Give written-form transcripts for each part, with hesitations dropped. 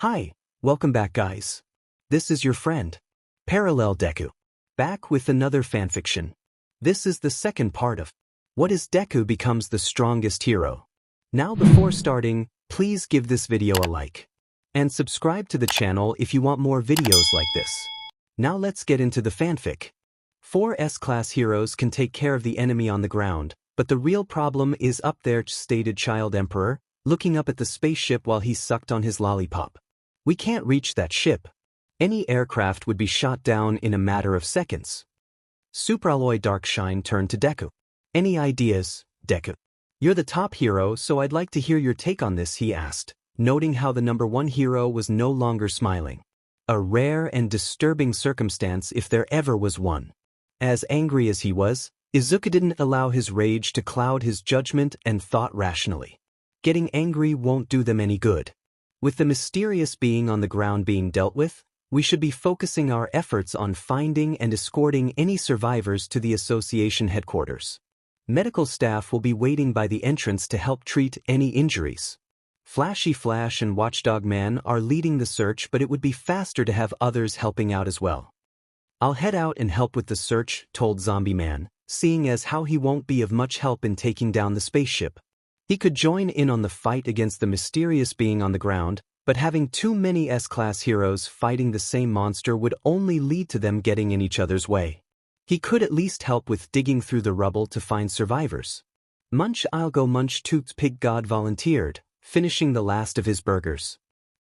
Hi, welcome back guys. This is your friend, Parallel Deku. Back with another fanfiction. This is the second part of What is Deku becomes the strongest hero. Now before starting, please give this video a like. And subscribe to the channel if you want more videos like this. Now let's get into the fanfic. 4 S-class heroes can take care of the enemy on the ground, but the real problem is up there, stated Child Emperor, looking up at the spaceship while he sucked on his lollipop. We can't reach that ship. Any aircraft would be shot down in a matter of seconds. Superalloy Darkshine turned to Deku. Any ideas, Deku? You're the top hero, so I'd like to hear your take on this, he asked, noting how the number 1 hero was no longer smiling. A rare and disturbing circumstance if there ever was one. As angry as he was, Izuku didn't allow his rage to cloud his judgment and thought rationally. Getting angry won't do them any good. With the mysterious being on the ground being dealt with, we should be focusing our efforts on finding and escorting any survivors to the association headquarters. Medical staff will be waiting by the entrance to help treat any injuries. Flashy Flash and Watchdog Man are leading the search, but it would be faster to have others helping out as well. I'll head out and help with the search, told Zombie Man, seeing as how he won't be of much help in taking down the spaceship. He could join in on the fight against the mysterious being on the ground, but having too many S-class heroes fighting the same monster would only lead to them getting in each other's way. He could at least help with digging through the rubble to find survivors. Munch I'll go munch Toots Pig God volunteered, finishing the last of his burgers.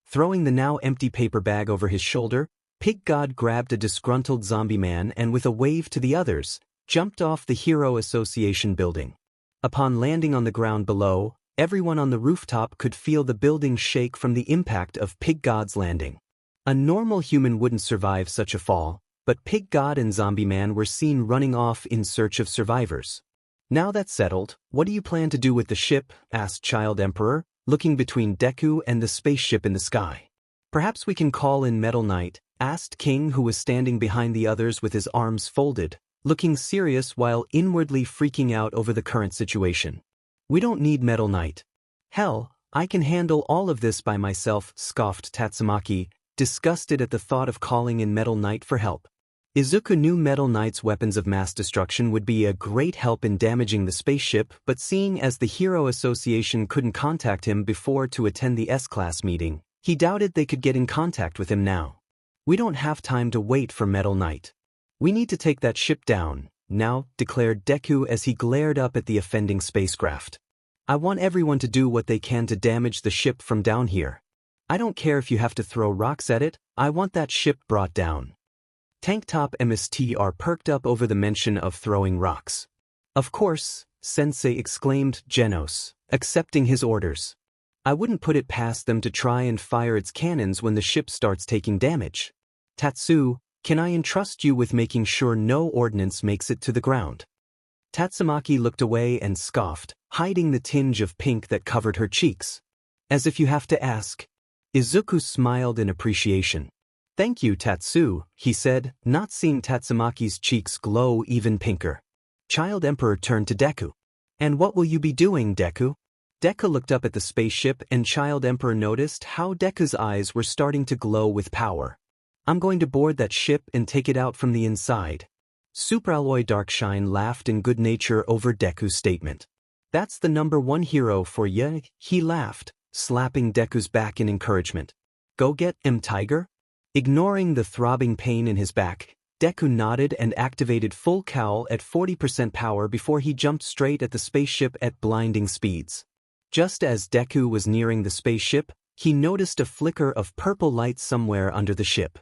Throwing the now empty paper bag over his shoulder, Pig God grabbed a disgruntled zombie man and with a wave to the others, jumped off the Hero Association building. Upon landing on the ground below, everyone on the rooftop could feel the building shake from the impact of Pig God's landing. A normal human wouldn't survive such a fall, but Pig God and Zombie Man were seen running off in search of survivors. Now that's settled, what do you plan to do with the ship? Asked Child Emperor, looking between Deku and the spaceship in the sky. Perhaps we can call in Metal Knight, asked King, who was standing behind the others with his arms folded, looking serious while inwardly freaking out over the current situation. We don't need Metal Knight. Hell, I can handle all of this by myself, scoffed Tatsumaki, disgusted at the thought of calling in Metal Knight for help. Izuku knew Metal Knight's weapons of mass destruction would be a great help in damaging the spaceship, but seeing as the Hero Association couldn't contact him before to attend the S-class meeting, he doubted they could get in contact with him now. We don't have time to wait for Metal Knight. We need to take that ship down, now, declared Deku as he glared up at the offending spacecraft. I want everyone to do what they can to damage the ship from down here. I don't care if you have to throw rocks at it, I want that ship brought down. Tank Top MSTR perked up over the mention of throwing rocks. Of course, Sensei exclaimed Genos, accepting his orders. I wouldn't put it past them to try and fire its cannons when the ship starts taking damage. Tatsu, can I entrust you with making sure no ordnance makes it to the ground? Tatsumaki looked away and scoffed, hiding the tinge of pink that covered her cheeks. As if you have to ask. Izuku smiled in appreciation. Thank you, Tatsu, he said, not seeing Tatsumaki's cheeks glow even pinker. Child Emperor turned to Deku. And what will you be doing, Deku? Deku looked up at the spaceship and Child Emperor noticed how Deku's eyes were starting to glow with power. I'm going to board that ship and take it out from the inside. Superalloy Darkshine laughed in good nature over Deku's statement. That's the number 1 hero for ya, he laughed, slapping Deku's back in encouragement. Go get him, Tiger? Ignoring the throbbing pain in his back, Deku nodded and activated full cowl at 40% power before he jumped straight at the spaceship at blinding speeds. Just as Deku was nearing the spaceship, he noticed a flicker of purple light somewhere under the ship.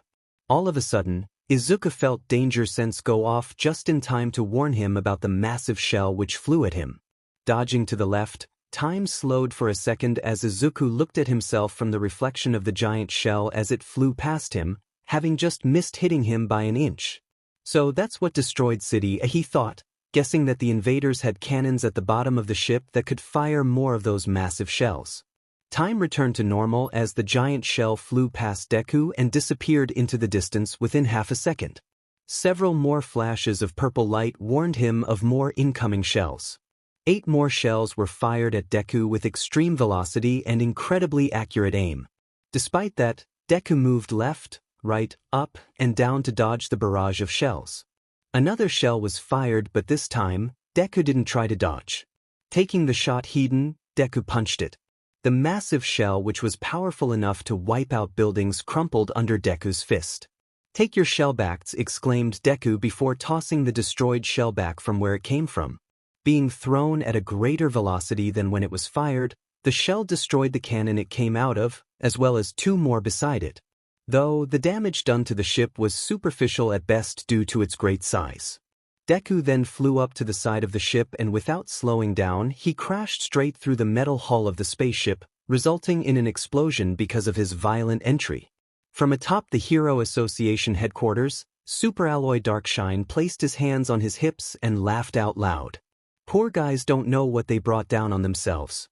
All of a sudden, Izuku felt danger sense go off just in time to warn him about the massive shell which flew at him. Dodging to the left, time slowed for a second as Izuku looked at himself from the reflection of the giant shell as it flew past him, having just missed hitting him by an inch. So that's what destroyed City, he thought, guessing that the invaders had cannons at the bottom of the ship that could fire more of those massive shells. Time returned to normal as the giant shell flew past Deku and disappeared into the distance within half a second. Several more flashes of purple light warned him of more incoming shells. 8 more shells were fired at Deku with extreme velocity and incredibly accurate aim. Despite that, Deku moved left, right, up, and down to dodge the barrage of shells. Another shell was fired, but this time, Deku didn't try to dodge. Taking the shot hidden, Deku punched it. The massive shell, which was powerful enough to wipe out buildings, crumpled under Deku's fist. "Take your shell back," exclaimed Deku before tossing the destroyed shell back from where it came from. Being thrown at a greater velocity than when it was fired, the shell destroyed the cannon it came out of, as well as 2 more beside it. Though the damage done to the ship was superficial at best due to its great size. Deku then flew up to the side of the ship, and without slowing down, he crashed straight through the metal hull of the spaceship, resulting in an explosion because of his violent entry. From atop the Hero Association headquarters, Superalloy Darkshine placed his hands on his hips and laughed out loud. "Poor guys don't know what they brought down on themselves.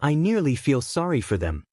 I nearly feel sorry for them."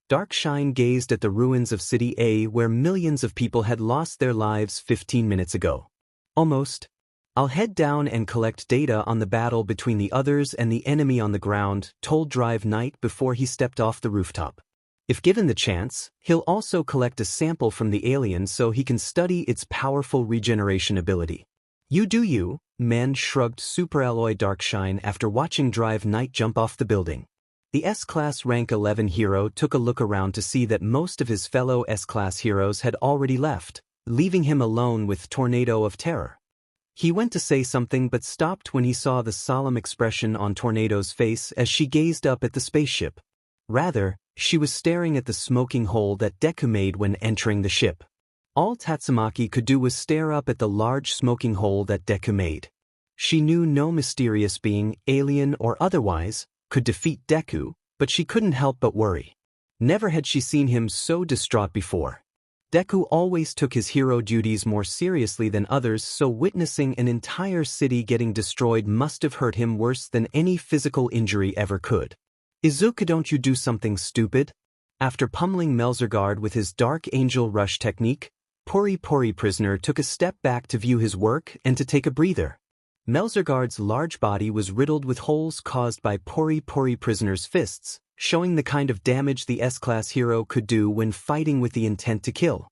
Darkshine gazed at the ruins of City A, where millions of people had lost their lives 15 minutes ago. "Almost. I'll head down and collect data on the battle between the others and the enemy on the ground," told Drive Knight before he stepped off the rooftop. If given the chance, he'll also collect a sample from the alien so he can study its powerful regeneration ability. "You do you," man shrugged Superalloy Darkshine after watching Drive Knight jump off the building. The S-Class Rank 11 hero took a look around to see that most of his fellow S-Class heroes had already left, leaving him alone with Tornado of Terror. He went to say something but stopped when he saw the solemn expression on Tornado's face as she gazed up at the spaceship. Rather, she was staring at the smoking hole that Deku made when entering the ship. All Tatsumaki could do was stare up at the large smoking hole that Deku made. She knew no mysterious being, alien or otherwise, could defeat Deku, but she couldn't help but worry. Never had she seen him so distraught before. Deku always took his hero duties more seriously than others, so witnessing an entire city getting destroyed must have hurt him worse than any physical injury ever could. "Izuku, don't you do something stupid?" After pummeling Melzargard with his Dark Angel Rush technique, Pori Prisoner took a step back to view his work and to take a breather. Melzargard's large body was riddled with holes caused by Pori Prisoner's fists, showing the kind of damage the S-Class hero could do when fighting with the intent to kill.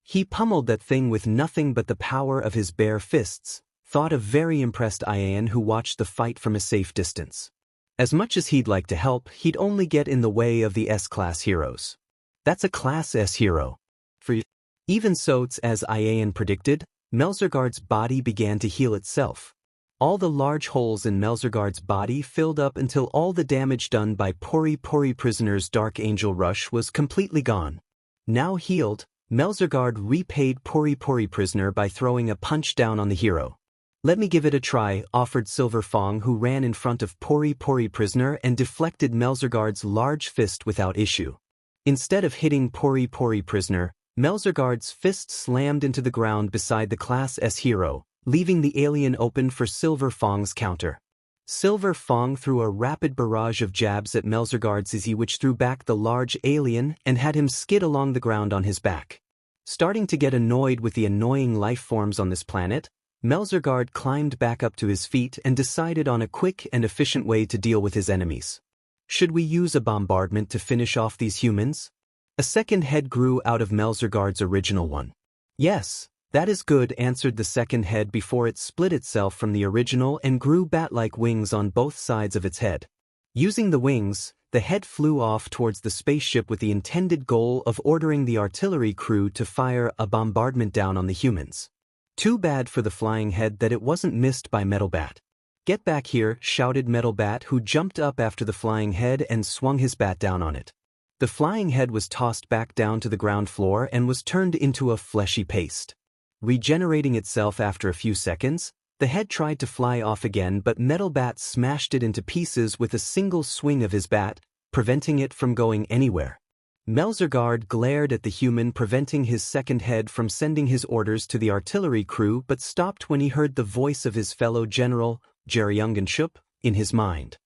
He pummeled that thing with nothing but the power of his bare fists, thought a very impressed Ian who watched the fight from a safe distance. As much as he'd like to help, he'd only get in the way of the S-Class heroes. That's a Class S hero. Even so, as Ian predicted, Melzargard's body began to heal itself. All the large holes in Melzargard's body filled up until all the damage done by Pori Prisoner's Dark Angel Rush was completely gone. Now healed, Melzargard repaid Pori Prisoner by throwing a punch down on the hero. "Let me give it a try," offered Silver Fong, who ran in front of Pori Prisoner and deflected Melzargard's large fist without issue. Instead of hitting Pori Prisoner, Melzargard's fist slammed into the ground beside the Class S hero, leaving the alien open for Silver Fong's counter. Silver Fong threw a rapid barrage of jabs at Melzargard's Izzy, which threw back the large alien and had him skid along the ground on his back. Starting to get annoyed with the annoying life forms on this planet, Melzargard climbed back up to his feet and decided on a quick and efficient way to deal with his enemies. "Should we use a bombardment to finish off these humans?" A second head grew out of Melzargard's original one. "Yes. That is good," answered the second head before it split itself from the original and grew bat-like wings on both sides of its head. Using the wings, the head flew off towards the spaceship with the intended goal of ordering the artillery crew to fire a bombardment down on the humans. Too bad for the flying head that it wasn't missed by Metal Bat. "Get back here," shouted Metal Bat, who jumped up after the flying head and swung his bat down on it. The flying head was tossed back down to the ground floor and was turned into a fleshy paste. Regenerating itself after a few seconds, the head tried to fly off again, but Metal Bat smashed it into pieces with a single swing of his bat, preventing it from going anywhere. Melzargard glared at the human, preventing his second head from sending his orders to the artillery crew, but stopped when he heard the voice of his fellow general, Geryuganshoop, in his mind.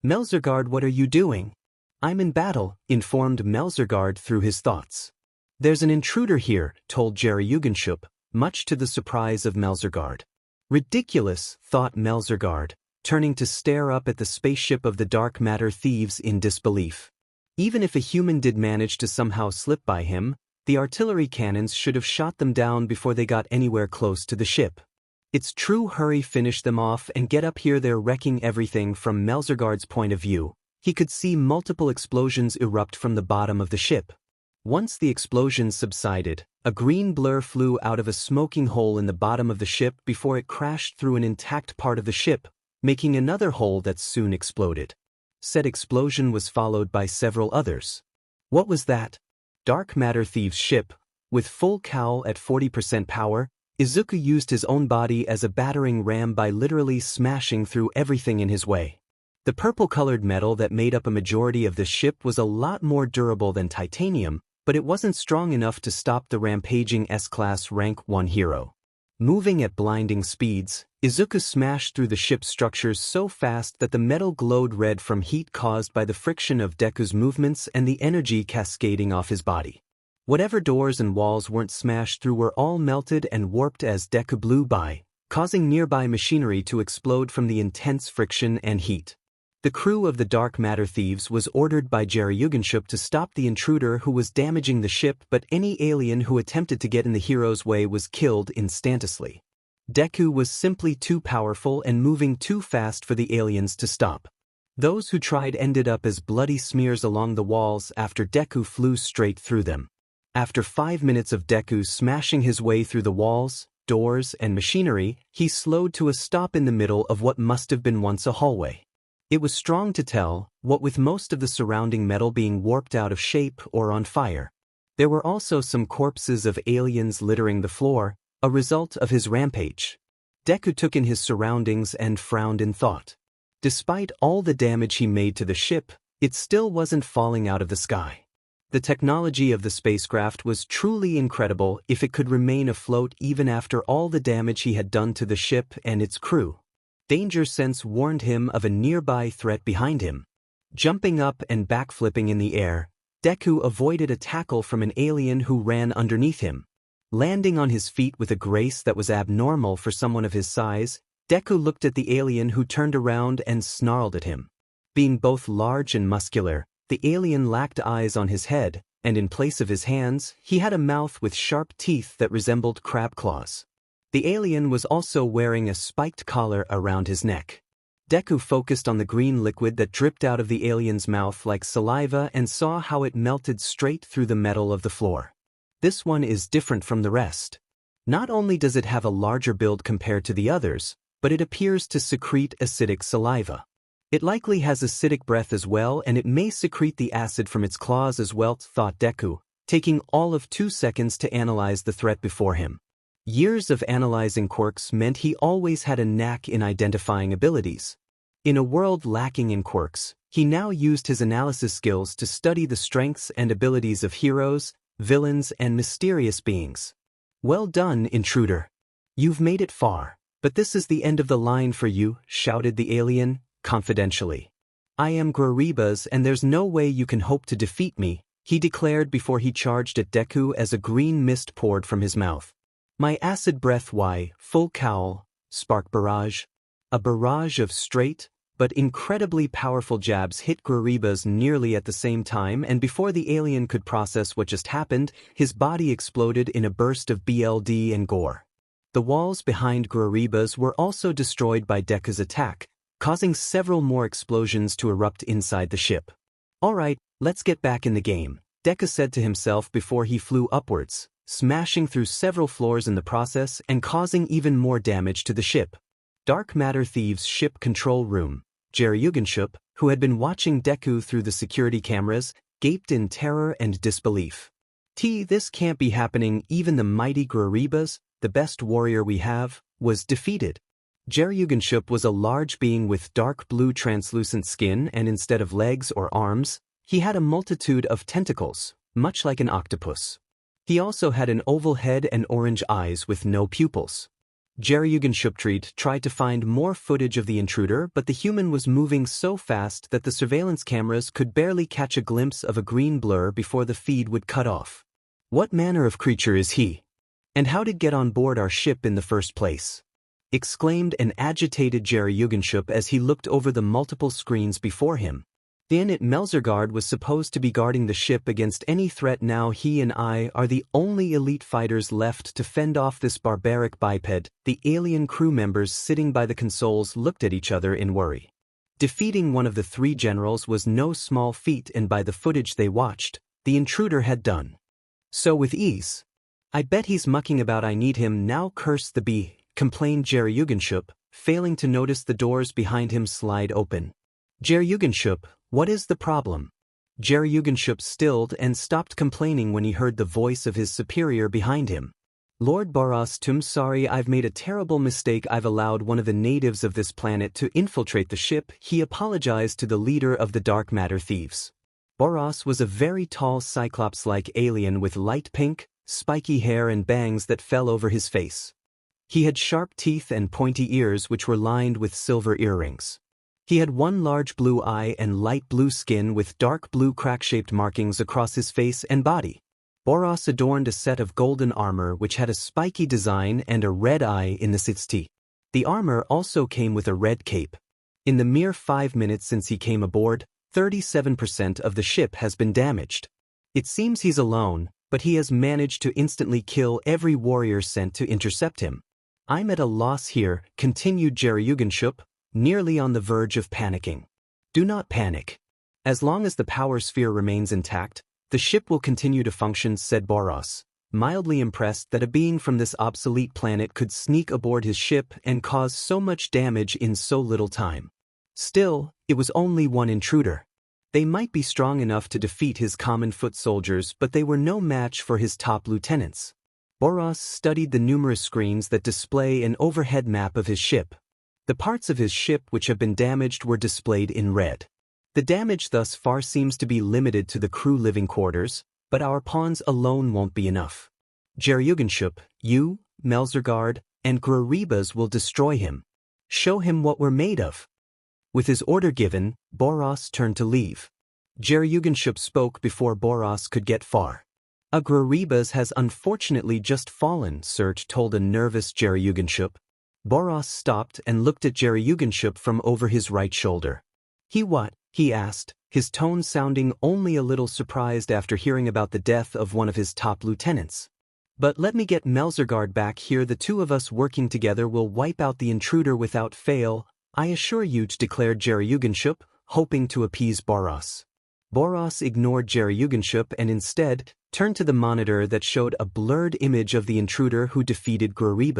"Melzargard, what are you doing?" "I'm in battle," informed Melzargard through his thoughts. "There's an intruder here," told Geryuganshoop, much to the surprise of Melzargard. "Ridiculous," thought Melzargard, turning to stare up at the spaceship of the dark matter thieves in disbelief. Even if a human did manage to somehow slip by him, the artillery cannons should have shot them down before they got anywhere close to the ship. Its true hurry finished them off, and get up here they're wrecking everything. From Melzargard's point of view, he could see multiple explosions erupt from the bottom of the ship. Once the explosions subsided, a green blur flew out of a smoking hole in the bottom of the ship before it crashed through an intact part of the ship, making another hole that soon exploded. Said explosion was followed by several others. What was that? Dark Matter Thieves' ship, with full cowl at 40% power, Izuku used his own body as a battering ram by literally smashing through everything in his way. The purple-colored metal that made up a majority of the ship was a lot more durable than titanium, but it wasn't strong enough to stop the rampaging S-Class Rank 1 hero. Moving at blinding speeds, Izuku smashed through the ship's structures so fast that the metal glowed red from heat caused by the friction of Deku's movements and the energy cascading off his body. Whatever doors and walls weren't smashed through were all melted and warped as Deku blew by, causing nearby machinery to explode from the intense friction and heat. The crew of the Dark Matter Thieves was ordered by Geryuganshoop to stop the intruder who was damaging the ship, but any alien who attempted to get in the hero's way was killed instantaneously. Deku was simply too powerful and moving too fast for the aliens to stop. Those who tried ended up as bloody smears along the walls after Deku flew straight through them. After 5 minutes of Deku smashing his way through the walls, doors, and machinery, he slowed to a stop in the middle of what must have been once a hallway. It was strong to tell, what with most of the surrounding metal being warped out of shape or on fire. There were also some corpses of aliens littering the floor, a result of his rampage. Deku took in his surroundings and frowned in thought. Despite all the damage he made to the ship, it still wasn't falling out of the sky. The technology of the spacecraft was truly incredible if it could remain afloat even after all the damage he had done to the ship and its crew. Danger sense warned him of a nearby threat behind him. Jumping up and backflipping in the air, Deku avoided a tackle from an alien who ran underneath him. Landing on his feet with a grace that was abnormal for someone of his size, Deku looked at the alien who turned around and snarled at him. Being both large and muscular, the alien lacked eyes on his head, and in place of his hands, he had a mouth with sharp teeth that resembled crab claws. The alien was also wearing a spiked collar around his neck. Deku focused on the green liquid that dripped out of the alien's mouth like saliva and saw how it melted straight through the metal of the floor. This one is different from the rest. Not only does it have a larger build compared to the others, but it appears to secrete acidic saliva. It likely has acidic breath as well, and it may secrete the acid from its claws as well, thought Deku, taking all of 2 seconds to analyze the threat before him. Years of analyzing quirks meant he always had a knack in identifying abilities. In a world lacking in quirks, he now used his analysis skills to study the strengths and abilities of heroes, villains, and mysterious beings. Well done, intruder. You've made it far, but this is the end of the line for you, shouted the alien, confidentially. I am Geryuganshoop, and there's no way you can hope to defeat me, he declared before he charged at Deku as a green mist poured from his mouth. My acid breath, full cowl, spark barrage. A barrage of straight, but incredibly powerful jabs hit Geryuganshoop nearly at the same time, and before the alien could process what just happened, his body exploded in a burst of blood and gore. The walls behind Geryuganshoop were also destroyed by Deku's attack, causing several more explosions to erupt inside the ship. Alright, let's get back in the game, Deku said to himself before he flew upwards, smashing through several floors in the process and causing even more damage to the ship. Dark Matter Thieves' ship control room. Geryuganshoop, who had been watching Deku through the security cameras, gaped in terror and disbelief. This can't be happening. Even the mighty Geryuganshoop, the best warrior we have, was defeated. Geryuganshoop was a large being with dark blue translucent skin, and instead of legs or arms, he had a multitude of tentacles, much like an octopus. He also had an oval head and orange eyes with no pupils. Geryuganshoop tried to find more footage of the intruder, but the human was moving so fast that the surveillance cameras could barely catch a glimpse of a green blur before the feed would cut off. What manner of creature is he? And how did he get on board our ship in the first place? Exclaimed an agitated Geryuganshoop as he looked over the multiple screens before him. The Init Melzargard was supposed to be guarding the ship against any threat. Now he and I are the only elite fighters left to fend off this barbaric biped. The alien crew members sitting by the consoles looked at each other in worry. Defeating one of the three generals was no small feat, and by the footage they watched, the intruder had done so with ease. I bet he's mucking about. I need him now. Curse the bee, complained Geryuganshoop, failing to notice the doors behind him slide open. Geryuganshoop, what is the problem? Geryuganshoop stilled and stopped complaining when he heard the voice of his superior behind him. Lord Boros, sorry, I've made a terrible mistake. I've allowed one of the natives of this planet to infiltrate the ship. He apologized to the leader of the dark matter thieves. Boros was a very tall cyclops-like alien with light pink, spiky hair and bangs that fell over his face. He had sharp teeth and pointy ears which were lined with silver earrings. He had one large blue eye and light blue skin with dark blue crack-shaped markings across his face and body. Boros adorned a set of golden armor which had a spiky design and a red eye in its teeth. The armor also came with a red cape. In the mere 5 minutes since he came aboard, 37% of the ship has been damaged. It seems he's alone, but he has managed to instantly kill every warrior sent to intercept him. I'm at a loss here, continued Geryuganshoop, nearly on the verge of panicking. Do not panic. As long as the power sphere remains intact, the ship will continue to function, said Boros, mildly impressed that a being from this obsolete planet could sneak aboard his ship and cause so much damage in so little time. Still, it was only one intruder. They might be strong enough to defeat his common foot soldiers, but they were no match for his top lieutenants. Boros studied the numerous screens that display an overhead map of his ship. The parts of his ship which have been damaged were displayed in red. The damage thus far seems to be limited to the crew living quarters, but our pawns alone won't be enough. Geryuganshoop, you, Melzargard, and Garou will destroy him. Show him what we're made of. With his order given, Boros turned to leave. Geryuganshoop spoke before Boros could get far. A Garou has unfortunately just fallen, Surt told a nervous Geryuganshoop. Boros stopped and looked at Geryuganshoop from over his right shoulder. He what? He asked, his tone sounding only a little surprised after hearing about the death of one of his top lieutenants. But let me get Melzargard back here. The two of us working together will wipe out the intruder without fail, I assure you, declared Geryuganshoop, hoping to appease Boros. Boros ignored Geryuganshoop and instead turned to the monitor that showed a blurred image of the intruder who defeated Garou.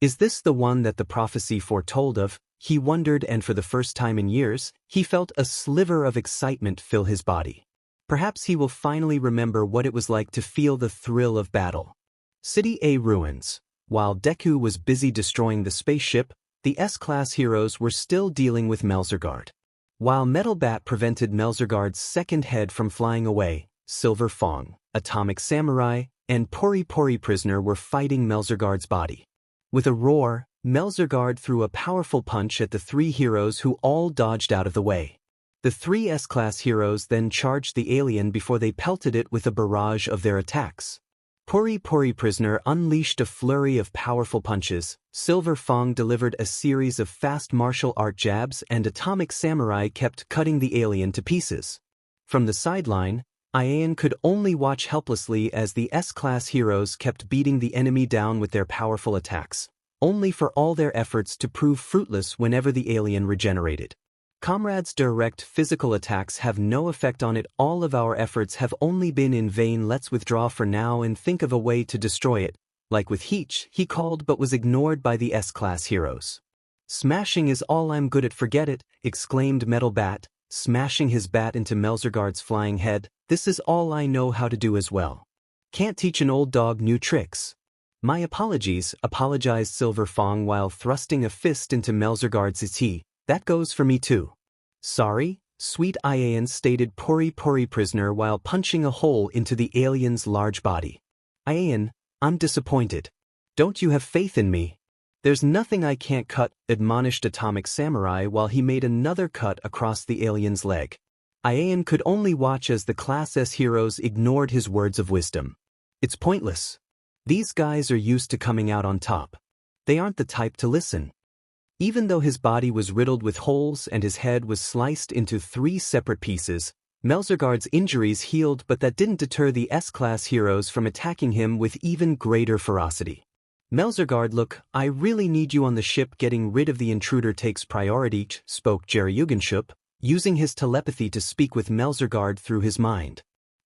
Is this the one that the prophecy foretold of? He wondered, and for the first time in years, he felt a sliver of excitement fill his body. Perhaps he will finally remember what it was like to feel the thrill of battle. City A ruins. While Deku was busy destroying the spaceship, the S-class heroes were still dealing with Melzargard. While Metal Bat prevented Melzargard's second head from flying away, Silver Fong, Atomic Samurai, and Pori Pori Prisoner were fighting Melzargard's body. With a roar, Melzargard threw a powerful punch at the three heroes who all dodged out of the way. The three S-class heroes then charged the alien before they pelted it with a barrage of their attacks. Pori Pori Prisoner unleashed a flurry of powerful punches, Silver Fong delivered a series of fast martial art jabs, and Atomic Samurai kept cutting the alien to pieces. From the sideline, Ian could only watch helplessly as the S-class heroes kept beating the enemy down with their powerful attacks, only for all their efforts to prove fruitless whenever the alien regenerated. Comrades' direct physical attacks have no effect on it. All of our efforts have only been in vain. Let's withdraw for now and think of a way to destroy it. Like with Heech, he called, but was ignored by the S-class heroes. Smashing is all I'm good at. Forget it, exclaimed Metal Bat, smashing his bat into Melzargard's flying head. This is all I know how to do as well. Can't teach an old dog new tricks. My apologies, apologized Silver Fong while thrusting a fist into Melzargard's tea. That goes for me too. Sorry, sweet Ian, stated Pori Pori Prisoner while punching a hole into the alien's large body. Ian, I'm disappointed. Don't you have faith in me? There's nothing I can't cut, admonished Atomic Samurai while he made another cut across the alien's leg. Ian could only watch as the Class S heroes ignored his words of wisdom. It's pointless. These guys are used to coming out on top. They aren't the type to listen. Even though his body was riddled with holes and his head was sliced into 3 separate pieces, Melzargard's injuries healed, but that didn't deter the S-class heroes from attacking him with even greater ferocity. Melzargard, look, I really need you on the ship. Getting rid of the intruder takes priority, spoke Geryuganshoop, using his telepathy to speak with Melzargard through his mind.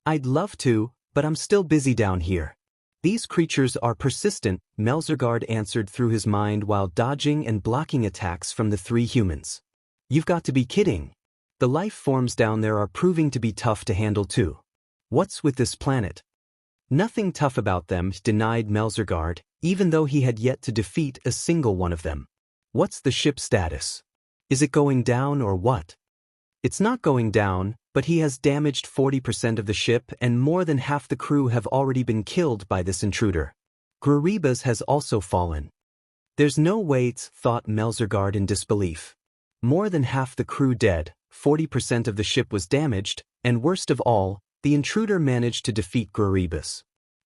I'd love to, but I'm still busy down here. These creatures are persistent, Melzargard answered through his mind while dodging and blocking attacks from the 3 humans. You've got to be kidding. The life forms down there are proving to be tough to handle too. What's with this planet? Nothing tough about them, denied Melzargard, even though he had yet to defeat a single one of them. What's the ship's status? Is it going down or what? It's not going down, but he has damaged 40% of the ship and more than half the crew have already been killed by this intruder. Garou has also fallen. There's no way, thought Melzargard in disbelief. More than half the crew dead, 40% of the ship was damaged, and worst of all, the intruder managed to defeat Garou.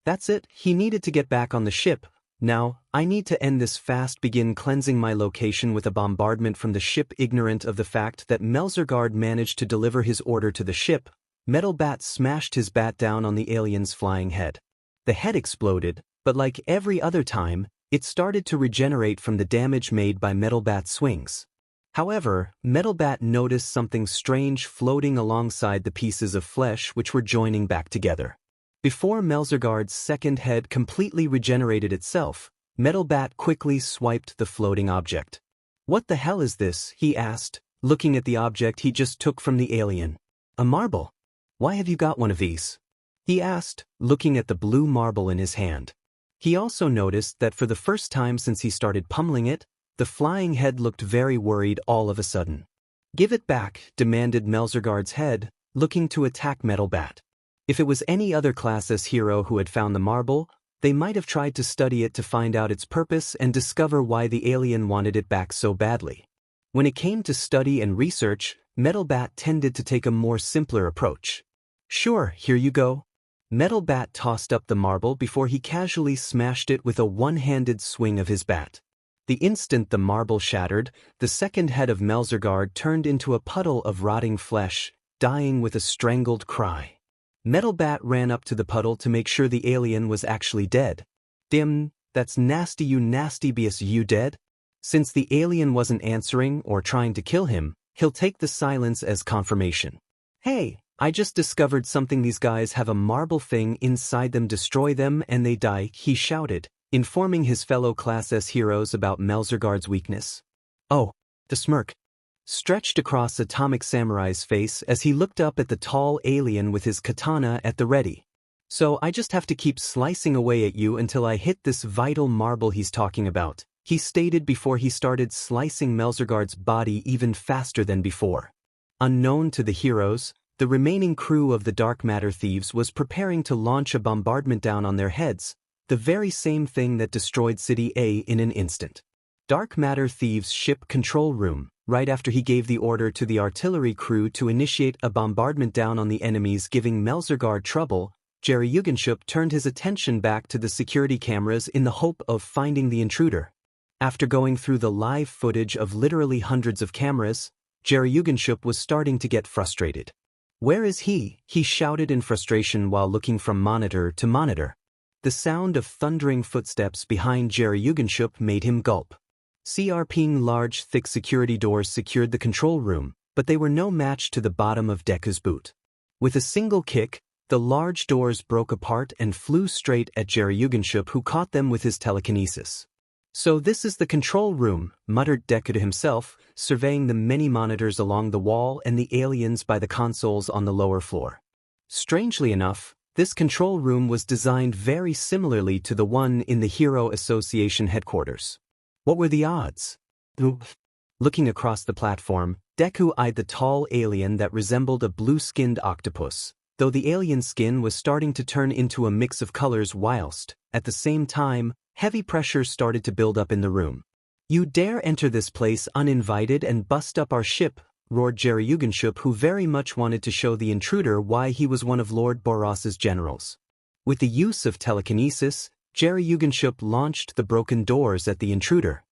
That's it, he needed to get back on the ship. Now, I need to end this fast. Begin cleansing my location with a bombardment from the ship. Ignorant of the fact that Melzargard managed to deliver his order to the ship, Metal Bat smashed his bat down on the alien's flying head. The head exploded, but like every other time, it started to regenerate from the damage made by Metal Bat's swings. However, Metal Bat noticed something strange floating alongside the pieces of flesh which were joining back together. Before Melzargard's second head completely regenerated itself, Metal Bat quickly swiped the floating object. What the hell is this? He asked, looking at the object he just took from the alien. A marble. Why have you got one of these? He asked, looking at the blue marble in his hand. He also noticed that for the first time since he started pummeling it, the flying head looked very worried all of a sudden. Give it back, demanded Melzargard's head, looking to attack Metal Bat. If it was any other class S hero who had found the marble, they might have tried to study it to find out its purpose and discover why the alien wanted it back so badly. When it came to study and research, Metal Bat tended to take a more simpler approach. Sure, here you go. Metal Bat tossed up the marble before he casually smashed it with a one-handed swing of his bat. The instant the marble shattered, the second head of Melzargard turned into a puddle of rotting flesh, dying with a strangled cry. Metal Bat ran up to the puddle to make sure the alien was actually dead. Damn, that's nasty, you nasty beast, you dead? Since the alien wasn't answering or trying to kill him, he'll take the silence as confirmation. Hey, I just discovered something. These guys have a marble thing inside them. Destroy them and they die, he shouted, informing his fellow Class S heroes about Melzargard's weakness. Oh, the smirk stretched across Atomic Samurai's face as he looked up at the tall alien with his katana at the ready. So I just have to keep slicing away at you until I hit this vital marble he's talking about, he stated before he started slicing Melzargard's body even faster than before. Unknown to the heroes, the remaining crew of the Dark Matter Thieves was preparing to launch a bombardment down on their heads, the very same thing that destroyed City A in an instant. Dark Matter Thieves' ship control room, right after he gave the order to the artillery crew to initiate a bombardment down on the enemies giving Melzargard trouble, Geryuganshoop turned his attention back to the security cameras in the hope of finding the intruder. After going through the live footage of literally hundreds of cameras, Geryuganshoop was starting to get frustrated. Where is he? He shouted in frustration while looking from monitor to monitor. The sound of thundering footsteps behind Geryuganshoop made him gulp. CRPing large, thick security doors secured the control room, but they were no match to the bottom of Deku's boot. With a single kick, the large doors broke apart and flew straight at Geryuganshoop, who caught them with his telekinesis. So this is the control room, muttered Deku to himself, surveying the many monitors along the wall and the aliens by the consoles on the lower floor. Strangely enough, this control room was designed very similarly to the one in the Hero Association headquarters. What were the odds? Looking across the platform, Deku eyed the tall alien that resembled a blue-skinned octopus, though the alien skin was starting to turn into a mix of colors whilst, at the same time, heavy pressure started to build up in the room. You dare enter this place uninvited and bust up our ship, roared Geryuganshoop, who very much wanted to show the intruder why he was one of Lord Boros's generals. With the use of telekinesis, Geryuganshoop launched the broken doors at the intruder.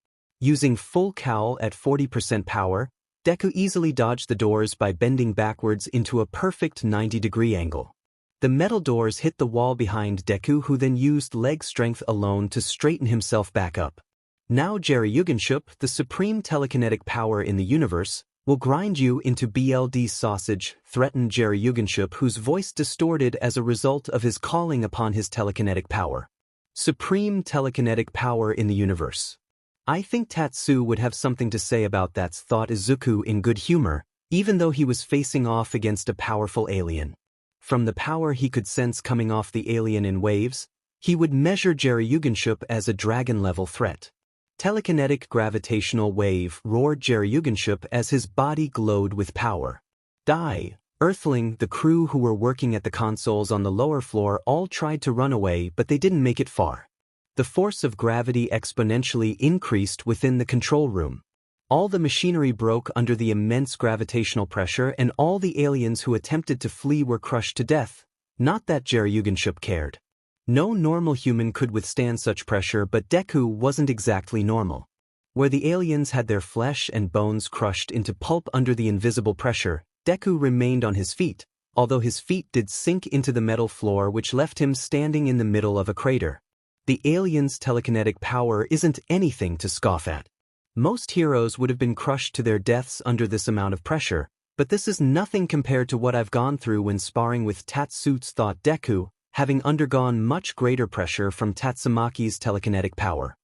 Using full cowl at 40% power, Deku easily dodged the doors by bending backwards into a perfect 90-degree angle. The metal doors hit the wall behind Deku, who then used leg strength alone to straighten himself back up. Now Geryuganshoop, the supreme telekinetic power in the universe, will grind you into BLD sausage, threatened Geryuganshoop, whose voice distorted as a result of his calling upon his telekinetic power. Supreme telekinetic power in the universe. I think Tatsu would have something to say about that, thought Izuku in good humor, even though he was facing off against a powerful alien. From the power he could sense coming off the alien in waves, he would measure Geryuganshoop as a dragon-level threat. Telekinetic gravitational wave, roared Geryuganshoop as his body glowed with power. Die! Earthling, the crew who were working at the consoles on the lower floor all tried to run away, but they didn't make it far. The force of gravity exponentially increased within the control room. All the machinery broke under the immense gravitational pressure, and all the aliens who attempted to flee were crushed to death. Not that Geryuganshoop cared. No normal human could withstand such pressure, but Deku wasn't exactly normal. Where the aliens had their flesh and bones crushed into pulp under the invisible pressure, Deku remained on his feet, although his feet did sink into the metal floor, which left him standing in the middle of a crater. The aliens' telekinetic power isn't anything to scoff at. Most heroes would have been crushed to their deaths under this amount of pressure, but this is nothing compared to what I've gone through when sparring with Tatsu's, thought Deku, having undergone much greater pressure from Tatsumaki's telekinetic power.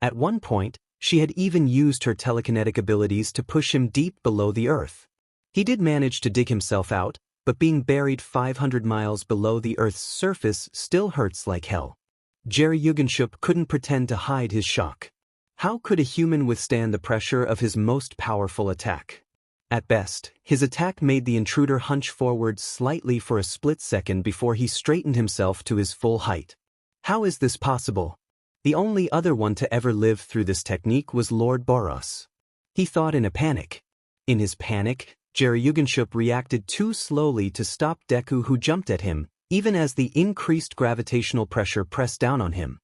At one point, she had even used her telekinetic abilities to push him deep below the earth. He did manage to dig himself out, but being buried 500 miles below the Earth's surface still hurts like hell. Geryuganshoop couldn't pretend to hide his shock. How could a human withstand the pressure of his most powerful attack? At best, his attack made the intruder hunch forward slightly for a split second before he straightened himself to his full height. How is this possible? The only other one to ever live through this technique was Lord Boros. He thought in a panic. In his panic, Geryuganshoop reacted too slowly to stop Deku, who jumped at him, even as the increased gravitational pressure pressed down on him.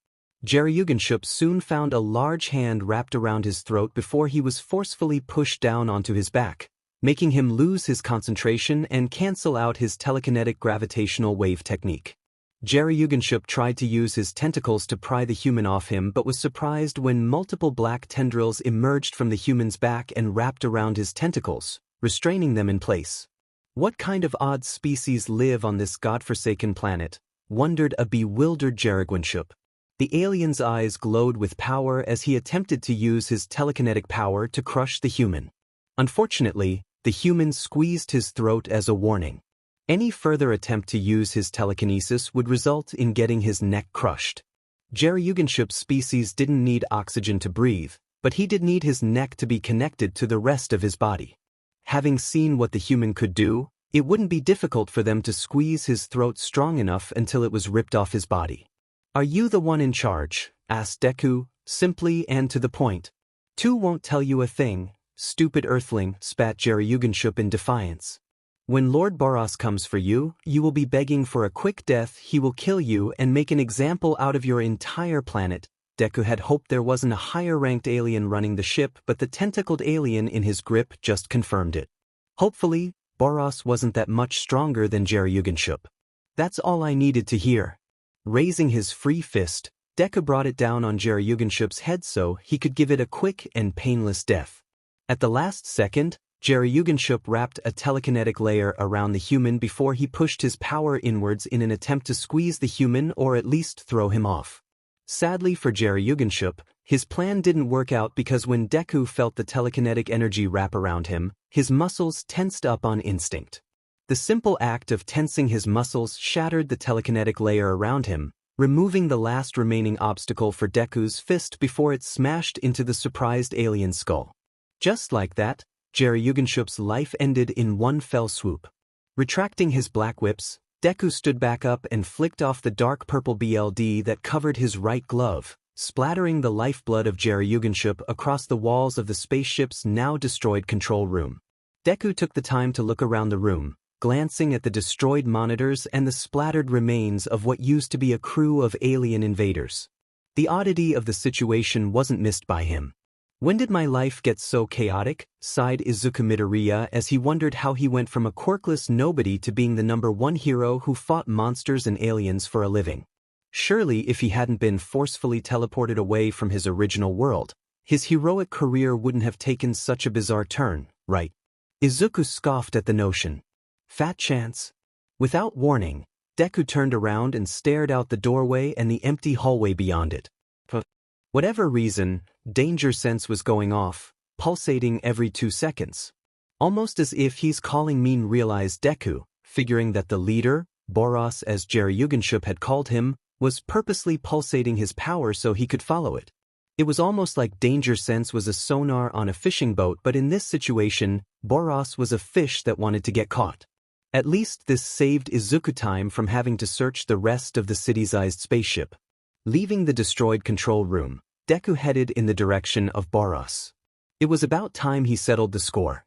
Geryuganshoop soon found a large hand wrapped around his throat before he was forcefully pushed down onto his back, making him lose his concentration and cancel out his telekinetic gravitational wave technique. Geryuganshoop tried to use his tentacles to pry the human off him, but was surprised when multiple black tendrils emerged from the human's back and wrapped around his tentacles, restraining them in place. What kind of odd species live on this godforsaken planet? Wondered a bewildered Geryuganshoop. The alien's eyes glowed with power as he attempted to use his telekinetic power to crush the human. Unfortunately, the human squeezed his throat as a warning. Any further attempt to use his telekinesis would result in getting his neck crushed. Geryuganshoop's species didn't need oxygen to breathe, but he did need his neck to be connected to the rest of his body. Having seen what the human could do, it wouldn't be difficult for them to squeeze his throat strong enough until it was ripped off his body. "Are you the one in charge?" asked Deku, simply and to the point. "Two won't tell you a thing, stupid earthling," spat Geryuganshoop in defiance. "When Lord Boros comes for you, you will be begging for a quick death. He will kill you and make an example out of your entire planet." Deku had hoped there wasn't a higher-ranked alien running the ship, but the tentacled alien in his grip just confirmed it. Hopefully, Boros wasn't that much stronger than Geryuganshoop. That's all I needed to hear. Raising his free fist, Deku brought it down on Geryuganshoop's head so he could give it a quick and painless death. At the last second, Geryuganshoop wrapped a telekinetic layer around the human before he pushed his power inwards in an attempt to squeeze the human or at least throw him off. Sadly for Geryuganshoop, his plan didn't work out because when Deku felt the telekinetic energy wrap around him, his muscles tensed up on instinct. The simple act of tensing his muscles shattered the telekinetic layer around him, removing the last remaining obstacle for Deku's fist before it smashed into the surprised alien skull. Just like that, Geryuganshoop's life ended in one fell swoop. Retracting his black whips, Deku stood back up and flicked off the dark purple BLD that covered his right glove, splattering the lifeblood of Geryuganshoop across the walls of the spaceship's now destroyed control room. Deku took the time to look around the room, glancing at the destroyed monitors and the splattered remains of what used to be a crew of alien invaders. The oddity of the situation wasn't missed by him. When did my life get so chaotic? Sighed Izuku Midoriya as he wondered how he went from a quirkless nobody to being the #1 hero who fought monsters and aliens for a living. Surely if he hadn't been forcefully teleported away from his original world, his heroic career wouldn't have taken such a bizarre turn, right? Izuku scoffed at the notion. Fat chance. Without warning, Deku turned around and stared out the doorway and the empty hallway beyond it. For whatever reason, danger sense was going off, pulsating every 2 seconds. Almost as if he's calling mean realized Deku, figuring that the leader, Boros as Geryuganshoop had called him, was purposely pulsating his power so he could follow it. It was almost like danger sense was a sonar on a fishing boat, but in this situation, Boros was a fish that wanted to get caught. At least this saved Izuku time from having to search the rest of the city-sized spaceship. Leaving the destroyed control room, Deku headed in the direction of Boros. It was about time he settled the score.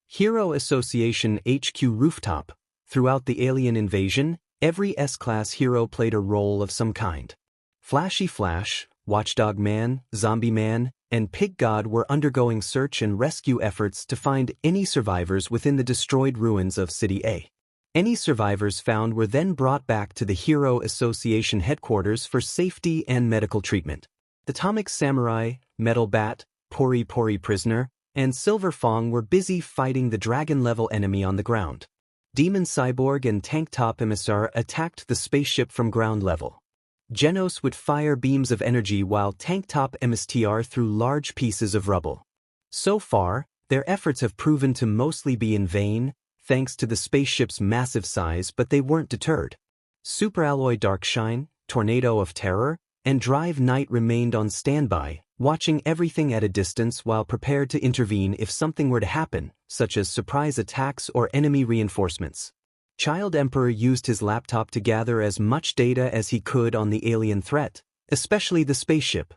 Hero Association HQ rooftop. Throughout the alien invasion, every S-class hero played a role of some kind. Flashy Flash, Watchdog Man, Zombie Man, and Pig God were undergoing search and rescue efforts to find any survivors within the destroyed ruins of City A. Any survivors found were then brought back to the Hero Association headquarters for safety and medical treatment. The Atomic Samurai, Metal Bat, Pori Pori Prisoner, and Silver Fong were busy fighting the dragon-level enemy on the ground. Demon Cyborg and Tank Top Emissar attacked the spaceship from ground level. Genos would fire beams of energy while Tank Top MSTR threw large pieces of rubble. So far, their efforts have proven to mostly be in vain, thanks to the spaceship's massive size, but they weren't deterred. Superalloy Darkshine, Tornado of Terror, and Drive Knight remained on standby, watching everything at a distance while prepared to intervene if something were to happen, such as surprise attacks or enemy reinforcements. Child Emperor used his laptop to gather as much data as he could on the alien threat, especially the spaceship.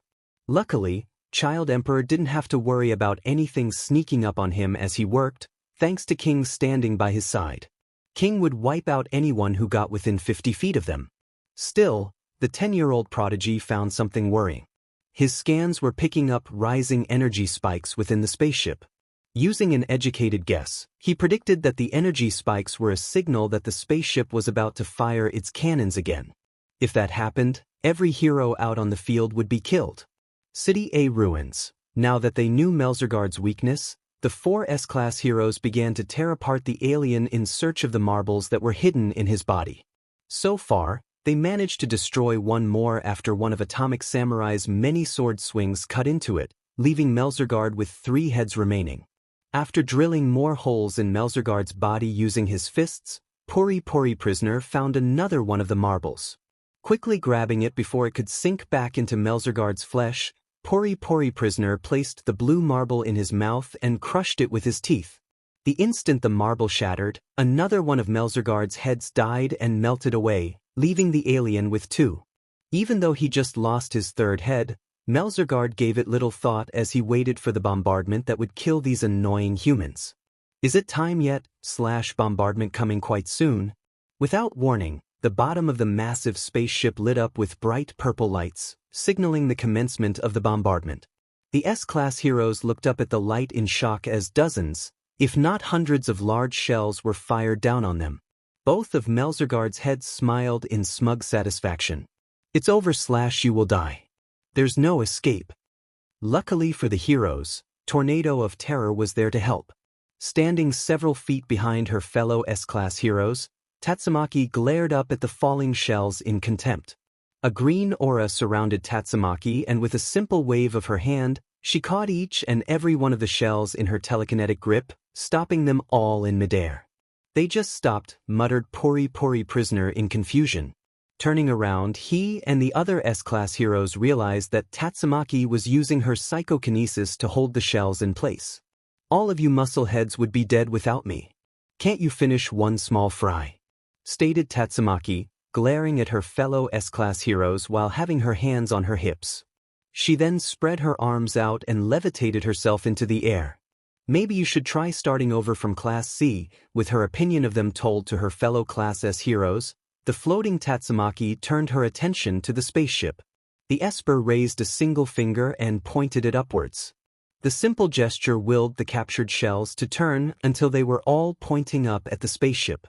Luckily, Child Emperor didn't have to worry about anything sneaking up on him as he worked, thanks to King standing by his side. King would wipe out anyone who got within 50 feet of them. Still, the 10-year-old prodigy found something worrying. His scans were picking up rising energy spikes within the spaceship. Using an educated guess, he predicted that the energy spikes were a signal that the spaceship was about to fire its cannons again. If that happened, every hero out on the field would be killed. City A ruins. Now that they knew Melzargard's weakness, the 4 S-class heroes began to tear apart the alien in search of the marbles that were hidden in his body. So far, they managed to destroy one more after one of Atomic Samurai's many sword swings cut into it, leaving Melzargard with 3 heads remaining. After drilling more holes in Melzargard's body using his fists, Pori Pori Prisoner found another one of the marbles. Quickly grabbing it before it could sink back into Melzargard's flesh, Pori Pori Prisoner placed the blue marble in his mouth and crushed it with his teeth. The instant the marble shattered, another one of Melzargard's heads died and melted away, leaving the alien with 2. Even though he just lost his 3rd head, Melzargard gave it little thought as he waited for the bombardment that would kill these annoying humans. Is it time yet? Bombardment coming quite soon. Without warning, the bottom of the massive spaceship lit up with bright purple lights, signaling the commencement of the bombardment. The S-class heroes looked up at the light in shock as dozens, if not hundreds of large shells were fired down on them. Both of Melzargard's heads smiled in smug satisfaction. It's over. You will die. There's no escape. Luckily for the heroes, Tornado of Terror was there to help. Standing several feet behind her fellow S-class heroes, Tatsumaki glared up at the falling shells in contempt. A green aura surrounded Tatsumaki, and with a simple wave of her hand, she caught each and every one of the shells in her telekinetic grip, stopping them all in midair. They just stopped, muttered Pori Pori Prisoner in confusion. Turning around, he and the other S-class heroes realized that Tatsumaki was using her psychokinesis to hold the shells in place. All of you muscleheads would be dead without me. Can't you finish one small fry? Stated Tatsumaki, glaring at her fellow S-class heroes while having her hands on her hips. She then spread her arms out and levitated herself into the air. Maybe you should try starting over from Class C, with her opinion of them told to her fellow Class S heroes. The floating Tatsumaki turned her attention to the spaceship. The Esper raised a single finger and pointed it upwards. The simple gesture willed the captured shells to turn until they were all pointing up at the spaceship.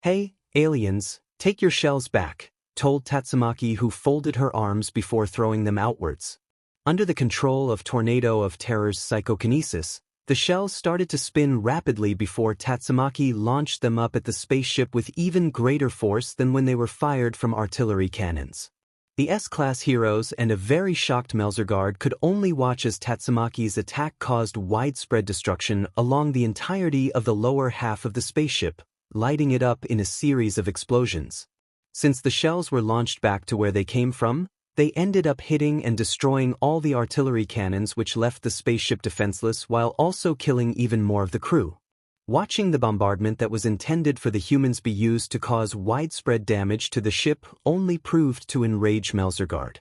"Hey, aliens, take your shells back," told Tatsumaki, who folded her arms before throwing them outwards. Under the control of Tornado of Terror's psychokinesis, the shells started to spin rapidly before Tatsumaki launched them up at the spaceship with even greater force than when they were fired from artillery cannons. The S-class heroes and a very shocked Melzargard could only watch as Tatsumaki's attack caused widespread destruction along the entirety of the lower half of the spaceship, lighting it up in a series of explosions. Since the shells were launched back to where they came from, they ended up hitting and destroying all the artillery cannons, which left the spaceship defenseless while also killing even more of the crew. Watching the bombardment that was intended for the humans be used to cause widespread damage to the ship only proved to enrage Melzargard.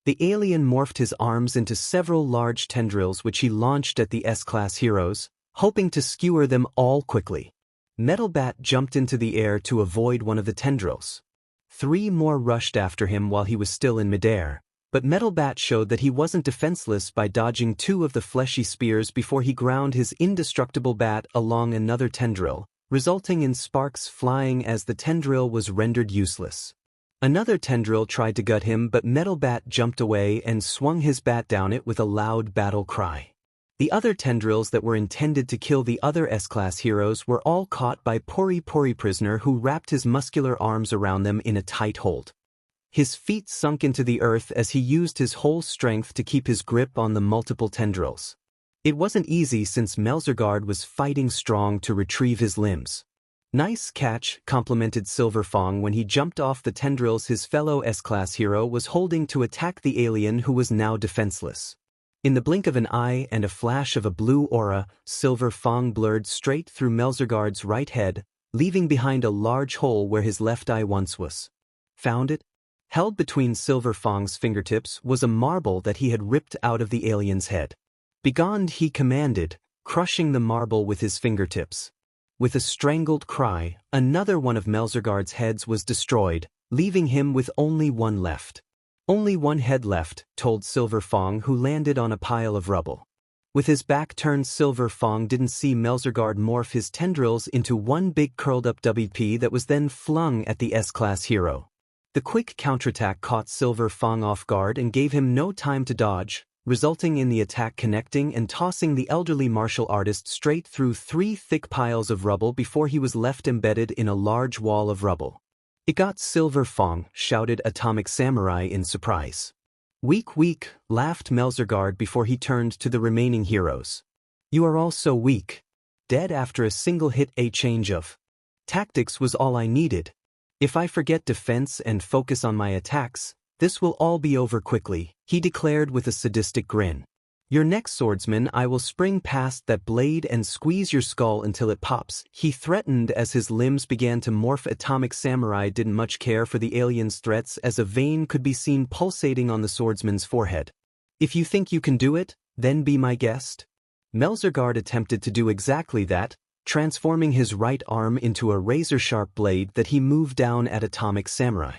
The alien morphed his arms into several large tendrils which he launched at the S-class heroes, hoping to skewer them all quickly. Metal Bat jumped into the air to avoid one of the tendrils. 3 more rushed after him while he was still in midair, but Metal Bat showed that he wasn't defenseless by dodging 2 of the fleshy spears before he ground his indestructible bat along another tendril, resulting in sparks flying as the tendril was rendered useless. Another tendril tried to gut him, but Metal Bat jumped away and swung his bat down it with a loud battle cry. The other tendrils that were intended to kill the other S-class heroes were all caught by Pori Prisoner, who wrapped his muscular arms around them in a tight hold. His feet sunk into the earth as he used his whole strength to keep his grip on the multiple tendrils. It wasn't easy since Melzargard was fighting strong to retrieve his limbs. "Nice catch," complimented Silver Fong when he jumped off the tendrils his fellow S-class hero was holding to attack the alien who was now defenseless. In the blink of an eye and a flash of a blue aura, Silver Fong blurred straight through Melzargard's right head, leaving behind a large hole where his left eye once was. "Found it?" Held between Silver Fong's fingertips was a marble that he had ripped out of the alien's head. "Begone," he commanded, crushing the marble with his fingertips. With a strangled cry, another one of Melzargard's heads was destroyed, leaving him with only one left. "Only one head left," told Silver Fong, who landed on a pile of rubble. With his back turned, Silver Fong didn't see Melzargard morph his tendrils into one big curled-up WP that was then flung at the S-class hero. The quick counterattack caught Silver Fong off guard and gave him no time to dodge, resulting in the attack connecting and tossing the elderly martial artist straight through 3 thick piles of rubble before he was left embedded in a large wall of rubble. "It got Silver Fong," shouted Atomic Samurai in surprise. "Weak, weak," laughed Melzargard before he turned to the remaining heroes. "You are all so weak. Dead after a single hit. A change of tactics was all I needed. If I forget defense and focus on my attacks, this will all be over quickly," he declared with a sadistic grin. "Your next swordsman, I will spring past that blade and squeeze your skull until it pops," he threatened as his limbs began to morph. Atomic Samurai didn't much care for the alien's threats as a vein could be seen pulsating on the swordsman's forehead. "If you think you can do it, then be my guest." Melzargard attempted to do exactly that, transforming his right arm into a razor-sharp blade that he moved down at Atomic Samurai.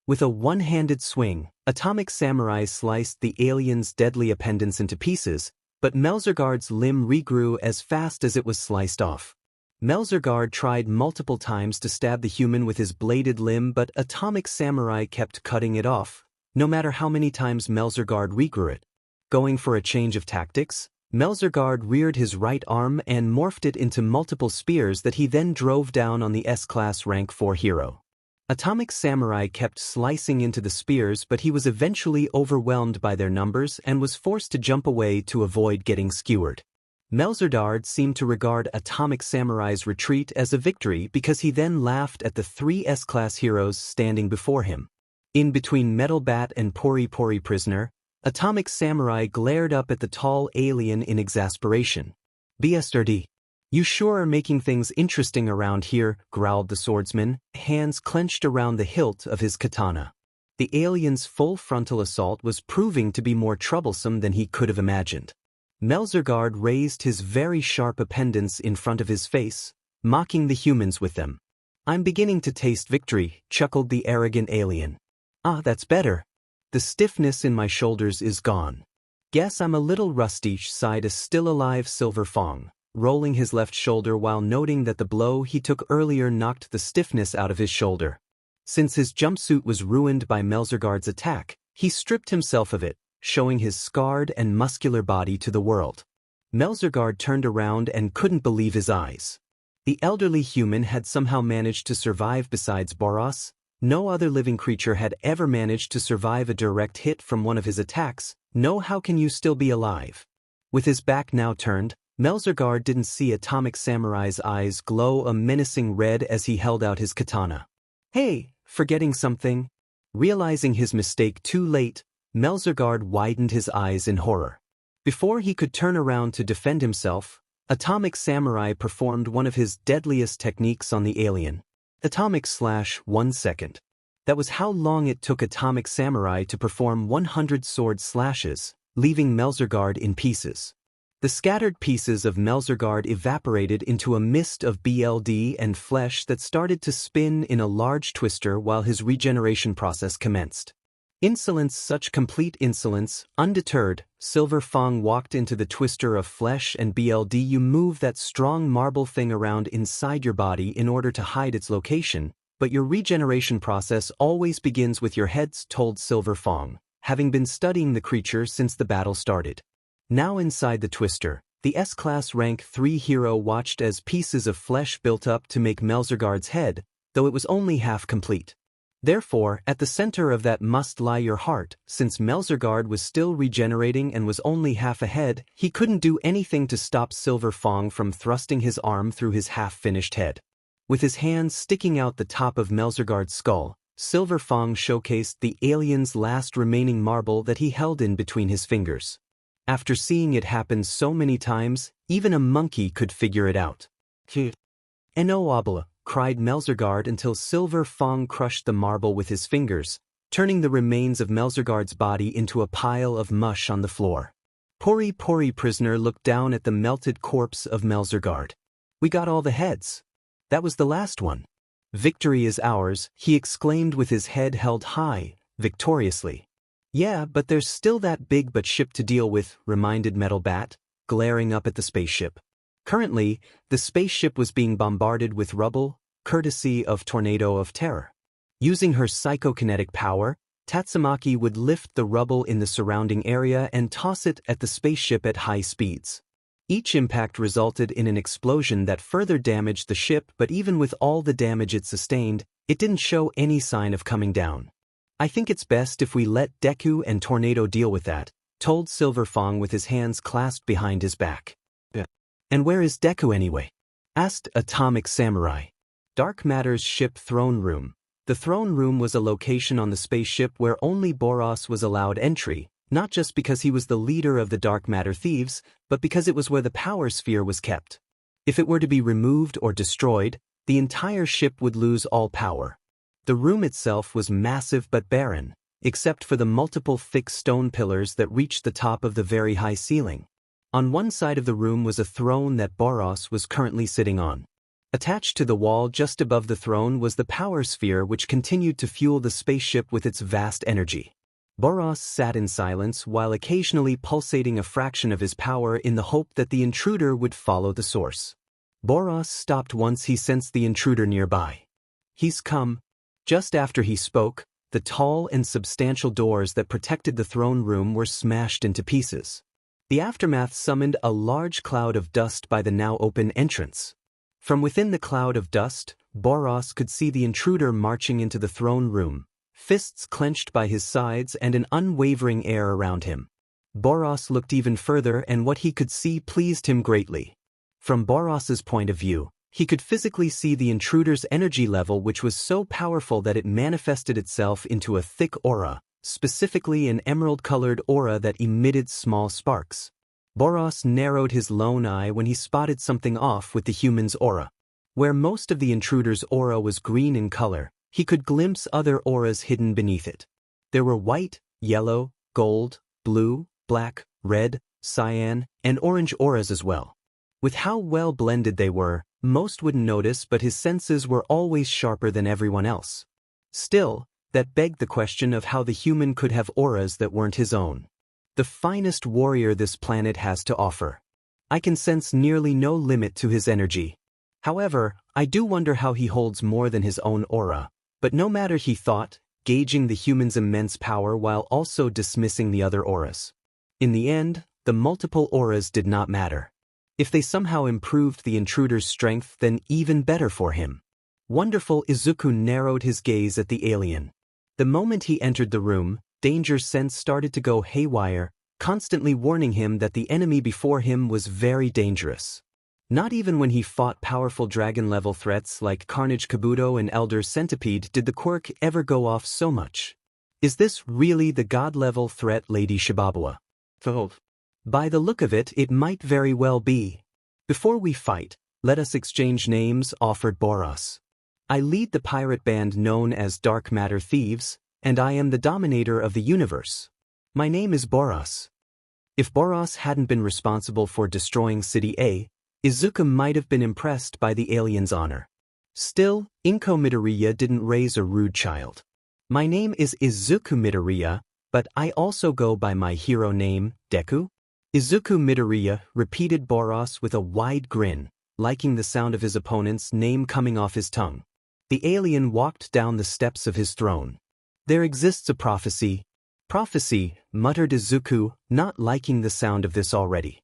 With a one-handed swing, Atomic Samurai sliced the alien's deadly appendage into pieces, but Melzargard's limb regrew as fast as it was sliced off. Melzargard tried multiple times to stab the human with his bladed limb, but Atomic Samurai kept cutting it off, no matter how many times Melzargard regrew it. Going for a change of tactics, Melzargard reared his right arm and morphed it into multiple spears that he then drove down on the S-class rank 4 hero. Atomic Samurai kept slicing into the spears, but he was eventually overwhelmed by their numbers and was forced to jump away to avoid getting skewered. Melzargard seemed to regard Atomic Samurai's retreat as a victory because he then laughed at the 3 S-class heroes standing before him. In between Metal Bat and Pori Prisoner, Atomic Samurai glared up at the tall alien in exasperation. "BSRD. You sure are making things interesting around here," growled the swordsman, hands clenched around the hilt of his katana. The alien's full frontal assault was proving to be more troublesome than he could have imagined. Melzargard raised his very sharp appendage in front of his face, mocking the humans with them. "I'm beginning to taste victory," chuckled the arrogant alien. "Ah, that's better. The stiffness in my shoulders is gone." Guess I'm a little rusty, sighed a still-alive Silver Fang, rolling his left shoulder while noting that the blow he took earlier knocked the stiffness out of his shoulder. Since his jumpsuit was ruined by Melzargard's attack, he stripped himself of it, showing his scarred and muscular body to the world. Melzargard turned around and couldn't believe his eyes. The elderly human had somehow managed to survive. Besides Boros, no other living creature had ever managed to survive a direct hit from one of his attacks. No, how can you still be alive? With his back now turned, Melzargard didn't see Atomic Samurai's eyes glow a menacing red as he held out his katana. Hey, forgetting something? Realizing his mistake too late, Melzargard widened his eyes in horror. Before he could turn around to defend himself, Atomic Samurai performed one of his deadliest techniques on the alien. Atomic slash 1 second. That was how long it took Atomic Samurai to perform 100 sword slashes, leaving Melzargard in pieces. The scattered pieces of Melzargard evaporated into a mist of blood and flesh that started to spin in a large twister while his regeneration process commenced. Insolence, such complete insolence, undeterred, Silver Fang walked into the twister of flesh and blood. You move that strong marble thing around inside your body in order to hide its location, but your regeneration process always begins with your heads, told Silver Fang, having been studying the creature since the battle started. Now inside the twister, the S-Class Rank 3 hero watched as pieces of flesh built up to make Melzargard's head, though it was only half complete. Therefore, at the center of that must lie your heart. Since Melzargard was still regenerating and was only half ahead, he couldn't do anything to stop Silver Fang from thrusting his arm through his half-finished head. With his hands sticking out the top of Melzargard's skull, Silver Fang showcased the alien's last remaining marble that he held in between his fingers. After seeing it happen so many times, even a monkey could figure it out. Enoabla, cried Melzargard until Silver Fang crushed the marble with his fingers, turning the remains of Melzargard's body into a pile of mush on the floor. Pori prisoner looked down at the melted corpse of Melzargard. We got all the heads. That was the last one. Victory is ours, he exclaimed with his head held high, victoriously. Yeah, but there's still that big but ship to deal with, reminded Metal Bat, glaring up at the spaceship. Currently, the spaceship was being bombarded with rubble, courtesy of Tornado of Terror. Using her psychokinetic power, Tatsumaki would lift the rubble in the surrounding area and toss it at the spaceship at high speeds. Each impact resulted in an explosion that further damaged the ship, but even with all the damage it sustained, it didn't show any sign of coming down. I think it's best if we let Deku and Tornado deal with that, told Silver Fang with his hands clasped behind his back. And where is Deku anyway? Asked Atomic Samurai. Dark Matter's ship throne room. The throne room was a location on the spaceship where only Boros was allowed entry, not just because he was the leader of the Dark Matter thieves, but because it was where the power sphere was kept. If it were to be removed or destroyed, the entire ship would lose all power. The room itself was massive but barren, except for the multiple thick stone pillars that reached the top of the very high ceiling. On one side of the room was a throne that Boros was currently sitting on. Attached to the wall just above the throne was the power sphere which continued to fuel the spaceship with its vast energy. Boros sat in silence while occasionally pulsating a fraction of his power in the hope that the intruder would follow the source. Boros stopped once he sensed the intruder nearby. He's come. Just after he spoke, the tall and substantial doors that protected the throne room were smashed into pieces. The aftermath summoned a large cloud of dust by the now open entrance. From within the cloud of dust, Boros could see the intruder marching into the throne room, fists clenched by his sides and an unwavering air around him. Boros looked even further and what he could see pleased him greatly. From Boros's point of view, he could physically see the intruder's energy level, which was so powerful that it manifested itself into a thick aura, specifically an emerald-colored aura that emitted small sparks. Boros narrowed his lone eye when he spotted something off with the human's aura. Where most of the intruder's aura was green in color, he could glimpse other auras hidden beneath it. There were white, yellow, gold, blue, black, red, cyan, and orange auras as well. With how well blended they were, most wouldn't notice, but his senses were always sharper than everyone else. Still, that begged the question of how the human could have auras that weren't his own. the finest warrior this planet has to offer. I can sense nearly no limit to his energy. However, I do wonder how he holds more than his own aura. But no matter, he thought, gauging the human's immense power while also dismissing the other auras. In the end, the multiple auras did not matter. If they somehow improved the intruder's strength, then even better for him. Wonderful. Izuku narrowed his gaze at the alien. The moment he entered the room, danger sense started to go haywire, constantly warning him that the enemy before him was very dangerous. Not even when he fought powerful dragon-level threats like Carnage Kabuto and Elder Centipede did the quirk ever go off so much. Is this really the god-level threat, Lady Shibabawa? By the look of it, it might very well be. Before we fight, let us exchange names, offered Boros. I lead the pirate band known as Dark Matter Thieves, and I am the dominator of the universe. My name is Boros. If Boros hadn't been responsible for destroying City A, Izuku might have been impressed by the alien's honor. Still, Izuku Midoriya didn't raise a rude child. My name is Izuku Midoriya, but I also go by my hero name, Deku. Izuku Midoriya, repeated Boros with a wide grin, liking the sound of his opponent's name coming off his tongue. The alien walked down the steps of his throne. There exists a prophecy. Prophecy, muttered Izuku, not liking the sound of this already.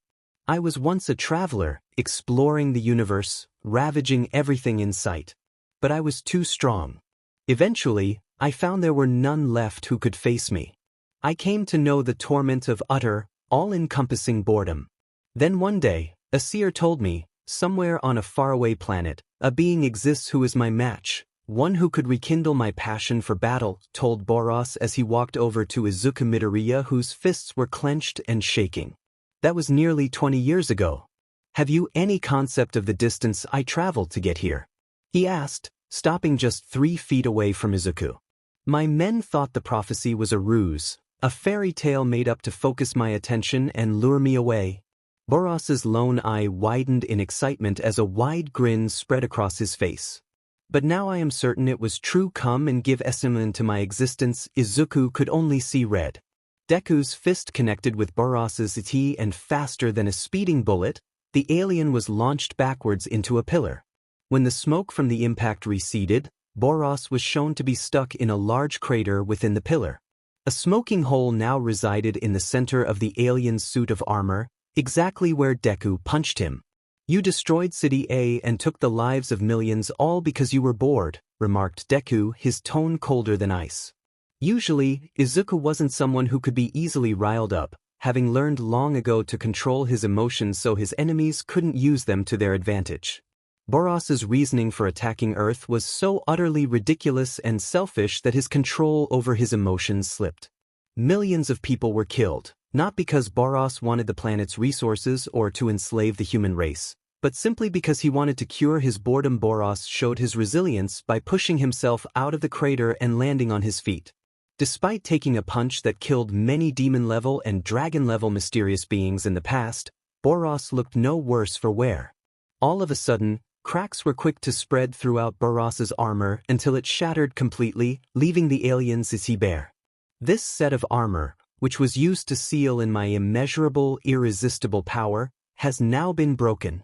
I was once a traveler, exploring the universe, ravaging everything in sight. But I was too strong. Eventually, I found there were none left who could face me. I came to know the torment of utter, all-encompassing boredom. Then one day, a seer told me, somewhere on a faraway planet, a being exists who is my match, one who could rekindle my passion for battle, told Boros as he walked over to Izuku Midoriya, whose fists were clenched and shaking. That was nearly 20 years ago. Have you any concept of the distance I traveled to get here? He asked, stopping just 3 feet away from Izuku. My men thought the prophecy was a ruse, a fairy tale made up to focus my attention and lure me away. Boros's lone eye widened in excitement as a wide grin spread across his face. But now I am certain it was true. Come and give estimate to my existence. Izuku could only see red. Deku's fist connected with Boros's iti, and faster than a speeding bullet, the alien was launched backwards into a pillar. When the smoke from the impact receded, Boros was shown to be stuck in a large crater within the pillar. A smoking hole now resided in the center of the alien's suit of armor, exactly where Deku punched him. You destroyed City A and took the lives of millions all because you were bored, remarked Deku, his tone colder than ice. Usually, Izuku wasn't someone who could be easily riled up, having learned long ago to control his emotions so his enemies couldn't use them to their advantage. Boros's reasoning for attacking Earth was so utterly ridiculous and selfish that his control over his emotions slipped. Millions of people were killed, not because Boros wanted the planet's resources or to enslave the human race, but simply because he wanted to cure his boredom. Boros showed his resilience by pushing himself out of the crater and landing on his feet. Despite taking a punch that killed many demon-level and dragon-level mysterious beings in the past, Boros looked no worse for wear. All of a sudden, cracks were quick to spread throughout Boros's armor until it shattered completely, leaving the alien's iti bare. This set of armor, which was used to seal in my immeasurable, irresistible power, has now been broken.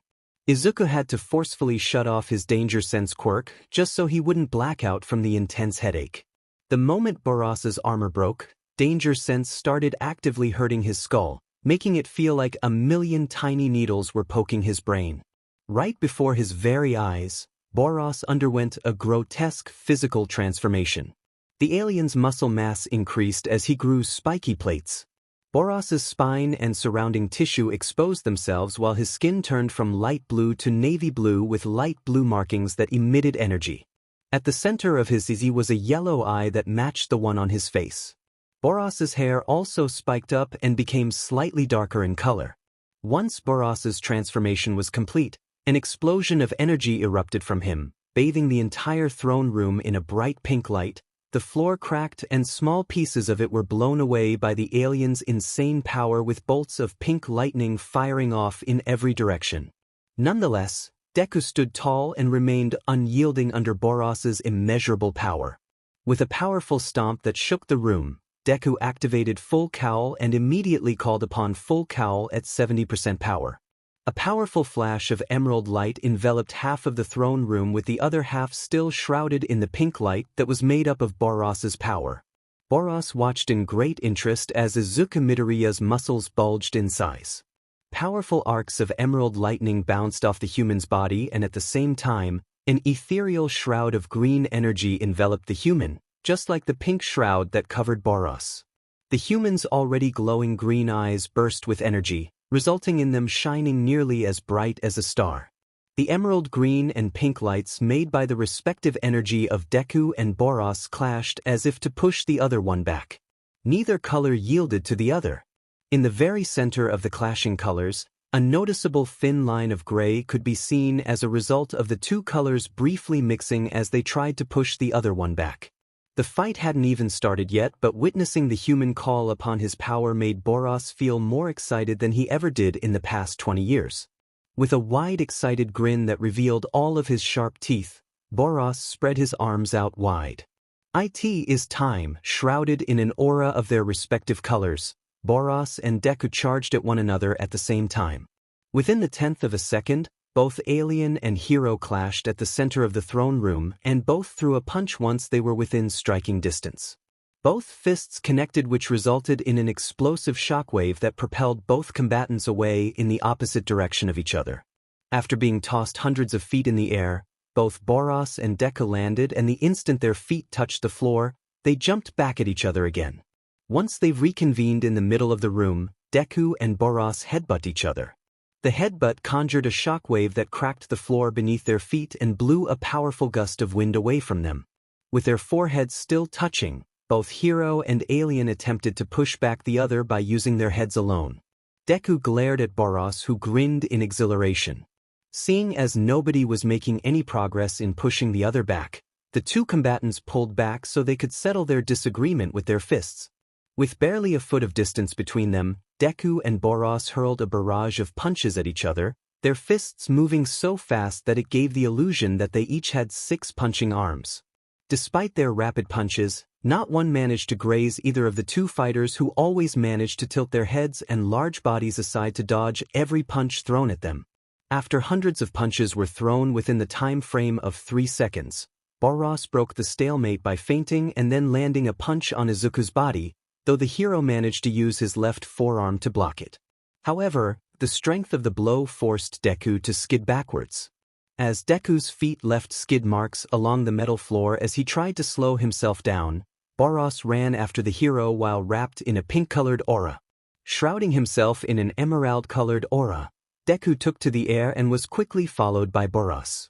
Izuku had to forcefully shut off his danger sense quirk just so he wouldn't black out from the intense headache. The moment Boros's armor broke, danger sense started actively hurting his skull, making it feel like a million tiny needles were poking his brain. Right before his very eyes, Boros underwent a grotesque physical transformation. The alien's muscle mass increased as he grew spiky plates. Boros's spine and surrounding tissue exposed themselves while his skin turned from light blue to navy blue with light blue markings that emitted energy. At the center of his iti was a yellow eye that matched the one on his face. Boros's hair also spiked up and became slightly darker in color. Once Boros's transformation was complete, an explosion of energy erupted from him, bathing the entire throne room in a bright pink light. The floor cracked and small pieces of it were blown away by the alien's insane power, with bolts of pink lightning firing off in every direction. Nonetheless, Deku stood tall and remained unyielding under Boros's immeasurable power. With a powerful stomp that shook the room, Deku activated Full Cowl and immediately called upon Full Cowl at 70% power. A powerful flash of emerald light enveloped half of the throne room with the other half still shrouded in the pink light that was made up of Boros's power. Boros watched in great interest as Izuku Midoriya's muscles bulged in size. Powerful arcs of emerald lightning bounced off the human's body, and at the same time, an ethereal shroud of green energy enveloped the human, just like the pink shroud that covered Boros. The human's already glowing green eyes burst with energy, resulting in them shining nearly as bright as a star. The emerald green and pink lights made by the respective energy of Deku and Boros clashed as if to push the other one back. Neither color yielded to the other. In the very center of the clashing colors, a noticeable thin line of gray could be seen as a result of the two colors briefly mixing as they tried to push the other one back. The fight hadn't even started yet, but witnessing the human call upon his power made Boros feel more excited than he ever did in the past 20 years. With a wide, excited grin that revealed all of his sharp teeth, Boros spread his arms out wide. It is time. Shrouded in an aura of their respective colors, Boros and Deku charged at one another at the same time. Within the 10th of a second, both alien and hero clashed at the center of the throne room, and both threw a punch once they were within striking distance. Both fists connected, which resulted in an explosive shockwave that propelled both combatants away in the opposite direction of each other. After being tossed hundreds of feet in the air, both Boros and Deku landed, and the instant their feet touched the floor, they jumped back at each other again. Once they've reconvened in the middle of the room, Deku and Boros headbutt each other. The headbutt conjured a shockwave that cracked the floor beneath their feet and blew a powerful gust of wind away from them. With their foreheads still touching, both hero and alien attempted to push back the other by using their heads alone. Deku glared at Boros, who grinned in exhilaration. Seeing as nobody was making any progress in pushing the other back, the two combatants pulled back so they could settle their disagreement with their fists. With barely a foot of distance between them, Deku and Boros hurled a barrage of punches at each other, their fists moving so fast that it gave the illusion that they each had 6 punching arms. Despite their rapid punches, not one managed to graze either of the two fighters, who always managed to tilt their heads and large bodies aside to dodge every punch thrown at them. After hundreds of punches were thrown within the time frame of 3 seconds, Boros broke the stalemate by feinting and then landing a punch on Izuku's body, though the hero managed to use his left forearm to block it. However, the strength of the blow forced Deku to skid backwards. As Deku's feet left skid marks along the metal floor as he tried to slow himself down, Boros ran after the hero while wrapped in a pink-colored aura. Shrouding himself in an emerald-colored aura, Deku took to the air and was quickly followed by Boros.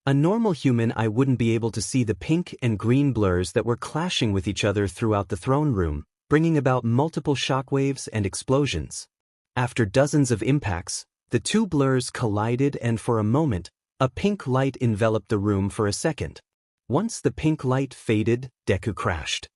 A normal human eye wouldn't be able to see the pink and green blurs that were clashing with each other throughout the throne room, bringing about multiple shockwaves and explosions. After dozens of impacts, the two blurs collided, and for a moment, a pink light enveloped the room for a second. Once the pink light faded, Deku crashed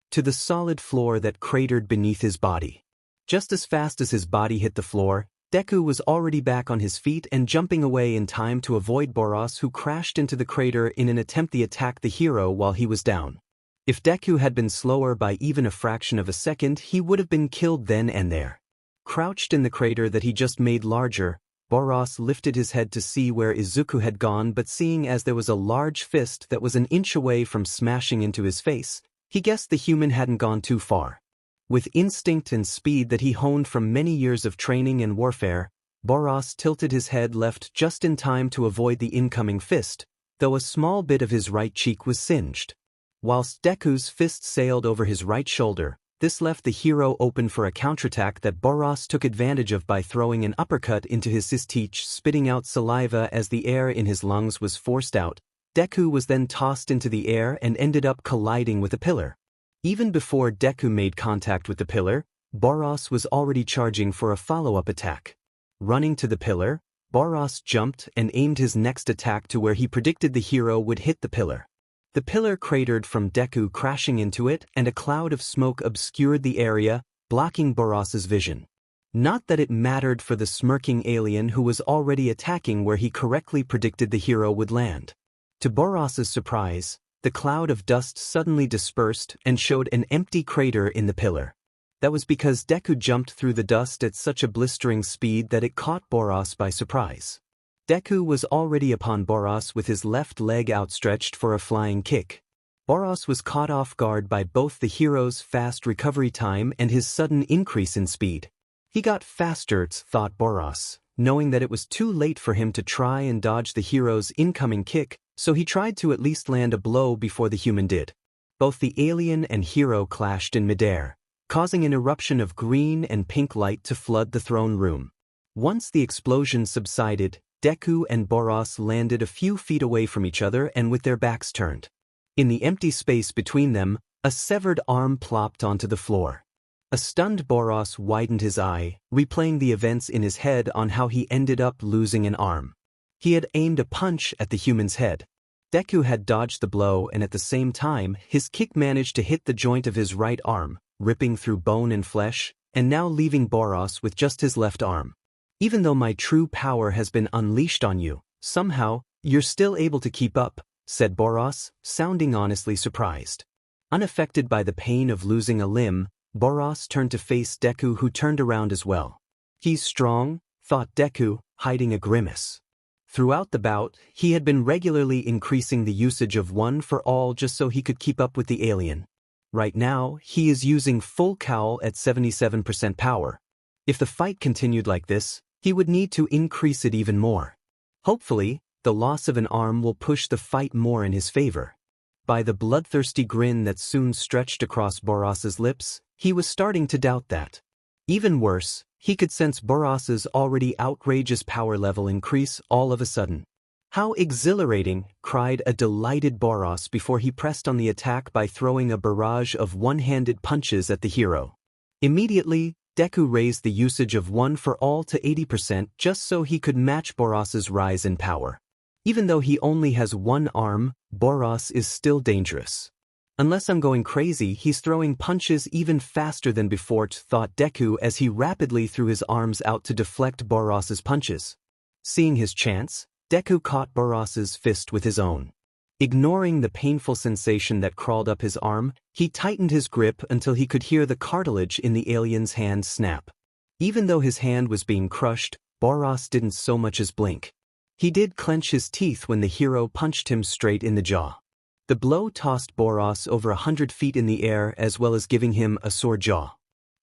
to the solid floor that cratered beneath his body. Just as fast as his body hit the floor, Deku was already back on his feet and jumping away in time to avoid Boros, who crashed into the crater in an attempt to attack the hero while he was down. If Deku had been slower by even a fraction of a second, he would have been killed then and there. Crouched in the crater that he just made larger, Boros lifted his head to see where Izuku had gone, but seeing as there was a large fist that was an inch away from smashing into his face, he guessed the human hadn't gone too far. With instinct and speed that he honed from many years of training and warfare, Boros tilted his head left just in time to avoid the incoming fist, though a small bit of his right cheek was singed. Whilst Deku's fist sailed over his right shoulder, this left the hero open for a counterattack that Boros took advantage of by throwing an uppercut into his teeth, spitting out saliva as the air in his lungs was forced out. Deku was then tossed into the air and ended up colliding with a pillar. Even before Deku made contact with the pillar, Boros was already charging for a follow-up attack. Running to the pillar, Boros jumped and aimed his next attack to where he predicted the hero would hit the pillar. The pillar cratered from Deku crashing into it, and a cloud of smoke obscured the area, blocking Boros's vision. Not that it mattered for the smirking alien who was already attacking where he correctly predicted the hero would land. To Boros's surprise, the cloud of dust suddenly dispersed and showed an empty crater in the pillar. That was because Deku jumped through the dust at such a blistering speed that it caught Boros by surprise. Deku was already upon Boros with his left leg outstretched for a flying kick. Boros was caught off guard by both the hero's fast recovery time and his sudden increase in speed. He got faster, thought Boros, knowing that it was too late for him to try and dodge the hero's incoming kick, so he tried to at least land a blow before the human did. Both the alien and hero clashed in midair, causing an eruption of green and pink light to flood the throne room. Once the explosion subsided, Deku and Boros landed a few feet away from each other and with their backs turned. In the empty space between them, a severed arm plopped onto the floor. A stunned Boros widened his eye, replaying the events in his head on how he ended up losing an arm. He had aimed a punch at the human's head. Deku had dodged the blow and at the same time, his kick managed to hit the joint of his right arm, ripping through bone and flesh, and now leaving Boros with just his left arm. Even though my true power has been unleashed on you, somehow, you're still able to keep up, said Boros, sounding honestly surprised. Unaffected by the pain of losing a limb, Boros turned to face Deku, who turned around as well. He's strong, thought Deku, hiding a grimace. Throughout the bout, he had been regularly increasing the usage of one for all just so he could keep up with the alien. Right now, he is using full cowl at 77% power. If the fight continued like this, he would need to increase it even more. Hopefully, the loss of an arm will push the fight more in his favor. By the bloodthirsty grin that soon stretched across Boros's lips, he was starting to doubt that. Even worse, he could sense Boros's already outrageous power level increase all of a sudden. How exhilarating, cried a delighted Boros before he pressed on the attack by throwing a barrage of one-handed punches at the hero. Immediately, Deku raised the usage of one for all to 80% just so he could match Boros's rise in power. Even though he only has one arm, Boros is still dangerous. Unless I'm going crazy, he's throwing punches even faster than before, thought Deku as he rapidly threw his arms out to deflect Boros's punches. Seeing his chance, Deku caught Boros's fist with his own. Ignoring the painful sensation that crawled up his arm, he tightened his grip until he could hear the cartilage in the alien's hand snap. Even though his hand was being crushed, Boros didn't so much as blink. He did clench his teeth when the hero punched him straight in the jaw. The blow tossed Boros over 100 feet in the air as well as giving him a sore jaw.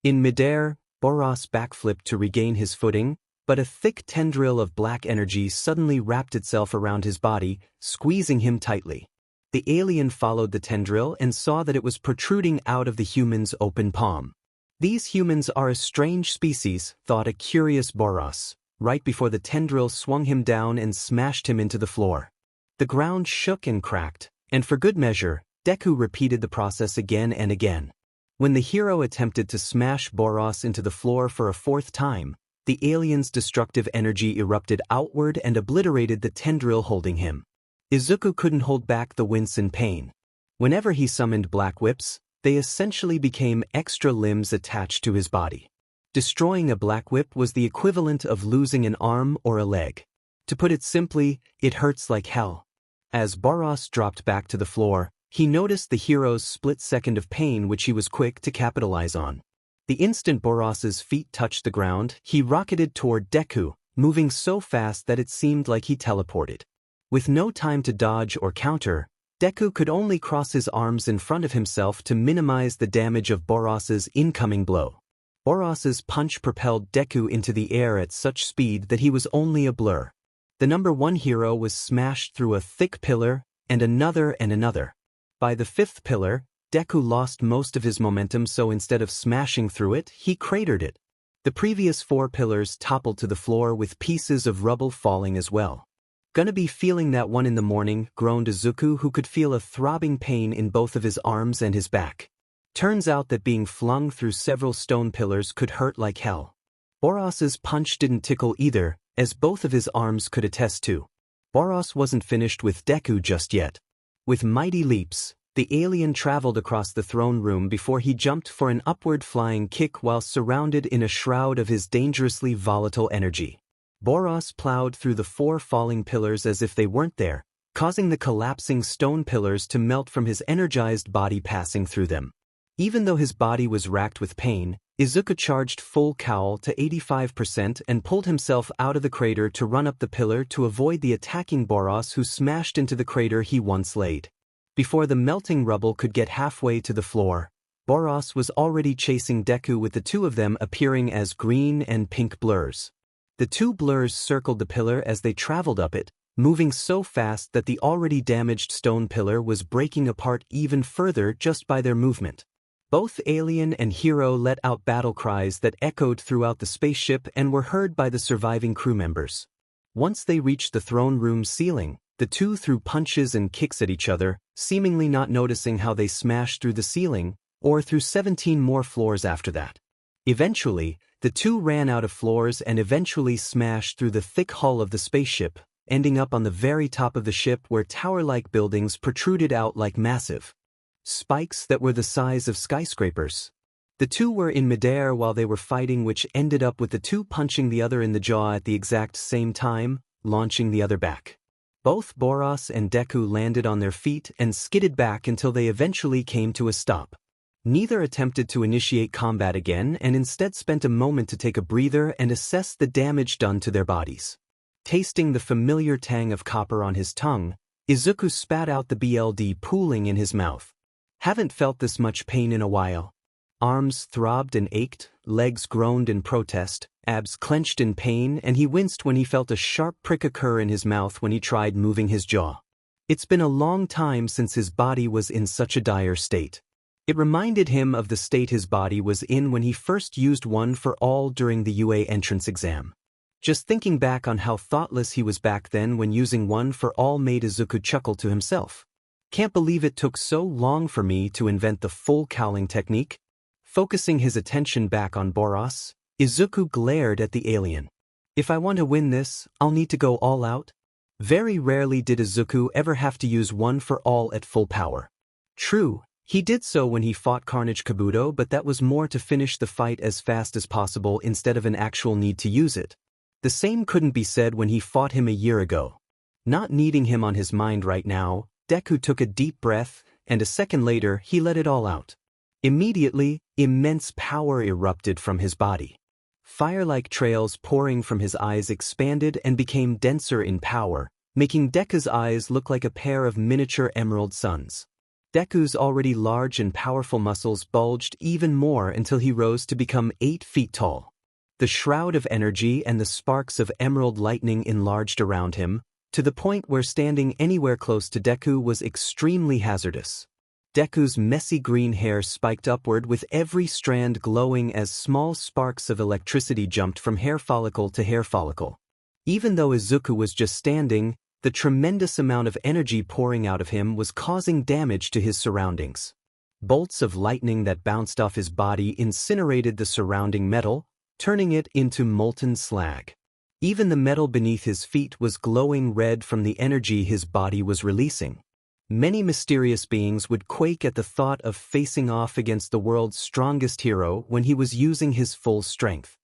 In midair, Boros backflipped to regain his footing, but a thick tendril of black energy suddenly wrapped itself around his body, squeezing him tightly. The alien followed the tendril and saw that it was protruding out of the human's open palm. These humans are a strange species, thought a curious Boros, right before the tendril swung him down and smashed him into the floor. The ground shook and cracked, and for good measure, Deku repeated the process again and again. When the hero attempted to smash Boros into the floor for a fourth time, the alien's destructive energy erupted outward and obliterated the tendril holding him. Izuku couldn't hold back the wince in pain. Whenever he summoned black whips, they essentially became extra limbs attached to his body. Destroying a black whip was the equivalent of losing an arm or a leg. To put it simply, it hurts like hell. As Boros dropped back to the floor, he noticed the hero's split second of pain, which he was quick to capitalize on. The instant Boros's feet touched the ground, he rocketed toward Deku, moving so fast that it seemed like he teleported. With no time to dodge or counter, Deku could only cross his arms in front of himself to minimize the damage of Boros's incoming blow. Boros's punch propelled Deku into the air at such speed that he was only a blur. The number one hero was smashed through a thick pillar, and another and another. By the fifth pillar, Deku lost most of his momentum, so instead of smashing through it, he cratered it. The previous four pillars toppled to the floor with pieces of rubble falling as well. Gonna be feeling that one in the morning, groaned Izuku, who could feel a throbbing pain in both of his arms and his back. Turns out that being flung through several stone pillars could hurt like hell. Boros's punch didn't tickle either, as both of his arms could attest to. Boros wasn't finished with Deku just yet. With mighty leaps, the alien traveled across the throne room before he jumped for an upward flying kick while surrounded in a shroud of his dangerously volatile energy. Boros plowed through the four falling pillars as if they weren't there, causing the collapsing stone pillars to melt from his energized body passing through them. Even though his body was racked with pain, Izuku charged full cowl to 85% and pulled himself out of the crater to run up the pillar to avoid the attacking Boros who smashed into the crater he once laid. Before the melting rubble could get halfway to the floor, Boros was already chasing Deku with the two of them appearing as green and pink blurs. The two blurs circled the pillar as they traveled up it, moving so fast that the already damaged stone pillar was breaking apart even further just by their movement. Both alien and hero let out battle cries that echoed throughout the spaceship and were heard by the surviving crew members. Once they reached the throne room ceiling, the two threw punches and kicks at each other, seemingly not noticing how they smashed through the ceiling, or through 17 more floors after that. Eventually, the two ran out of floors and eventually smashed through the thick hull of the spaceship, ending up on the very top of the ship where tower-like buildings protruded out like massive spikes that were the size of skyscrapers. The two were in midair while they were fighting, which ended up with the two punching the other in the jaw at the exact same time, launching the other back. Both Boros and Deku landed on their feet and skidded back until they eventually came to a stop. Neither attempted to initiate combat again and instead spent a moment to take a breather and assess the damage done to their bodies. Tasting the familiar tang of copper on his tongue, Izuku spat out the BLD pooling in his mouth. Haven't felt this much pain in a while. Arms throbbed and ached, legs groaned in protest, abs clenched in pain, and he winced when he felt a sharp prick occur in his mouth when he tried moving his jaw. It's been a long time since his body was in such a dire state. It reminded him of the state his body was in when he first used One for All during the UA entrance exam. Just thinking back on how thoughtless he was back then when using One for All made Izuku chuckle to himself. Can't believe it took so long for me to invent the full cowling technique. Focusing his attention back on Boros, Izuku glared at the alien. If I want to win this, I'll need to go all out? Very rarely did Izuku ever have to use One for All at full power. True, he did so when he fought Carnage Kabuto, but that was more to finish the fight as fast as possible instead of an actual need to use it. The same couldn't be said when he fought him a year ago. Not needing him on his mind right now, Deku took a deep breath, and a second later he let it all out. Immediately, immense power erupted from his body. Fire-like trails pouring from his eyes expanded and became denser in power, making Deku's eyes look like a pair of miniature emerald suns. Deku's already large and powerful muscles bulged even more until he rose to become 8 feet tall. The shroud of energy and the sparks of emerald lightning enlarged around him, to the point where standing anywhere close to Deku was extremely hazardous. Deku's messy green hair spiked upward with every strand glowing as small sparks of electricity jumped from hair follicle to hair follicle. Even though Izuku was just standing, the tremendous amount of energy pouring out of him was causing damage to his surroundings. Bolts of lightning that bounced off his body incinerated the surrounding metal, turning it into molten slag. Even the metal beneath his feet was glowing red from the energy his body was releasing. Many mysterious beings would quake at the thought of facing off against the world's strongest hero when he was using his full strength.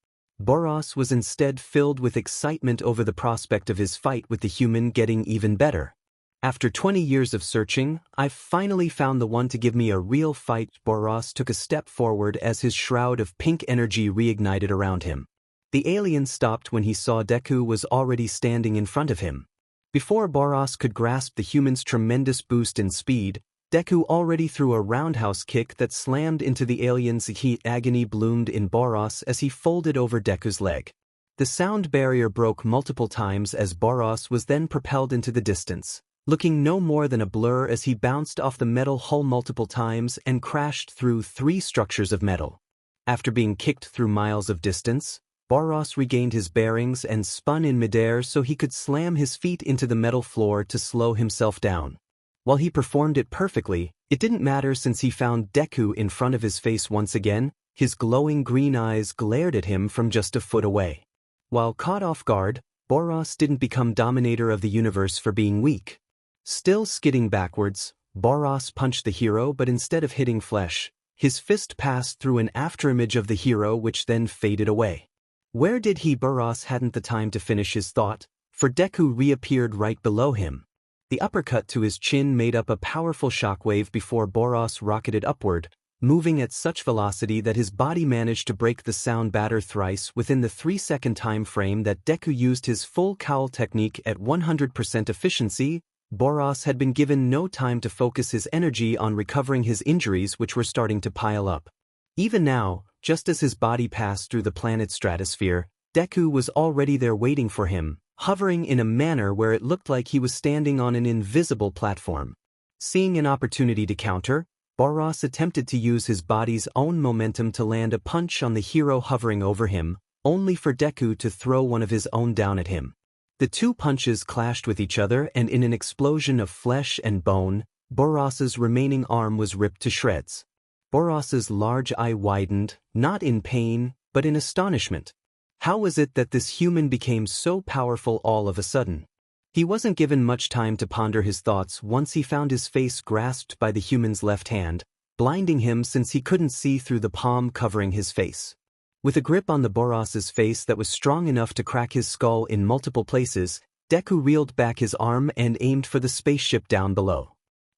Boros was instead filled with excitement over the prospect of his fight with the human getting even better. After 20 years of searching, I've finally found the one to give me a real fight. Boros took a step forward as his shroud of pink energy reignited around him. The alien stopped when he saw Deku was already standing in front of him. Before Boros could grasp the human's tremendous boost in speed, Deku already threw a roundhouse kick that slammed into the alien's heat. Agony bloomed in Boros as he folded over Deku's leg. The sound barrier broke multiple times as Boros was then propelled into the distance, looking no more than a blur as he bounced off the metal hull multiple times and crashed through 3 structures of metal. After being kicked through miles of distance, Boros regained his bearings and spun in midair so he could slam his feet into the metal floor to slow himself down. While he performed it perfectly, it didn't matter since he found Deku in front of his face once again. His glowing green eyes glared at him from just a foot away. While caught off guard, Boros didn't become dominator of the universe for being weak. Still skidding backwards, Boros punched the hero, but instead of hitting flesh, his fist passed through an afterimage of the hero which then faded away. Where did he? Boros hadn't the time to finish his thought, for Deku reappeared right below him. The uppercut to his chin made up a powerful shockwave before Boros rocketed upward, moving at such velocity that his body managed to break the sound batter thrice within the 3-second time frame that Deku used his full cowl technique at 100% efficiency. Boros had been given no time to focus his energy on recovering his injuries, which were starting to pile up. Even now, just as his body passed through the planet's stratosphere, Deku was already there waiting for him, hovering in a manner where it looked like he was standing on an invisible platform. Seeing an opportunity to counter, Boros attempted to use his body's own momentum to land a punch on the hero hovering over him, only for Deku to throw one of his own down at him. The two punches clashed with each other, and in an explosion of flesh and bone, Boros's remaining arm was ripped to shreds. Boros's large eye widened, not in pain, but in astonishment. How was it that this human became so powerful all of a sudden? He wasn't given much time to ponder his thoughts once he found his face grasped by the human's left hand, blinding him since he couldn't see through the palm covering his face. With a grip on the Boros's face that was strong enough to crack his skull in multiple places, Deku reeled back his arm and aimed for the spaceship down below.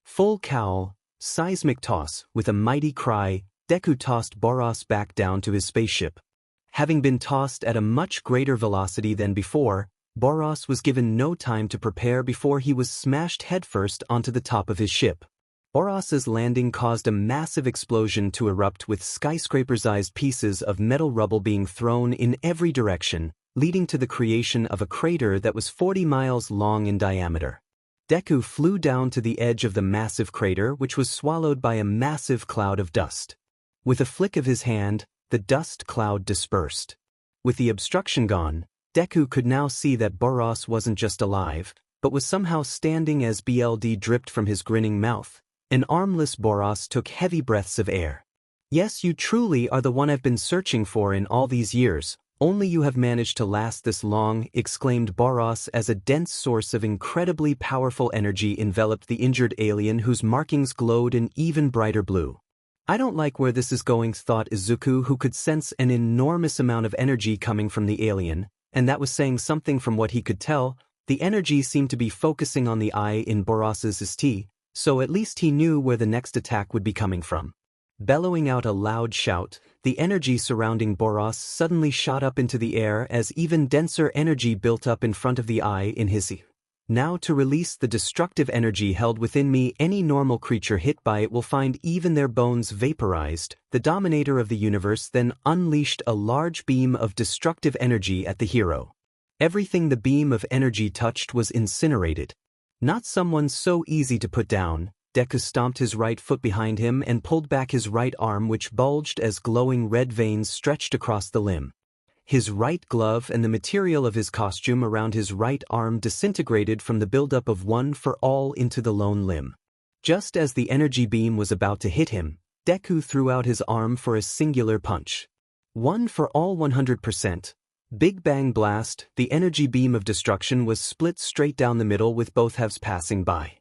Full cowl, seismic toss, with a mighty cry, Deku tossed Boros back down to his spaceship. Having been tossed at a much greater velocity than before, Boros was given no time to prepare before he was smashed headfirst onto the top of his ship. Boros's landing caused a massive explosion to erupt, with skyscraper-sized pieces of metal rubble being thrown in every direction, leading to the creation of a crater that was 40 miles long in diameter. Deku flew down to the edge of the massive crater, which was swallowed by a massive cloud of dust. With a flick of his hand, the dust cloud dispersed. With the obstruction gone, Deku could now see that Boros wasn't just alive, but was somehow standing as BLD dripped from his grinning mouth. An armless Boros took heavy breaths of air. "Yes, you truly are the one I've been searching for in all these years. Only you have managed to last this long," exclaimed Boros as a dense source of incredibly powerful energy enveloped the injured alien, whose markings glowed an even brighter blue. "I don't like where this is going," thought Izuku, who could sense an enormous amount of energy coming from the alien, and that was saying something from what he could tell. The energy seemed to be focusing on the eye in Boros's st, so at least he knew where the next attack would be coming from. Bellowing out a loud shout, the energy surrounding Boros suddenly shot up into the air as even denser energy built up in front of the eye in his eye. "Now to release the destructive energy held within me, any normal creature hit by it will find even their bones vaporized." The dominator of the universe then unleashed a large beam of destructive energy at the hero. Everything the beam of energy touched was incinerated. Not someone so easy to put down. Deku stomped his right foot behind him and pulled back his right arm, which bulged as glowing red veins stretched across the limb. His right glove and the material of his costume around his right arm disintegrated from the buildup of One for All into the lone limb. Just as the energy beam was about to hit him, Deku threw out his arm for a singular punch. One for All 100%. Big Bang Blast. The energy beam of destruction was split straight down the middle, with both halves passing by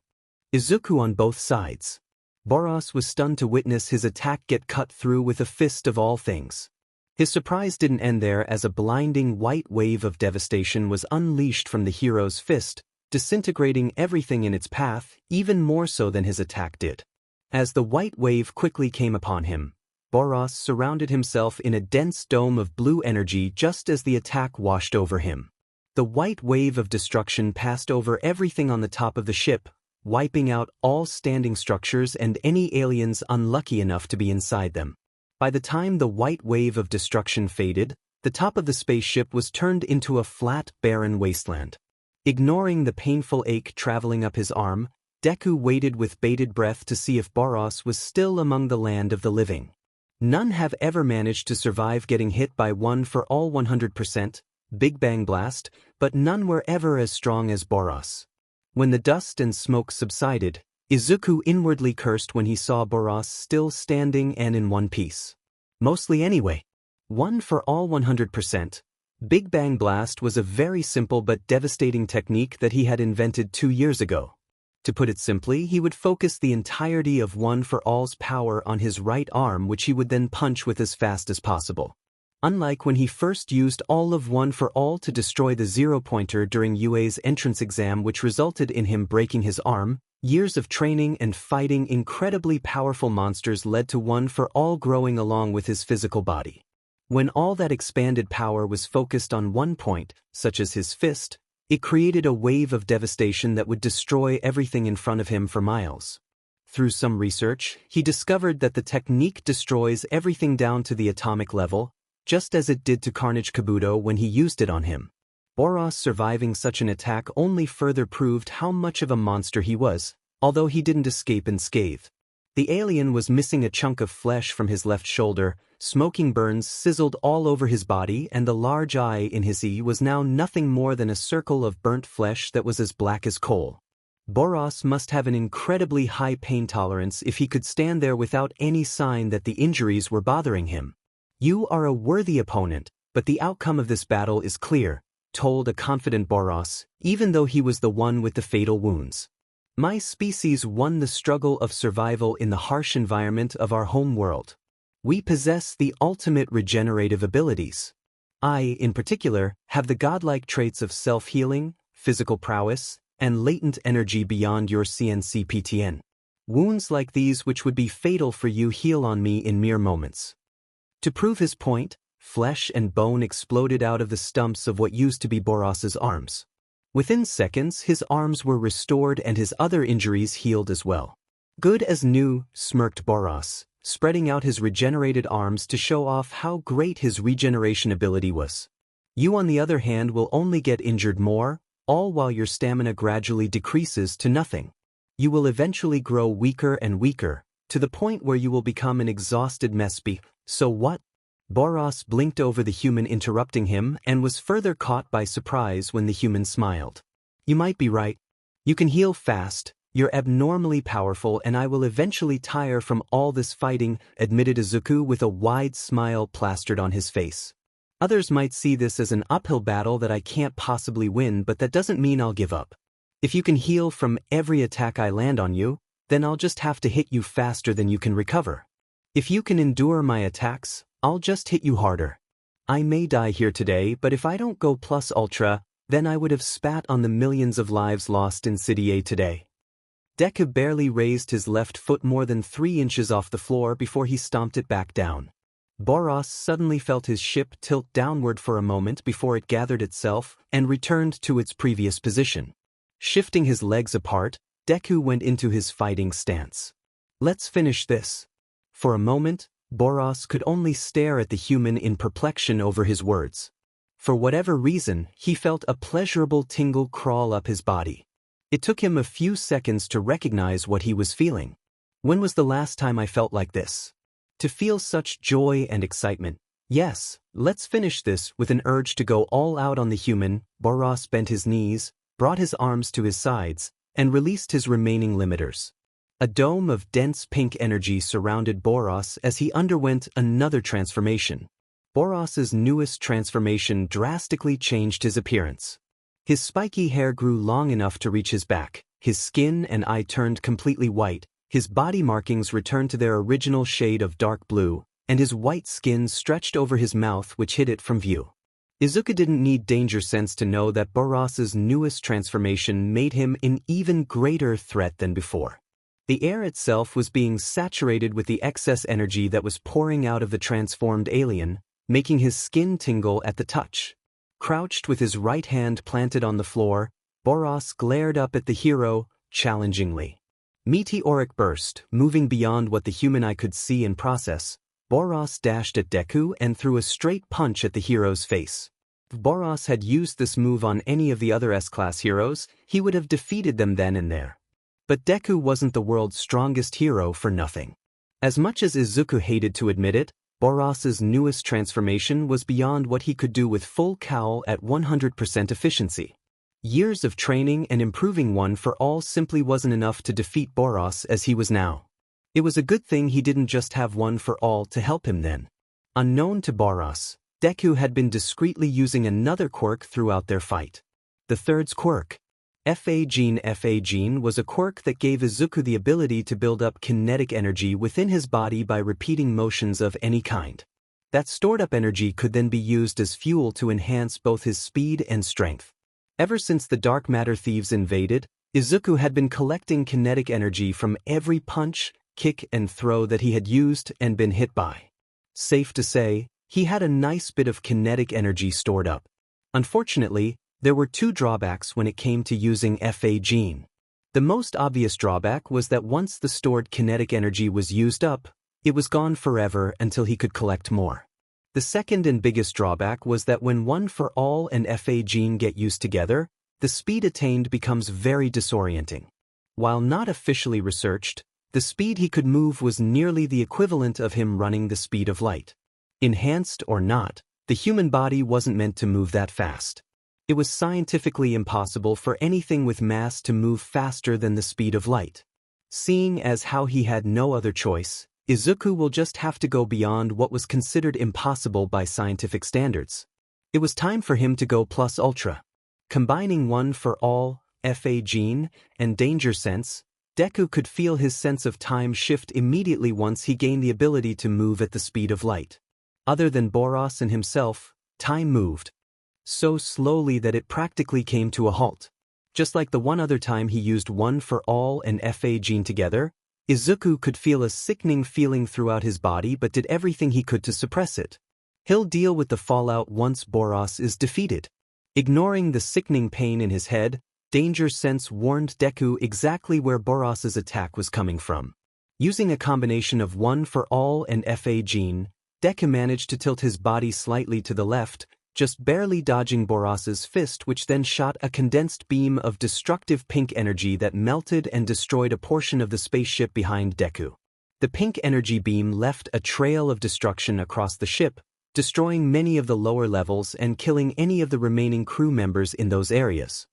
Izuku on both sides. Boros was stunned to witness his attack get cut through with a fist of all things. His surprise didn't end there, as a blinding white wave of devastation was unleashed from the hero's fist, disintegrating everything in its path, even more so than his attack did. As the white wave quickly came upon him, Boros surrounded himself in a dense dome of blue energy just as the attack washed over him. The white wave of destruction passed over everything on the top of the ship, wiping out all standing structures and any aliens unlucky enough to be inside them. By the time the white wave of destruction faded, the top of the spaceship was turned into a flat, barren wasteland. Ignoring the painful ache traveling up his arm, Deku waited with bated breath to see if Boros was still among the land of the living. None have ever managed to survive getting hit by One for All 100%, Big Bang Blast, but none were ever as strong as Boros. When the dust and smoke subsided, Izuku inwardly cursed when he saw Boros still standing and in one piece. Mostly anyway. One for All 100%. Big Bang Blast was a very simple but devastating technique that he had invented 2 years ago. To put it simply, he would focus the entirety of One for All's power on his right arm, which he would then punch with as fast as possible. Unlike when he first used all of One for All to destroy the zero-pointer during Yue's entrance exam, which resulted in him breaking his arm, years of training and fighting incredibly powerful monsters led to One for All growing along with his physical body. When all that expanded power was focused on one point, such as his fist, it created a wave of devastation that would destroy everything in front of him for miles. Through some research, he discovered that the technique destroys everything down to the atomic level, just as it did to Carnage Kabuto when he used it on him. Boros surviving such an attack only further proved how much of a monster he was, although he didn't escape unscathed. The alien was missing a chunk of flesh from his left shoulder, smoking burns sizzled all over his body, and the large eye in his eye was now nothing more than a circle of burnt flesh that was as black as coal. Boros must have an incredibly high pain tolerance if he could stand there without any sign that the injuries were bothering him. "You are a worthy opponent, but the outcome of this battle is clear," told a confident Boros, even though he was the one with the fatal wounds. "My species won the struggle of survival in the harsh environment of our home world. We possess the ultimate regenerative abilities. I, in particular, have the godlike traits of self-healing, physical prowess, and latent energy beyond your CNCPTN. Wounds like these which would be fatal for you heal on me in mere moments." To prove his point, flesh and bone exploded out of the stumps of what used to be Boros's arms. Within seconds, his arms were restored and his other injuries healed as well. "Good as new," smirked Boros, spreading out his regenerated arms to show off how great his regeneration ability was. "You, on the other hand, will only get injured more, all while your stamina gradually decreases to nothing. You will eventually grow weaker and weaker, to the point where you will become an exhausted mess. So what?" Boros blinked over the human interrupting him and was further caught by surprise when the human smiled. "You might be right. You can heal fast, you're abnormally powerful, and I will eventually tire from all this fighting," admitted Izuku with a wide smile plastered on his face. "Others might see this as an uphill battle that I can't possibly win, but that doesn't mean I'll give up. If you can heal from every attack I land on you, then I'll just have to hit you faster than you can recover. If you can endure my attacks, I'll just hit you harder. I may die here today, but if I don't go plus ultra, then I would have spat on the millions of lives lost in City A today." Deku barely raised his left foot more than 3 inches off the floor before he stomped it back down. Boros suddenly felt his ship tilt downward for a moment before it gathered itself and returned to its previous position. Shifting his legs apart, Deku went into his fighting stance. "Let's finish this." For a moment, Boros could only stare at the human in perplexion over his words. For whatever reason, he felt a pleasurable tingle crawl up his body. It took him a few seconds to recognize what he was feeling. "When was the last time I felt like this? To feel such joy and excitement. Yes, let's finish this." With an urge to go all out on the human, Boros bent his knees, brought his arms to his sides, and released his remaining limiters. A dome of dense pink energy surrounded Boros as he underwent another transformation. Boros's newest transformation drastically changed his appearance. His spiky hair grew long enough to reach his back, his skin and eye turned completely white, his body markings returned to their original shade of dark blue, and his white skin stretched over his mouth which hid it from view. Izuku didn't need danger sense to know that Boros's newest transformation made him an even greater threat than before. The air itself was being saturated with the excess energy that was pouring out of the transformed alien, making his skin tingle at the touch. Crouched with his right hand planted on the floor, Boros glared up at the hero, challengingly. Meteoric burst, moving beyond what the human eye could see and process, Boros dashed at Deku and threw a straight punch at the hero's face. If Boros had used this move on any of the other S-class heroes, he would have defeated them then and there. But Deku wasn't the world's strongest hero for nothing. As much as Izuku hated to admit it, Boros's newest transformation was beyond what he could do with full cowl at 100% efficiency. Years of training and improving One for All simply wasn't enough to defeat Boros as he was now. It was a good thing he didn't just have One for All to help him then. Unknown to Boros, Deku had been discreetly using another quirk throughout their fight. The third's quirk. FA Gene was a quirk that gave Izuku the ability to build up kinetic energy within his body by repeating motions of any kind. That stored-up energy could then be used as fuel to enhance both his speed and strength. Ever since the dark matter thieves invaded, Izuku had been collecting kinetic energy from every punch, kick and throw that he had used and been hit by. Safe to say, he had a nice bit of kinetic energy stored up. Unfortunately, there were two drawbacks when it came to using FA Gene. The most obvious drawback was that once the stored kinetic energy was used up, it was gone forever until he could collect more. The second and biggest drawback was that when One for All and FA Gene get used together, the speed attained becomes very disorienting. While not officially researched, the speed he could move was nearly the equivalent of him running the speed of light. Enhanced or not, the human body wasn't meant to move that fast. It was scientifically impossible for anything with mass to move faster than the speed of light. Seeing as how he had no other choice, Izuku will just have to go beyond what was considered impossible by scientific standards. It was time for him to go plus ultra. Combining One for All, FA Gene, and Danger Sense, Deku could feel his sense of time shift immediately once he gained the ability to move at the speed of light. Other than Boros and himself, time moved so slowly that it practically came to a halt. Just like the one other time he used One for All and FA Gene together, Izuku could feel a sickening feeling throughout his body but did everything he could to suppress it. He'll deal with the fallout once Boros is defeated. Ignoring the sickening pain in his head, Danger Sense warned Deku exactly where Boros's attack was coming from. Using a combination of One for All and FA Gene, Deku managed to tilt his body slightly to the left, just barely dodging Boros's fist, which then shot a condensed beam of destructive pink energy that melted and destroyed a portion of the spaceship behind Deku. The pink energy beam left a trail of destruction across the ship, destroying many of the lower levels and killing any of the remaining crew members in those areas.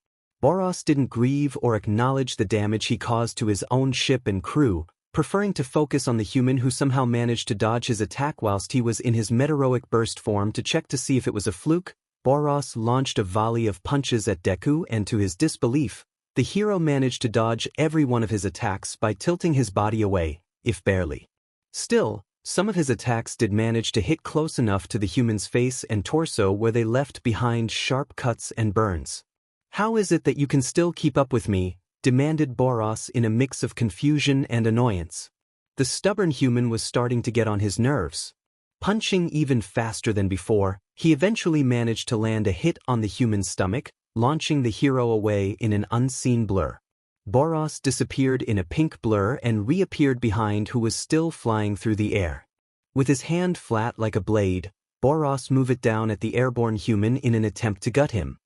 Boros didn't grieve or acknowledge the damage he caused to his own ship and crew, preferring to focus on the human who somehow managed to dodge his attack whilst he was in his Meteoroic burst form. To check to see if it was a fluke, Boros launched a volley of punches at Deku, and to his disbelief, the hero managed to dodge every one of his attacks by tilting his body away, if barely. Still, some of his attacks did manage to hit close enough to the human's face and torso where they left behind sharp cuts and burns. "How is it that you can still keep up with me?" demanded Boros in a mix of confusion and annoyance. The stubborn human was starting to get on his nerves. Punching even faster than before, he eventually managed to land a hit on the human's stomach, launching the hero away in an unseen blur. Boros disappeared in a pink blur and reappeared behind, who was still flying through the air. With his hand flat like a blade, Boros moved it down at the airborne human in an attempt to gut him.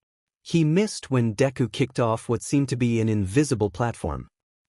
He missed when Deku kicked off what seemed to be an invisible platform.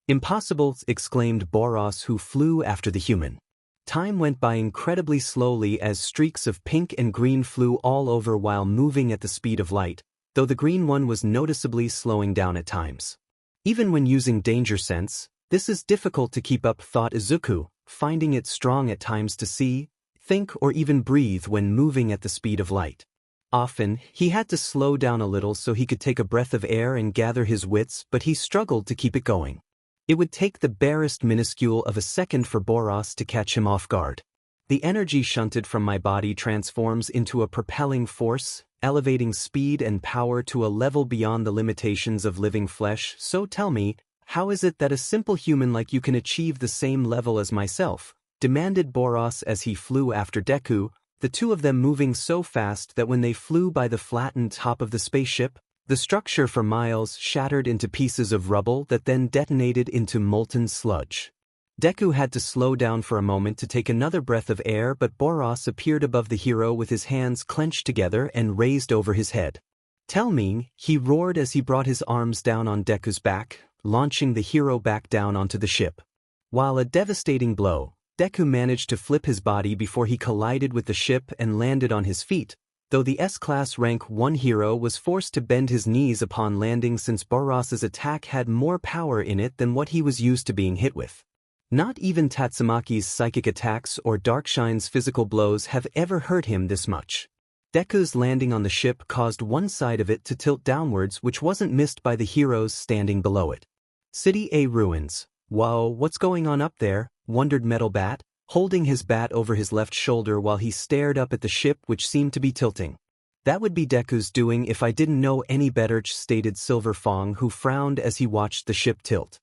"Impossible!" exclaimed Boros, who flew after the human. Time went by incredibly slowly as streaks of pink and green flew all over while moving at the speed of light, though the green one was noticeably slowing down at times. Even when using Danger Sense, this is difficult to keep up, thought Izuku, finding it strong at times to see, think or even breathe when moving at the speed of light. Often, he had to slow down a little so he could take a breath of air and gather his wits, but he struggled to keep it going. It would take the barest minuscule of a second for Boros to catch him off guard. "The energy shunted from my body transforms into a propelling force, elevating speed and power to a level beyond the limitations of living flesh. So tell me, how is it that a simple human like you can achieve the same level as myself?" demanded Boros as he flew after Deku, the two of them moving so fast that when they flew by the flattened top of the spaceship, the structure for miles shattered into pieces of rubble that then detonated into molten sludge. Deku had to slow down for a moment to take another breath of air, but Boros appeared above the hero with his hands clenched together and raised over his head. "Tell me," he roared as he brought his arms down on Deku's back, launching the hero back down onto the ship. While a devastating blow, Deku managed to flip his body before he collided with the ship and landed on his feet, though the S-Class Rank 1 hero was forced to bend his knees upon landing since Boros's attack had more power in it than what he was used to being hit with. Not even Tatsumaki's psychic attacks or Darkshine's physical blows have ever hurt him this much. Deku's landing on the ship caused one side of it to tilt downwards, which wasn't missed by the heroes standing below it. "City A ruins. Whoa, what's going on up there?" wondered Metal Bat, holding his bat over his left shoulder while he stared up at the ship which seemed to be tilting. "That would be Deku's doing if I didn't know any better," stated Silver Fong, who frowned as he watched the ship tilt.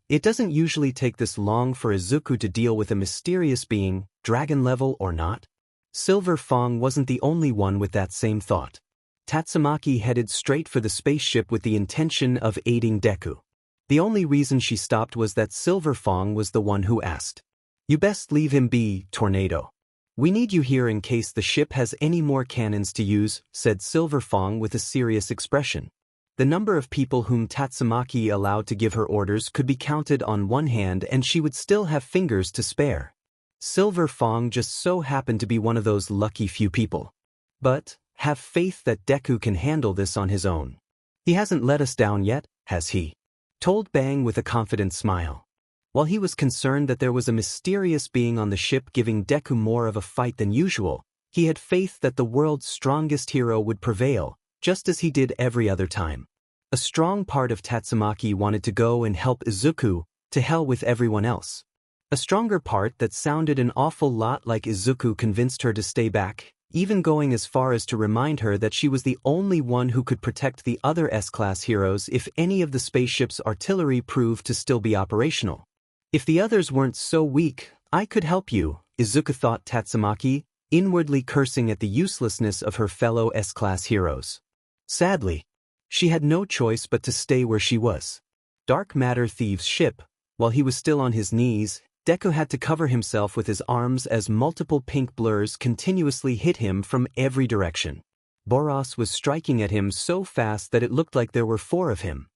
It doesn't usually take this long for Izuku to deal with a mysterious being, dragon level or not." Silver Fong wasn't the only one with that same thought. Tatsumaki headed straight for the spaceship with the intention of aiding Deku. The only reason she stopped was that Silver Fong was the one who asked. "You best leave him be, Tornado. We need you here in case the ship has any more cannons to use," said Silver Fong with a serious expression. The number of people whom Tatsumaki allowed to give her orders could be counted on one hand, and she would still have fingers to spare. Silver Fong just so happened to be one of those lucky few people. But have faith that Deku can handle this on his own. "He hasn't let us down yet, has he?" told Bang with a confident smile. While he was concerned that there was a mysterious being on the ship giving Deku more of a fight than usual, he had faith that the world's strongest hero would prevail, just as he did every other time. A strong part of Tatsumaki wanted to go and help Izuku, to hell with everyone else. A stronger part that sounded an awful lot like Izuku convinced her to stay back, even going as far as to remind her that she was the only one who could protect the other S-class heroes if any of the spaceship's artillery proved to still be operational. "If the others weren't so weak, I could help you," Izuku thought Tatsumaki, inwardly cursing at the uselessness of her fellow S-class heroes. Sadly, she had no choice but to stay where she was. Dark Matter Thieves' ship. While he was still on his knees, Deku had to cover himself with his arms as multiple pink blurs continuously hit him from every direction. Boros was striking at him so fast that it looked like there were 4 of him.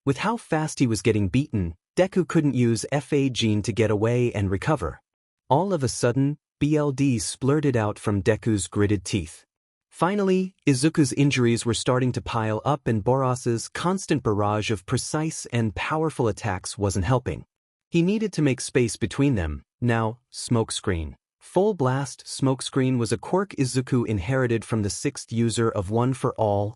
With how fast he was getting beaten, Deku couldn't use FA Gene to get away and recover. All of a sudden, BLD splurted out from Deku's gritted teeth. Finally, Izuku's injuries were starting to pile up, and Boros's constant barrage of precise and powerful attacks wasn't helping. He needed to make space between them. Now, Smokescreen. Full Blast Smokescreen was a quirk Izuku inherited from the 6th user of One for All.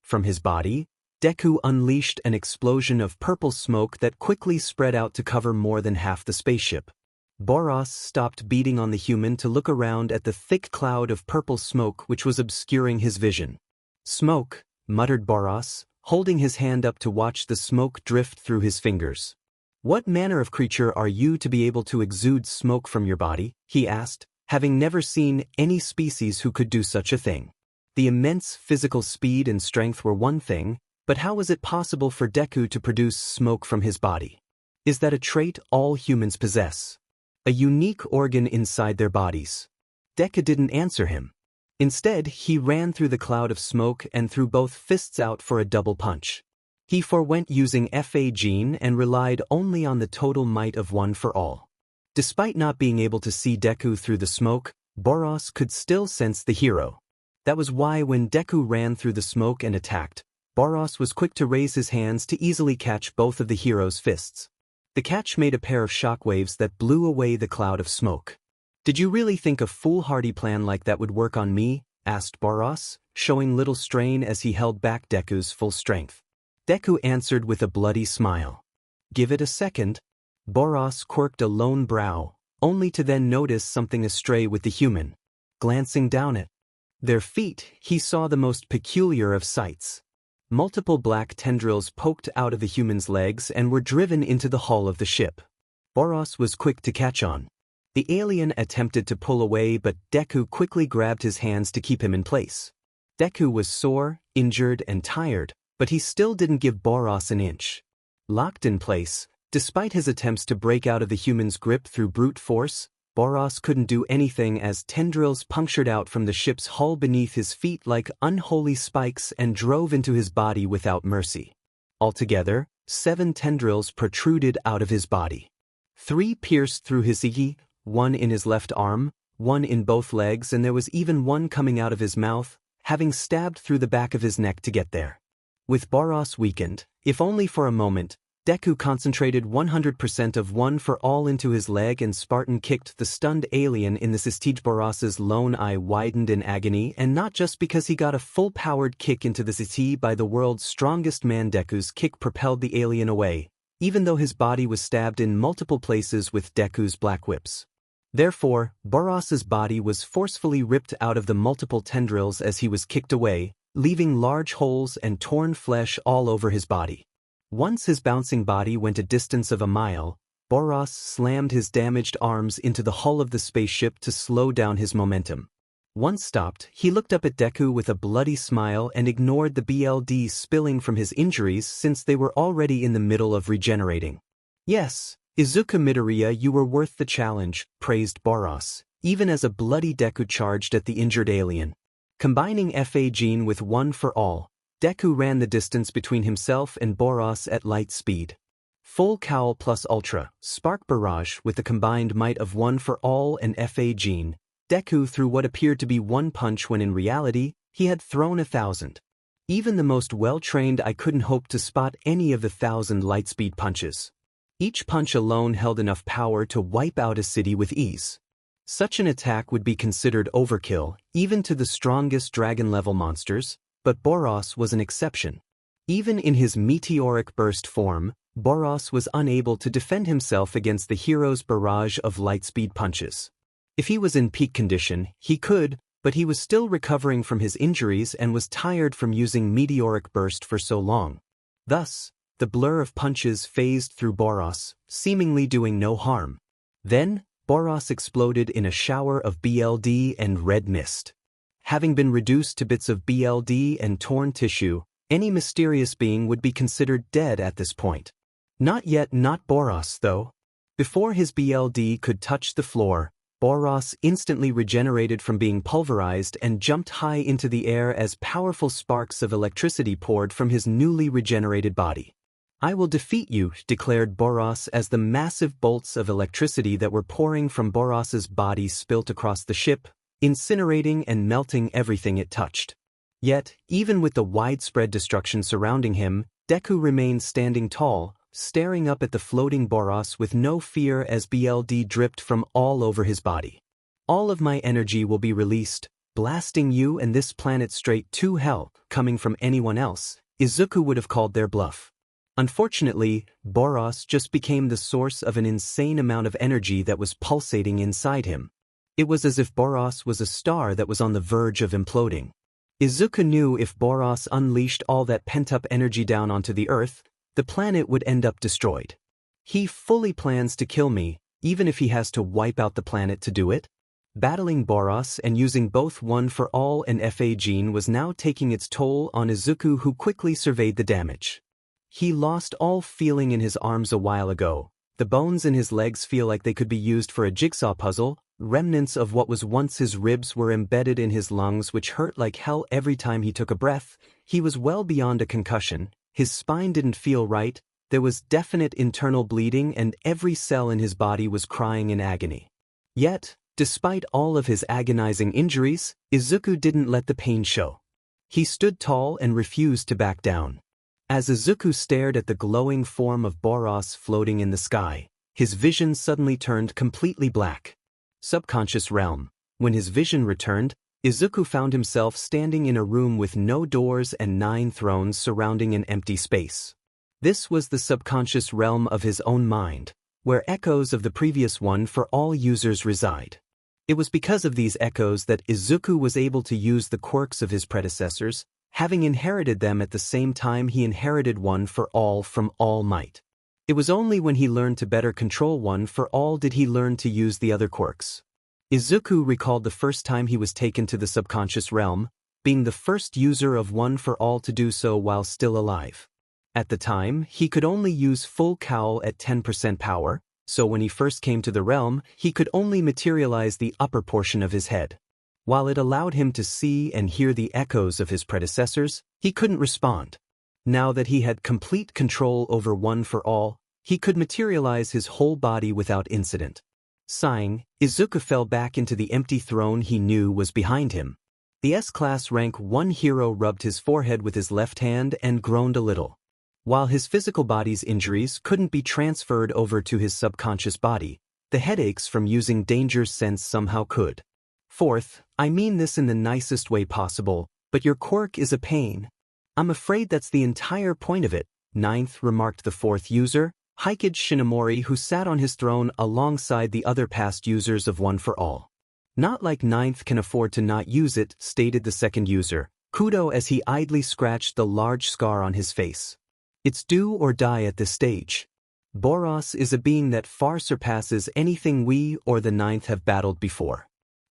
From his body, Deku unleashed an explosion of purple smoke that quickly spread out to cover more than half the spaceship. Boros stopped beating on the human to look around at the thick cloud of purple smoke which was obscuring his vision. "Smoke," muttered Boros, holding his hand up to watch the smoke drift through his fingers. "What manner of creature are you to be able to exude smoke from your body?" he asked, having never seen any species who could do such a thing. The immense physical speed and strength were one thing, but how was it possible for Deku to produce smoke from his body? Is that a trait all humans possess? A unique organ inside their bodies? Deku didn't answer him. Instead, he ran through the cloud of smoke and threw both fists out for a double punch. He forewent using FA Gene and relied only on the total might of One for All. Despite not being able to see Deku through the smoke, Boros could still sense the hero. That was why when Deku ran through the smoke and attacked, Boros was quick to raise his hands to easily catch both of the hero's fists. The catch made a pair of shockwaves that blew away the cloud of smoke. "Did you really think a foolhardy plan like that would work on me?" asked Boros, showing little strain as he held back Deku's full strength. Deku answered with a bloody smile. "Give it a second." Boros quirked a lone brow, only to then notice something astray with the human. Glancing down at their feet, he saw the most peculiar of sights. Multiple black tendrils poked out of the human's legs and were driven into the hull of the ship. Boros was quick to catch on. The alien attempted to pull away, but Deku quickly grabbed his hands to keep him in place. Deku was sore, injured, and tired, but he still didn't give Boros an inch. Locked in place, despite his attempts to break out of the human's grip through brute force, Boros couldn't do anything as tendrils punctured out from the ship's hull beneath his feet like unholy spikes and drove into his body without mercy. Altogether, 7 tendrils protruded out of his body. 3 pierced through his iki, 1 in his left arm, 1 in both legs, and there was even 1 coming out of his mouth, having stabbed through the back of his neck to get there. With Boros weakened, if only for a moment, Deku concentrated 100% of One for All into his leg and Spartan kicked the stunned alien in the Sistige. Boros's lone eye widened in agony, and not just because he got a full-powered kick into the Sistige by the world's strongest man. Deku's kick propelled the alien away, even though his body was stabbed in multiple places with Deku's black whips. Therefore, Boros's body was forcefully ripped out of the multiple tendrils as he was kicked away, leaving large holes and torn flesh all over his body. Once his bouncing body went a distance of a mile, Boros slammed his damaged arms into the hull of the spaceship to slow down his momentum. Once stopped, he looked up at Deku with a bloody smile and ignored the BLD spilling from his injuries since they were already in the middle of regenerating. Yes, Izuku Midoriya, you were worth the challenge, praised Boros, even as a bloody Deku charged at the injured alien. Combining FA Gene with One for All, Deku ran the distance between himself and Boros at light speed. Full Cowl plus Ultra, Spark Barrage with the combined might of One for All and FA Gene, Deku threw what appeared to be one punch when in reality, he had thrown 1,000. Even the most well-trained eye couldn't hope to spot any of the 1,000 lightspeed punches. Each punch alone held enough power to wipe out a city with ease. Such an attack would be considered overkill, even to the strongest dragon-level monsters, but Boros was an exception. Even in his meteoric burst form, Boros was unable to defend himself against the hero's barrage of lightspeed punches. If he was in peak condition, he could, but he was still recovering from his injuries and was tired from using meteoric burst for so long. Thus, the blur of punches phased through Boros, seemingly doing no harm. Then, Boros exploded in a shower of BLD and red mist. Having been reduced to bits of BLD and torn tissue, any mysterious being would be considered dead at this point. Not Boros though. Before his BLD could touch the floor, Boros instantly regenerated from being pulverized and jumped high into the air as powerful sparks of electricity poured from his newly regenerated body. I will defeat you, declared Boros as the massive bolts of electricity that were pouring from Boros's body spilt across the ship, incinerating and melting everything it touched. Yet, even with the widespread destruction surrounding him, Deku remained standing tall, staring up at the floating Boros with no fear as BLD dripped from all over his body. All of my energy will be released, blasting you and this planet straight to hell. Coming from anyone else, Izuku would have called their bluff. Unfortunately, Boros just became the source of an insane amount of energy that was pulsating inside him. It was as if Boros was a star that was on the verge of imploding. Izuku knew if Boros unleashed all that pent-up energy down onto the Earth, the planet would end up destroyed. He fully plans to kill me, even if he has to wipe out the planet to do it. Battling Boros and using both One for All and FA Gene was now taking its toll on Izuku, who quickly surveyed the damage. He lost all feeling in his arms a while ago. The bones in his legs feel like they could be used for a jigsaw puzzle. Remnants of what was once his ribs were embedded in his lungs, which hurt like hell every time he took a breath. He was well beyond a concussion. His spine didn't feel right, there was definite internal bleeding and every cell in his body was crying in agony. Yet, despite all of his agonizing injuries, Izuku didn't let the pain show. He stood tall and refused to back down. As Izuku stared at the glowing form of Boros floating in the sky, his vision suddenly turned completely black. Subconscious realm. When his vision returned, Izuku found himself standing in a room with no doors and 9 thrones surrounding an empty space. This was the subconscious realm of his own mind, where echoes of the previous One for All users reside. It was because of these echoes that Izuku was able to use the quirks of his predecessors, having inherited them at the same time he inherited One for All from All Might. It was only when he learned to better control One for All did he learn to use the other quirks. Izuku recalled the first time he was taken to the subconscious realm, being the first user of One for All to do so while still alive. At the time, he could only use full cowl at 10% power, so when he first came to the realm, he could only materialize the upper portion of his head. While it allowed him to see and hear the echoes of his predecessors, he couldn't respond. Now that he had complete control over One for All, he could materialize his whole body without incident. Sighing, Izuku fell back into the empty throne he knew was behind him. The S-Class rank 1 hero rubbed his forehead with his left hand and groaned a little. While his physical body's injuries couldn't be transferred over to his subconscious body, the headaches from using danger sense somehow could. Fourth, I mean this in the nicest way possible, but your quirk is a pain. I'm afraid that's the entire point of it, Ninth remarked the fourth user, Hikage Shinomori, who sat on his throne alongside the other past users of One for All. Not like Ninth can afford to not use it, stated the second user, Kudo, as he idly scratched the large scar on his face. It's do or die at this stage. Boros is a being that far surpasses anything we or the Ninth have battled before.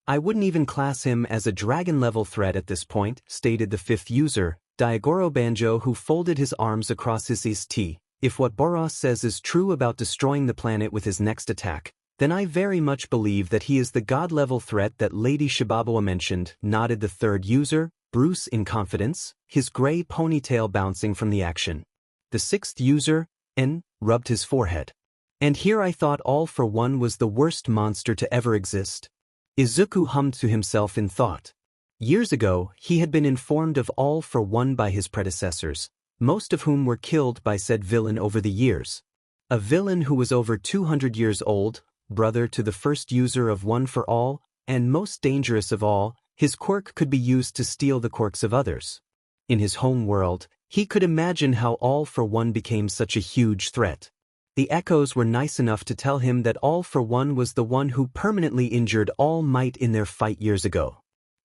I wouldn't even class him as a dragon-level threat at this point, stated the fifth user, Diagoro Banjo, who folded his arms across his T. If what Boros says is true about destroying the planet with his next attack, then I very much believe that he is the god-level threat that Lady Shibabawa mentioned, nodded the third user, Bruce, in confidence, his gray ponytail bouncing from the action. The sixth user, N, rubbed his forehead. And here I thought All for One was the worst monster to ever exist. Izuku hummed to himself in thought. Years ago, he had been informed of All for One by his predecessors, most of whom were killed by said villain over the years. A villain who was over 200 years old, brother to the first user of One for All, and most dangerous of all, his quirk could be used to steal the quirks of others. In his home world, he could imagine how All for One became such a huge threat. The echoes were nice enough to tell him that All for One was the one who permanently injured All Might in their fight years ago.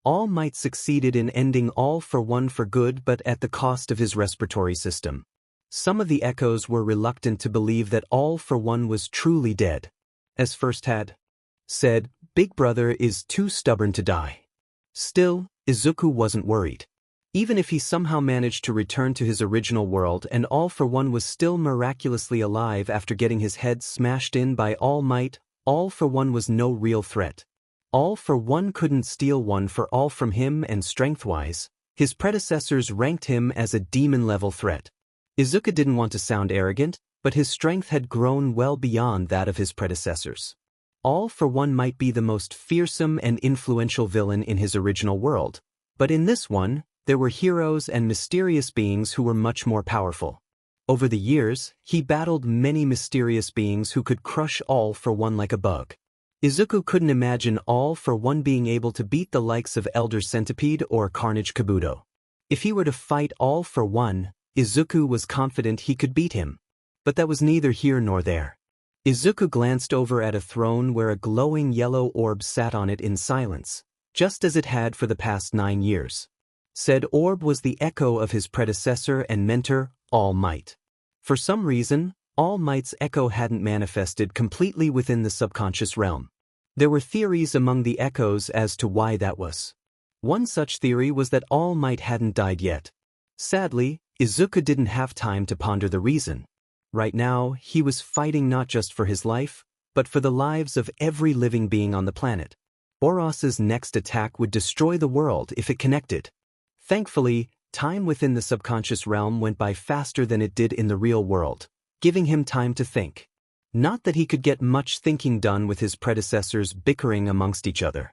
All Might succeeded in ending All for One for good, but at the cost of his respiratory system. Some of the echoes were reluctant to believe that All for One was truly dead. As First had said, Big Brother is too stubborn to die. Still, Izuku wasn't worried. Even if he somehow managed to return to his original world and All for One was still miraculously alive after getting his head smashed in by All Might, All for One was no real threat. All for One couldn't steal One for All from him, and strength-wise, his predecessors ranked him as a demon-level threat. Izuku didn't want to sound arrogant, but his strength had grown well beyond that of his predecessors. All for One might be the most fearsome and influential villain in his original world, but in this one, there were heroes and mysterious beings who were much more powerful. Over the years, he battled many mysterious beings who could crush All for One like a bug. Izuku couldn't imagine All for One being able to beat the likes of Elder Centipede or Carnage Kabuto. If he were to fight All for One, Izuku was confident he could beat him. But that was neither here nor there. Izuku glanced over at a throne where a glowing yellow orb sat on it in silence, just as it had for the past 9 years. Said orb was the echo of his predecessor and mentor, All Might. For some reason, All Might's echo hadn't manifested completely within the subconscious realm. There were theories among the echoes as to why that was. One such theory was that All Might hadn't died yet. Sadly, Izuku didn't have time to ponder the reason. Right now, he was fighting not just for his life, but for the lives of every living being on the planet. Boros's next attack would destroy the world if it connected. Thankfully, time within the subconscious realm went by faster than it did in the real world, giving him time to think. Not that he could get much thinking done with his predecessors bickering amongst each other.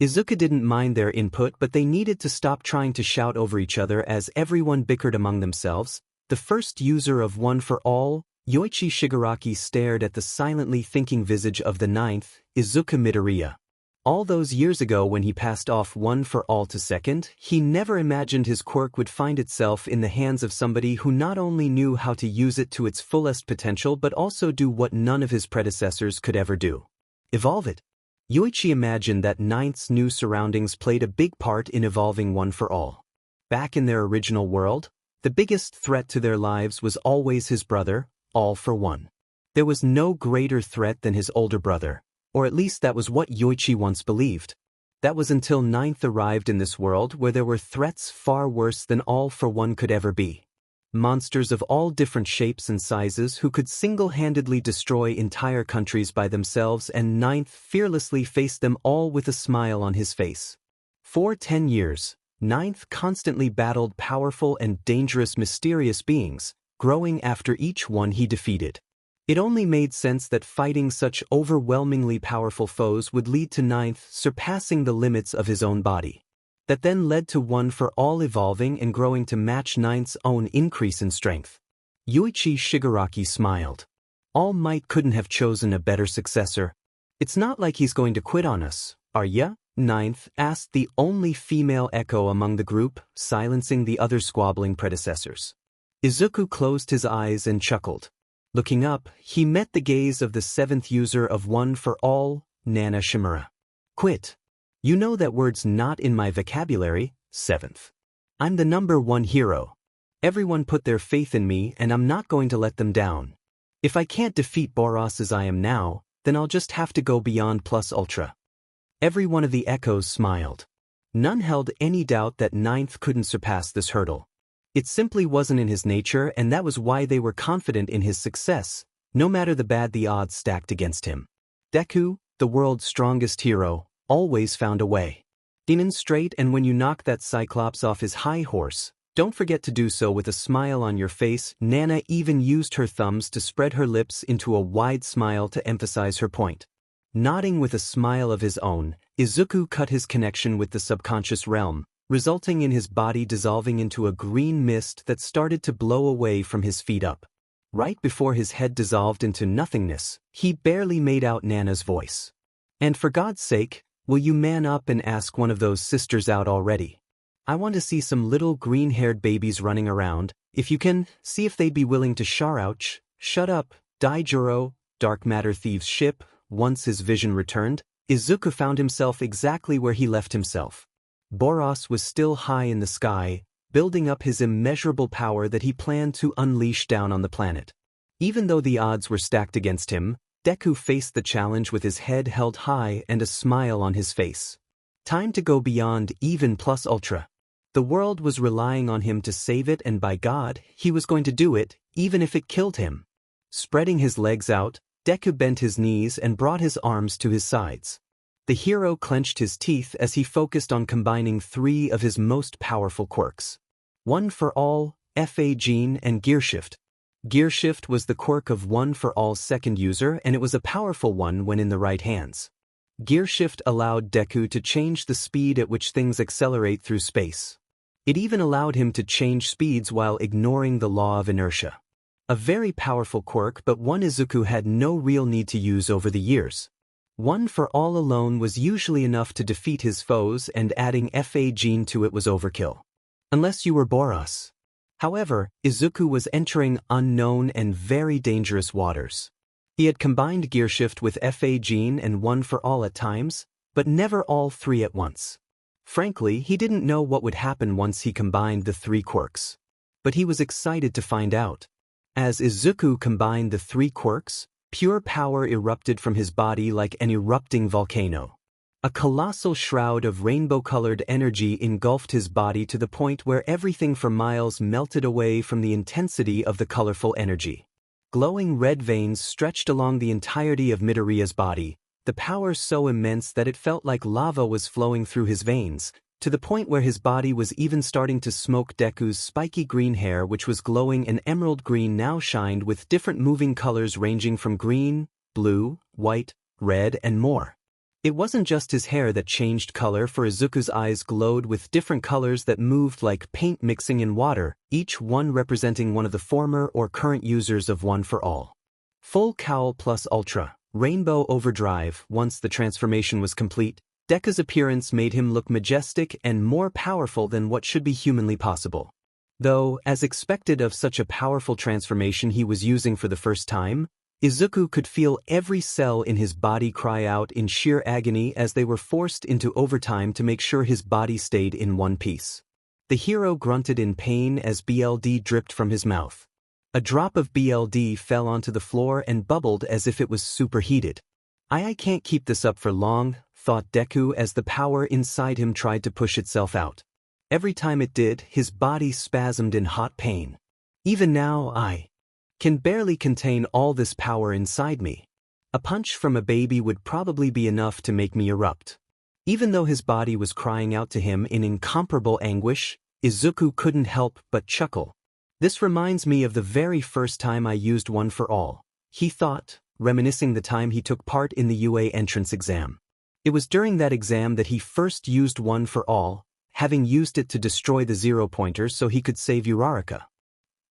Izuku didn't mind their input, but they needed to stop trying to shout over each other as everyone bickered among themselves. The first user of One for All, Yoichi Shigaraki, stared at the silently thinking visage of the ninth, Izuku Midoriya. All those years ago when he passed off One for All to second, he never imagined his quirk would find itself in the hands of somebody who not only knew how to use it to its fullest potential but also do what none of his predecessors could ever do. Evolve it. Yoichi imagined that Ninth's new surroundings played a big part in evolving One for All. Back in their original world, the biggest threat to their lives was always his brother, All for One. There was no greater threat than his older brother. Or at least that was what Yoichi once believed. That was until Ninth arrived in this world where there were threats far worse than All for One could ever be. Monsters of all different shapes and sizes who could single-handedly destroy entire countries by themselves, and Ninth fearlessly faced them all with a smile on his face. For 10 years, Ninth constantly battled powerful and dangerous mysterious beings, growing after each one he defeated. It only made sense that fighting such overwhelmingly powerful foes would lead to Ninth surpassing the limits of his own body. That then led to One for All evolving and growing to match Ninth's own increase in strength. Yoichi Shigaraki smiled. All Might couldn't have chosen a better successor. It's not like he's going to quit on us, are ya? Ninth asked the only female echo among the group, silencing the other squabbling predecessors. Izuku closed his eyes and chuckled. Looking up, he met the gaze of the 7th user of One for All, Nana Shimura. Quit. You know that word's not in my vocabulary, 7th. I'm the number 1 hero. Everyone put their faith in me and I'm not going to let them down. If I can't defeat Boros as I am now, then I'll just have to go beyond plus ultra. Every one of the echoes smiled. None held any doubt that 9th couldn't surpass this hurdle. It simply wasn't in his nature, and that was why they were confident in his success, no matter the bad the odds stacked against him. Deku, the world's strongest hero, always found a way. In straight, and when you knock that Cyclops off his high horse, don't forget to do so with a smile on your face. Nana even used her thumbs to spread her lips into a wide smile to emphasize her point. Nodding with a smile of his own, Izuku cut his connection with the subconscious realm, resulting in his body dissolving into a green mist that started to blow away from his feet up. Right before his head dissolved into nothingness, he barely made out Nana's voice. And for God's sake, will you man up and ask one of those sisters out already? I want to see some little green-haired babies running around. If you can, see if they'd be willing to shut up, Daijuro, dark matter thieves ship. Once his vision returned, Izuku found himself exactly where he left himself. Boros was still high in the sky, building up his immeasurable power that he planned to unleash down on the planet. Even though the odds were stacked against him, Deku faced the challenge with his head held high and a smile on his face. Time to go beyond even plus ultra. The world was relying on him to save it, and by God, he was going to do it, even if it killed him. Spreading his legs out, Deku bent his knees and brought his arms to his sides. The hero clenched his teeth as he focused on combining 3 of his most powerful quirks. One for All, FA Gene, and Gear Shift. Gear Shift was the quirk of One for All's 2nd user, and it was a powerful one when in the right hands. Gear Shift allowed Deku to change the speed at which things accelerate through space. It even allowed him to change speeds while ignoring the law of inertia. A very powerful quirk, but one Izuku had no real need to use over the years. One for All alone was usually enough to defeat his foes, and adding FA Gene to it was overkill. Unless you were Boros. However, Izuku was entering unknown and very dangerous waters. He had combined Gear Shift with FA Gene and One for All at times, but never all 3 at once. Frankly, he didn't know what would happen once he combined the 3 quirks. But he was excited to find out. As Izuku combined the 3 quirks, pure power erupted from his body like an erupting volcano. A colossal shroud of rainbow-colored energy engulfed his body to the point where everything for miles melted away from the intensity of the colorful energy. Glowing red veins stretched along the entirety of Midoriya's body, the power so immense that it felt like lava was flowing through his veins, to the point where his body was even starting to smoke. Deku's spiky green hair, which was glowing an emerald green, now shined with different moving colors ranging from green, blue, white, red, and more. It wasn't just his hair that changed color, for Izuku's eyes glowed with different colors that moved like paint mixing in water, each one representing one of the former or current users of One for All. Full Cowl plus Ultra, Rainbow Overdrive. Once the transformation was complete, Deku's appearance made him look majestic and more powerful than what should be humanly possible. Though, as expected of such a powerful transformation he was using for the first time, Izuku could feel every cell in his body cry out in sheer agony as they were forced into overtime to make sure his body stayed in one piece. The hero grunted in pain as BLD dripped from his mouth. A drop of BLD fell onto the floor and bubbled as if it was superheated. I can't keep this up for long, thought Deku as the power inside him tried to push itself out. Every time it did, his body spasmed in hot pain. Even now, I can barely contain all this power inside me. A punch from a baby would probably be enough to make me erupt. Even though his body was crying out to him in incomparable anguish, Izuku couldn't help but chuckle. This reminds me of the very first time I used One for All, he thought, reminiscing the time he took part in the UA entrance exam. It was during that exam that he first used One for All, having used it to destroy the zero-pointer so he could save Uraraka.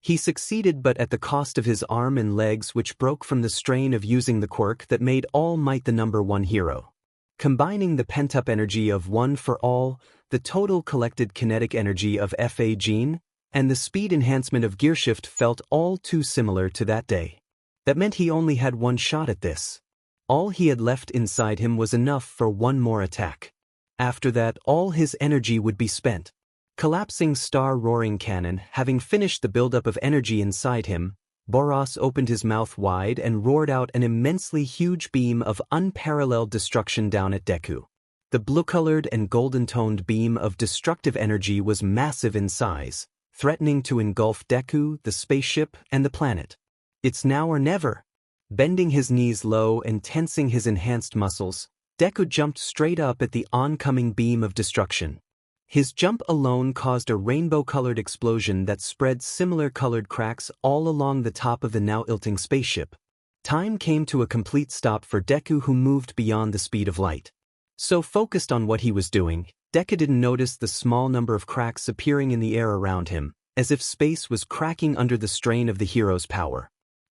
He succeeded, but at the cost of his arm and legs, which broke from the strain of using the quirk that made All Might the number 1 hero. Combining the pent-up energy of One for All, the total collected kinetic energy of FA Gene, and the speed enhancement of Gearshift felt all too similar to that day. That meant he only had one shot at this. All he had left inside him was enough for one more attack. After that, all his energy would be spent. Collapsing star-roaring cannon, having finished the buildup of energy inside him, Boros opened his mouth wide and roared out an immensely huge beam of unparalleled destruction down at Deku. The blue-colored and golden-toned beam of destructive energy was massive in size, threatening to engulf Deku, the spaceship, and the planet. It's now or never. Bending his knees low and tensing his enhanced muscles, Deku jumped straight up at the oncoming beam of destruction. His jump alone caused a rainbow-colored explosion that spread similar-colored cracks all along the top of the now ilting spaceship. Time came to a complete stop for Deku, who moved beyond the speed of light. So focused on what he was doing, Deku didn't notice the small number of cracks appearing in the air around him, as if space was cracking under the strain of the hero's power.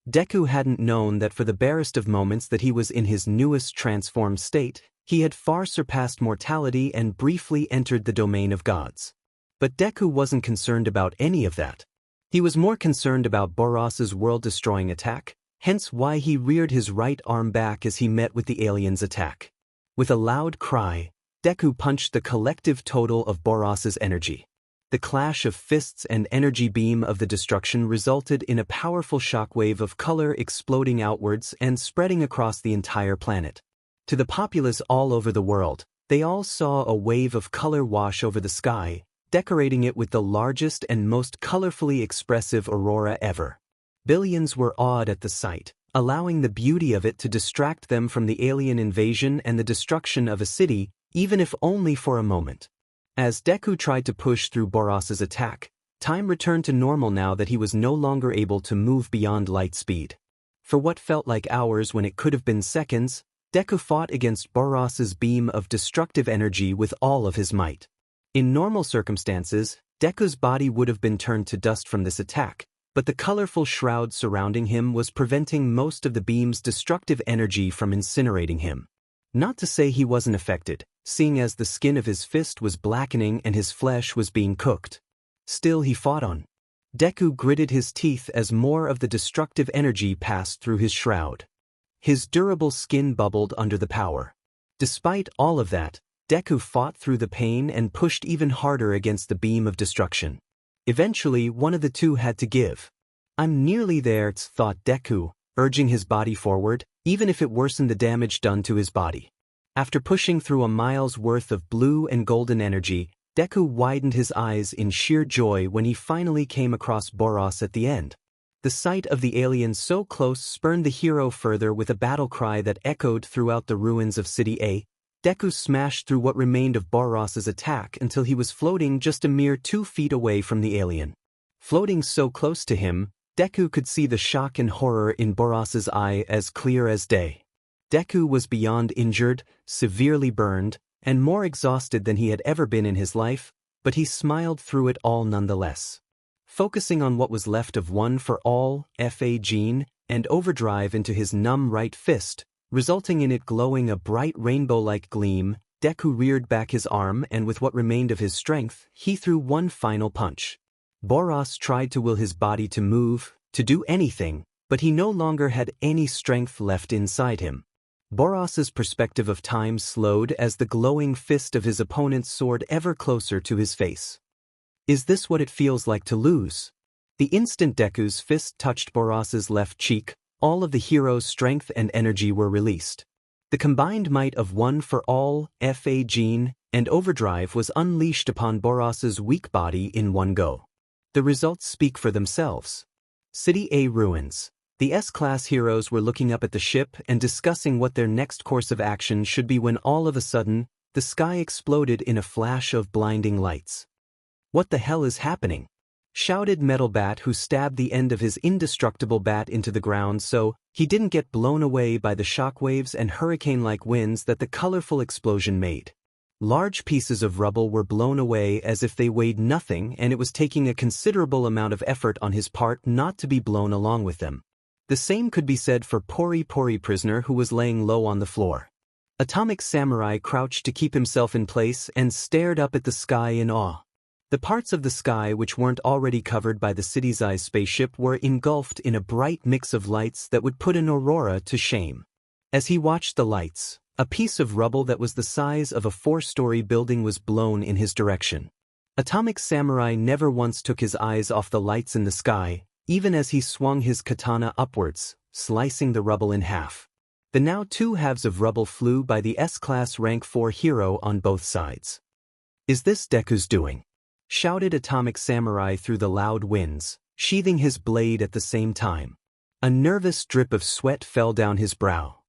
Deku hadn't known that for the barest of moments that he was in his newest transformed state, he had far surpassed mortality and briefly entered the domain of gods. But Deku wasn't concerned about any of that. He was more concerned about Boros's world-destroying attack, hence why he reared his right arm back as he met with the alien's attack. With a loud cry, Deku punched the collective total of Boros's energy. The clash of fists and energy beam of the destruction resulted in a powerful shockwave of color exploding outwards and spreading across the entire planet. To the populace all over the world, they all saw a wave of color wash over the sky, decorating it with the largest and most colorfully expressive aurora ever. Billions were awed at the sight, allowing the beauty of it to distract them from the alien invasion and the destruction of a city, even if only for a moment. As Deku tried to push through Boros's attack, time returned to normal now that he was no longer able to move beyond light speed. For what felt like hours when it could have been seconds, Deku fought against Boros's beam of destructive energy with all of his might. In normal circumstances, Deku's body would have been turned to dust from this attack, but the colorful shroud surrounding him was preventing most of the beam's destructive energy from incinerating him. Not to say he wasn't affected, seeing as the skin of his fist was blackening and his flesh was being cooked. Still he fought on. Deku gritted his teeth as more of the destructive energy passed through his shroud. His durable skin bubbled under the power. Despite all of that, Deku fought through the pain and pushed even harder against the beam of destruction. Eventually, one of the two had to give. "I'm nearly there," thought Deku, urging his body forward, even if it worsened the damage done to his body. After pushing through a mile's worth of blue and golden energy, Deku widened his eyes in sheer joy when he finally came across Boros at the end. The sight of the alien so close spurred the hero further with a battle cry that echoed throughout the ruins of City A. Deku smashed through what remained of Boros's attack until he was floating just a mere 2 feet away from the alien. Floating so close to him, Deku could see the shock and horror in Boros's eye as clear as day. Deku was beyond injured, severely burned, and more exhausted than he had ever been in his life, but he smiled through it all nonetheless. Focusing on what was left of One for All, FA Gene, and overdrive into his numb right fist, resulting in it glowing a bright rainbow-like gleam, Deku reared back his arm and with what remained of his strength, he threw one final punch. Boros tried to will his body to move, to do anything, but he no longer had any strength left inside him. Boros's perspective of time slowed as the glowing fist of his opponent soared ever closer to his face. Is this what it feels like to lose? The instant Deku's fist touched Boros's left cheek, all of the hero's strength and energy were released. The combined might of One for All, FA Gene, and Overdrive was unleashed upon Boros's weak body in one go. The results speak for themselves. City A ruins. The S-class heroes were looking up at the ship and discussing what their next course of action should be when all of a sudden, the sky exploded in a flash of blinding lights. "What the hell is happening?" shouted Metal Bat, who stabbed the end of his indestructible bat into the ground so he didn't get blown away by the shockwaves and hurricane-like winds that the colorful explosion made. Large pieces of rubble were blown away as if they weighed nothing, and it was taking a considerable amount of effort on his part not to be blown along with them. The same could be said for Pori Pori Prisoner, who was laying low on the floor. Atomic Samurai crouched to keep himself in place and stared up at the sky in awe. The parts of the sky which weren't already covered by the city-sized spaceship were engulfed in a bright mix of lights that would put an aurora to shame. As he watched the lights, a piece of rubble that was the size of a 4-story building was blown in his direction. Atomic Samurai never once took his eyes off the lights in the sky, even as he swung his katana upwards, slicing the rubble in half. The now 2 halves of rubble flew by the S-class rank 4 hero on both sides. "Is this Deku's doing?" shouted Atomic Samurai through the loud winds, sheathing his blade at the same time. A nervous drip of sweat fell down his brow.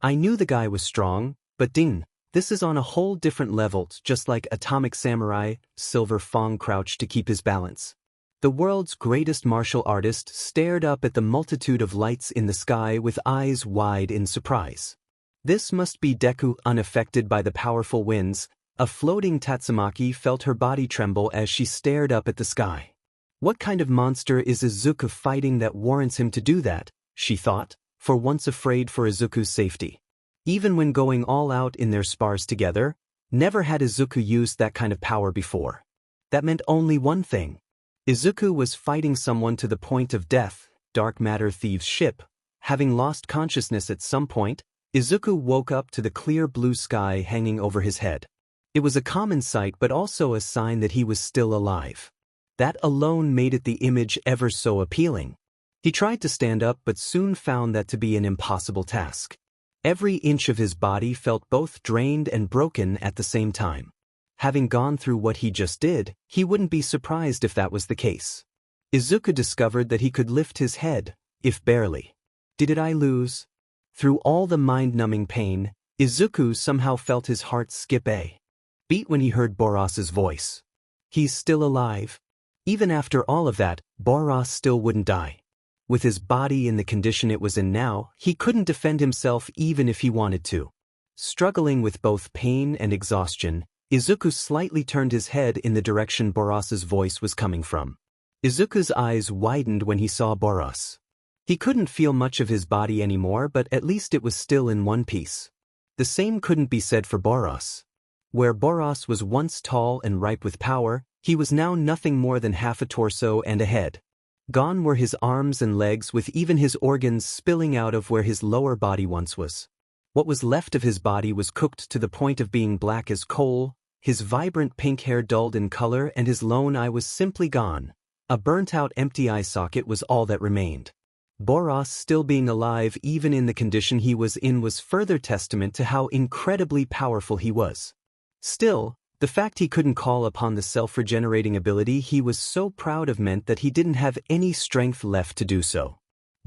"I knew the guy was strong, but this is on a whole different level." Just like Atomic Samurai, Silver Fong crouched to keep his balance. The world's greatest martial artist stared up at the multitude of lights in the sky with eyes wide in surprise. This must be Deku. Unaffected by the powerful winds, a floating Tatsumaki felt her body tremble as she stared up at the sky. What kind of monster is Izuku fighting that warrants him to do that, she thought, for once afraid for Izuku's safety. Even when going all out in their spars together, never had Izuku used that kind of power before. That meant only one thing. Izuku was fighting someone to the point of death. Dark Matter Thieves' ship. Having lost consciousness at some point, Izuku woke up to the clear blue sky hanging over his head. It was a common sight but also a sign that he was still alive. That alone made it the image ever so appealing. He tried to stand up but soon found that to be an impossible task. Every inch of his body felt both drained and broken at the same time. Having gone through what he just did, he wouldn't be surprised if that was the case. Izuku discovered that he could lift his head, if barely. Did I lose? Through all the mind-numbing pain, Izuku somehow felt his heart skip a beat when he heard Boros's voice. He's still alive. Even after all of that, Boros still wouldn't die. With his body in the condition it was in now, he couldn't defend himself even if he wanted to. Struggling with both pain and exhaustion, Izuku slightly turned his head in the direction Boros's voice was coming from. Izuku's eyes widened when he saw Boros. He couldn't feel much of his body anymore, but at least it was still in one piece. The same couldn't be said for Boros. Where Boros was once tall and ripe with power, he was now nothing more than half a torso and a head. Gone were his arms and legs, with even his organs spilling out of where his lower body once was. What was left of his body was cooked to the point of being black as coal, his vibrant pink hair dulled in color, and his lone eye was simply gone. A burnt-out empty eye socket was all that remained. Boros still being alive even in the condition he was in was further testament to how incredibly powerful he was. Still, the fact he couldn't call upon the self-regenerating ability he was so proud of meant that he didn't have any strength left to do so.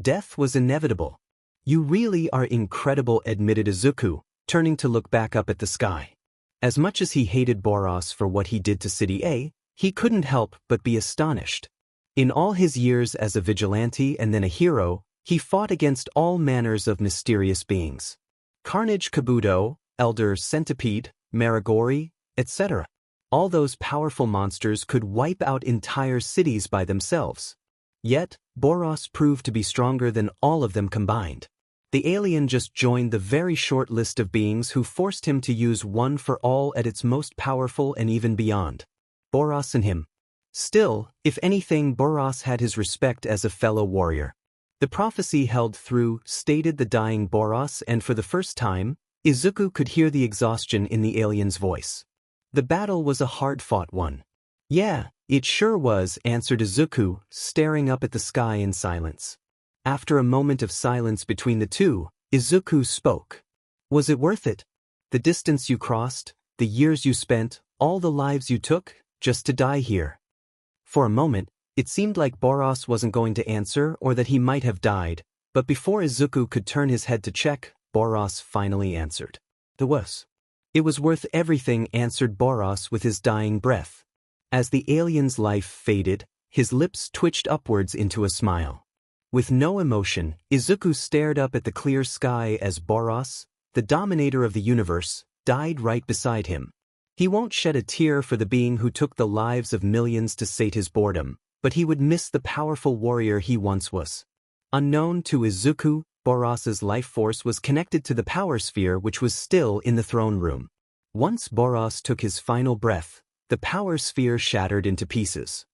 Death was inevitable. "You really are incredible," admitted Izuku, turning to look back up at the sky. As much as he hated Boros for what he did to City A, he couldn't help but be astonished. In all his years as a vigilante and then a hero, he fought against all manners of mysterious beings. Carnage Kabuto, Elder Centipede, Marigori, etc. All those powerful monsters could wipe out entire cities by themselves. Yet, Boros proved to be stronger than all of them combined. The alien just joined the very short list of beings who forced him to use one for all at its most powerful and even beyond. Boros and him. Still, if anything, Boros had his respect as a fellow warrior. The prophecy held through, stated the dying Boros, and for the first time, Izuku could hear the exhaustion in the alien's voice. The battle was a hard-fought one. "Yeah, it sure was," answered Izuku, staring up at the sky in silence. After a moment of silence between the two, Izuku spoke. "Was it worth it? The distance you crossed, the years you spent, all the lives you took, just to die here?" For a moment, it seemed like Boros wasn't going to answer or that he might have died, but before Izuku could turn his head to check, Boros finally answered. It was worth everything," answered Boros with his dying breath. As the alien's life faded, his lips twitched upwards into a smile. With no emotion, Izuku stared up at the clear sky as Boros, the dominator of the universe, died right beside him. He won't shed a tear for the being who took the lives of millions to sate his boredom, but he would miss the powerful warrior he once was. Unknown to Izuku, Boros's life force was connected to the power sphere which was still in the throne room. Once Boros took his final breath, the power sphere shattered into pieces.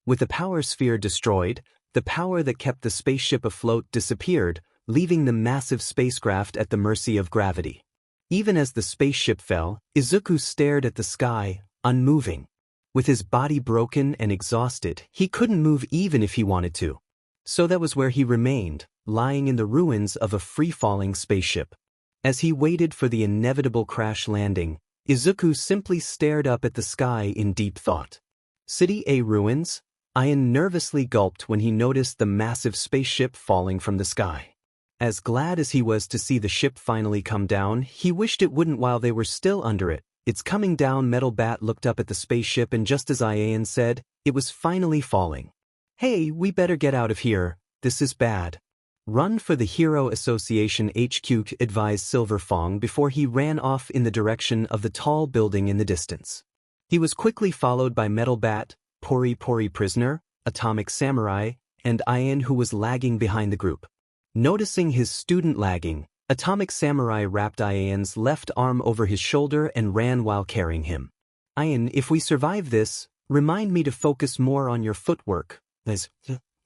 With the power sphere destroyed, the power that kept the spaceship afloat disappeared, leaving the massive spacecraft at the mercy of gravity. Even as the spaceship fell, Izuku stared at the sky, unmoving. With his body broken and exhausted, he couldn't move even if he wanted to. So that was where he remained, lying in the ruins of a free-falling spaceship. As he waited for the inevitable crash landing, Izuku simply stared up at the sky in deep thought. City A ruins? Ian nervously gulped when he noticed the massive spaceship falling from the sky. As glad as he was to see the ship finally come down, he wished it wouldn't while they were still under it. It's coming down. Metal Bat looked up at the spaceship, and just as Ian said, it was finally falling. Hey, we better get out of here, this is bad. Run for the Hero Association HQ, advised Silver Fong before he ran off in the direction of the tall building in the distance. He was quickly followed by Metal Bat, Pori Prisoner, Atomic Samurai, and Ian, who was lagging behind the group. Noticing his student lagging, Atomic Samurai wrapped Ian's left arm over his shoulder and ran while carrying him. Ian, if we survive this, remind me to focus more on your footwork,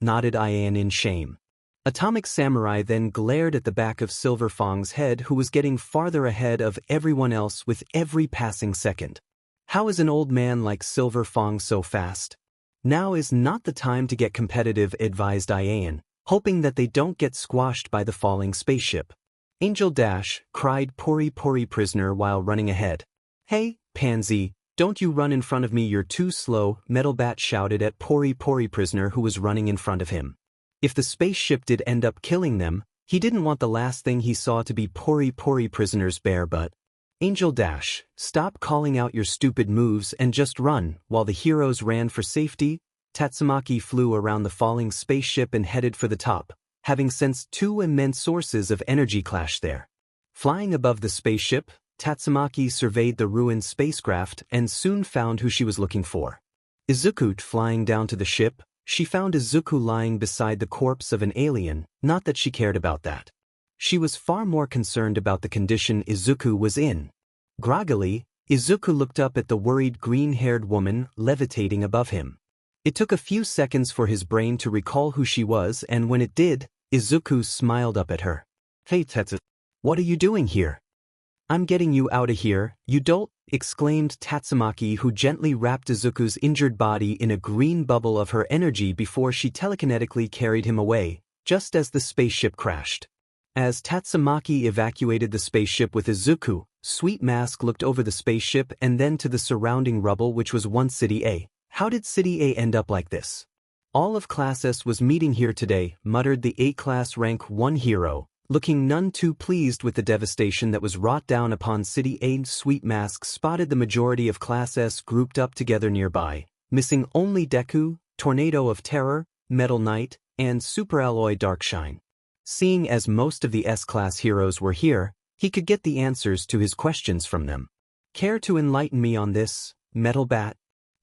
nodded Ian in shame. Atomic Samurai then glared at the back of Silver Fong's head, who was getting farther ahead of everyone else with every passing second. How is an old man like Silver Fong so fast? Now is not the time to get competitive, advised Ian, hoping that they don't get squashed by the falling spaceship. Angel Dash, cried Pori Prisoner while running ahead. Hey, Pansy, don't you run in front of me, you're too slow, Metal Bat shouted at Pori Prisoner, who was running in front of him. If the spaceship did end up killing them, he didn't want the last thing he saw to be Pori Prisoner's bare butt. Angel Dash, stop calling out your stupid moves and just run. While the heroes ran for safety, Tatsumaki flew around the falling spaceship and headed for the top, having sensed two immense sources of energy clash there. Flying above the spaceship, Tatsumaki surveyed the ruined spacecraft and soon found who she was looking for. Izuku. Flying down to the ship, she found Izuku lying beside the corpse of an alien. Not that she cared about that. She was far more concerned about the condition Izuku was in. Groggily, Izuku looked up at the worried green-haired woman levitating above him. It took a few seconds for his brain to recall who she was, and when it did, Izuku smiled up at her. Hey Tetsu, what are you doing here? I'm getting you out of here, you dolt, exclaimed Tatsumaki, who gently wrapped Izuku's injured body in a green bubble of her energy before she telekinetically carried him away, just as the spaceship crashed. As Tatsumaki evacuated the spaceship with Izuku, Sweet Mask looked over the spaceship and then to the surrounding rubble, which was once City A. How did City A end up like this? All of Class S was meeting here today, muttered the A-Class Rank 1 hero, looking none too pleased with the devastation that was wrought down upon City A. Sweet Mask spotted the majority of Class S grouped up together nearby, missing only Deku, Tornado of Terror, Metal Knight, and Superalloy Darkshine. Seeing as most of the S-Class heroes were here, he could get the answers to his questions from them. Care to enlighten me on this, Metal Bat?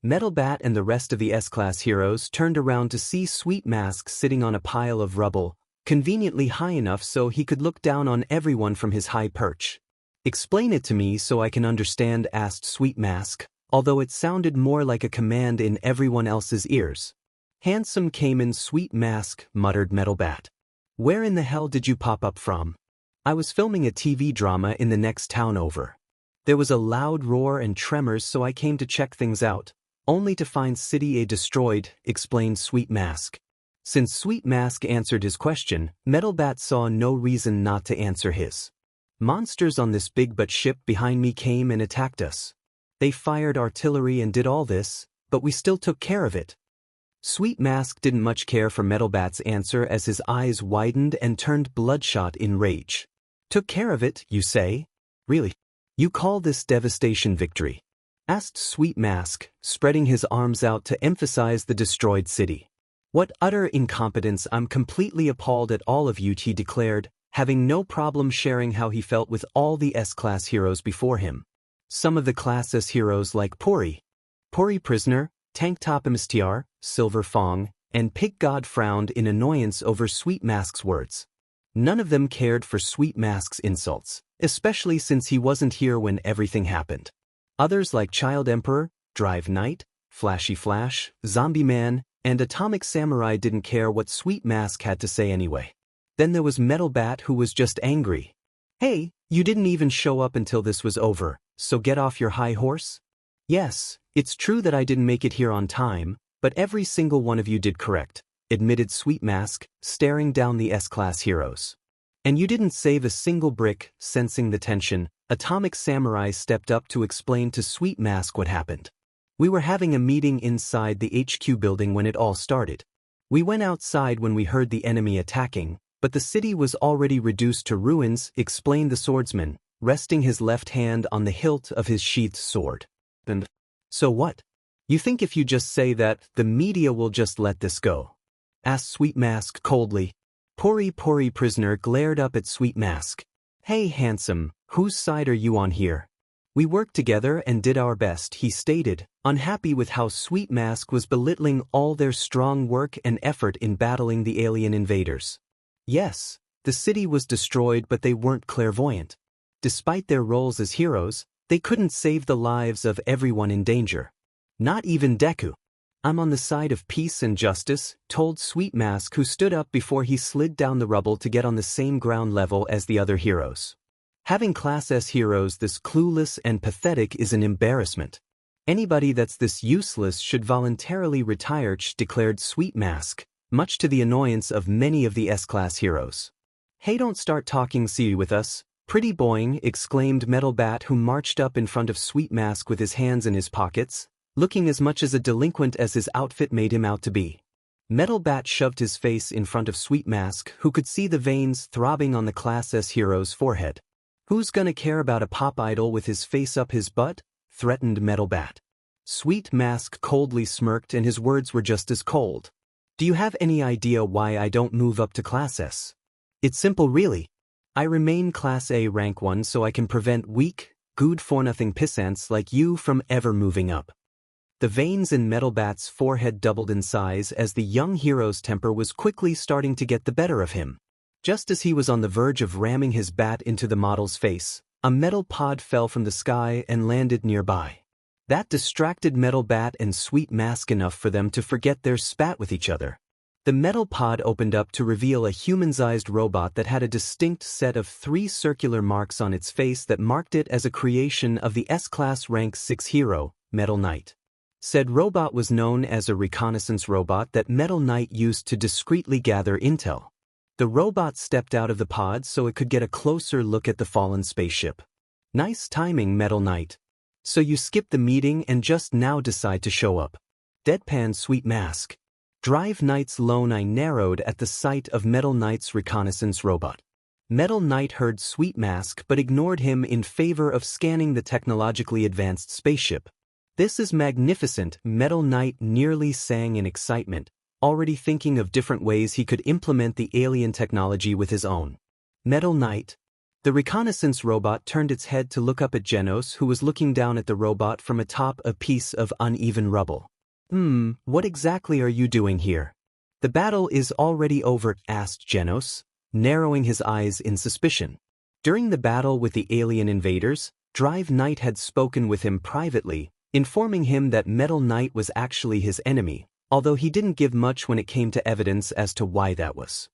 Metal Bat and the rest of the S-Class heroes turned around to see Sweet Mask sitting on a pile of rubble, conveniently high enough so he could look down on everyone from his high perch. Explain it to me so I can understand, asked Sweet Mask, although it sounded more like a command in everyone else's ears. Handsome Cayman Sweet Mask, muttered Metal Bat. Where in the hell did you pop up from? I was filming a TV drama in the next town over. There was a loud roar and tremors, so I came to check things out, only to find City A destroyed, explained Sweet Mask. Since Sweet Mask answered his question, Metal Bat saw no reason not to answer his. Monsters on this big butt ship behind me came and attacked us. They fired artillery and did all this, but we still took care of it. Sweet Mask didn't much care for Metal Bat's answer as his eyes widened and turned bloodshot in rage. Took care of it, you say? Really? You call this devastation victory? Asked Sweet Mask, spreading his arms out to emphasize the destroyed city. What utter incompetence! I'm completely appalled at all of you, he declared, having no problem sharing how he felt with all the S-Class heroes before him. Some of the Class S heroes like Pori Prisoner, Tank Top Mstr, Silver Fong, and Pig God frowned in annoyance over Sweet Mask's words. None of them cared for Sweet Mask's insults, especially since he wasn't here when everything happened. Others like Child Emperor, Drive Knight, Flashy Flash, Zombie Man, and Atomic Samurai didn't care what Sweet Mask had to say anyway. Then there was Metal Bat, who was just angry. Hey, you didn't even show up until this was over, so get off your high horse? Yes, it's true that I didn't make it here on time, but every single one of you did correct, admitted Sweet Mask, staring down the S-Class heroes. And you didn't save a single brick. Sensing the tension, Atomic Samurai stepped up to explain to Sweet Mask what happened. We were having a meeting inside the HQ building when it all started. We went outside when we heard the enemy attacking, but the city was already reduced to ruins, explained the swordsman, resting his left hand on the hilt of his sheathed sword. And so what? You think if you just say that, the media will just let this go? Asked Sweet Mask coldly. Pori prisoner glared up at Sweet Mask. Hey handsome, whose side are you on here? We worked together and did our best, he stated, unhappy with how Sweet Mask was belittling all their strong work and effort in battling the alien invaders. Yes, the city was destroyed, but they weren't clairvoyant. Despite their roles as heroes, they couldn't save the lives of everyone in danger. Not even Deku. I'm on the side of peace and justice, told Sweet Mask, who stood up before he slid down the rubble to get on the same ground level as the other heroes. Having Class S heroes this clueless and pathetic is an embarrassment. Anybody that's this useless should voluntarily retire, declared Sweet Mask, much to the annoyance of many of the S-Class heroes. Hey, don't start talking Suiryu with us, pretty boing, exclaimed Metal Bat, who marched up in front of Sweet Mask with his hands in his pockets, looking as much as a delinquent as his outfit made him out to be. Metal Bat shoved his face in front of Sweet Mask, who could see the veins throbbing on the Class S hero's forehead. Who's gonna care about a pop idol with his face up his butt? Threatened Metal Bat. Sweet Mask coldly smirked, and his words were just as cold. Do you have any idea why I don't move up to Class S? It's simple really. I remain Class A rank 1 so I can prevent weak, good-for-nothing pissants like you from ever moving up. The veins in Metal Bat's forehead doubled in size as the young hero's temper was quickly starting to get the better of him. Just as he was on the verge of ramming his bat into the model's face, a metal pod fell from the sky and landed nearby. That distracted Metal Bat and Sweet Mask enough for them to forget their spat with each other. The metal pod opened up to reveal a human-sized robot that had a distinct set of 3 circular marks on its face that marked it as a creation of the S-Class rank 6 hero, Metal Knight. Said robot was known as a reconnaissance robot that Metal Knight used to discreetly gather intel. The robot stepped out of the pod so it could get a closer look at the fallen spaceship. Nice timing, Metal Knight. So you skipped the meeting and just now decide to show up. Deadpan Sweet Mask. Drive Knight's lone eye narrowed at the sight of Metal Knight's reconnaissance robot. Metal Knight heard Sweet Mask but ignored him in favor of scanning the technologically advanced spaceship. This is magnificent, Metal Knight nearly sang in excitement, already thinking of different ways he could implement the alien technology with his own. Metal Knight. The reconnaissance robot turned its head to look up at Genos, who was looking down at the robot from atop a piece of uneven rubble. What exactly are you doing here? The battle is already over, asked Genos, narrowing his eyes in suspicion. During the battle with the alien invaders, Drive Knight had spoken with him privately, informing him that Metal Knight was actually his enemy, although he didn't give much when it came to evidence as to why that was.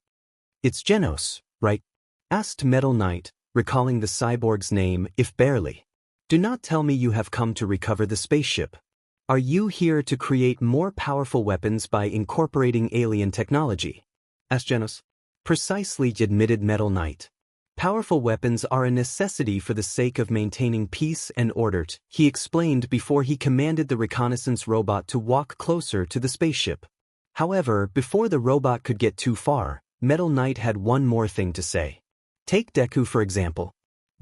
It's Genos, right? Asked Metal Knight, recalling the cyborg's name, if barely. Do not tell me you have come to recover the spaceship. Are you here to create more powerful weapons by incorporating alien technology? Asked Genos. Precisely, admitted Metal Knight. Powerful weapons are a necessity for the sake of maintaining peace and order, he explained before he commanded the reconnaissance robot to walk closer to the spaceship. However, before the robot could get too far, Metal Knight had one more thing to say. Take Deku for example.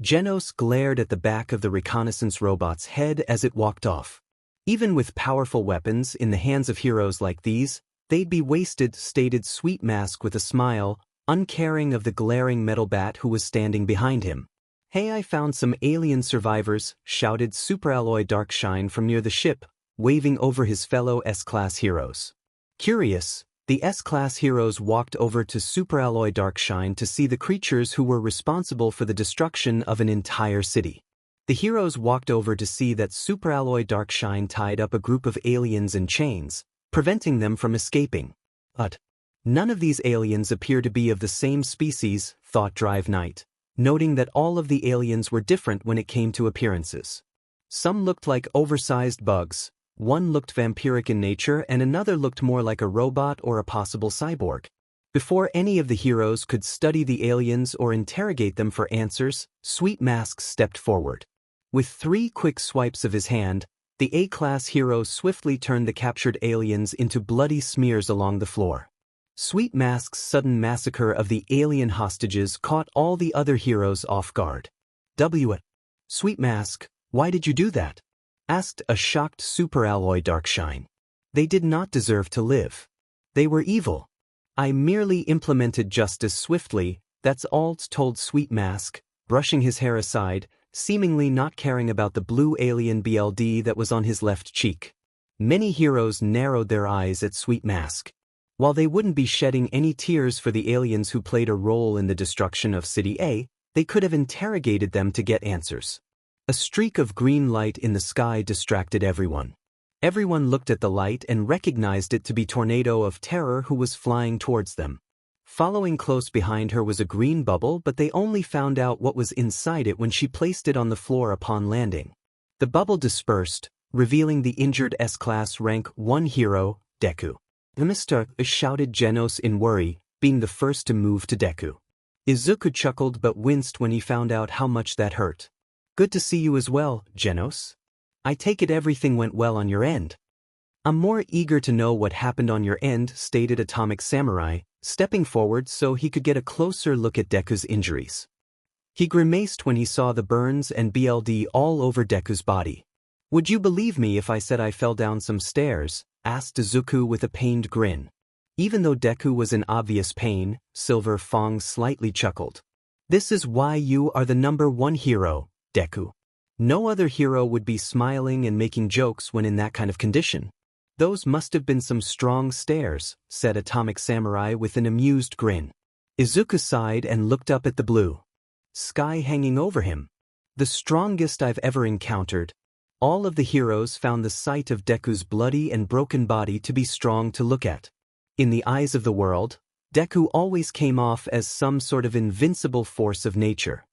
Genos glared at the back of the reconnaissance robot's head as it walked off. Even with powerful weapons in the hands of heroes like these, they'd be wasted, stated Sweet Mask with a smile, uncaring of the glaring Metal Bat who was standing behind him. Hey, I found some alien survivors, shouted Superalloy Darkshine from near the ship, waving over his fellow S-Class heroes. Curious, the S-Class heroes walked over to Superalloy Darkshine to see the creatures who were responsible for the destruction of an entire city. The heroes walked over to see that Superalloy Darkshine tied up a group of aliens in chains, preventing them from escaping. But none of these aliens appear to be of the same species, thought Drive Knight, noting that all of the aliens were different when it came to appearances. Some looked like oversized bugs, one looked vampiric in nature and another looked more like a robot or a possible cyborg. Before any of the heroes could study the aliens or interrogate them for answers, Sweet Mask stepped forward. With 3 quick swipes of his hand, the A-class hero swiftly turned the captured aliens into bloody smears along the floor. Sweet Mask's sudden massacre of the alien hostages caught all the other heroes off guard. Sweet Mask, why did you do that? Asked a shocked Superalloy Darkshine. They did not deserve to live. They were evil. I merely implemented justice swiftly, that's all, told Sweet Mask, brushing his hair aside, seemingly not caring about the blue alien BLD that was on his left cheek. Many heroes narrowed their eyes at Sweet Mask. While they wouldn't be shedding any tears for the aliens who played a role in the destruction of City A, they could have interrogated them to get answers. A streak of green light in the sky distracted everyone. Everyone looked at the light and recognized it to be Tornado of Terror, who was flying towards them. Following close behind her was a green bubble, but they only found out what was inside it when she placed it on the floor upon landing. The bubble dispersed, revealing the injured S-Class Rank 1 hero, Deku. Mr. shouted Genos in worry, being the first to move to Deku. Izuku chuckled but winced when he found out how much that hurt. Good to see you as well, Genos. I take it everything went well on your end. I'm more eager to know what happened on your end, stated Atomic Samurai, stepping forward so he could get a closer look at Deku's injuries. He grimaced when he saw the burns and BLD all over Deku's body. Would you believe me if I said I fell down some stairs? Asked Izuku with a pained grin. Even though Deku was in obvious pain, Silver Fang slightly chuckled. This is why you are the #1 hero, Deku. No other hero would be smiling and making jokes when in that kind of condition. Those must have been some strong stairs, said Atomic Samurai with an amused grin. Izuku sighed and looked up at the blue sky hanging over him. The strongest I've ever encountered. All of the heroes found the sight of Deku's bloody and broken body to be strong to look at. In the eyes of the world, Deku always came off as some sort of invincible force of nature.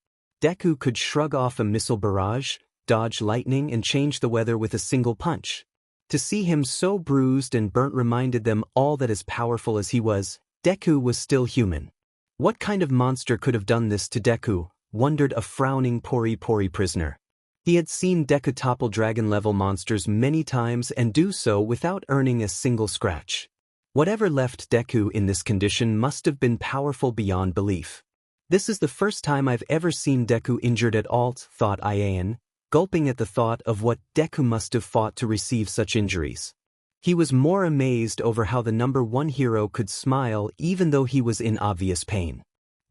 Deku could shrug off a missile barrage, dodge lightning and change the weather with a single punch. To see him so bruised and burnt reminded them all that as powerful as he was, Deku was still human. What kind of monster could have done this to Deku, wondered a frowning Pori prisoner. He had seen Deku topple dragon-level monsters many times and do so without earning a single scratch. Whatever left Deku in this condition must have been powerful beyond belief. This is the first time I've ever seen Deku injured at all, thought Ian, gulping at the thought of what Deku must have fought to receive such injuries. He was more amazed over how the #1 hero could smile even though he was in obvious pain.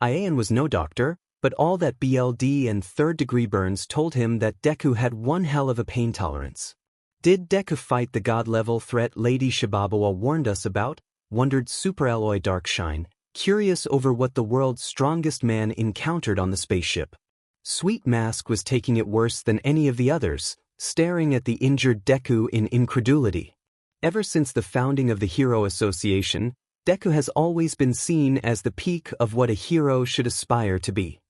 Ian was no doctor, but all that BLD and third-degree burns told him that Deku had one hell of a pain tolerance. Did Deku fight the god-level threat Lady Shibabawa warned us about? Wondered Superalloy Darkshine, curious over what the world's strongest man encountered on the spaceship. Sweet Mask was taking it worse than any of the others, staring at the injured Deku in incredulity. Ever since the founding of the Hero Association, Deku has always been seen as the peak of what a hero should aspire to be.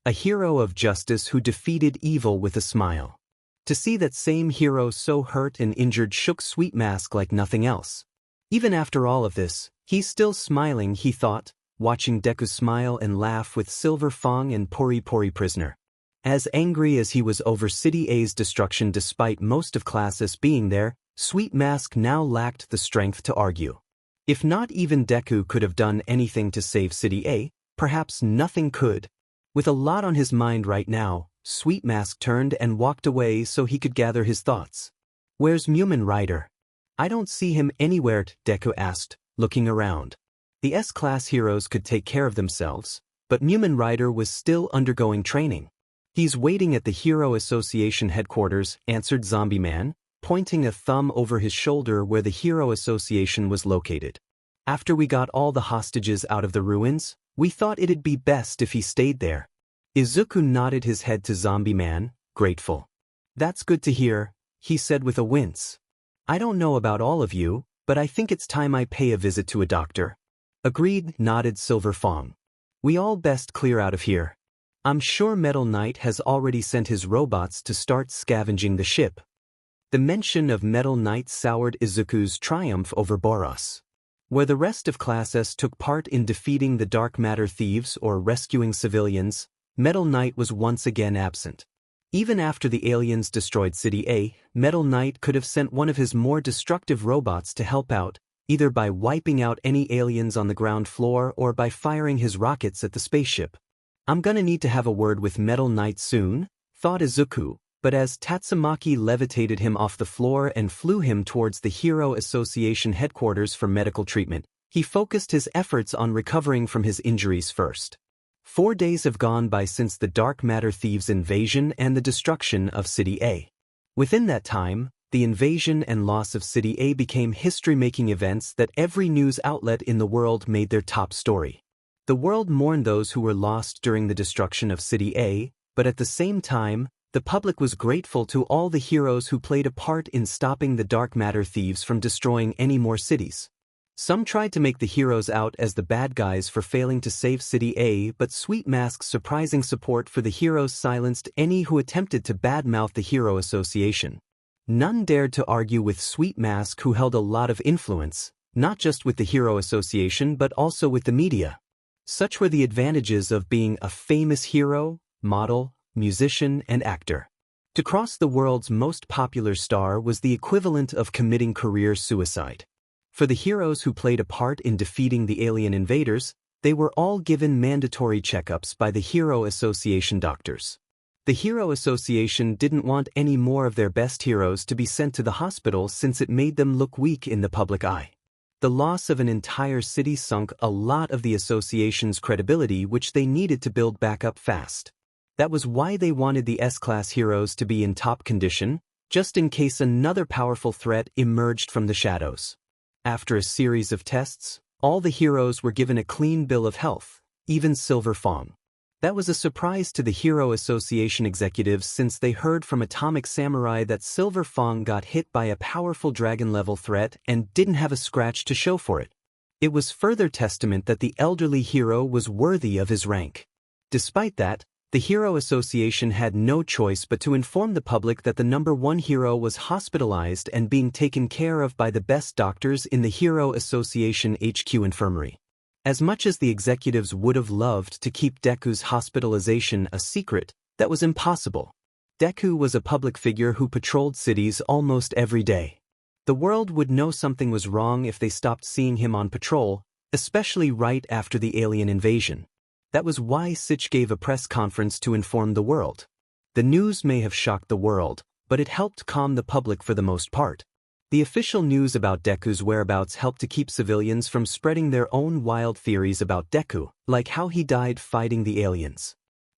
A hero of justice who defeated evil with a smile. To see that same hero so hurt and injured shook Sweet Mask like nothing else. Even after all of this, he's still smiling, he thought, watching Deku smile and laugh with Silver Fang and Pori prisoner. As angry as he was over City A's destruction despite most of Classis being there, Sweet Mask now lacked the strength to argue. If not even Deku could have done anything to save City A, perhaps nothing could. With a lot on his mind right now, Sweet Mask turned and walked away so he could gather his thoughts. Where's Mumen Rider? I don't see him anywhere, Deku asked, looking around. The S-Class heroes could take care of themselves, but Mumen Rider was still undergoing training. He's waiting at the Hero Association headquarters, answered Zombie Man, pointing a thumb over his shoulder where the Hero Association was located. After we got all the hostages out of the ruins, we thought it'd be best if he stayed there. Izuku nodded his head to Zombie Man, grateful. That's good to hear, he said with a wince. I don't know about all of you, but I think it's time I pay a visit to a doctor. Agreed, nodded Silver Fong. We all best clear out of here. I'm sure Metal Knight has already sent his robots to start scavenging the ship. The mention of Metal Knight soured Izuku's triumph over Boros. Where the rest of Class S took part in defeating the dark matter thieves or rescuing civilians, Metal Knight was once again absent. Even after the aliens destroyed City A, Metal Knight could have sent one of his more destructive robots to help out, either by wiping out any aliens on the ground floor or by firing his rockets at the spaceship. I'm gonna need to have a word with Metal Knight soon, thought Izuku, but as Tatsumaki levitated him off the floor and flew him towards the Hero Association headquarters for medical treatment, he focused his efforts on recovering from his injuries first. 4 days have gone by since the Dark Matter Thieves' invasion and the destruction of City A. Within that time, the invasion and loss of City A became history-making events that every news outlet in the world made their top story. The world mourned those who were lost during the destruction of City A, but at the same time, the public was grateful to all the heroes who played a part in stopping the Dark Matter Thieves from destroying any more cities. Some tried to make the heroes out as the bad guys for failing to save City A, but Sweet Mask's surprising support for the heroes silenced any who attempted to badmouth the Hero Association. None dared to argue with Sweet Mask, who held a lot of influence, not just with the Hero Association but also with the media. Such were the advantages of being a famous hero, model, musician, and actor. To cross the world's most popular star was the equivalent of committing career suicide. For the heroes who played a part in defeating the alien invaders, they were all given mandatory checkups by the Hero Association doctors. The Hero Association didn't want any more of their best heroes to be sent to the hospital since it made them look weak in the public eye. The loss of an entire city sunk a lot of the association's credibility, which they needed to build back up fast. That was why they wanted the S-Class heroes to be in top condition, just in case another powerful threat emerged from the shadows. After a series of tests, all the heroes were given a clean bill of health, even Silver Fong. That was a surprise to the Hero Association executives since they heard from Atomic Samurai that Silver Fong got hit by a powerful dragon-level threat and didn't have a scratch to show for it. It was further testament that the elderly hero was worthy of his rank. Despite that, the Hero Association had no choice but to inform the public that the #1 hero was hospitalized and being taken care of by the best doctors in the Hero Association HQ infirmary. As much as the executives would have loved to keep Deku's hospitalization a secret, that was impossible. Deku was a public figure who patrolled cities almost every day. The world would know something was wrong if they stopped seeing him on patrol, especially right after the alien invasion. That was why Sitch gave a press conference to inform the world. The news may have shocked the world, but it helped calm the public for the most part. The official news about Deku's whereabouts helped to keep civilians from spreading their own wild theories about Deku, like how he died fighting the aliens.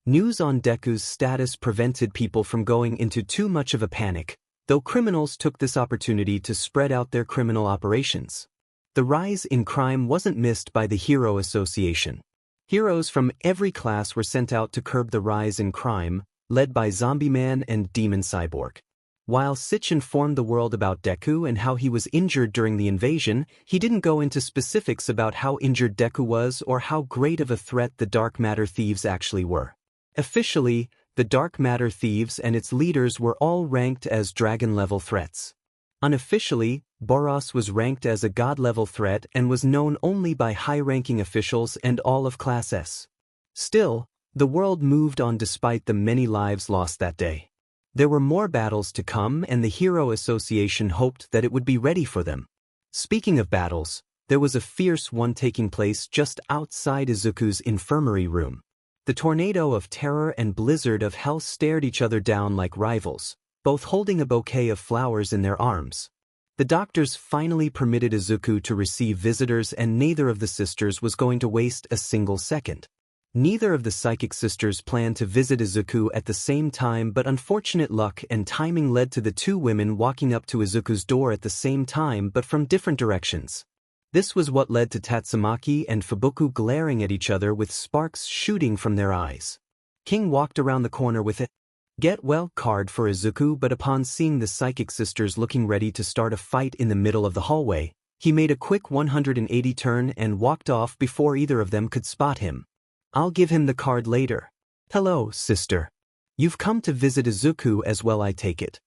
News on Deku's status prevented people from going into too much of a panic, though criminals took this opportunity to spread out their criminal operations. The rise in crime wasn't missed by the Hero Association. Heroes from every class were sent out to curb the rise in crime, led by Zombie Man and Demon Cyborg. While Sitch informed the world about Deku and how he was injured during the invasion, he didn't go into specifics about how injured Deku was or how great of a threat the Dark Matter Thieves actually were. Officially, the Dark Matter Thieves and its leaders were all ranked as dragon-level threats. Unofficially, Boros was ranked as a god-level threat and was known only by high-ranking officials and all of Class S. Still, the world moved on despite the many lives lost that day. There were more battles to come, and the Hero Association hoped that it would be ready for them. Speaking of battles, there was a fierce one taking place just outside Izuku's infirmary room. The tornado of terror and blizzard of hell stared each other down like rivals, both holding a bouquet of flowers in their arms. The doctors finally permitted Izuku to receive visitors, and neither of the sisters was going to waste a single second. Neither of the psychic sisters planned to visit Izuku at the same time, but unfortunate luck and timing led to the two women walking up to Izuku's door at the same time but from different directions. This was what led to Tatsumaki and Fubuku glaring at each other with sparks shooting from their eyes. King walked around the corner with it. Get well card for Izuku, but upon seeing the psychic sisters looking ready to start a fight in the middle of the hallway, he made a quick 180 turn and walked off before either of them could spot him. I'll give him the card later. Hello, sister. You've come to visit Izuku as well, I take it.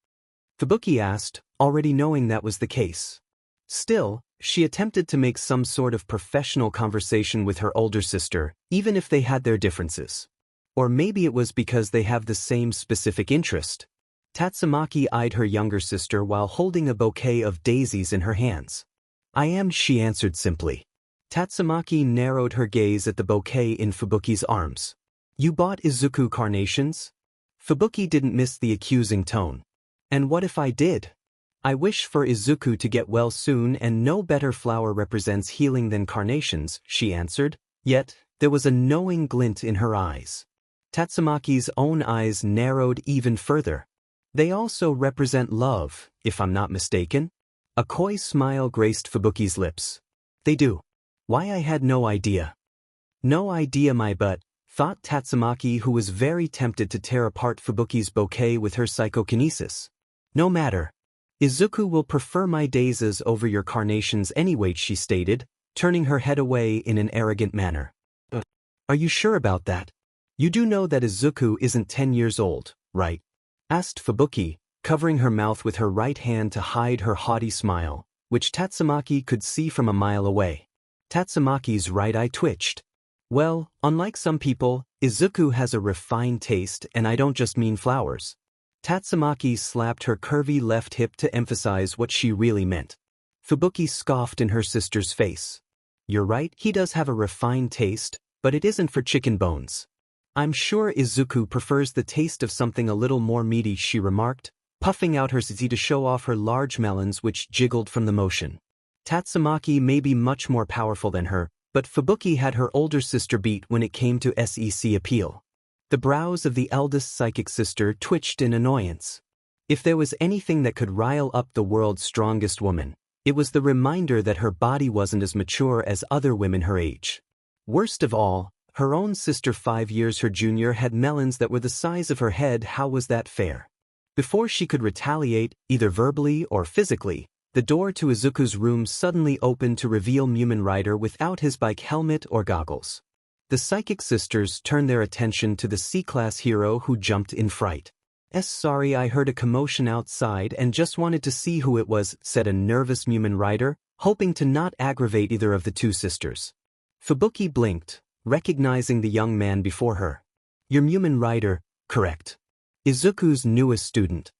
Fubuki asked, already knowing that was the case. Still, she attempted to make some sort of professional conversation with her older sister, even if they had their differences. Or maybe it was because they have the same specific interest. Tatsumaki eyed her younger sister while holding a bouquet of daisies in her hands. I am, she answered simply. Tatsumaki narrowed her gaze at the bouquet in Fubuki's arms. You bought Izuku carnations? Fubuki didn't miss the accusing tone. And what if I did? I wish for Izuku to get well soon, and no better flower represents healing than carnations, she answered, yet there was a knowing glint in her eyes. Tatsumaki's own eyes narrowed even further. They also represent love, if I'm not mistaken? A coy smile graced Fubuki's lips. They do. Why, I had no idea. No idea my butt, thought Tatsumaki, who was very tempted to tear apart Fubuki's bouquet with her psychokinesis. No matter. Izuku will prefer my daisies over your carnations anyway, she stated, turning her head away in an arrogant manner. Are you sure about that? You do know that Izuku isn't 10 years old, right? Asked Fubuki, covering her mouth with her right hand to hide her haughty smile, which Tatsumaki could see from a mile away. Tatsumaki's right eye twitched. Well, unlike some people, Izuku has a refined taste, and I don't just mean flowers. Tatsumaki slapped her curvy left hip to emphasize what she really meant. Fubuki scoffed in her sister's face. You're right, he does have a refined taste, but it isn't for chicken bones. I'm sure Izuku prefers the taste of something a little more meaty, she remarked, puffing out her titty to show off her large melons which jiggled from the motion. Tatsumaki may be much more powerful than her, but Fubuki had her older sister beat when it came to SEC appeal. The brows of the eldest psychic sister twitched in annoyance. If there was anything that could rile up the world's strongest woman, it was the reminder that her body wasn't as mature as other women her age. Worst of all, her own sister 5 years her junior had melons that were the size of her head. How was that fair? Before she could retaliate, either verbally or physically, the door to Izuku's room suddenly opened to reveal Mumen Rider without his bike helmet or goggles. The psychic sisters turned their attention to the C-class hero who jumped in fright. Sorry, I heard a commotion outside and just wanted to see who it was, said a nervous Mumen Rider, hoping to not aggravate either of the two sisters. Fubuki blinked, recognizing the young man before her. You're Mumen Rider, correct? Izuku's newest student.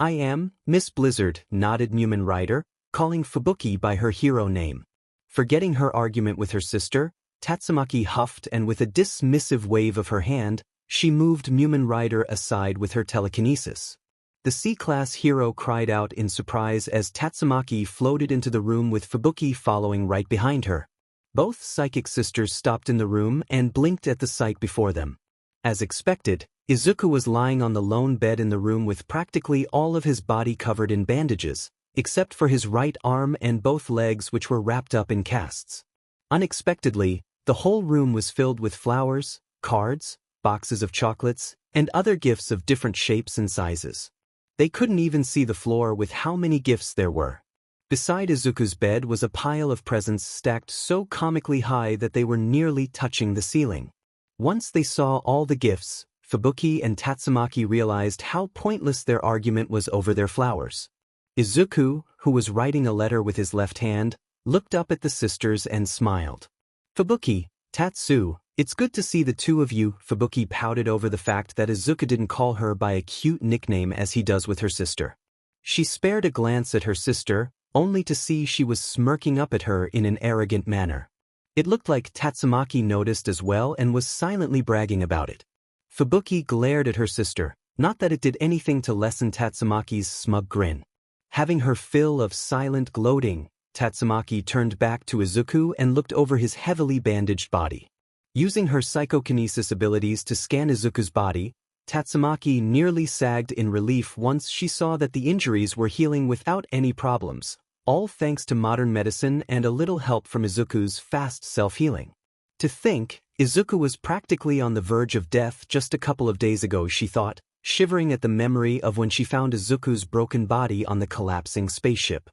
I am, Miss Blizzard, nodded Mumen Rider, calling Fubuki by her hero name. Forgetting her argument with her sister, Tatsumaki huffed, and with a dismissive wave of her hand, she moved Mumen Rider aside with her telekinesis. The C-class hero cried out in surprise as Tatsumaki floated into the room with Fubuki following right behind her. Both psychic sisters stopped in the room and blinked at the sight before them. As expected, Izuku was lying on the lone bed in the room with practically all of his body covered in bandages, except for his right arm and both legs, which were wrapped up in casts. Unexpectedly, the whole room was filled with flowers, cards, boxes of chocolates, and other gifts of different shapes and sizes. They couldn't even see the floor with how many gifts there were. Beside Izuku's bed was a pile of presents stacked so comically high that they were nearly touching the ceiling. Once they saw all the gifts, Fubuki and Tatsumaki realized how pointless their argument was over their flowers. Izuku, who was writing a letter with his left hand, looked up at the sisters and smiled. Fubuki, Tatsu, it's good to see the two of you. Fubuki pouted over the fact that Izuku didn't call her by a cute nickname as he does with her sister. She spared a glance at her sister, only to see she was smirking up at her in an arrogant manner. It looked like Tatsumaki noticed as well and was silently bragging about it. Fubuki glared at her sister, not that it did anything to lessen Tatsumaki's smug grin. Having her fill of silent gloating, Tatsumaki turned back to Izuku and looked over his heavily bandaged body. Using her psychokinesis abilities to scan Izuku's body, Tatsumaki nearly sagged in relief once she saw that the injuries were healing without any problems, all thanks to modern medicine and a little help from Izuku's fast self-healing. To think, Izuku was practically on the verge of death just a couple of days ago, she thought, shivering at the memory of when she found Izuku's broken body on the collapsing spaceship.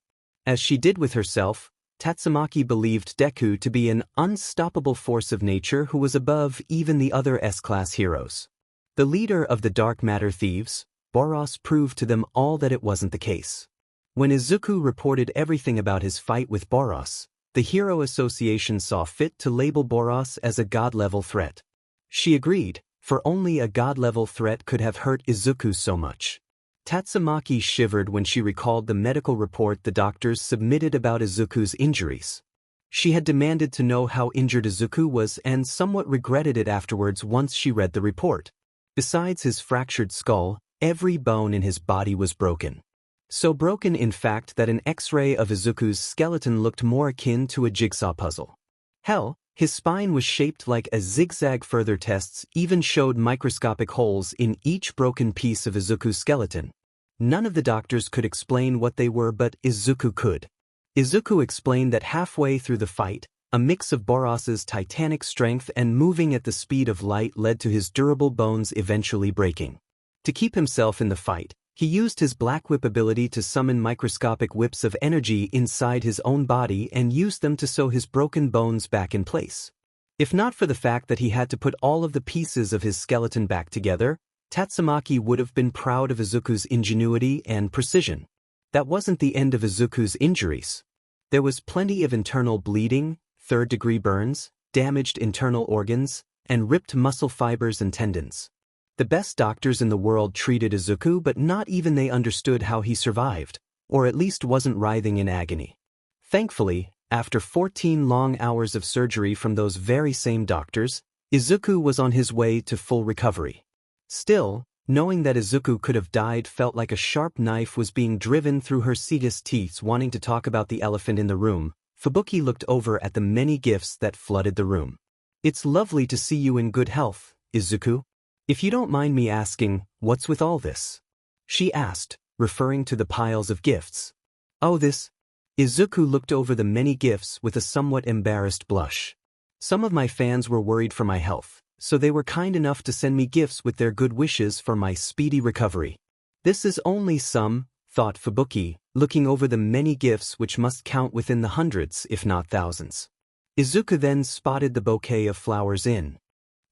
As she did with herself, Tatsumaki believed Deku to be an unstoppable force of nature who was above even the other S-class heroes. The leader of the dark matter thieves, Boros, proved to them all that it wasn't the case. When Izuku reported everything about his fight with Boros, the Hero Association saw fit to label Boros as a god-level threat. She agreed, for only a god-level threat could have hurt Izuku so much. Tatsumaki shivered when she recalled the medical report the doctors submitted about Izuku's injuries. She had demanded to know how injured Izuku was and somewhat regretted it afterwards once she read the report. Besides his fractured skull, every bone in his body was broken. So broken in fact that an X-ray of Izuku's skeleton looked more akin to a jigsaw puzzle. Hell, his spine was shaped like a zigzag. Further tests even showed microscopic holes in each broken piece of Izuku's skeleton. None of the doctors could explain what they were, but Izuku could. Izuku explained that halfway through the fight, a mix of Boros's titanic strength and moving at the speed of light led to his durable bones eventually breaking. To keep himself in the fight, he used his black whip ability to summon microscopic whips of energy inside his own body and used them to sew his broken bones back in place. If not for the fact that he had to put all of the pieces of his skeleton back together, Tatsumaki would have been proud of Izuku's ingenuity and precision. That wasn't the end of Izuku's injuries. There was plenty of internal bleeding, third-degree burns, damaged internal organs, and ripped muscle fibers and tendons. The best doctors in the world treated Izuku, but not even they understood how he survived, or at least wasn't writhing in agony. Thankfully, after 14 long hours of surgery from those very same doctors, Izuku was on his way to full recovery. Still, knowing that Izuku could have died felt like a sharp knife was being driven through her Seagus teeth. Wanting to talk about the elephant in the room, Fubuki looked over at the many gifts that flooded the room. "It's lovely to see you in good health, Izuku. If you don't mind me asking, what's with all this?" she asked, referring to the piles of gifts. "Oh, this?" Izuku looked over the many gifts with a somewhat embarrassed blush. "Some of my fans were worried for my health, so they were kind enough to send me gifts with their good wishes for my speedy recovery." "This is only some," thought Fubuki, looking over the many gifts which must count within the hundreds if not thousands. Izuku then spotted the bouquet of flowers in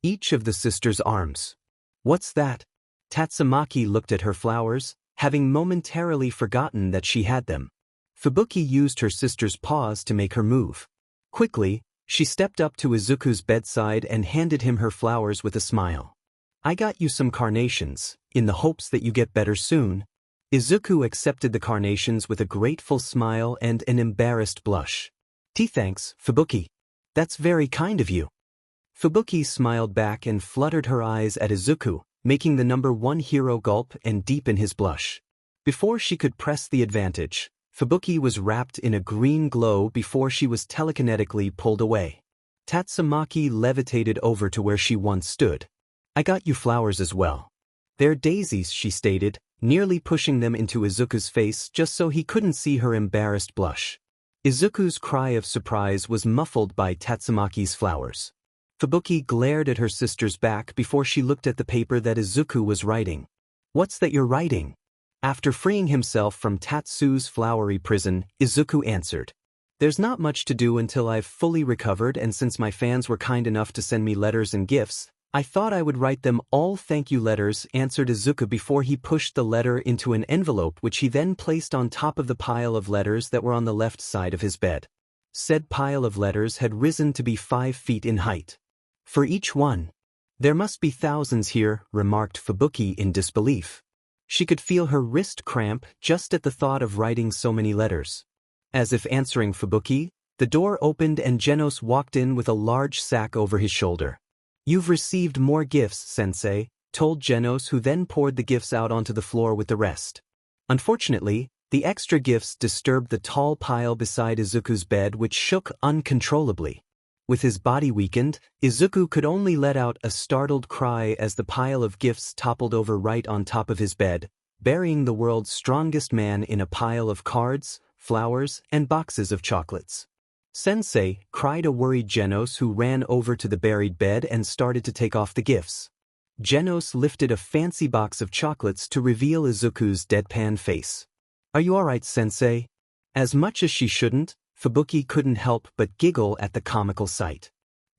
each of the sisters' arms. "What's that?" Tatsumaki looked at her flowers, having momentarily forgotten that she had them. Fubuki used her sister's paws to make her move. Quickly, she stepped up to Izuku's bedside and handed him her flowers with a smile. "I got you some carnations, in the hopes that you get better soon." Izuku accepted the carnations with a grateful smile and an embarrassed blush. "Thanks, Fubuki. That's very kind of you." Fubuki smiled back and fluttered her eyes at Izuku, making the #1 hero gulp and deepen his blush. Before she could press the advantage, Fubuki was wrapped in a green glow before she was telekinetically pulled away. Tatsumaki levitated over to where she once stood. "I got you flowers as well. They're daisies," she stated, nearly pushing them into Izuku's face just so he couldn't see her embarrassed blush. Izuku's cry of surprise was muffled by Tatsumaki's flowers. Fubuki glared at her sister's back before she looked at the paper that Izuku was writing. "What's that you're writing?" After freeing himself from Tatsu's flowery prison, Izuku answered. "There's not much to do until I've fully recovered, and since my fans were kind enough to send me letters and gifts, I thought I would write them all thank you letters," answered Izuku before he pushed the letter into an envelope which he then placed on top of the pile of letters that were on the left side of his bed. Said pile of letters had risen to be 5 feet in height. "For each one. There must be thousands here," remarked Fubuki in disbelief. She could feel her wrist cramp just at the thought of writing so many letters. As if answering Fubuki, the door opened and Genos walked in with a large sack over his shoulder. "You've received more gifts, Sensei," told Genos, who then poured the gifts out onto the floor with the rest. Unfortunately, the extra gifts disturbed the tall pile beside Izuku's bed, which shook uncontrollably. With his body weakened, Izuku could only let out a startled cry as the pile of gifts toppled over right on top of his bed, burying the world's strongest man in a pile of cards, flowers, and boxes of chocolates. "Sensei," cried a worried Genos, who ran over to the buried bed and started to take off the gifts. Genos lifted a fancy box of chocolates to reveal Izuku's deadpan face. "Are you alright, sensei?" As much as she shouldn't, Fubuki couldn't help but giggle at the comical sight.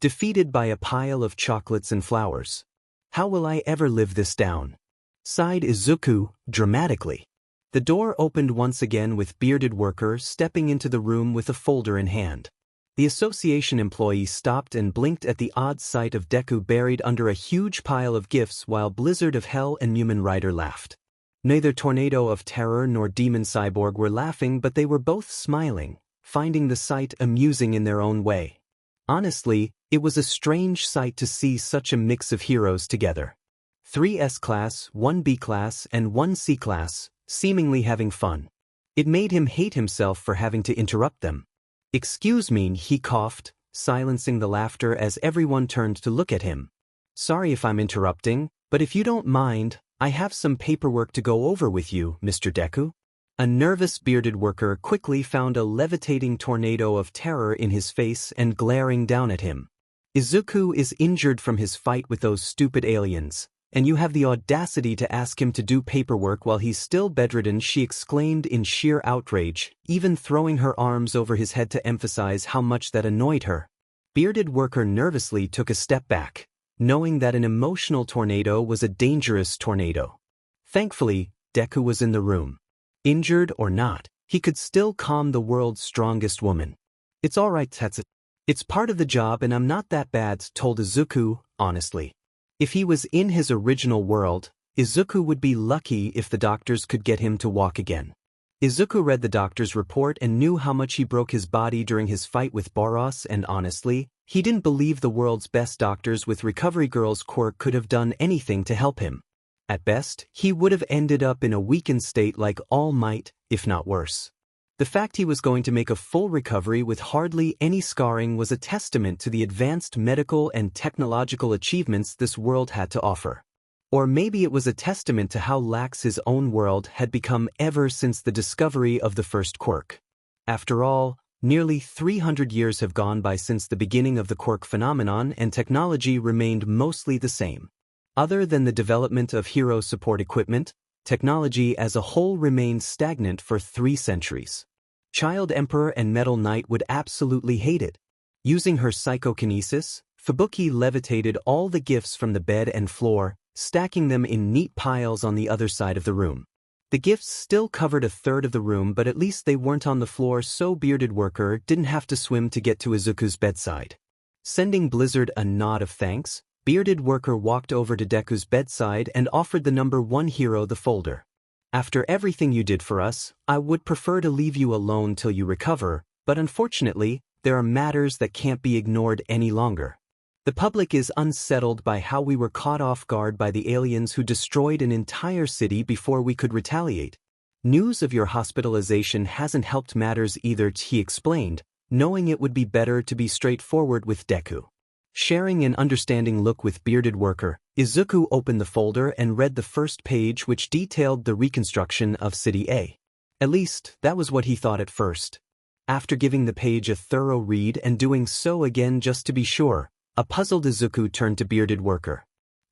Defeated by a pile of chocolates and flowers. "How will I ever live this down?" sighed Izuku, dramatically. The door opened once again with bearded worker stepping into the room with a folder in hand. The association employee stopped and blinked at the odd sight of Deku buried under a huge pile of gifts while Blizzard of Hell and Mumen Rider laughed. Neither Tornado of Terror nor Demon Cyborg were laughing, but they were both smiling, finding the sight amusing in their own way. Honestly, it was a strange sight to see such a mix of heroes together. 3 S-class, 1 B-class, and 1 C-class, seemingly having fun. It made him hate himself for having to interrupt them. "Excuse me," he coughed, silencing the laughter as everyone turned to look at him. "Sorry if I'm interrupting, but if you don't mind, I have some paperwork to go over with you, Mr. Deku." A nervous bearded worker quickly found a levitating tornado of terror in his face and glaring down at him. "Izuku is injured from his fight with those stupid aliens, and you have the audacity to ask him to do paperwork while he's still bedridden," she exclaimed in sheer outrage, even throwing her arms over his head to emphasize how much that annoyed her. Bearded worker nervously took a step back, knowing that an emotional tornado was a dangerous tornado. Thankfully, Deku was in the room. Injured or not, he could still calm the world's strongest woman. "It's alright, Tatsumaki. It's part of the job and I'm not that bad," told Izuku, honestly. If he was in his original world, Izuku would be lucky if the doctors could get him to walk again. Izuku read the doctor's report and knew how much he broke his body during his fight with Boros, and honestly, he didn't believe the world's best doctors with Recovery Girl's quirk could have done anything to help him. At best, he would have ended up in a weakened state like All Might, if not worse. The fact he was going to make a full recovery with hardly any scarring was a testament to the advanced medical and technological achievements this world had to offer. Or maybe it was a testament to how lax his own world had become ever since the discovery of the first quirk. After all, nearly 300 years have gone by since the beginning of the quirk phenomenon, and technology remained mostly the same. Other than the development of hero support equipment, technology as a whole remained stagnant for 3 centuries. Child Emperor and Metal Knight would absolutely hate it. Using her psychokinesis, Fubuki levitated all the gifts from the bed and floor, stacking them in neat piles on the other side of the room. The gifts still covered a third of the room, but at least they weren't on the floor, so Bearded Worker didn't have to swim to get to Izuku's bedside. Sending Blizzard a nod of thanks, Bearded Worker walked over to Deku's bedside and offered the number 1 hero the folder. "After everything you did for us, I would prefer to leave you alone till you recover, but unfortunately, there are matters that can't be ignored any longer. The public is unsettled by how we were caught off guard by the aliens who destroyed an entire city before we could retaliate. News of your hospitalization hasn't helped matters either," he explained, knowing it would be better to be straightforward with Deku. Sharing an understanding look with Bearded Worker, Izuku opened the folder and read the first page, which detailed the reconstruction of City A. At least, that was what he thought at first. After giving the page a thorough read and doing so again just to be sure, a puzzled Izuku turned to Bearded Worker.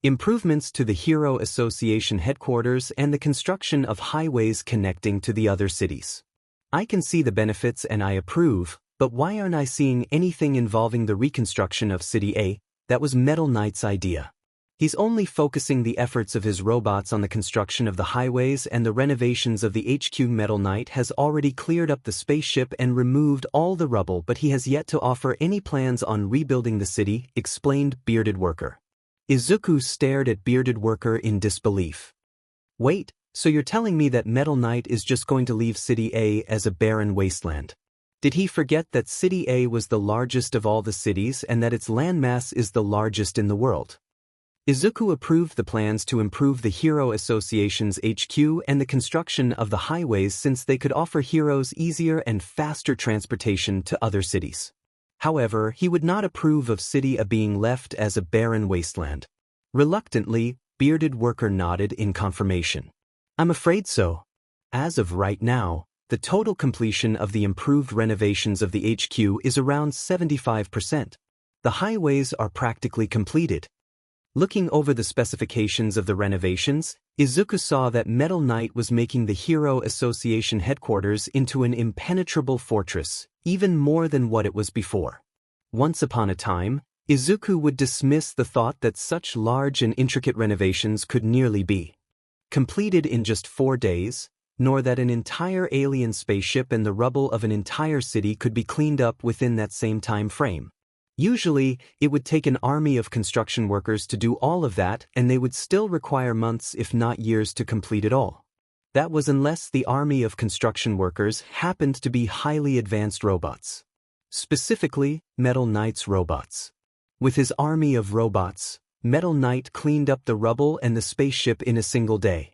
"Improvements to the Hero Association headquarters and the construction of highways connecting to the other cities. I can see the benefits and I approve, but why aren't I seeing anything involving the reconstruction of City A? That was Metal Knight's idea. He's only focusing the efforts of his robots on the construction of the highways and the renovations of the HQ. Metal Knight has already cleared up the spaceship and removed all the rubble, but he has yet to offer any plans on rebuilding the city," explained Bearded Worker. Izuku stared at Bearded Worker in disbelief. "Wait, so you're telling me that Metal Knight is just going to leave City A as a barren wasteland? Did he forget that City A was the largest of all the cities and that its landmass is the largest in the world?" Izuku approved the plans to improve the Hero Association's HQ and the construction of the highways, since they could offer heroes easier and faster transportation to other cities. However, he would not approve of City A being left as a barren wasteland. Reluctantly, Bearded Worker nodded in confirmation. "I'm afraid so. As of right now, the total completion of the improved renovations of the HQ is around 75%. The highways are practically completed. Looking over the specifications of the renovations, Izuku saw that Metal Knight was making the Hero Association headquarters into an impenetrable fortress, even more than what it was before. Once upon a time, Izuku would dismiss the thought that such large and intricate renovations could nearly be completed in just 4 days, nor that an entire alien spaceship and the rubble of an entire city could be cleaned up within that same time frame. Usually, it would take an army of construction workers to do all of that, and they would still require months if not years to complete it all. That was unless the army of construction workers happened to be highly advanced robots. Specifically, Metal Knight's robots. With his army of robots, Metal Knight cleaned up the rubble and the spaceship in a single day.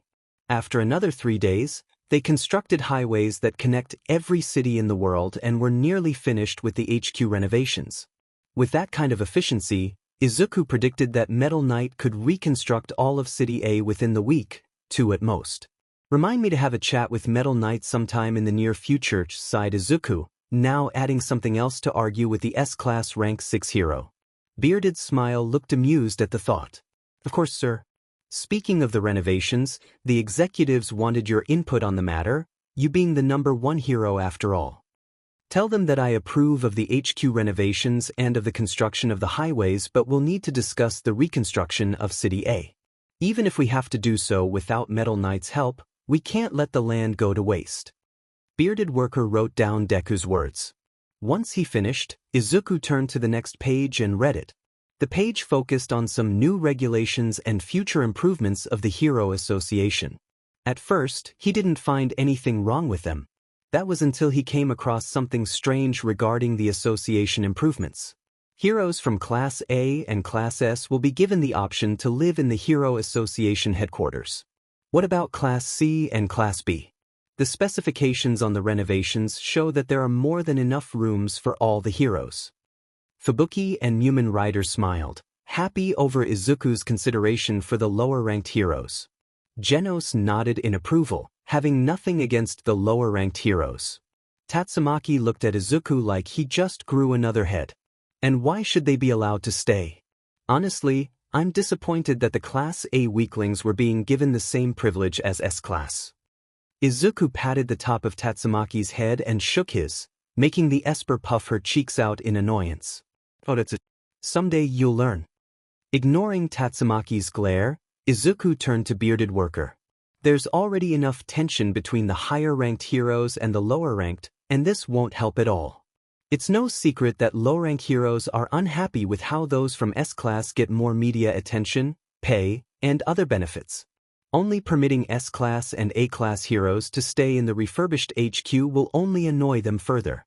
After another 3 days, they constructed highways that connect every city in the world and were nearly finished with the HQ renovations. With that kind of efficiency, Izuku predicted that Metal Knight could reconstruct all of City A within the week, 2 at most. Remind me to have a chat with Metal Knight sometime in the near future, sighed Izuku, now adding something else to argue with the S-Class Rank 6 hero. Bearded Smile looked amused at the thought. Of course, sir. Speaking of the renovations, the executives wanted your input on the matter, you being the #1 hero after all. Tell them that I approve of the HQ renovations and of the construction of the highways, but we'll need to discuss the reconstruction of City A. Even if we have to do so without Metal Knight's help, we can't let the land go to waste. Bearded Worker wrote down Deku's words. Once he finished, Izuku turned to the next page and read it. The page focused on some new regulations and future improvements of the Hero Association. At first, he didn't find anything wrong with them. That was until he came across something strange regarding the association improvements. Heroes from Class A and Class S will be given the option to live in the Hero Association headquarters. What about Class C and Class B? The specifications on the renovations show that there are more than enough rooms for all the heroes. Fubuki and Mumen Rider smiled, happy over Izuku's consideration for the lower-ranked heroes. Genos nodded in approval, having nothing against the lower-ranked heroes. Tatsumaki looked at Izuku like he just grew another head. And why should they be allowed to stay? Honestly, I'm disappointed that the Class A weaklings were being given the same privilege as S-Class. Izuku patted the top of Tatsumaki's head and shook his, making the Esper puff her cheeks out in annoyance. Oh, that's it. Someday you'll learn. Ignoring Tatsumaki's glare, Izuku turned to Bearded Worker. There's already enough tension between the higher-ranked heroes and the lower-ranked, and this won't help at all. It's no secret that low-rank heroes are unhappy with how those from S-Class get more media attention, pay, and other benefits. Only permitting S-Class and A-Class heroes to stay in the refurbished HQ will only annoy them further.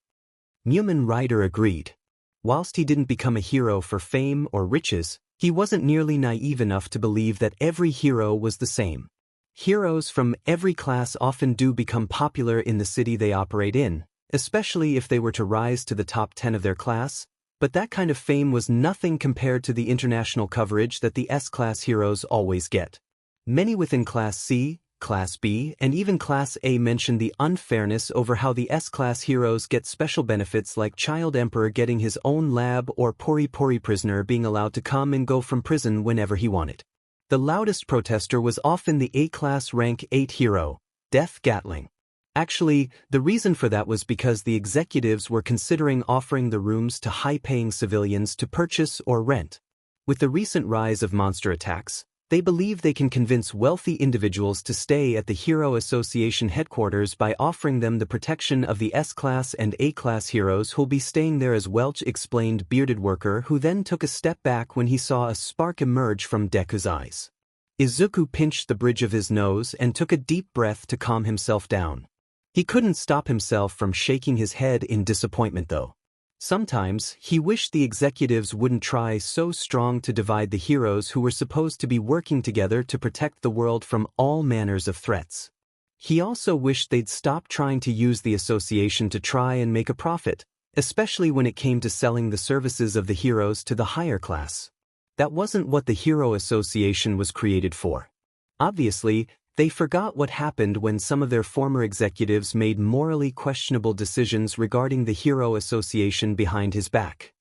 Mumen Rider agreed. Whilst he didn't become a hero for fame or riches, he wasn't nearly naive enough to believe that every hero was the same. Heroes from every class often do become popular in the city they operate in, especially if they were to rise to the top 10 of their class, but that kind of fame was nothing compared to the international coverage that the S-Class heroes always get. Many within Class C, Class B, and even Class A mentioned the unfairness over how the S-Class heroes get special benefits like Child Emperor getting his own lab or Pori Pori Prisoner being allowed to come and go from prison whenever he wanted. The loudest protester was often the A-Class Rank 8 hero, Death Gatling. Actually, the reason for that was because the executives were considering offering the rooms to high-paying civilians to purchase or rent. With the recent rise of monster attacks, they believe they can convince wealthy individuals to stay at the Hero Association headquarters by offering them the protection of the S-Class and A-Class heroes who'll be staying there as well, explained Bearded Worker, who then took a step back when he saw a spark emerge from Deku's eyes. Izuku pinched the bridge of his nose and took a deep breath to calm himself down. He couldn't stop himself from shaking his head in disappointment though. Sometimes, he wished the executives wouldn't try so strong to divide the heroes who were supposed to be working together to protect the world from all manners of threats. He also wished they'd stop trying to use the association to try and make a profit, especially when it came to selling the services of the heroes to the higher class. That wasn't what the Hero Association was created for. Obviously, they forgot what happened when some of their former executives made morally questionable decisions regarding the Hero Association behind his back.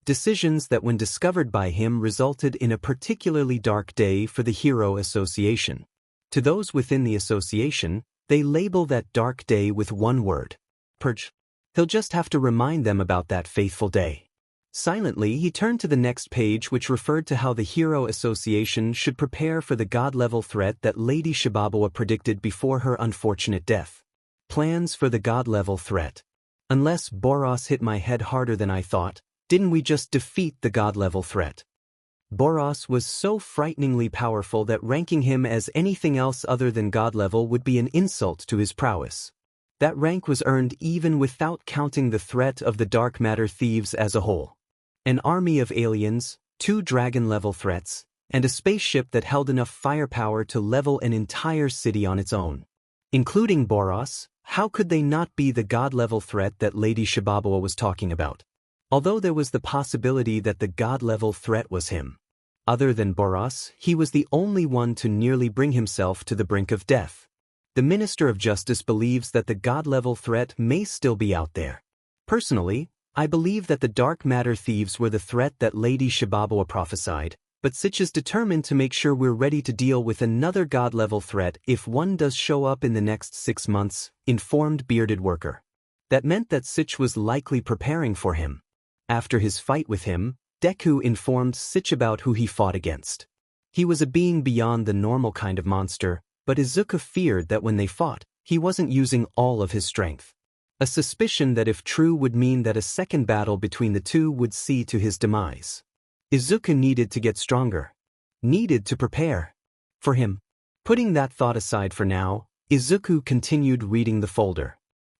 Decisions that when discovered by him resulted in a particularly dark day for the Hero Association. To those within the association, they label that dark day with one word: purge. He'll just have to remind them about that faithful day. Silently, he turned to the next page, which referred to how the Hero Association should prepare for the god-level threat that Lady Shibabawa predicted before her unfortunate death. Plans for the god-level threat. Unless Boros hit my head harder than I thought, didn't we just defeat the god-level threat? Boros was so frighteningly powerful that ranking him as anything else other than god-level would be an insult to his prowess. That rank was earned even without counting the threat of the dark matter thieves as a whole. An army of aliens, 2 dragon-level threats, and a spaceship that held enough firepower to level an entire city on its own. Including Boros, how could they not be the god-level threat that Lady Shibabawa was talking about? Although there was the possibility that the god-level threat was him. Other than Boros, he was the only one to nearly bring himself to the brink of death. The Minister of Justice believes that the god-level threat may still be out there. Personally, I believe that the dark matter thieves were the threat that Lady Shibabawa prophesied, but Sitch is determined to make sure we're ready to deal with another god-level threat if one does show up in the next 6 months, informed Bearded Worker. That meant that Sitch was likely preparing for him. After his fight with him, Deku informed Sitch about who he fought against. He was a being beyond the normal kind of monster, but Izuku feared that when they fought, he wasn't using all of his strength. A suspicion that if true would mean that a second battle between the two would see to his demise. Izuku needed to get stronger. Needed to prepare. For him. Putting that thought aside for now, Izuku continued reading the folder.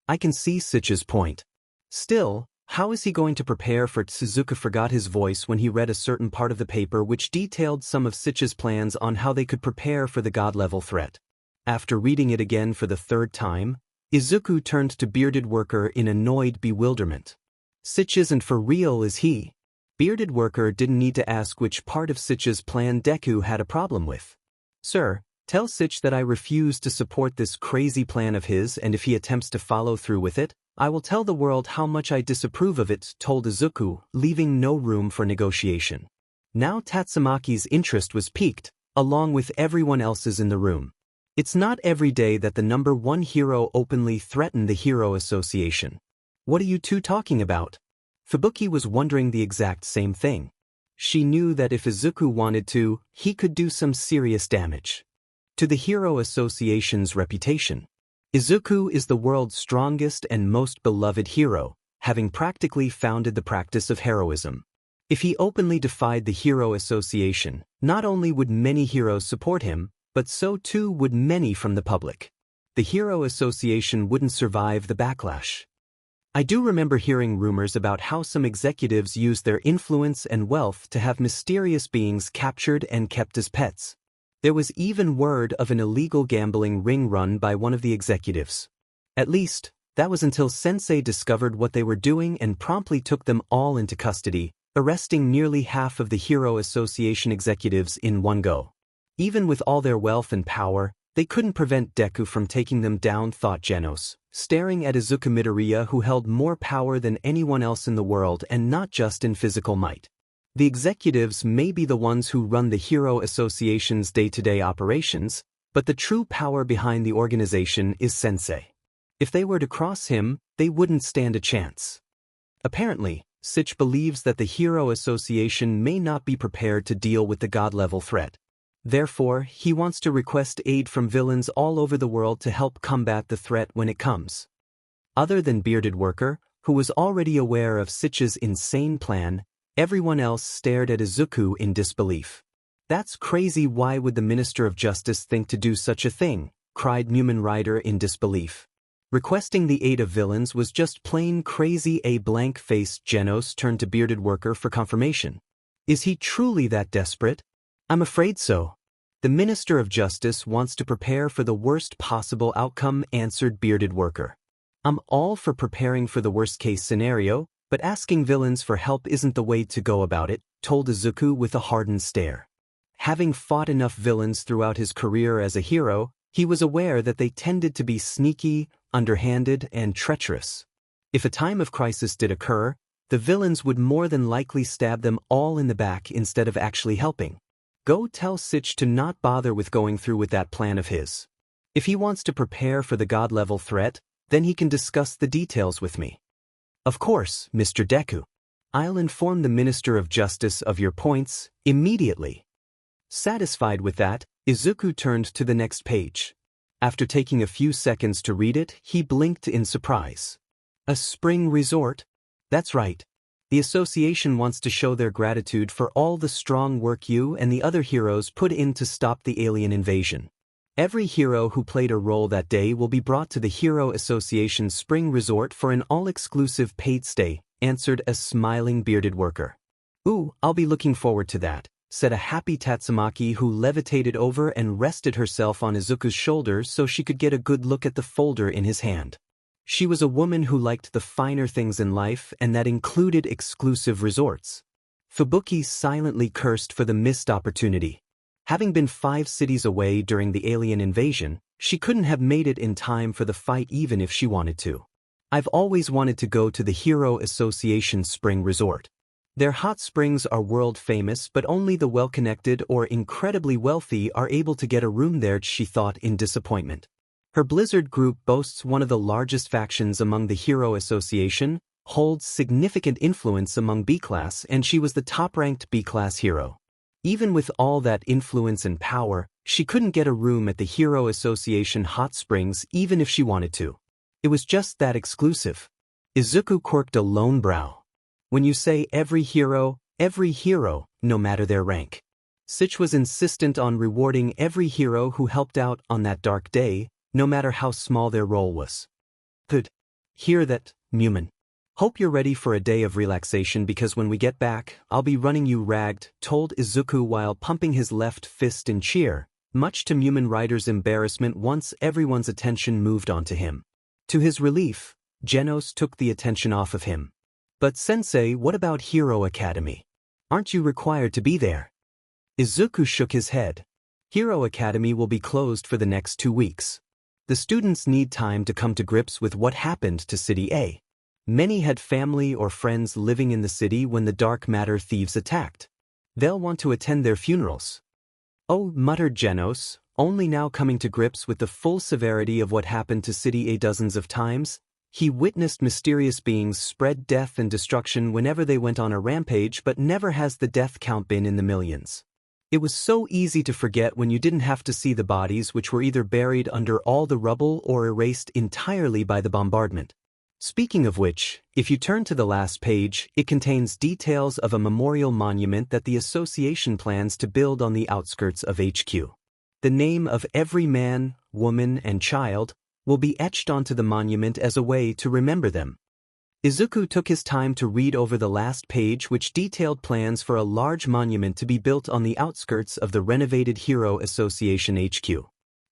I can see Sitch's point. Still, how is he going to prepare for Izuku forgot his voice when he read a certain part of the paper which detailed some of Sitch's plans on how they could prepare for the god-level threat. After reading it again for the 3rd time, Izuku turned to Bearded Worker in annoyed bewilderment. Sitch isn't for real, is he? Bearded Worker didn't need to ask which part of Sitch's plan Deku had a problem with. Sir, tell Sitch that I refuse to support this crazy plan of his, and if he attempts to follow through with it, I will tell the world how much I disapprove of it, told Izuku, leaving no room for negotiation. Now Tatsumaki's interest was piqued, along with everyone else's in the room. It's not every day that the number 1 hero openly threatened the Hero Association. What are you two talking about? Fubuki was wondering the exact same thing. She knew that if Izuku wanted to, he could do some serious damage to the Hero Association's reputation. Izuku is the world's strongest and most beloved hero, having practically founded the practice of heroism. If he openly defied the Hero Association, not only would many heroes support him, but so too would many from the public. The Hero Association wouldn't survive the backlash. I do remember hearing rumors about how some executives used their influence and wealth to have mysterious beings captured and kept as pets. There was even word of an illegal gambling ring run by one of the executives. At least, that was until Sensei discovered what they were doing and promptly took them all into custody, arresting nearly half of the Hero Association executives in one go. Even with all their wealth and power, they couldn't prevent Deku from taking them down, thought Genos, staring at Izuku Midoriya, who held more power than anyone else in the world and not just in physical might. The executives may be the ones who run the Hero Association's day-to-day operations, but the true power behind the organization is Sensei. If they were to cross him, they wouldn't stand a chance. Apparently, Sitch believes that the Hero Association may not be prepared to deal with the god-level threat. Therefore, he wants to request aid from villains all over the world to help combat the threat when it comes. Other than Bearded Worker, who was already aware of Sitch's insane plan, everyone else stared at Izuku in disbelief. That's crazy. Why would the Minister of Justice think to do such a thing? Cried Mumen Rider in disbelief. Requesting the aid of villains was just plain crazy. A blank-faced Genos turned to Bearded Worker for confirmation. Is he truly that desperate? I'm afraid so. The Minister of Justice wants to prepare for the worst possible outcome, answered Bearded Worker. I'm all for preparing for the worst-case scenario, but asking villains for help isn't the way to go about it, told Izuku with a hardened stare. Having fought enough villains throughout his career as a hero, he was aware that they tended to be sneaky, underhanded, and treacherous. If a time of crisis did occur, The villains would more than likely stab them all in the back instead of actually helping. Go tell Sitch to not bother with going through with that plan of his. If he wants to prepare for the god-level threat, then he can discuss the details with me. Of course, Mr. Deku. I'll inform the Minister of Justice of your points immediately. Satisfied with that, Izuku turned to the next page. After taking a few seconds to read it, he blinked in surprise. A spring resort? That's right. The association wants to show their gratitude for all the strong work you and the other heroes put in to stop the alien invasion. Every hero who played a role that day will be brought to the Hero Association Spring Resort for an all-exclusive paid stay, answered a smiling bearded worker. Ooh, I'll be looking forward to that, said a happy Tatsumaki who levitated over and rested herself on Izuku's shoulder so she could get a good look at the folder in his hand. She was a woman who liked the finer things in life, and that included exclusive resorts. Fubuki silently cursed for the missed opportunity. Having been 5 cities away during the alien invasion, she couldn't have made it in time for the fight even if she wanted to. I've always wanted to go to the Hero Association Spring Resort. Their hot springs are world famous, but only the well-connected or incredibly wealthy are able to get a room there, she thought in disappointment. Her Blizzard group boasts one of the largest factions among the Hero Association, holds significant influence among B-class, and she was the top-ranked B-class hero. Even with all that influence and power, she couldn't get a room at the Hero Association hot springs even if she wanted to. It was just that exclusive. Izuku quirked a lone brow. When you say every hero, no matter their rank. Sitch was insistent on rewarding every hero who helped out on that dark day, no matter how small their role was. Good. Hear that, Mumin. Hope you're ready for a day of relaxation because when we get back, I'll be running you ragged, told Izuku while pumping his left fist in cheer, much to Mumin Rider's embarrassment once everyone's attention moved onto him. To his relief, Genos took the attention off of him. But sensei, what about Hero Academy? Aren't you required to be there? Izuku shook his head. Hero Academy will be closed for the next 2 weeks. The students need time to come to grips with what happened to City A. Many had family or friends living in the city when the dark matter thieves attacked. They'll want to attend their funerals. Oh, muttered Genos, only now coming to grips with the full severity of what happened to City A dozens of times. He witnessed mysterious beings spread death and destruction whenever they went on a rampage, but never has the death count been in the millions. It was so easy to forget when you didn't have to see the bodies, which were either buried under all the rubble or erased entirely by the bombardment. Speaking of which, if you turn to the last page, it contains details of a memorial monument that the association plans to build on the outskirts of HQ. The name of every man, woman, and child will be etched onto the monument as a way to remember them. Izuku took his time to read over the last page, which detailed plans for a large monument to be built on the outskirts of the renovated Hero Association HQ.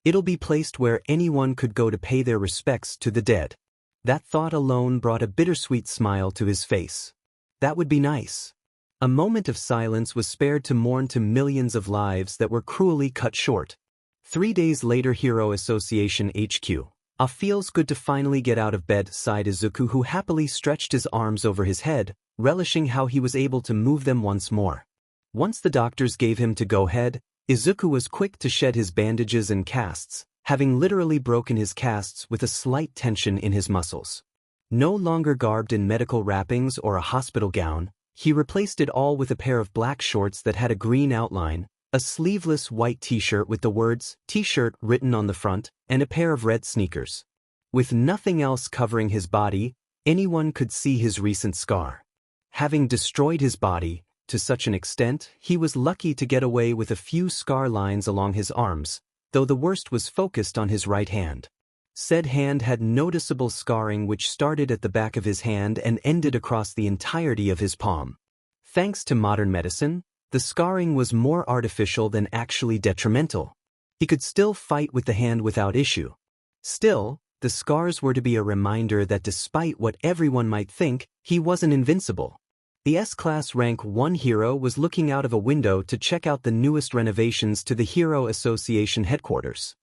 It'll be placed where anyone could go to pay their respects to the dead. That thought alone brought a bittersweet smile to his face. That would be nice. A moment of silence was spared to mourn to millions of lives that were cruelly cut short. 3 days later, Hero Association HQ. Feels good to finally get out of bed, sighed Izuku, who happily stretched his arms over his head, relishing how he was able to move them once more. Once the doctors gave him to go ahead, Izuku was quick to shed his bandages and casts, having literally broken his casts with a slight tension in his muscles. No longer garbed in medical wrappings or a hospital gown, he replaced it all with a pair of black shorts that had a green outline, a sleeveless white t-shirt with the words "T-shirt" written on the front, and a pair of red sneakers. With nothing else covering his body, anyone could see his recent scar. Having destroyed his body, to such an extent, he was lucky to get away with a few scar lines along his arms, though the worst was focused on his right hand. Said hand had noticeable scarring which started at the back of his hand and ended across the entirety of his palm. Thanks to modern medicine, the scarring was more artificial than actually detrimental. He could still fight with the hand without issue. Still, the scars were to be a reminder that despite what everyone might think, he wasn't invincible. The S-Class Rank 1 hero was looking out of a window to check out the newest renovations to the Hero Association headquarters.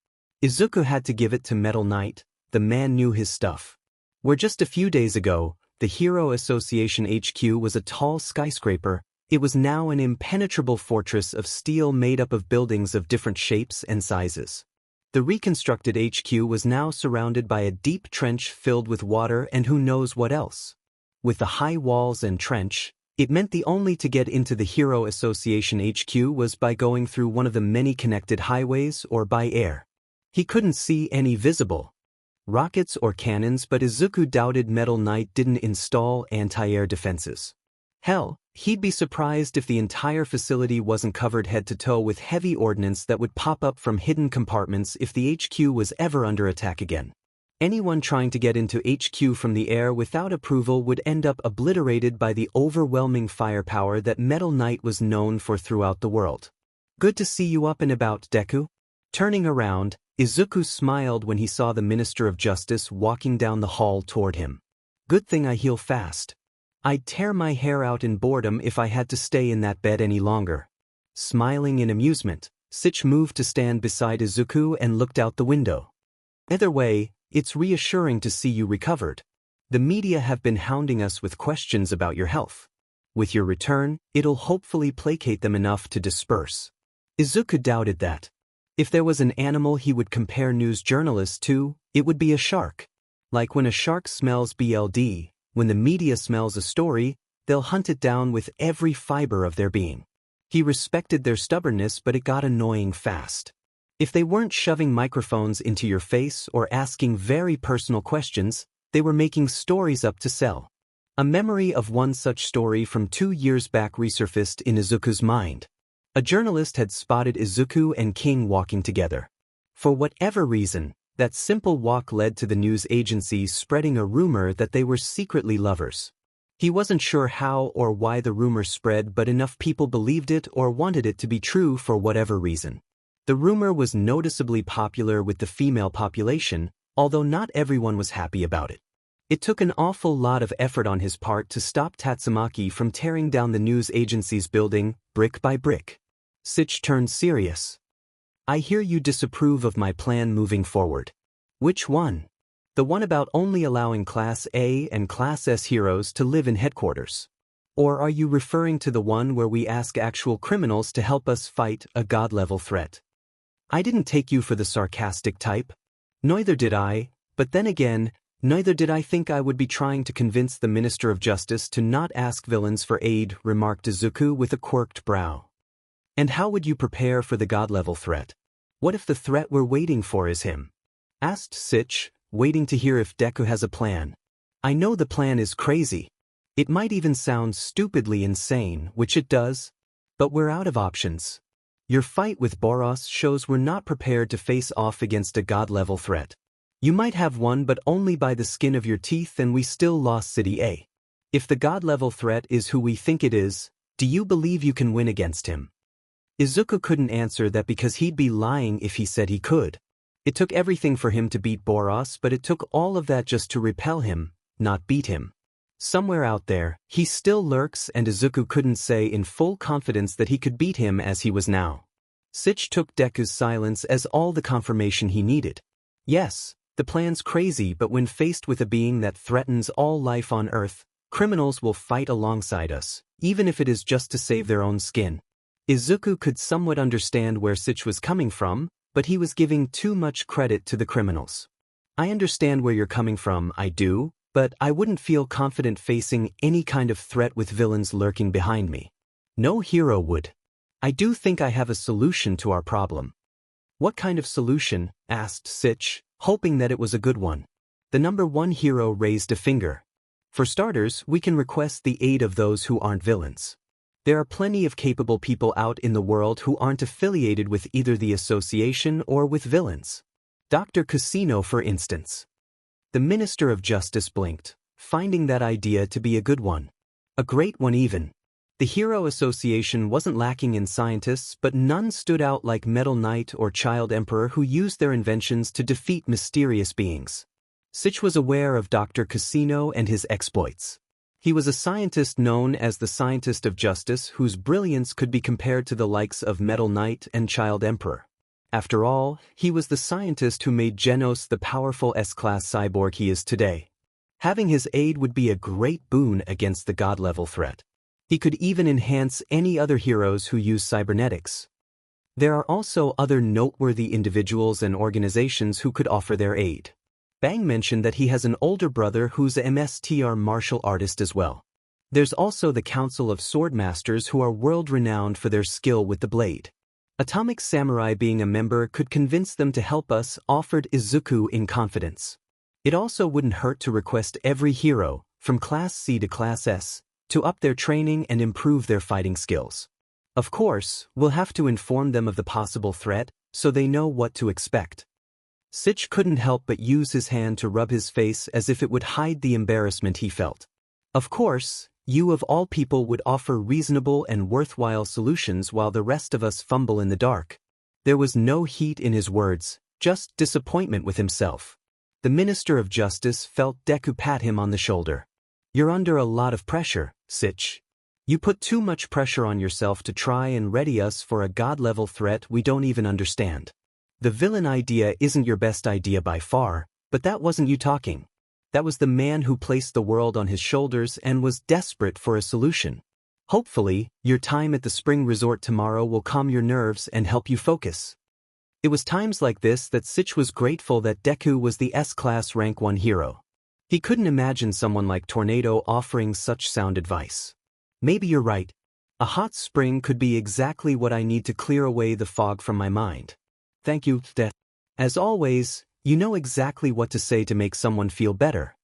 Izuku had to give it to Metal Knight, the man knew his stuff. Where just a few days ago, The Hero Association HQ was a tall skyscraper. It was now an impenetrable fortress of steel made up of buildings of different shapes and sizes. The reconstructed HQ was now surrounded by a deep trench filled with water and who knows what else. With the high walls and trench, it meant the only to get into the Hero Association HQ was by going through one of the many connected highways or by air. He couldn't see any visible rockets or cannons, but Izuku doubted Metal Knight didn't install anti-air defenses. Hell, he'd be surprised if the entire facility wasn't covered head to toe with heavy ordnance that would pop up from hidden compartments if the HQ was ever under attack again. Anyone trying to get into HQ from the air without approval would end up obliterated by the overwhelming firepower that Metal Knight was known for throughout the world. Good to see you up and about, Deku. Turning around, Izuku smiled when he saw the Minister of Justice walking down the hall toward him. Good thing I heal fast. I'd tear my hair out in boredom if I had to stay in that bed any longer. Smiling in amusement, Sich moved to stand beside Izuku and looked out the window. Either way, it's reassuring to see you recovered. The media have been hounding us with questions about your health. With your return, it'll hopefully placate them enough to disperse. Izuku doubted that. If there was an animal he would compare news journalists to, it would be a shark. Like when a shark smells BLD, when the media smells a story, they'll hunt it down with every fiber of their being. He respected their stubbornness, but it got annoying fast. If they weren't shoving microphones into your face or asking very personal questions, they were making stories up to sell. A memory of one such story from 2 years back resurfaced in Izuku's mind. A journalist had spotted Izuku and King walking together. For whatever reason, that simple walk led to the news agencies spreading a rumor that they were secretly lovers. He wasn't sure how or why the rumor spread, but enough people believed it or wanted it to be true for whatever reason. The rumor was noticeably popular with the female population, although not everyone was happy about it. It took an awful lot of effort on his part to stop Tatsumaki from tearing down the news agency's building, brick by brick. Sich turned serious. I hear you disapprove of my plan moving forward. Which one? The one about only allowing Class A and Class S heroes to live in headquarters? Or are you referring to the one where we ask actual criminals to help us fight a god-level threat? I didn't take you for the sarcastic type. Neither did I, but then again, neither did I think I would be trying to convince the Minister of Justice to not ask villains for aid, remarked Izuku with a quirked brow. And how would you prepare for the god-level threat? What if the threat we're waiting for is him? Asked Sich, waiting to hear if Deku has a plan. I know the plan is crazy. It might even sound stupidly insane, which it does. But we're out of options. Your fight with Boros shows we're not prepared to face off against a god-level threat. You might have won, but only by the skin of your teeth, and we still lost City A. If the god-level threat is who we think it is, do you believe you can win against him? Izuku couldn't answer that because he'd be lying if he said he could. It took everything for him to beat Boros, but it took all of that just to repel him, not beat him. Somewhere out there, he still lurks, and Izuku couldn't say in full confidence that he could beat him as he was now. Sich took Deku's silence as all the confirmation he needed. Yes, the plan's crazy, but when faced with a being that threatens all life on Earth, criminals will fight alongside us, even if it is just to save their own skin. Izuku could somewhat understand where Sich was coming from, but he was giving too much credit to the criminals. I understand where you're coming from, I do, but I wouldn't feel confident facing any kind of threat with villains lurking behind me. No hero would. I do think I have a solution to our problem. What kind of solution? Asked Sich, hoping that it was a good one. The number one hero raised a finger. For starters, we can request the aid of those who aren't villains. There are plenty of capable people out in the world who aren't affiliated with either the association or with villains. Dr. Casino, for instance. The Minister of Justice blinked, finding that idea to be a good one. A great one even. The Hero Association wasn't lacking in scientists, but none stood out like Metal Knight or Child Emperor who used their inventions to defeat mysterious beings. Sich was aware of Dr. Casino and his exploits. He was a scientist known as the Scientist of Justice whose brilliance could be compared to the likes of Metal Knight and Child Emperor. After all, he was the scientist who made Genos the powerful S-class cyborg he is today. Having his aid would be a great boon against the god-level threat. He could even enhance any other heroes who use cybernetics. There are also other noteworthy individuals and organizations who could offer their aid. Bang mentioned that he has an older brother who's a MSTR martial artist as well. There's also the Council of Swordmasters who are world-renowned for their skill with the blade. Atomic Samurai being a member could convince them to help us, offered Izuku in confidence. It also wouldn't hurt to request every hero, from Class C to Class S, to up their training and improve their fighting skills. Of course, we'll have to inform them of the possible threat, so they know what to expect. Sitch couldn't help but use his hand to rub his face as if it would hide the embarrassment he felt. Of course, you of all people would offer reasonable and worthwhile solutions while the rest of us fumble in the dark. There was no heat in his words, just disappointment with himself. The Minister of Justice felt Deku pat him on the shoulder. You're under a lot of pressure, Sitch. You put too much pressure on yourself to try and ready us for a god-level threat we don't even understand. The villain idea isn't your best idea by far, but that wasn't you talking. That was the man who placed the world on his shoulders and was desperate for a solution. Hopefully, your time at the spring resort tomorrow will calm your nerves and help you focus. It was times like this that Sitch was grateful that Deku was the S-Class Rank 1 hero. He couldn't imagine someone like Tornado offering such sound advice. Maybe you're right. A hot spring could be exactly what I need to clear away the fog from my mind. Thank you, As always, you know exactly what to say to make someone feel better.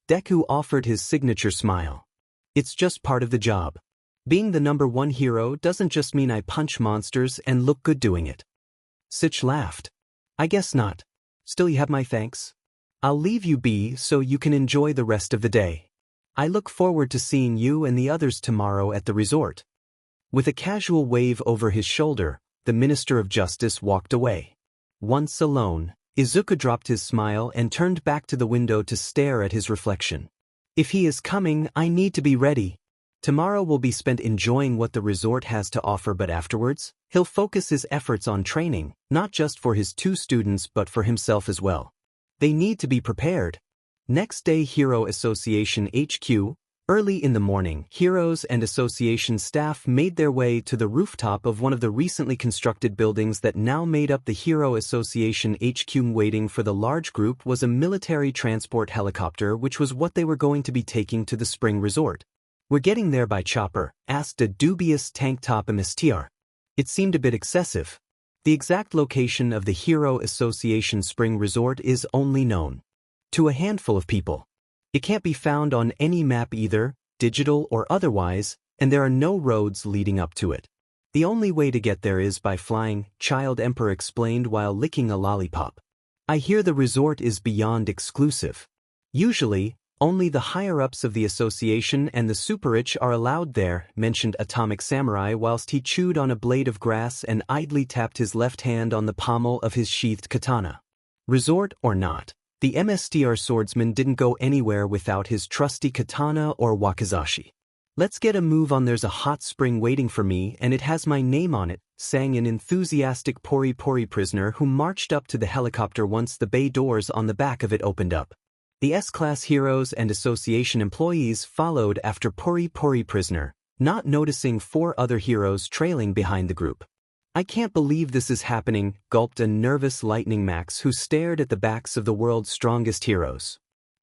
Deku offered his signature smile. It's just part of the job. Being the number 1 hero doesn't just mean I punch monsters and look good doing it. Sitch laughed. I guess not. Still, you have my thanks. I'll leave you be so you can enjoy the rest of the day. I look forward to seeing you and the others tomorrow at the resort. With a casual wave over his shoulder, the Minister of Justice walked away. Once alone, Izuku dropped his smile and turned back to the window to stare at his reflection. If he is coming, I need to be ready. Tomorrow will be spent enjoying what the resort has to offer, but afterwards, he'll focus his efforts on training, not just for his 2 students but for himself as well. They need to be prepared. Next day, Hero Association HQ. Early in the morning, Heroes and Association staff made their way to the rooftop of one of the recently constructed buildings that now made up the Hero Association HQ. Waiting for the large group was a military transport helicopter, which was what they were going to be taking to the spring resort. We're getting there by chopper, asked a dubious tank-top MSTR. It seemed a bit excessive. The exact location of the Hero Association spring resort is only known to a handful of people. It can't be found on any map either, digital or otherwise, and there are no roads leading up to it. The only way to get there is by flying, Child Emperor explained while licking a lollipop. I hear the resort is beyond exclusive. Usually, only the higher-ups of the association and the super-rich are allowed there, mentioned Atomic Samurai whilst he chewed on a blade of grass and idly tapped his left hand on the pommel of his sheathed katana. Resort or not, the MSTR swordsman didn't go anywhere without his trusty katana or wakizashi. Let's get a move on. There's a hot spring waiting for me and it has my name on it, sang an enthusiastic Pori Pori prisoner who marched up to the helicopter once the bay doors on the back of it opened up. The S-Class heroes and association employees followed after Pori Pori prisoner, not noticing 4 other heroes trailing behind the group. I can't believe this is happening, gulped a nervous Lightning Max who stared at the backs of the world's strongest heroes.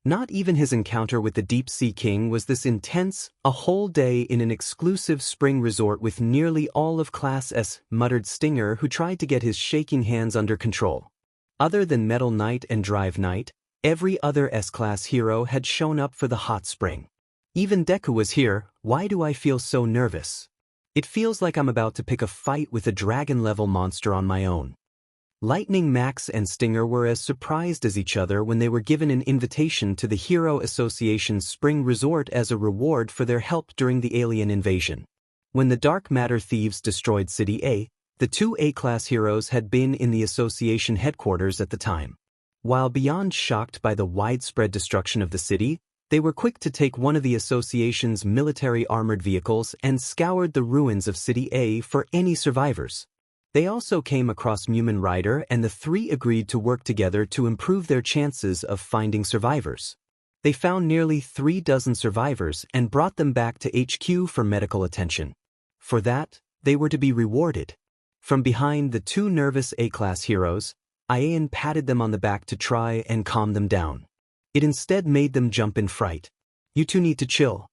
Not even his encounter with the Deep Sea King was this intense, a whole day in an exclusive spring resort with nearly all of Class S, muttered Stinger who tried to get his shaking hands under control. Other than Metal Knight and Drive Knight, every other S-Class hero had shown up for the hot spring. Even Deku was here. Why do I feel so nervous? It feels like I'm about to pick a fight with a dragon-level monster on my own. Lightning Max and Stinger were as surprised as each other when they were given an invitation to the Hero Association's spring resort as a reward for their help during the alien invasion. When the Dark Matter thieves destroyed City A, the 2 A-class heroes had been in the association headquarters at the time. While beyond shocked by the widespread destruction of the city, they were quick to take one of the association's military armored vehicles and scoured the ruins of City A for any survivors. They also came across Mumin Rider and the 3 agreed to work together to improve their chances of finding survivors. They found nearly 3 dozen survivors and brought them back to HQ for medical attention. For that, they were to be rewarded. From behind the two nervous A-class heroes, Ian patted them on the back to try and calm them down. It instead made them jump in fright. You two need to chill.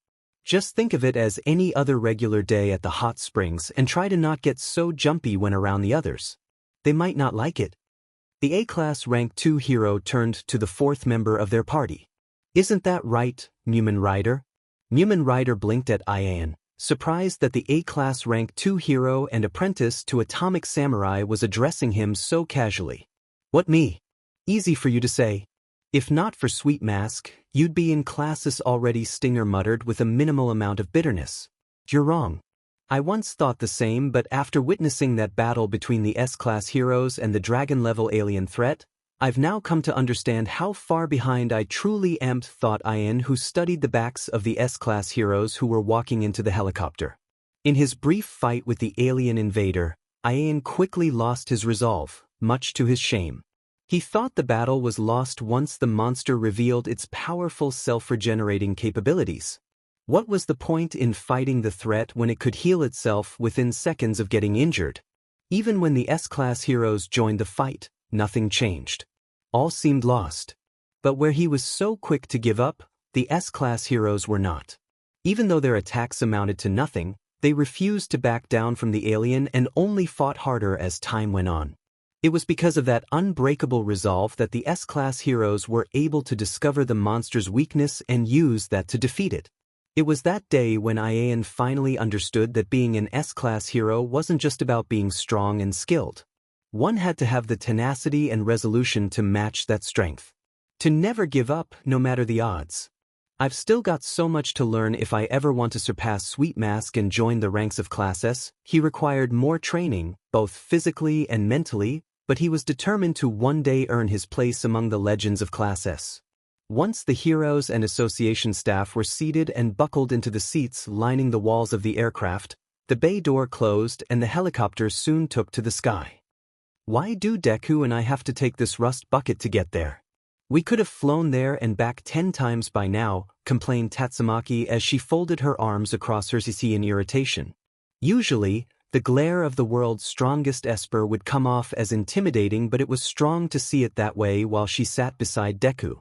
Just think of it as any other regular day at the hot springs and try to not get so jumpy when around the others. They might not like it. The A-class rank 2 hero turned to the fourth member of their party. Isn't that right, Mumen Rider? Mumen Rider blinked at Ian, surprised that the A-class rank 2 hero and apprentice to Atomic Samurai was addressing him so casually. What me? Easy for you to say. If not for Sweet Mask, you'd be in classes already, Stinger muttered with a minimal amount of bitterness. You're wrong. I once thought the same, but after witnessing that battle between the S-class heroes and the dragon-level alien threat, I've now come to understand how far behind I truly am, thought Ian, who studied the backs of the S-class heroes who were walking into the helicopter. In his brief fight with the alien invader, Ian quickly lost his resolve, much to his shame. He thought the battle was lost once the monster revealed its powerful self-regenerating capabilities. What was the point in fighting the threat when it could heal itself within seconds of getting injured? Even when the S-class heroes joined the fight, nothing changed. All seemed lost. But where he was so quick to give up, the S-class heroes were not. Even though their attacks amounted to nothing, they refused to back down from the alien and only fought harder as time went on. It was because of that unbreakable resolve that the S-class heroes were able to discover the monster's weakness and use that to defeat it. It was that day when Ian finally understood that being an S-class hero wasn't just about being strong and skilled. One had to have the tenacity and resolution to match that strength. To never give up, no matter the odds. I've still got so much to learn if I ever want to surpass Sweet Mask and join the ranks of Class S. He required more training, both physically and mentally, but he was determined to one day earn his place among the legends of Class S. Once the heroes and association staff were seated and buckled into the seats lining the walls of the aircraft, the bay door closed and the helicopter soon took to the sky. Why do Deku and I have to take this rust bucket to get there? We could have flown there and back 10 times by now, complained Tatsumaki as she folded her arms across her CC in irritation. Usually, the glare of the world's strongest Esper would come off as intimidating, but it was strong to see it that way while she sat beside Deku.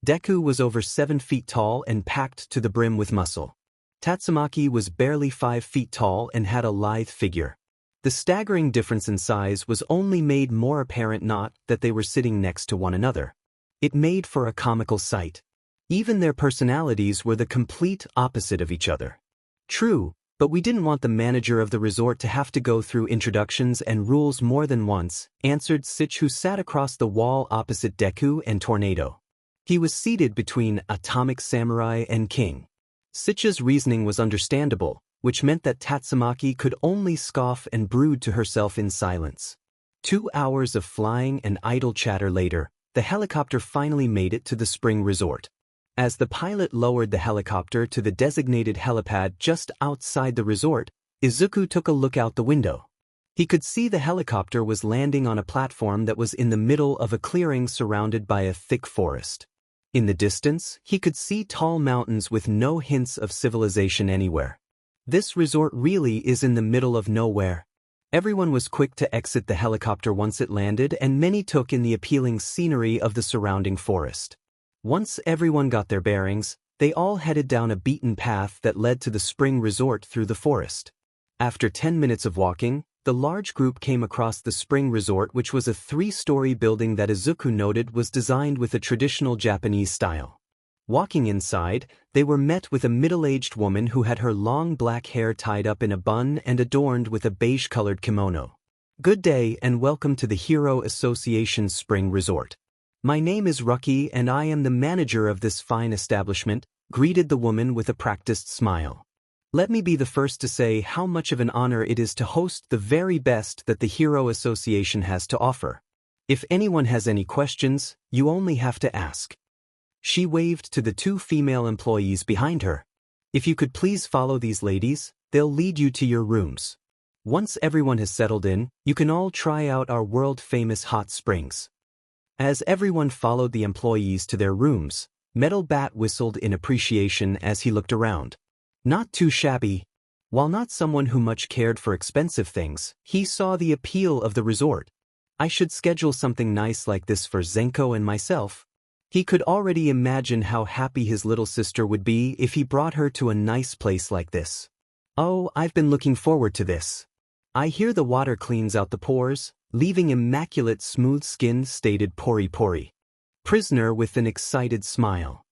Deku was over 7 feet tall and packed to the brim with muscle. Tatsumaki was barely 5 feet tall and had a lithe figure. The staggering difference in size was only made more apparent not that they were sitting next to one another. It made for a comical sight. Even their personalities were the complete opposite of each other. True, but we didn't want the manager of the resort to have to go through introductions and rules more than once, answered Sitch, who sat across the wall opposite Deku and Tornado. He was seated between Atomic Samurai and King. Sitch's reasoning was understandable, which meant that Tatsumaki could only scoff and brood to herself in silence. 2 hours of flying and idle chatter later, the helicopter finally made it to the spring resort. As the pilot lowered the helicopter to the designated helipad just outside the resort, Izuku took a look out the window. He could see the helicopter was landing on a platform that was in the middle of a clearing surrounded by a thick forest. In the distance, he could see tall mountains with no hints of civilization anywhere. This resort really is in the middle of nowhere. Everyone was quick to exit the helicopter once it landed, and many took in the appealing scenery of the surrounding forest. Once everyone got their bearings, they all headed down a beaten path that led to the spring resort through the forest. After 10 minutes of walking, the large group came across the spring resort, which was a 3-story building that Izuku noted was designed with a traditional Japanese style. Walking inside, they were met with a middle-aged woman who had her long black hair tied up in a bun and adorned with a beige-colored kimono. Good day and welcome to the Hero Association's spring resort. My name is Rucky and I am the manager of this fine establishment, greeted the woman with a practiced smile. Let me be the first to say how much of an honor it is to host the very best that the Hero Association has to offer. If anyone has any questions, you only have to ask. She waved to the 2 female employees behind her. If you could please follow these ladies, they'll lead you to your rooms. Once everyone has settled in, you can all try out our world-famous hot springs. As everyone followed the employees to their rooms, Metal Bat whistled in appreciation as he looked around. Not too shabby. While not someone who much cared for expensive things, he saw the appeal of the resort. I should schedule something nice like this for Zenko and myself. He could already imagine how happy his little sister would be if he brought her to a nice place like this. Oh, I've been looking forward to this. I hear the water cleans out the pores, leaving immaculate smooth skin, stated Pori. Prisoner with an excited smile.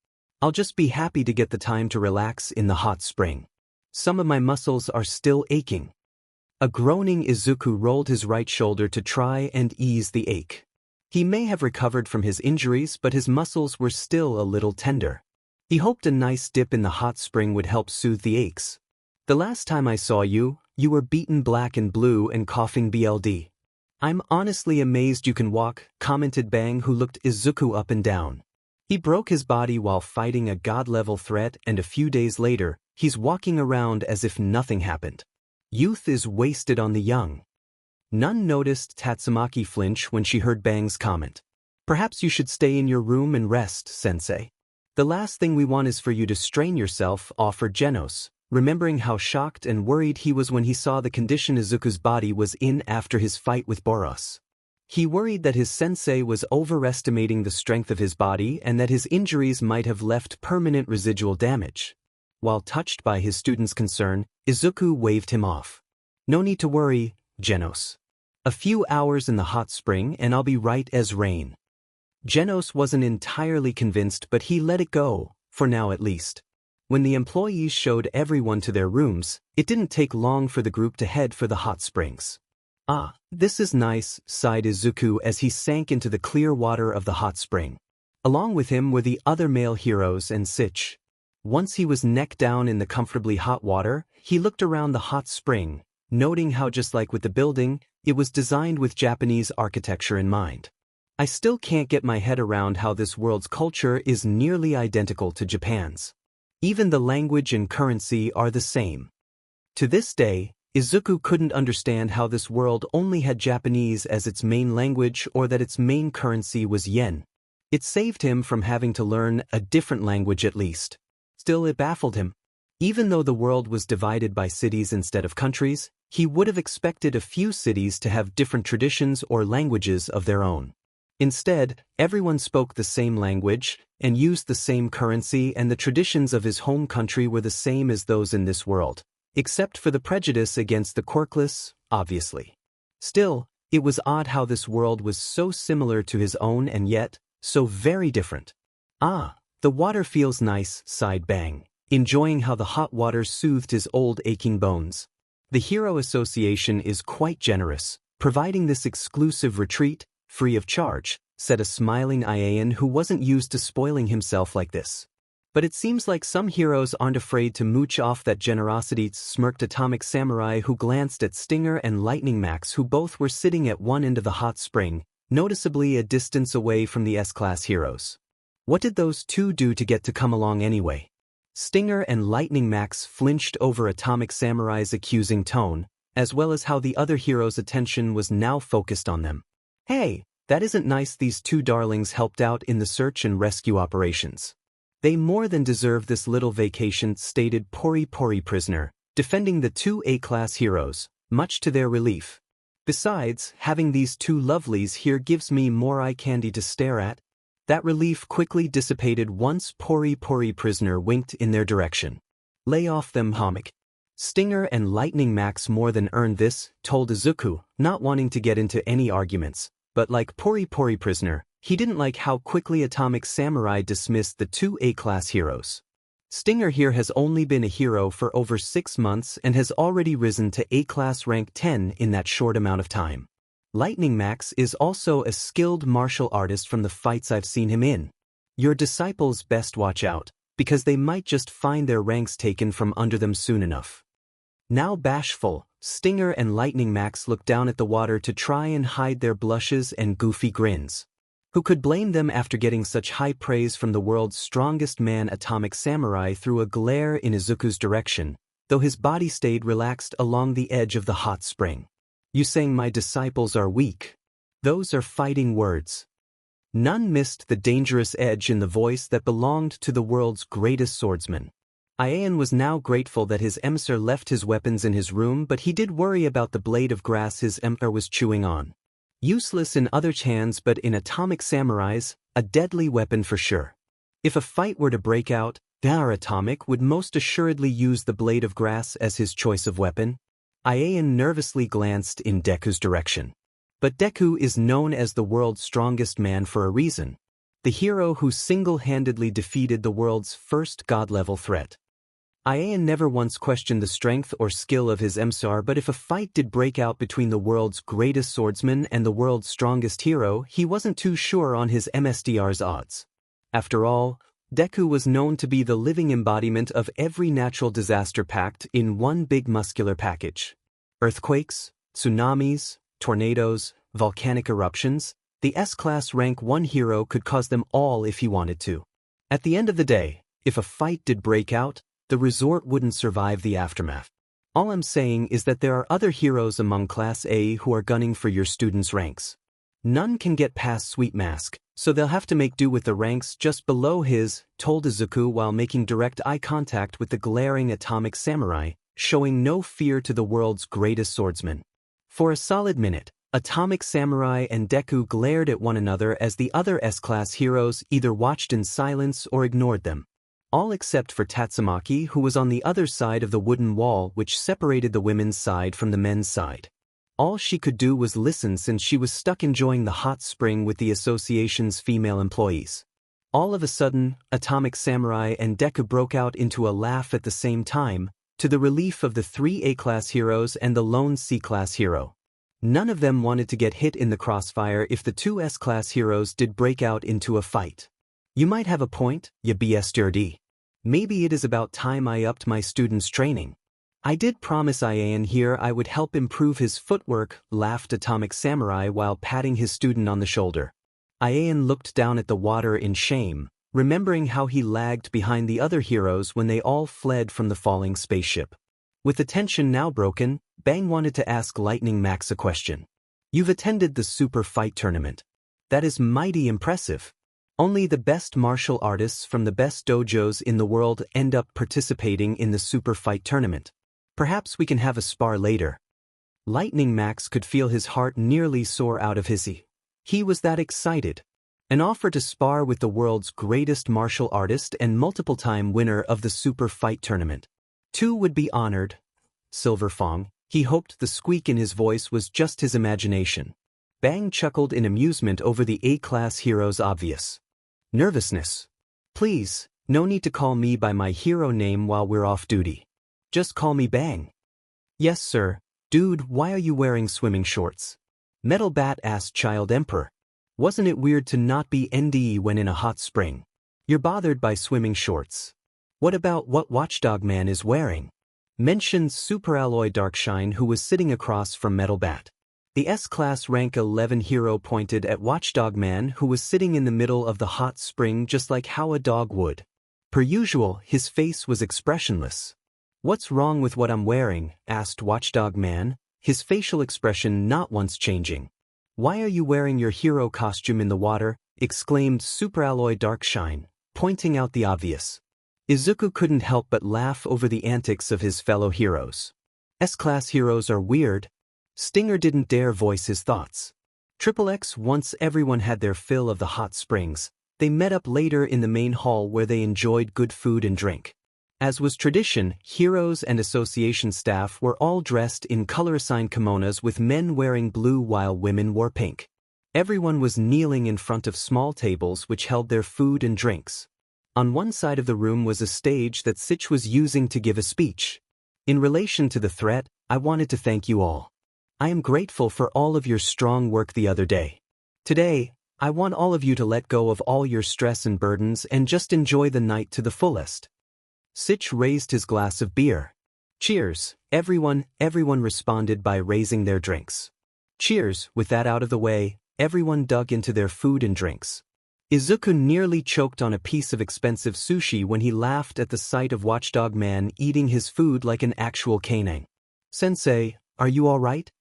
I'll just be happy to get the time to relax in the hot spring. Some of my muscles are still aching. A groaning Izuku rolled his right shoulder to try and ease the ache. He may have recovered from his injuries, but his muscles were still a little tender. He hoped a nice dip in the hot spring would help soothe the aches. The last time I saw you, you were beaten black and blue and coughing BLD. I'm honestly amazed you can walk, commented Bang, who looked Izuku up and down. He broke his body while fighting a god-level threat, and a few days later, he's walking around as if nothing happened. Youth is wasted on the young. None noticed Tatsumaki flinch when she heard Bang's comment. Perhaps you should stay in your room and rest, sensei. The last thing we want is for you to strain yourself, offered Genos, remembering how shocked and worried he was when he saw the condition Izuku's body was in after his fight with Boros. He worried that his sensei was overestimating the strength of his body and that his injuries might have left permanent residual damage. While touched by his student's concern, Izuku waved him off. No need to worry, Genos. A few hours in the hot spring and I'll be right as rain. Genos wasn't entirely convinced, but he let it go, for now at least. When the employees showed everyone to their rooms, it didn't take long for the group to head for the hot springs. Ah, this is nice, sighed Izuku as he sank into the clear water of the hot spring. Along with him were the other male heroes and Sich. Once he was neck down in the comfortably hot water, he looked around the hot spring, noting how, just like with the building, it was designed with Japanese architecture in mind. I still can't get my head around how this world's culture is nearly identical to Japan's. Even the language and currency are the same. To this day, Izuku couldn't understand how this world only had Japanese as its main language or that its main currency was yen. It saved him from having to learn a different language at least. Still, it baffled him. Even though the world was divided by cities instead of countries, he would have expected a few cities to have different traditions or languages of their own. Instead, everyone spoke the same language and used the same currency, and the traditions of his home country were the same as those in this world, except for the prejudice against the quirkless, obviously. Still, it was odd how this world was so similar to his own and yet so very different. Ah, the water feels nice, sighed Bang, enjoying how the hot water soothed his old aching bones. The Hero Association is quite generous, providing this exclusive retreat, free of charge, said a smiling Ian who wasn't used to spoiling himself like this. But it seems like some heroes aren't afraid to mooch off that generosity, smirked Atomic Samurai, who glanced at Stinger and Lightning Max, who both were sitting at one end of the hot spring, noticeably a distance away from the S-class heroes. What did those two do to get to come along anyway? Stinger and Lightning Max flinched over Atomic Samurai's accusing tone, as well as how the other heroes' attention was now focused on them. Hey, that isn't nice. These two darlings helped out in the search and rescue operations. They more than deserve this little vacation, stated Pori Prisoner, defending the two A-class heroes, much to their relief. Besides, having these two lovelies here gives me more eye candy to stare at. That relief quickly dissipated once Pori Prisoner winked in their direction. Lay off them, Homik. Stinger and Lightning Max more than earned this, told Izuku, not wanting to get into any arguments. But like Pori Prisoner, he didn't like how quickly Atomic Samurai dismissed the two A-class heroes. Stinger here has only been a hero for over 6 months and has already risen to A-class rank 10 in that short amount of time. Lightning Max is also a skilled martial artist from the fights I've seen him in. Your disciples best watch out, because they might just find their ranks taken from under them soon enough. Now bashful, Stinger and Lightning Max looked down at the water to try and hide their blushes and goofy grins. Who could blame them after getting such high praise from the world's strongest man? Atomic Samurai threw a glare in Izuku's direction, though his body stayed relaxed along the edge of the hot spring. You saying my disciples are weak? Those are fighting words. None missed the dangerous edge in the voice that belonged to the world's greatest swordsman. Ian was now grateful that his emissary left his weapons in his room, but he did worry about the blade of grass his emissary was chewing on. Useless in others' hands, but in Atomic Samurai's, a deadly weapon for sure. If a fight were to break out, Atomic would most assuredly use the blade of grass as his choice of weapon. Ian nervously glanced in Deku's direction. But Deku is known as the world's strongest man for a reason. The hero who single-handedly defeated the world's first god-level threat. Ian never once questioned the strength or skill of his emissary, but if a fight did break out between the world's greatest swordsman and the world's strongest hero, he wasn't too sure on his MSDR's odds. After all, Deku was known to be the living embodiment of every natural disaster packed in one big muscular package. Earthquakes, tsunamis, tornadoes, volcanic eruptions, the S-Class Rank 1 hero could cause them all if he wanted to. At the end of the day, if a fight did break out, the resort wouldn't survive the aftermath. All I'm saying is that there are other heroes among Class A who are gunning for your students' ranks. None can get past Sweet Mask, so they'll have to make do with the ranks just below his, told Izuku while making direct eye contact with the glaring Atomic Samurai, showing no fear to the world's greatest swordsman. For a solid minute, Atomic Samurai and Deku glared at one another as the other S-Class heroes either watched in silence or ignored them. All except for Tatsumaki, who was on the other side of the wooden wall which separated the women's side from the men's side. All she could do was listen since she was stuck enjoying the hot spring with the association's female employees. All of a sudden, Atomic Samurai and Deku broke out into a laugh at the same time, to the relief of the 3 A-Class heroes and the lone C-Class hero. None of them wanted to get hit in the crossfire if the 2 S-Class heroes did break out into a fight. You might have a point, ya BSDRD. Maybe it is about time I upped my students' training. I did promise Ian here I would help improve his footwork, laughed Atomic Samurai while patting his student on the shoulder. Ian looked down at the water in shame, remembering how he lagged behind the other heroes when they all fled from the falling spaceship. With the tension now broken, Bang wanted to ask Lightning Max a question. You've attended the Super Fight Tournament. That is mighty impressive. Only the best martial artists from the best dojos in the world end up participating in the Super Fight Tournament. Perhaps we can have a spar later. Lightning Max could feel his heart nearly soar out of his seat. He was that excited. An offer to spar with the world's greatest martial artist and multiple-time winner of the Super Fight Tournament. 2 would be honored. Silver Fong, he hoped the squeak in his voice was just his imagination. Bang chuckled in amusement over the A-Class hero's obvious nervousness. Please, no need to call me by my hero name while we're off duty. Just call me Bang. Yes, sir. Dude, why are you wearing swimming shorts? Metal Bat asked Child Emperor. Wasn't it weird to not be NDE when in a hot spring? You're bothered by swimming shorts. What about what Watchdog Man is wearing? Mentioned Superalloy Darkshine, who was sitting across from Metal Bat. The S-Class Rank 11 hero pointed at Watchdog Man, who was sitting in the middle of the hot spring just like how a dog would. Per usual, his face was expressionless. What's wrong with what I'm wearing? Asked Watchdog Man, his facial expression not once changing. Why are you wearing your hero costume in the water? Exclaimed Superalloy Darkshine, pointing out the obvious. Izuku couldn't help but laugh over the antics of his fellow heroes. S-Class heroes are weird. Stinger didn't dare voice his thoughts. X, once everyone had their fill of the hot springs, they met up later in the main hall where they enjoyed good food and drink. As was tradition, heroes and association staff were all dressed in color-assigned kimonos with men wearing blue while women wore pink. Everyone was kneeling in front of small tables which held their food and drinks. On one side of the room was a stage that Sich was using to give a speech. In relation to the threat, I wanted to thank you all. I am grateful for all of your strong work the other day. Today, I want all of you to let go of all your stress and burdens and just enjoy the night to the fullest. Sich raised his glass of beer. Cheers, everyone responded by raising their drinks. Cheers, with that out of the way, everyone dug into their food and drinks. Izuku nearly choked on a piece of expensive sushi when he laughed at the sight of Watchdog Man eating his food like an actual canine. Sensei, are you all right?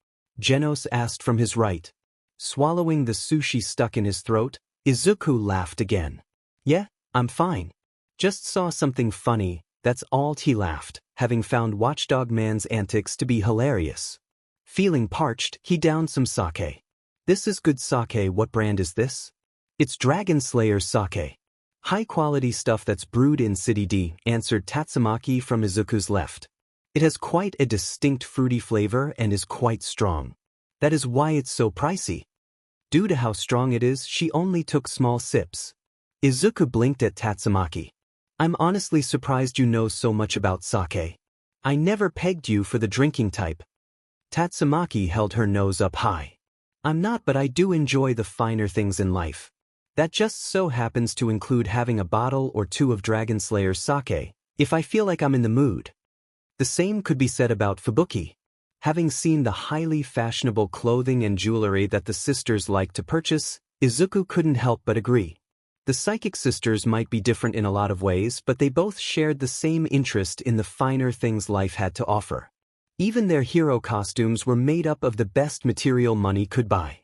Genos asked from his right. Swallowing the sushi stuck in his throat, Izuku laughed again. Yeah, I'm fine. Just saw something funny, that's all. He laughed, having found Watchdog Man's antics to be hilarious. Feeling parched, he downed some sake. This is good sake. What brand is this? It's Dragon Slayer sake. High-quality stuff that's brewed in City D, answered Tatsumaki from Izuku's left. It has quite a distinct fruity flavor and is quite strong. That is why it's so pricey. Due to how strong it is, she only took small sips. Izuku blinked at Tatsumaki. I'm honestly surprised you know so much about sake. I never pegged you for the drinking type. Tatsumaki held her nose up high. I'm not, but I do enjoy the finer things in life. That just so happens to include having a bottle or two of Dragon Slayer sake, if I feel like I'm in the mood. The same could be said about fubuki. Having seen the highly fashionable clothing and jewelry that the sisters like to purchase, Izuku couldn't help but agree. The psychic sisters might be different in a lot of ways, but they both shared the same interest in the finer things life had to offer. Even their hero costumes were made up of the best material money could buy.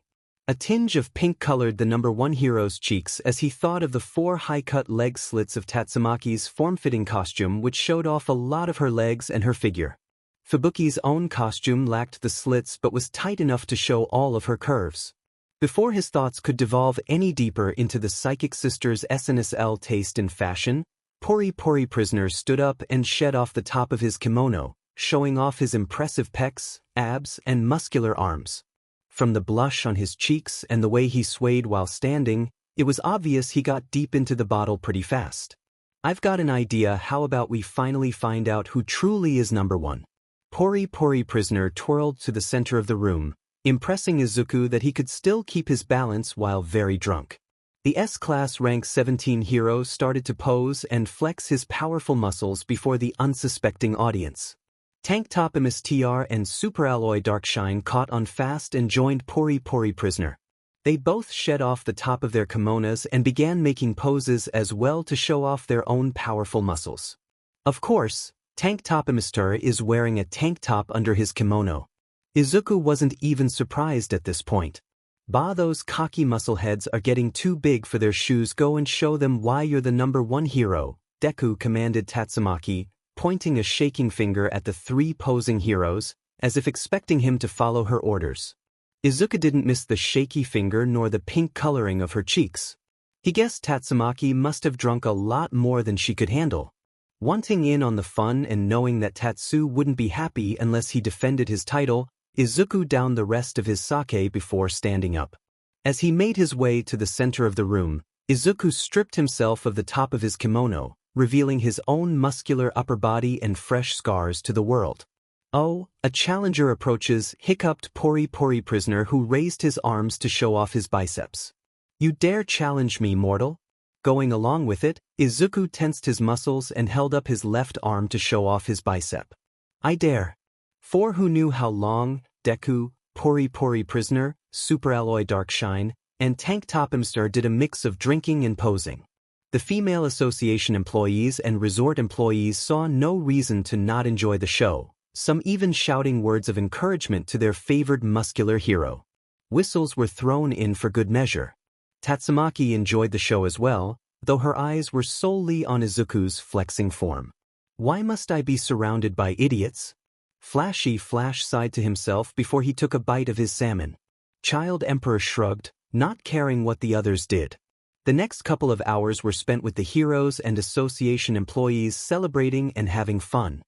A tinge of pink colored the number one hero's cheeks as he thought of the 4 high-cut leg slits of Tatsumaki's form-fitting costume, which showed off a lot of her legs and her figure. Fubuki's own costume lacked the slits but was tight enough to show all of her curves. Before his thoughts could devolve any deeper into the psychic sisters' SNSL taste in fashion, Pori Prisoner stood up and shed off the top of his kimono, showing off his impressive pecs, abs, and muscular arms. From the blush on his cheeks and the way he swayed while standing, it was obvious he got deep into the bottle pretty fast. I've got an idea. How about we finally find out who truly is number one? Pori Prisoner twirled to the center of the room, impressing Izuku that he could still keep his balance while very drunk. The S-Class rank 17 hero started to pose and flex his powerful muscles before the unsuspecting audience. Tank Top MSTR and Super Alloy Darkshine caught on fast and joined Pori Prisoner. They both shed off the top of their kimonos and began making poses as well to show off their own powerful muscles. Of course, Tank Top MSTR is wearing a tank top under his kimono. Izuku wasn't even surprised at this point. Bah, those cocky muscleheads are getting too big for their shoes. Go and show them why you're the number one hero, Deku commanded Tatsumaki, pointing a shaking finger at the 3 posing heroes, as if expecting him to follow her orders. Izuku didn't miss the shaky finger nor the pink coloring of her cheeks. He guessed Tatsumaki must have drunk a lot more than she could handle. Wanting in on the fun and knowing that Tatsu wouldn't be happy unless he defended his title, Izuku downed the rest of his sake before standing up. As he made his way to the center of the room, Izuku stripped himself of the top of his kimono, revealing his own muscular upper body and fresh scars to the world. Oh, a challenger approaches, hiccuped Pori Prisoner, who raised his arms to show off his biceps. You dare challenge me, mortal? Going along with it, Izuku tensed his muscles and held up his left arm to show off his bicep. I dare. 4 who knew how long, Deku, Pori Prisoner, Super Alloy Darkshine, and Tank Top Mster did a mix of drinking and posing. The female association employees and resort employees saw no reason to not enjoy the show, some even shouting words of encouragement to their favored muscular hero. Whistles were thrown in for good measure. Tatsumaki enjoyed the show as well, though her eyes were solely on Izuku's flexing form. Why must I be surrounded by idiots? Flashy Flash sighed to himself before he took a bite of his salmon. Child Emperor shrugged, not caring what the others did. The next couple of hours were spent with the heroes and association employees celebrating and having fun.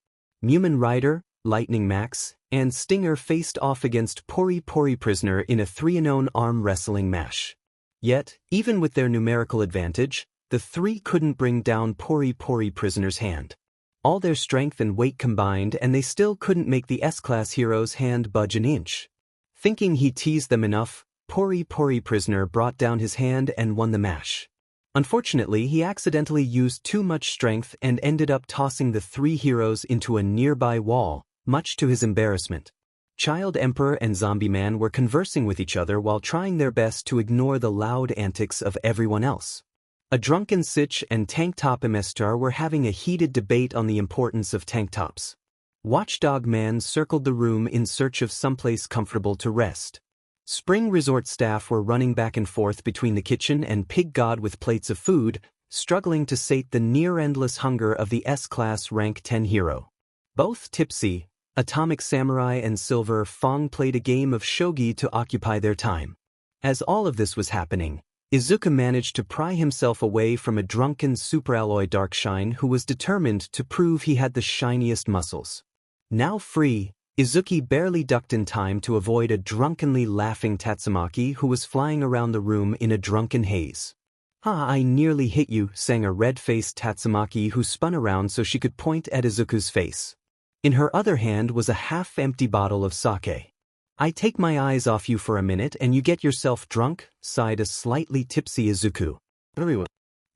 Mumen Rider, Lightning Max, and Stinger faced off against Pori Prisoner in a 3-on arm wrestling match. Yet, even with their numerical advantage, the 3 couldn't bring down Pori Prisoner's hand. All their strength and weight combined, and they still couldn't make the S-Class hero's hand budge an inch. Thinking he teased them enough, Pori Prisoner brought down his hand and won the match. Unfortunately, he accidentally used too much strength and ended up tossing the 3 heroes into a nearby wall, much to his embarrassment. Child Emperor and Zombie Man were conversing with each other while trying their best to ignore the loud antics of everyone else. A drunken Sitch and Tank Top MSTR were having a heated debate on the importance of tank tops. Watchdog Man circled the room in search of someplace comfortable to rest. Spring Resort staff were running back and forth between the kitchen and Pig God with plates of food, struggling to sate the near-endless hunger of the S-Class Rank 10 hero. Both tipsy, Atomic Samurai and Silver Fong played a game of shogi to occupy their time. As all of this was happening, Izuku managed to pry himself away from a drunken superalloy Darkshine who was determined to prove he had the shiniest muscles. Now free, Izuku barely ducked in time to avoid a drunkenly laughing Tatsumaki who was flying around the room in a drunken haze. "Ah, I nearly hit you," sang a red-faced Tatsumaki who spun around so she could point at Izuku's face. In her other hand was a half-empty bottle of sake. "I take my eyes off you for a minute and you get yourself drunk," sighed a slightly tipsy Izuku. Everyone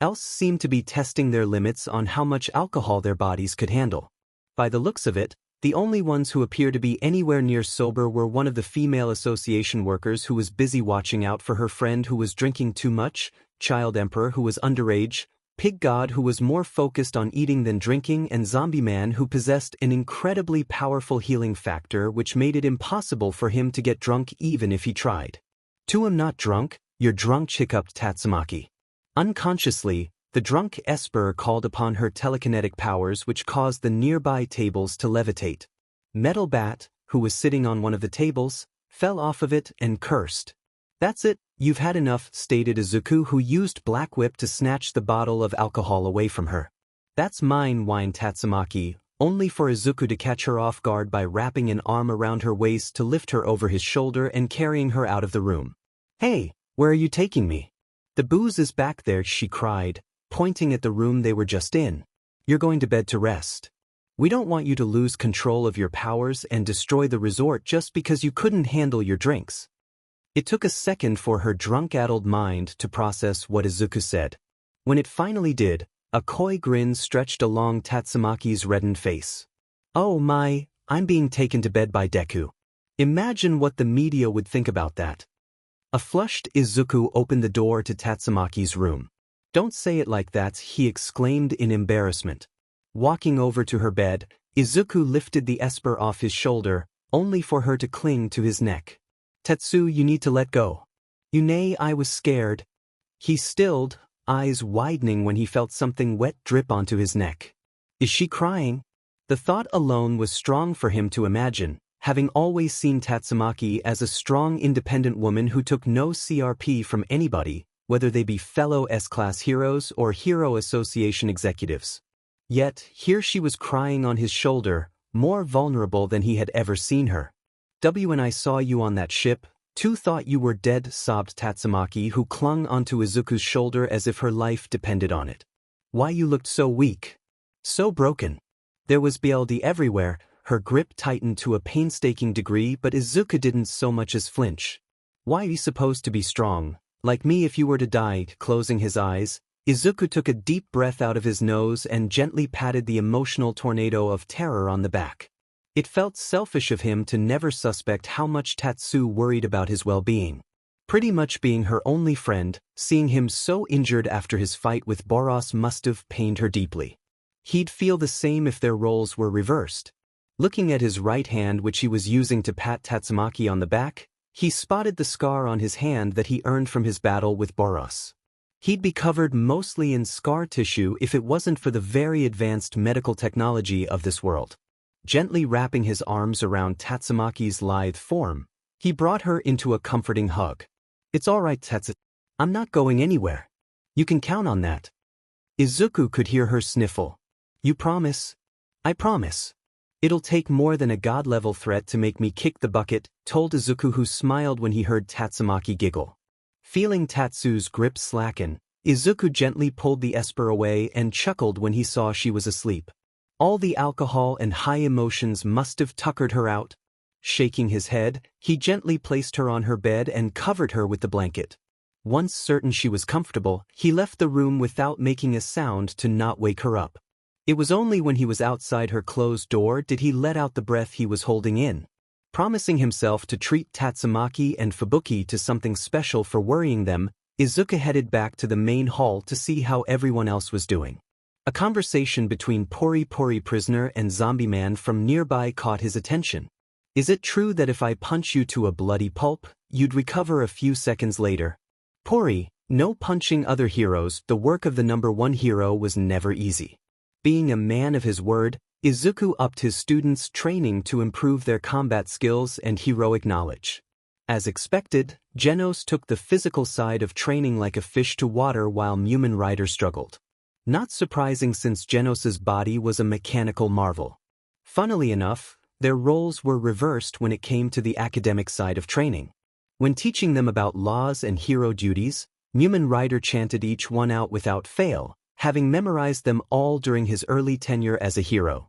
else seemed to be testing their limits on how much alcohol their bodies could handle. By the looks of it, the only ones who appeared to be anywhere near sober were one of the female association workers who was busy watching out for her friend who was drinking too much, Child Emperor who was underage, Pig God who was more focused on eating than drinking, and Zombie Man who possessed an incredibly powerful healing factor which made it impossible for him to get drunk even if he tried. "I'm not drunk, you're drunk," hiccuped Tatsumaki. Unconsciously, the drunk Esper called upon her telekinetic powers which caused the nearby tables to levitate. Metal Bat, who was sitting on one of the tables, fell off of it and cursed. "That's it, you've had enough," stated Izuku who used Black Whip to snatch the bottle of alcohol away from her. "That's mine," whined Tatsumaki, only for Izuku to catch her off guard by wrapping an arm around her waist to lift her over his shoulder and carrying her out of the room. "Hey, where are you taking me?" "The booze is back there," she cried, pointing at the room they were just in. "You're going to bed to rest. We don't want you to lose control of your powers and destroy the resort just because you couldn't handle your drinks." It took a second for her drunk-addled mind to process what Izuku said. When it finally did, a coy grin stretched along Tatsumaki's reddened face. "Oh my, I'm being taken to bed by Deku. Imagine what the media would think about that." A flushed Izuku opened the door to Tatsumaki's room. "Don't say it like that," he exclaimed in embarrassment. Walking over to her bed, Izuku lifted the Esper off his shoulder, only for her to cling to his neck. "Tetsu, you need to let go." I was scared." He stilled, eyes widening when he felt something wet drip onto his neck. "Is she crying?" The thought alone was strong for him to imagine, having always seen Tatsumaki as a strong independent woman who took no CRP from anybody, whether they be fellow S-Class heroes or Hero Association executives. Yet, here she was crying on his shoulder, more vulnerable than he had ever seen her. "When I saw you on that ship, thought you were dead," sobbed Tatsumaki who clung onto Izuku's shoulder as if her life depended on it. "Why you looked so weak. So broken." There was BLD everywhere, her grip tightened to a painstaking degree but Izuku didn't so much as flinch. "Why are you supposed to be strong? Like me if you were to die." Closing his eyes, Izuku took a deep breath out of his nose and gently patted the emotional tornado of terror on the back. It felt selfish of him to never suspect how much Tatsu worried about his well-being. Pretty much being her only friend, seeing him so injured after his fight with Boros must have pained her deeply. He'd feel the same if their roles were reversed. Looking at his right hand which he was using to pat Tatsumaki on the back, he spotted the scar on his hand that he earned from his battle with Boros. He'd be covered mostly in scar tissue if it wasn't for the very advanced medical technology of this world. Gently wrapping his arms around Tatsumaki's lithe form, he brought her into a comforting hug. "It's all right, Tatsu. I'm not going anywhere. You can count on that." Izuku could hear her sniffle. "You promise?" "I promise. It'll take more than a god-level threat to make me kick the bucket," told Izuku who smiled when he heard Tatsumaki giggle. Feeling Tatsu's grip slacken, Izuku gently pulled the Esper away and chuckled when he saw she was asleep. All the alcohol and high emotions must have tuckered her out. Shaking his head, he gently placed her on her bed and covered her with the blanket. Once certain she was comfortable, he left the room without making a sound to not wake her up. It was only when he was outside her closed door did he let out the breath he was holding in. Promising himself to treat Tatsumaki and Fubuki to something special for worrying them, Izuku headed back to the main hall to see how everyone else was doing. A conversation between Pori Pori Prisoner and Zombie Man from nearby caught his attention. "Is it true that if I punch you to a bloody pulp, you'd recover a few seconds later. Pori, no punching other heroes, the work of the #1 hero was never easy. Being a man of his word, Izuku upped his students' training to improve their combat skills and heroic knowledge. As expected, Genos took the physical side of training like a fish to water while Mumen Rider struggled. Not surprising since Genos's body was a mechanical marvel. Funnily enough, their roles were reversed when it came to the academic side of training. When teaching them about laws and hero duties, Mumen Rider chanted each one out without fail, having memorized them all during his early tenure as a hero.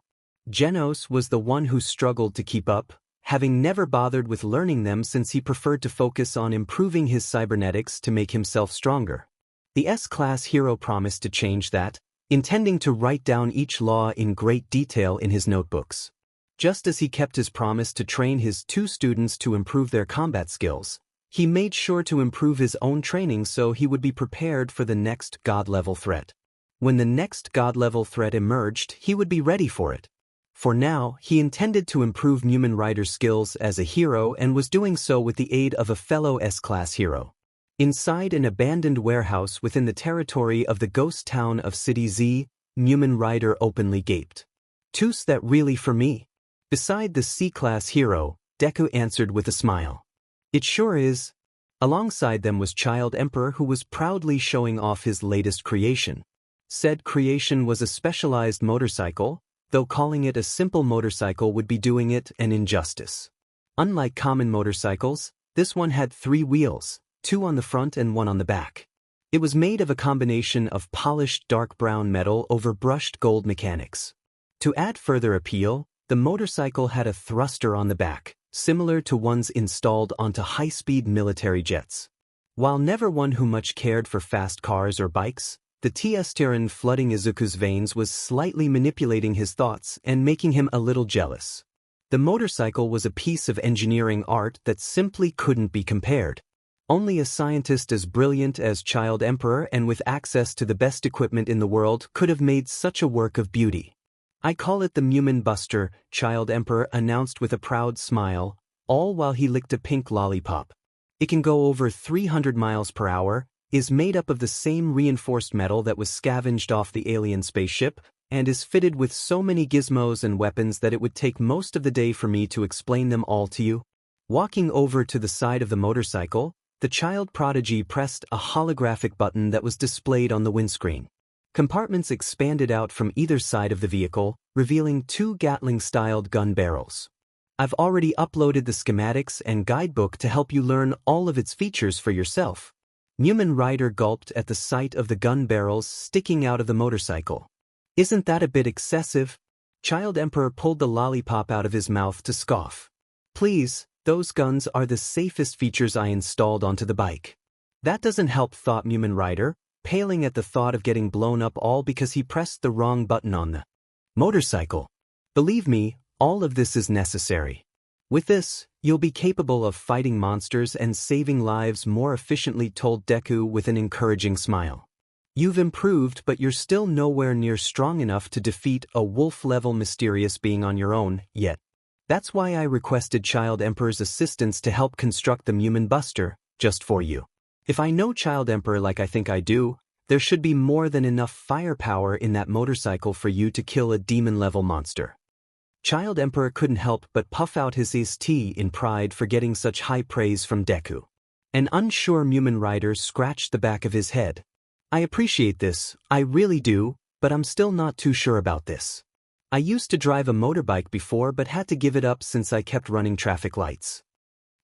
Genos was the one who struggled to keep up, having never bothered with learning them since he preferred to focus on improving his cybernetics to make himself stronger. The S-class hero promised to change that, intending to write down each law in great detail in his notebooks. Just as he kept his promise to train his 2 students to improve their combat skills, he made sure to improve his own training so he would be prepared for the next God-level threat. When the next God-level threat emerged, he would be ready for it. For now, he intended to improve Mumen Rider's skills as a hero and was doing so with the aid of a fellow S-class hero. Inside an abandoned warehouse within the territory of the ghost town of City Z, Mumen Rider openly gaped. "Two's that really for me?" Beside the C-class hero, Deku answered with a smile. "It sure is." Alongside them was Child Emperor, who was proudly showing off his latest creation. Said creation was a specialized motorcycle, though calling it a simple motorcycle would be doing it an injustice. Unlike common motorcycles, this one had 3 wheels, 2 on the front and 1 on the back. It was made of a combination of polished dark brown metal over brushed gold mechanics. To add further appeal, the motorcycle had a thruster on the back, similar to ones installed onto high-speed military jets. While never one who much cared for fast cars or bikes, the testosterone flooding Izuku's veins was slightly manipulating his thoughts and making him a little jealous. The motorcycle was a piece of engineering art that simply couldn't be compared. Only a scientist as brilliant as Child Emperor and with access to the best equipment in the world could have made such a work of beauty. "I call it the Mumen Buster," Child Emperor announced with a proud smile, all while he licked a pink lollipop. "It can go over 300 miles per hour, is made up of the same reinforced metal that was scavenged off the alien spaceship, and is fitted with so many gizmos and weapons that it would take most of the day for me to explain them all to you." Walking over to the side of the motorcycle, the child prodigy pressed a holographic button that was displayed on the windscreen. Compartments expanded out from either side of the vehicle, revealing 2 Gatling-styled gun barrels. "I've already uploaded the schematics and guidebook to help you learn all of its features for yourself." Mumen Rider gulped at the sight of the gun barrels sticking out of the motorcycle. "Isn't that a bit excessive?" Child Emperor pulled the lollipop out of his mouth to scoff. "Please, those guns are the safest features I installed onto the bike." "That doesn't help," thought Mumen Rider, paling at the thought of getting blown up all because he pressed the wrong button on the motorcycle. "Believe me, all of this is necessary. With this, you'll be capable of fighting monsters and saving lives more efficiently," told Deku with an encouraging smile. "You've improved, but you're still nowhere near strong enough to defeat a wolf-level mysterious being on your own, yet. That's why I requested Child Emperor's assistance to help construct the Mumen Buster, just for you. If I know Child Emperor like I think I do, there should be more than enough firepower in that motorcycle for you to kill a demon-level monster." Child Emperor couldn't help but puff out his tea in pride for getting such high praise from Deku. An unsure Mumen Rider scratched the back of his head. "I appreciate this, I really do, but I'm still not too sure about this. I used to drive a motorbike before but had to give it up since I kept running traffic lights."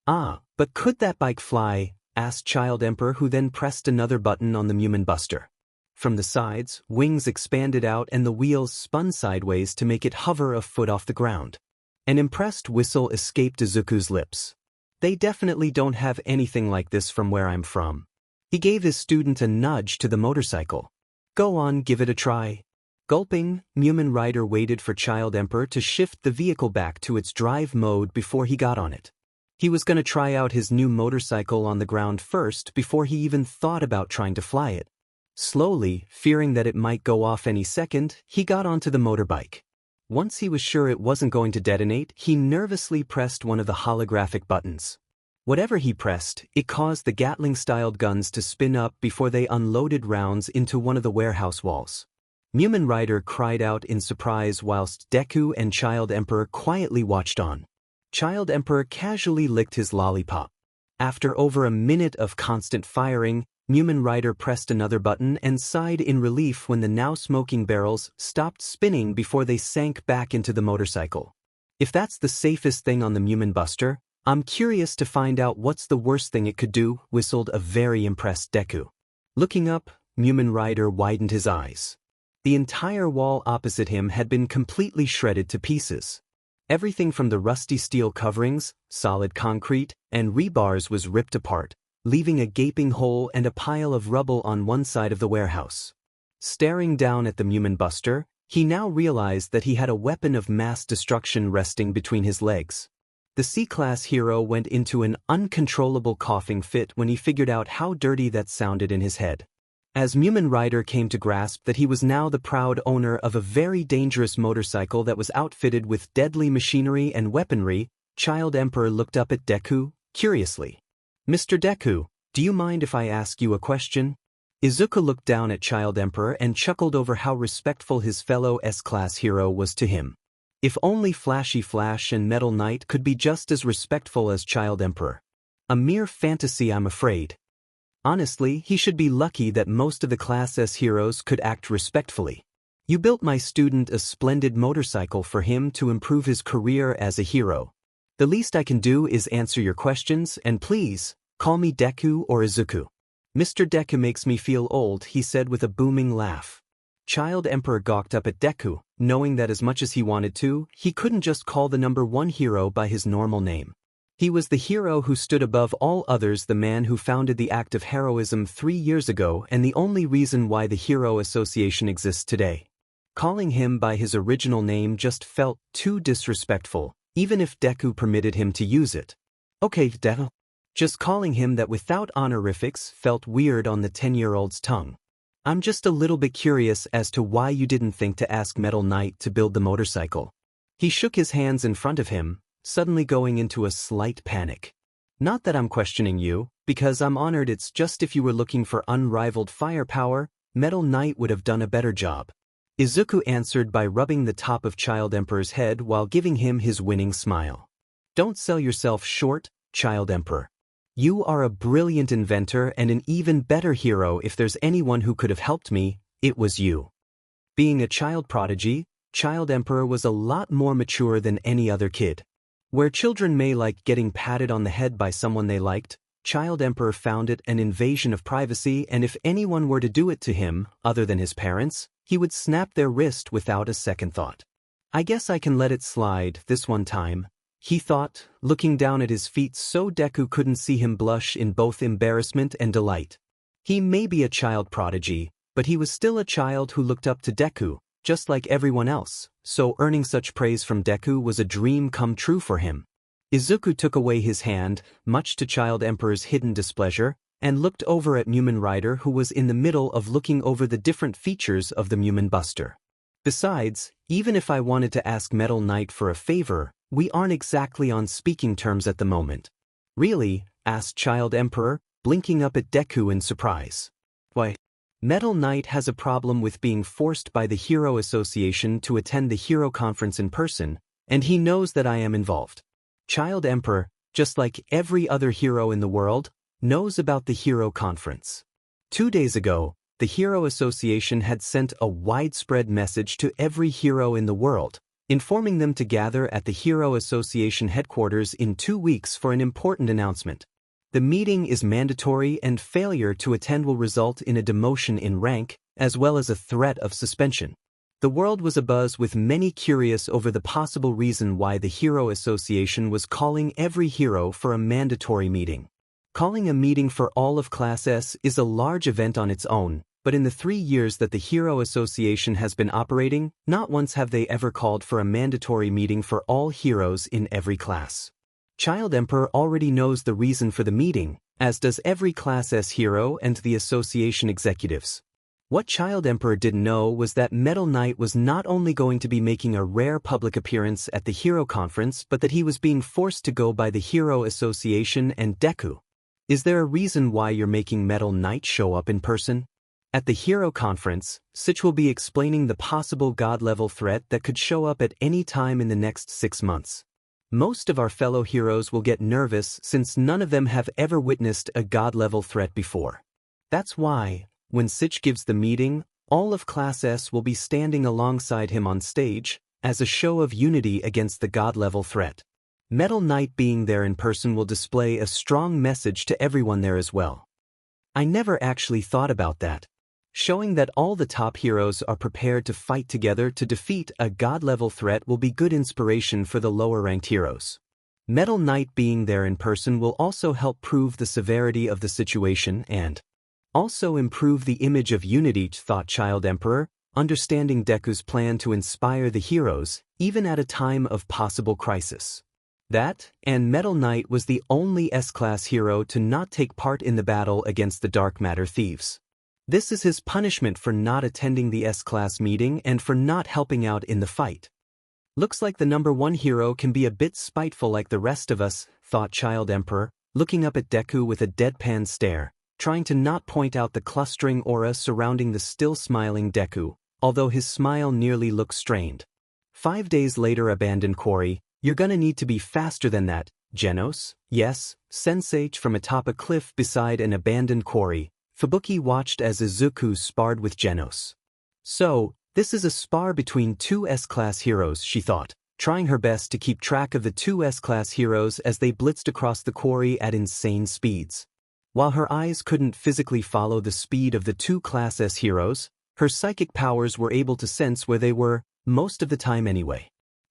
"Ah, but could that bike fly?" asked Child Emperor, who then pressed another button on the Mumen Buster. From the sides, wings expanded out and the wheels spun sideways to make it hover a foot off the ground. An impressed whistle escaped Izuku's lips. "They definitely don't have anything like this from where I'm from." He gave his student a nudge to the motorcycle. "Go on, give it a try." Gulping, Mumen Rider waited for Child Emperor to shift the vehicle back to its drive mode before he got on it. He was going to try out his new motorcycle on the ground first before he even thought about trying to fly it. Slowly, fearing that it might go off any second, he got onto the motorbike. Once he was sure it wasn't going to detonate, he nervously pressed one of the holographic buttons. Whatever he pressed, it caused the Gatling-styled guns to spin up before they unloaded rounds into one of the warehouse walls. Mumen Rider cried out in surprise whilst Deku and Child Emperor quietly watched on. Child Emperor casually licked his lollipop. After over a minute of constant firing, Mumen Rider pressed another button and sighed in relief when the now smoking barrels stopped spinning before they sank back into the motorcycle. If that's the safest thing on the Mumen Buster, I'm curious to find out what's the worst thing it could do, whistled a very impressed Deku. Looking up, Mumen Rider widened his eyes. The entire wall opposite him had been completely shredded to pieces. Everything from the rusty steel coverings, solid concrete, and rebars was ripped apart, leaving a gaping hole and a pile of rubble on one side of the warehouse. Staring down at the Mumen Buster, he now realized that he had a weapon of mass destruction resting between his legs. The C-class hero went into an uncontrollable coughing fit when he figured out how dirty that sounded in his head. As Mumen Rider came to grasp that he was now the proud owner of a very dangerous motorcycle that was outfitted with deadly machinery and weaponry, Child Emperor looked up at Deku, curiously. "Mr. Deku, do you mind if I ask you a question?" Izuku looked down at Child Emperor and chuckled over how respectful his fellow S-class hero was to him. If only Flashy Flash and Metal Knight could be just as respectful as Child Emperor. A mere fantasy, I'm afraid. Honestly, he should be lucky that most of the Class S heroes could act respectfully. You built my student a splendid motorcycle for him to improve his career as a hero. The least I can do is answer your questions, and please, call me Deku or Izuku. Mr. Deku makes me feel old, he said with a booming laugh. Child Emperor gawked up at Deku, knowing that as much as he wanted to, he couldn't just call the #1 hero by his normal name. He was the hero who stood above all others, the man who founded the act of heroism 3 years ago, and the only reason why the Hero Association exists today. Calling him by his original name just felt too disrespectful, even if Deku permitted him to use it. Okay, Deku. Just calling him that without honorifics felt weird on the 10-year-old's tongue. I'm just a little bit curious as to why you didn't think to ask Metal Knight to build the motorcycle. He shook his hands in front of him, suddenly going into a slight panic. Not that I'm questioning you, because I'm honored. It's just if you were looking for unrivaled firepower, Metal Knight would have done a better job. Izuku answered by rubbing the top of Child Emperor's head while giving him his winning smile. Don't sell yourself short, Child Emperor. You are a brilliant inventor and an even better hero. If there's anyone who could have helped me, it was you. Being a child prodigy, Child Emperor was a lot more mature than any other kid. Where children may like getting patted on the head by someone they liked, Child Emperor found it an invasion of privacy, and if anyone were to do it to him, other than his parents, he would snap their wrist without a second thought. I guess I can let it slide this one time, he thought, looking down at his feet so Deku couldn't see him blush in both embarrassment and delight. He may be a child prodigy, but he was still a child who looked up to Deku, just like everyone else, so earning such praise from Deku was a dream come true for him. Izuku took away his hand, much to Child Emperor's hidden displeasure, and looked over at Mumen Rider, who was in the middle of looking over the different features of the Mumen Buster. Besides, even if I wanted to ask Metal Knight for a favor, we aren't exactly on speaking terms at the moment. Really? Asked Child Emperor, blinking up at Deku in surprise. Why? Metal Knight has a problem with being forced by the Hero Association to attend the Hero Conference in person, and he knows that I am involved. Child Emperor, just like every other hero in the world, knows about the Hero Conference. 2 days ago, the Hero Association had sent a widespread message to every hero in the world, informing them to gather at the Hero Association headquarters in 2 weeks for an important announcement. The meeting is mandatory, and failure to attend will result in a demotion in rank, as well as a threat of suspension. The world was abuzz, with many curious over the possible reason why the Hero Association was calling every hero for a mandatory meeting. Calling a meeting for all of Class S is a large event on its own, but in the 3 years that the Hero Association has been operating, not once have they ever called for a mandatory meeting for all heroes in every class. Child Emperor already knows the reason for the meeting, as does every Class S hero and the association executives. What Child Emperor didn't know was that Metal Knight was not only going to be making a rare public appearance at the Hero Conference but that he was being forced to go by the Hero Association and Deku. Is there a reason why you're making Metal Knight show up in person? At the Hero Conference, Sich will be explaining the possible god-level threat that could show up at any time in the next 6 months. Most of our fellow heroes will get nervous since none of them have ever witnessed a god-level threat before. That's why, when Sich gives the meeting, all of Class S will be standing alongside him on stage, as a show of unity against the god-level threat. Metal Knight being there in person will display a strong message to everyone there as well. I never actually thought about that. Showing that all the top heroes are prepared to fight together to defeat a god-level threat will be good inspiration for the lower-ranked heroes. Metal Knight being there in person will also help prove the severity of the situation and also improve the image of unity, thought Child Emperor, understanding Deku's plan to inspire the heroes, even at a time of possible crisis. That, and Metal Knight was the only S-Class hero to not take part in the battle against the Dark Matter Thieves. This is his punishment for not attending the S-Class meeting and for not helping out in the fight. Looks like the number 1 hero can be a bit spiteful like the rest of us, thought Child Emperor, looking up at Deku with a deadpan stare, trying to not point out the clustering aura surrounding the still smiling Deku, although his smile nearly looks strained. 5 days later, abandoned quarry. You're gonna need to be faster than that, Genos. Yes, Sensei. From atop a cliff beside an abandoned quarry, Fubuki watched as Izuku sparred with Genos. So, this is a spar between 2 S-Class heroes, she thought, trying her best to keep track of the 2 S-Class heroes as they blitzed across the quarry at insane speeds. While her eyes couldn't physically follow the speed of the 2 Class S heroes, her psychic powers were able to sense where they were, most of the time anyway.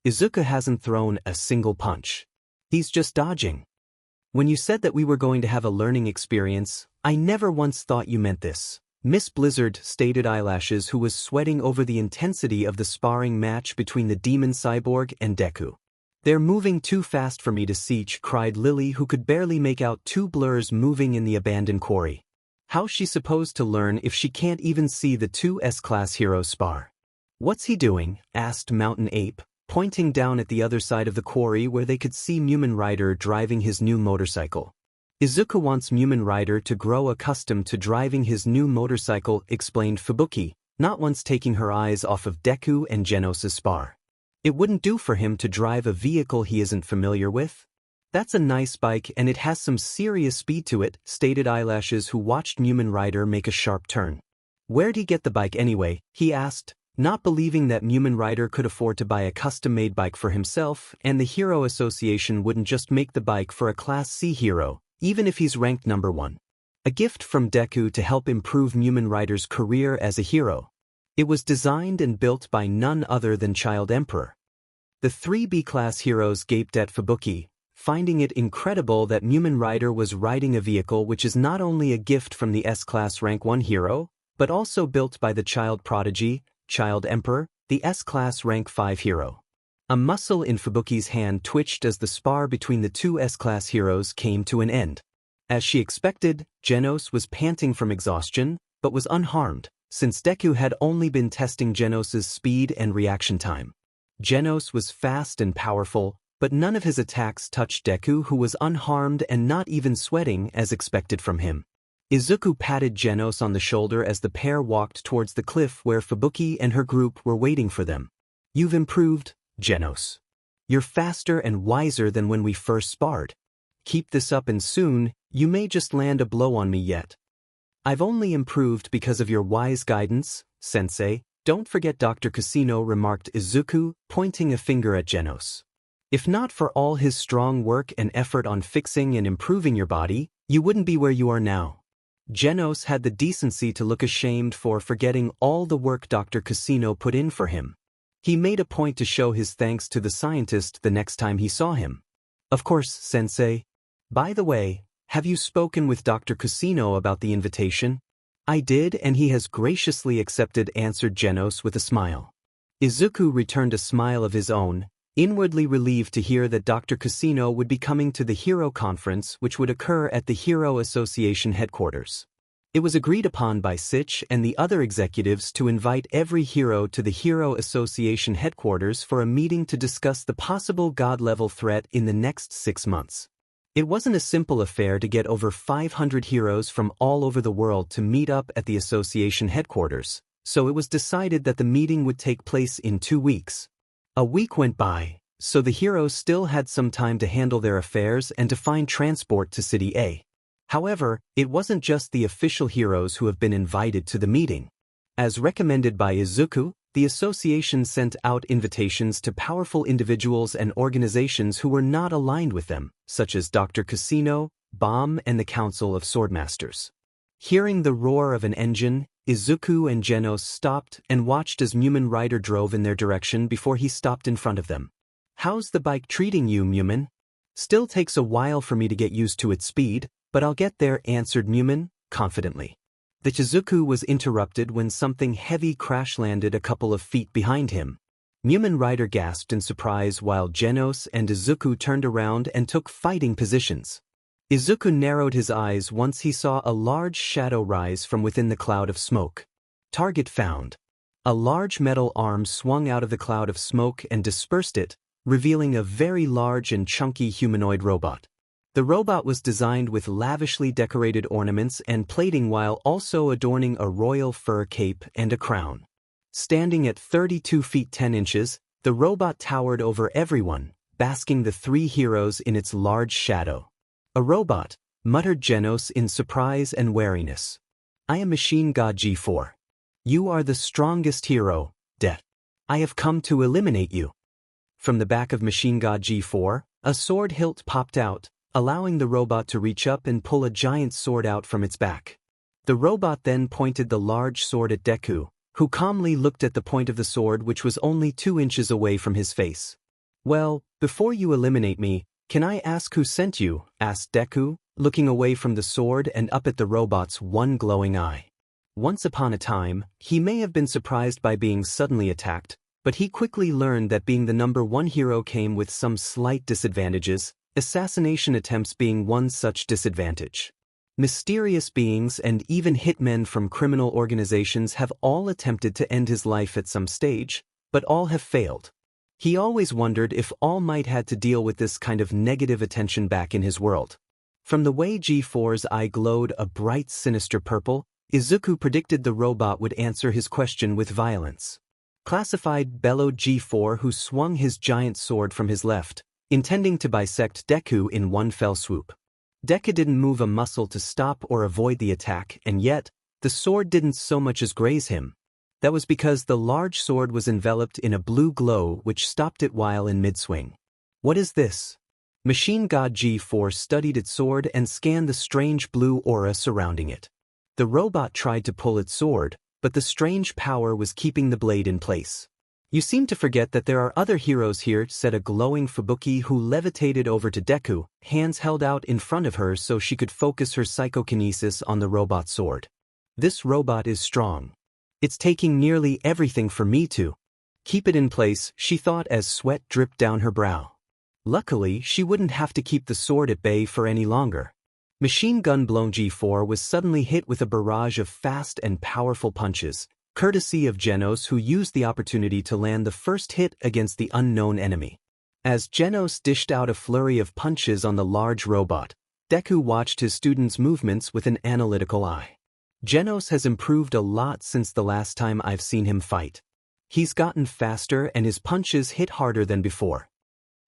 Izuku hasn't thrown a single punch. He's just dodging. When you said that we were going to have a learning experience, I never once thought you meant this. Miss Blizzard stated eyelashes, who was sweating over the intensity of the sparring match between the demon cyborg and Deku. They're moving too fast for me to see, cried Lily, who could barely make out 2 blurs moving in the abandoned quarry. How's she supposed to learn if she can't even see the 2 S-Class heroes spar? What's he doing? Asked Mountain Ape, pointing down at the other side of the quarry where they could see Mumen Rider driving his new motorcycle. Izuku wants Mumen Rider to grow accustomed to driving his new motorcycle, explained Fubuki, not once taking her eyes off of Deku and Genos' spar. It wouldn't do for him to drive a vehicle he isn't familiar with. That's a nice bike and it has some serious speed to it, stated eyelashes, who watched Mumen Rider make a sharp turn. Where'd he get the bike anyway? He asked, not believing that Mumen Rider could afford to buy a custom-made bike for himself, and the Hero Association wouldn't just make the bike for a Class C hero, even if he's ranked number 1. A gift from Deku to help improve Mumen Rider's career as a hero. It was designed and built by none other than Child Emperor. The 3 B-Class heroes gaped at Fubuki, finding it incredible that Mumen Rider was riding a vehicle which is not only a gift from the S-Class rank 1 hero, but also built by the child prodigy, Child Emperor, the S-Class rank 5 hero. A muscle in Fubuki's hand twitched as the spar between the 2 S-Class heroes came to an end. As she expected, Genos was panting from exhaustion, but was unharmed, since Deku had only been testing Genos' speed and reaction time. Genos was fast and powerful, but none of his attacks touched Deku, who was unharmed and not even sweating as expected from him. Izuku patted Genos on the shoulder as the pair walked towards the cliff where Fubuki and her group were waiting for them. You've improved, Genos. You're faster and wiser than when we first sparred. Keep this up and soon, you may just land a blow on me yet. I've only improved because of your wise guidance, Sensei. Don't forget Dr. Casino, remarked Izuku, pointing a finger at Genos. If not for all his strong work and effort on fixing and improving your body, you wouldn't be where you are now. Genos had the decency to look ashamed for forgetting all the work Dr. Casino put in for him. He made a point to show his thanks to the scientist the next time he saw him. Of course, Sensei. By the way, have you spoken with Dr. Casino about the invitation? I did, and he has graciously accepted, answered Genos with a smile. Izuku returned a smile of his own, inwardly relieved to hear that Dr. Casino would be coming to the Hero Conference, which would occur at the Hero Association headquarters. It was agreed upon by Sich and the other executives to invite every hero to the Hero Association headquarters for a meeting to discuss the possible god-level threat in the next 6 months. It wasn't a simple affair to get over 500 heroes from all over the world to meet up at the association headquarters, so it was decided that the meeting would take place in 2 weeks. A week went by, so the heroes still had some time to handle their affairs and to find transport to City A. However, it wasn't just the official heroes who have been invited to the meeting. As recommended by Izuku, the association sent out invitations to powerful individuals and organizations who were not aligned with them, such as Dr. Casino, Bomb, and the Council of Swordmasters. Hearing the roar of an engine, Izuku and Genos stopped and watched as Mumen Rider drove in their direction before he stopped in front of them. "How's the bike treating you, Mumen?" "Still takes a while for me to get used to its speed, but I'll get there," answered Mumen, confidently. The Chizuku was interrupted when something heavy crash-landed a couple of feet behind him. Mumen Rider gasped in surprise while Genos and Izuku turned around and took fighting positions. Izuku narrowed his eyes once he saw a large shadow rise from within the cloud of smoke. Target found. A large metal arm swung out of the cloud of smoke and dispersed it, revealing a very large and chunky humanoid robot. The robot was designed with lavishly decorated ornaments and plating while also adorning a royal fur cape and a crown. Standing at 32 feet 10 inches, the robot towered over everyone, basking the 3 heroes in its large shadow. "A robot," muttered Genos in surprise and wariness. "I am Machine God G4. You are the strongest hero, Death. I have come to eliminate you." From the back of Machine God G4, a sword hilt popped out, allowing the robot to reach up and pull a giant sword out from its back. The robot then pointed the large sword at Deku, who calmly looked at the point of the sword which was only 2 inches away from his face. "Well, before you eliminate me, can I ask who sent you?" asked Deku, looking away from the sword and up at the robot's one glowing eye. Once upon a time, he may have been surprised by being suddenly attacked, but he quickly learned that being the number 1 hero came with some slight disadvantages, assassination attempts being one such disadvantage. Mysterious beings and even hitmen from criminal organizations have all attempted to end his life at some stage, but all have failed. He always wondered if All Might had to deal with this kind of negative attention back in his world. From the way G4's eye glowed a bright sinister purple, Izuku predicted the robot would answer his question with violence. Classified, bellowed G4, who swung his giant sword from his left, intending to bisect Deku in one fell swoop. Deku didn't move a muscle to stop or avoid the attack, and yet, the sword didn't so much as graze him. That was because the large sword was enveloped in a blue glow which stopped it while in mid-swing. "What is this?" Machine God G4 studied its sword and scanned the strange blue aura surrounding it. The robot tried to pull its sword, but the strange power was keeping the blade in place. "You seem to forget that there are other heroes here," said a glowing Fubuki who levitated over to Deku, hands held out in front of her so she could focus her psychokinesis on the robot's sword. "This robot is strong. It's taking nearly everything for me to keep it in place," she thought as sweat dripped down her brow. Luckily, she wouldn't have to keep the sword at bay for any longer. Machine Gun Blown G4 was suddenly hit with a barrage of fast and powerful punches, courtesy of Genos, who used the opportunity to land the first hit against the unknown enemy. As Genos dished out a flurry of punches on the large robot, Deku watched his student's movements with an analytical eye. Genos has improved a lot since the last time I've seen him fight. He's gotten faster and his punches hit harder than before.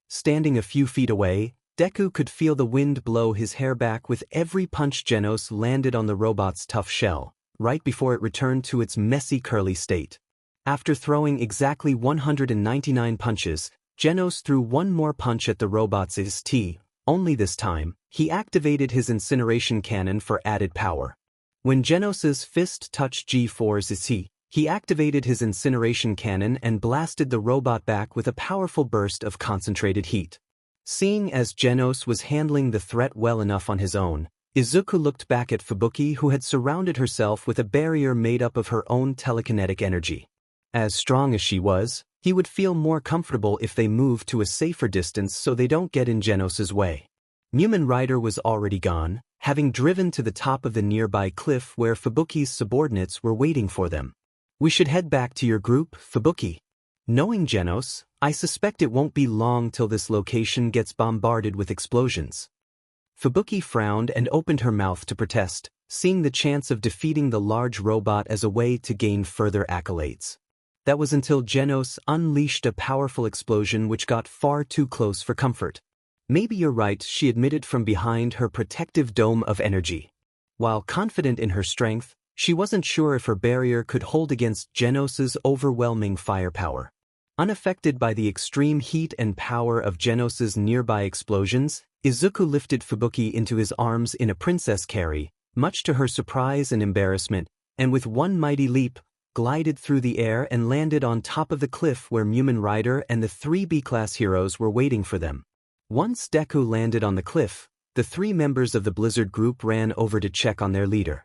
Standing a few feet away, Deku could feel the wind blow his hair back with every punch Genos landed on the robot's tough shell, right before it returned to its messy curly state. After throwing exactly 199 punches, Genos threw one more punch at the robot's ST, only this time, he activated his incineration cannon for added power. When Genos's fist touched G4's ST, he activated his incineration cannon and blasted the robot back with a powerful burst of concentrated heat. Seeing as Genos was handling the threat well enough on his own, Izuku looked back at Fubuki, who had surrounded herself with a barrier made up of her own telekinetic energy. As strong as she was, he would feel more comfortable if they moved to a safer distance so they don't get in Genos's way. Mumen Rider was already gone, having driven to the top of the nearby cliff where Fubuki's subordinates were waiting for them. "We should head back to your group, Fubuki. Knowing Genos, I suspect it won't be long till this location gets bombarded with explosions." Fubuki frowned and opened her mouth to protest, seeing the chance of defeating the large robot as a way to gain further accolades. That was until Genos unleashed a powerful explosion which got far too close for comfort. "Maybe you're right," she admitted from behind her protective dome of energy. While confident in her strength, she wasn't sure if her barrier could hold against Genos's overwhelming firepower. Unaffected by the extreme heat and power of Genos's nearby explosions, Izuku lifted Fubuki into his arms in a princess carry, much to her surprise and embarrassment, and with one mighty leap, glided through the air and landed on top of the cliff where Mumen Rider and the 3 B-class heroes were waiting for them. Once Deku landed on the cliff, the 3 members of the Blizzard group ran over to check on their leader.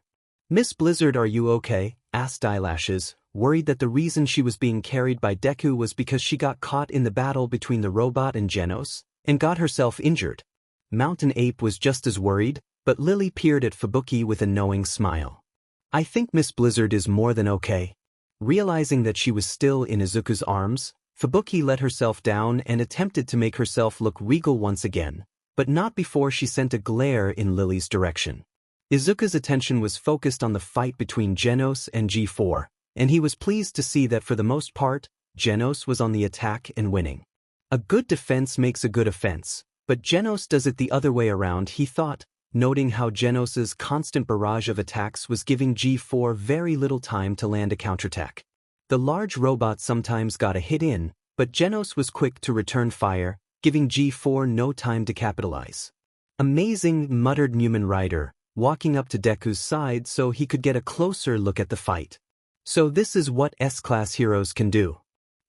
"Miss Blizzard, are you okay?" asked Eyelashes, worried that the reason she was being carried by Deku was because she got caught in the battle between the robot and Genos, and got herself injured. Mountain Ape was just as worried, but Lily peered at Fubuki with a knowing smile. "I think Miss Blizzard is more than okay." Realizing that she was still in Izuku's arms, Fubuki let herself down and attempted to make herself look regal once again, but not before she sent a glare in Lily's direction. Izuku's attention was focused on the fight between Genos and G4, and he was pleased to see that for the most part, Genos was on the attack and winning. A good defense makes a good offense, but Genos does it the other way around, he thought, noting how Genos's constant barrage of attacks was giving G4 very little time to land a counterattack. The large robot sometimes got a hit in, but Genos was quick to return fire, giving G4 no time to capitalize. "Amazing," muttered Mumen Rider, walking up to Deku's side so he could get a closer look at the fight. "So this is what S-class heroes can do.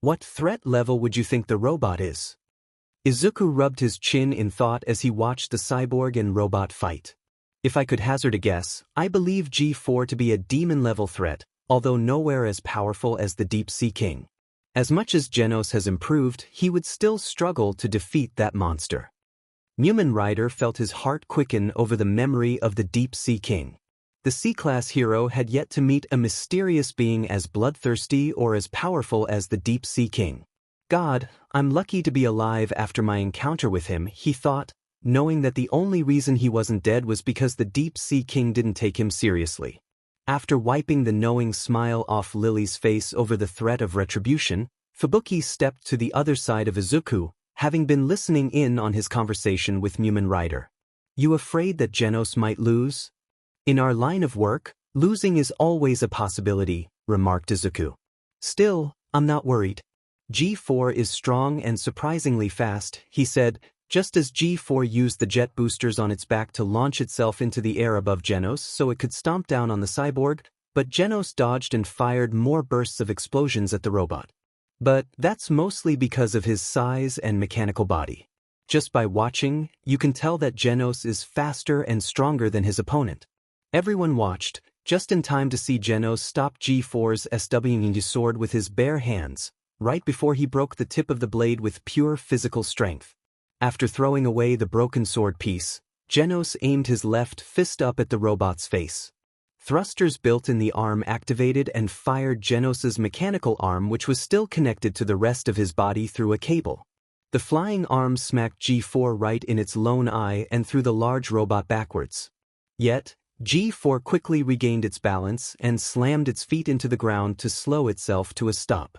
What threat level would you think the robot is?" Izuku rubbed his chin in thought as he watched the cyborg and robot fight. "If I could hazard a guess, I believe G4 to be a demon-level threat, although nowhere as powerful as the Deep Sea King. As much as Genos has improved, he would still struggle to defeat that monster." Mumen Rider felt his heart quicken over the memory of the Deep Sea King. The C-class hero had yet to meet a mysterious being as bloodthirsty or as powerful as the Deep Sea King. "God, I'm lucky to be alive after my encounter with him," he thought, knowing that the only reason he wasn't dead was because the Deep Sea King didn't take him seriously. After wiping the knowing smile off Lily's face over the threat of retribution, Fubuki stepped to the other side of Izuku, having been listening in on his conversation with Mumen Rider. "You afraid that Genos might lose?" "In our line of work, losing is always a possibility," remarked Izuku. "Still, I'm not worried. G4 is strong and surprisingly fast," he said, just as G4 used the jet boosters on its back to launch itself into the air above Genos so it could stomp down on the cyborg, but Genos dodged and fired more bursts of explosions at the robot. But that's mostly because of his size and mechanical body. Just by watching, you can tell that Genos is faster and stronger than his opponent. Everyone watched, just in time to see Genos stop G4's SW sword with his bare hands, right before he broke the tip of the blade with pure physical strength. After throwing away the broken sword piece, Genos aimed his left fist up at the robot's face. Thrusters built in the arm activated and fired Genos's mechanical arm, which was still connected to the rest of his body through a cable. The flying arm smacked G4 right in its lone eye and threw the large robot backwards. Yet, G4 quickly regained its balance and slammed its feet into the ground to slow itself to a stop.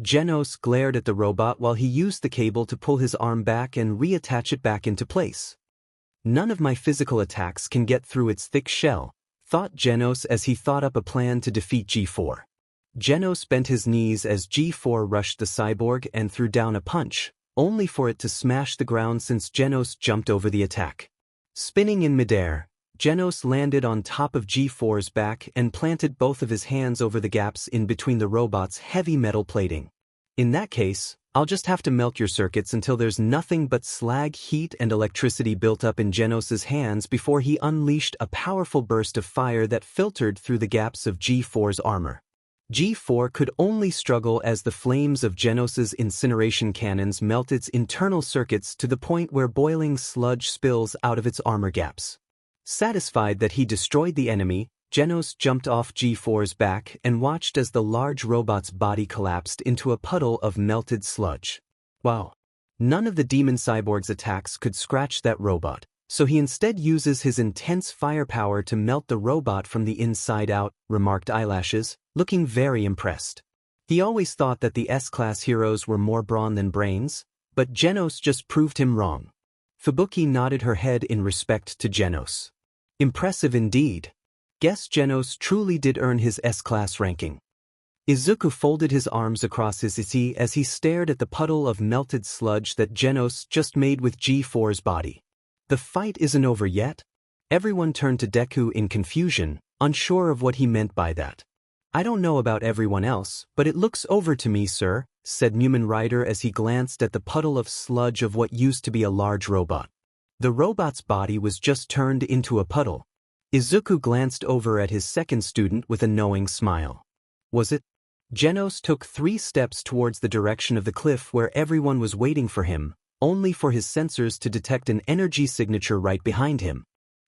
Genos glared at the robot while he used the cable to pull his arm back and reattach it back into place. "None of my physical attacks can get through its thick shell," thought Genos as he thought up a plan to defeat G4. Genos bent his knees as G4 rushed the cyborg and threw down a punch, only for it to smash the ground since Genos jumped over the attack. Spinning in midair, Genos landed on top of G4's back and planted both of his hands over the gaps in between the robot's heavy metal plating. "In that case, I'll just have to melt your circuits until there's nothing but slag, heat, and electricity built up in Genos's hands," before he unleashed a powerful burst of fire that filtered through the gaps of G4's armor. G4 could only struggle as the flames of Genos's incineration cannons melt its internal circuits to the point where boiling sludge spills out of its armor gaps. Satisfied that he destroyed the enemy, Genos jumped off G4's back and watched as the large robot's body collapsed into a puddle of melted sludge. Wow. None of the demon cyborg's attacks could scratch that robot, so he instead uses his intense firepower to melt the robot from the inside out, remarked Eyelashes, looking very impressed. He always thought that the S-class heroes were more brawn than brains, but Genos just proved him wrong. Fubuki nodded her head in respect to Genos. Impressive indeed. Guess Genos truly did earn his S-class ranking. Izuku folded his arms across his seat as he stared at the puddle of melted sludge that Genos just made with G4's body. The fight isn't over yet? Everyone turned to Deku in confusion, unsure of what he meant by that. I don't know about everyone else, but it looks over to me, sir, said Mumen Rider as he glanced at the puddle of sludge of what used to be a large robot. The robot's body was just turned into a puddle. Izuku glanced over at his second student with a knowing smile. Was it? Genos took 3 steps towards the direction of the cliff where everyone was waiting for him, only for his sensors to detect an energy signature right behind him.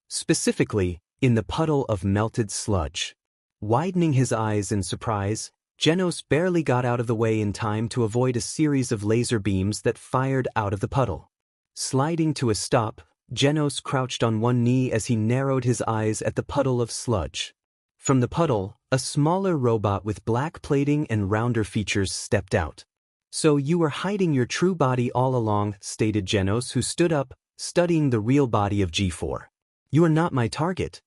Specifically, in the puddle of melted sludge. Widening his eyes in surprise, Genos barely got out of the way in time to avoid a series of laser beams that fired out of the puddle. Sliding to a stop, Genos crouched on one knee as he narrowed his eyes at the puddle of sludge. From the puddle, a smaller robot with black plating and rounder features stepped out. So you were hiding your true body all along, stated Genos, who stood up, studying the real body of G4. You are not my target.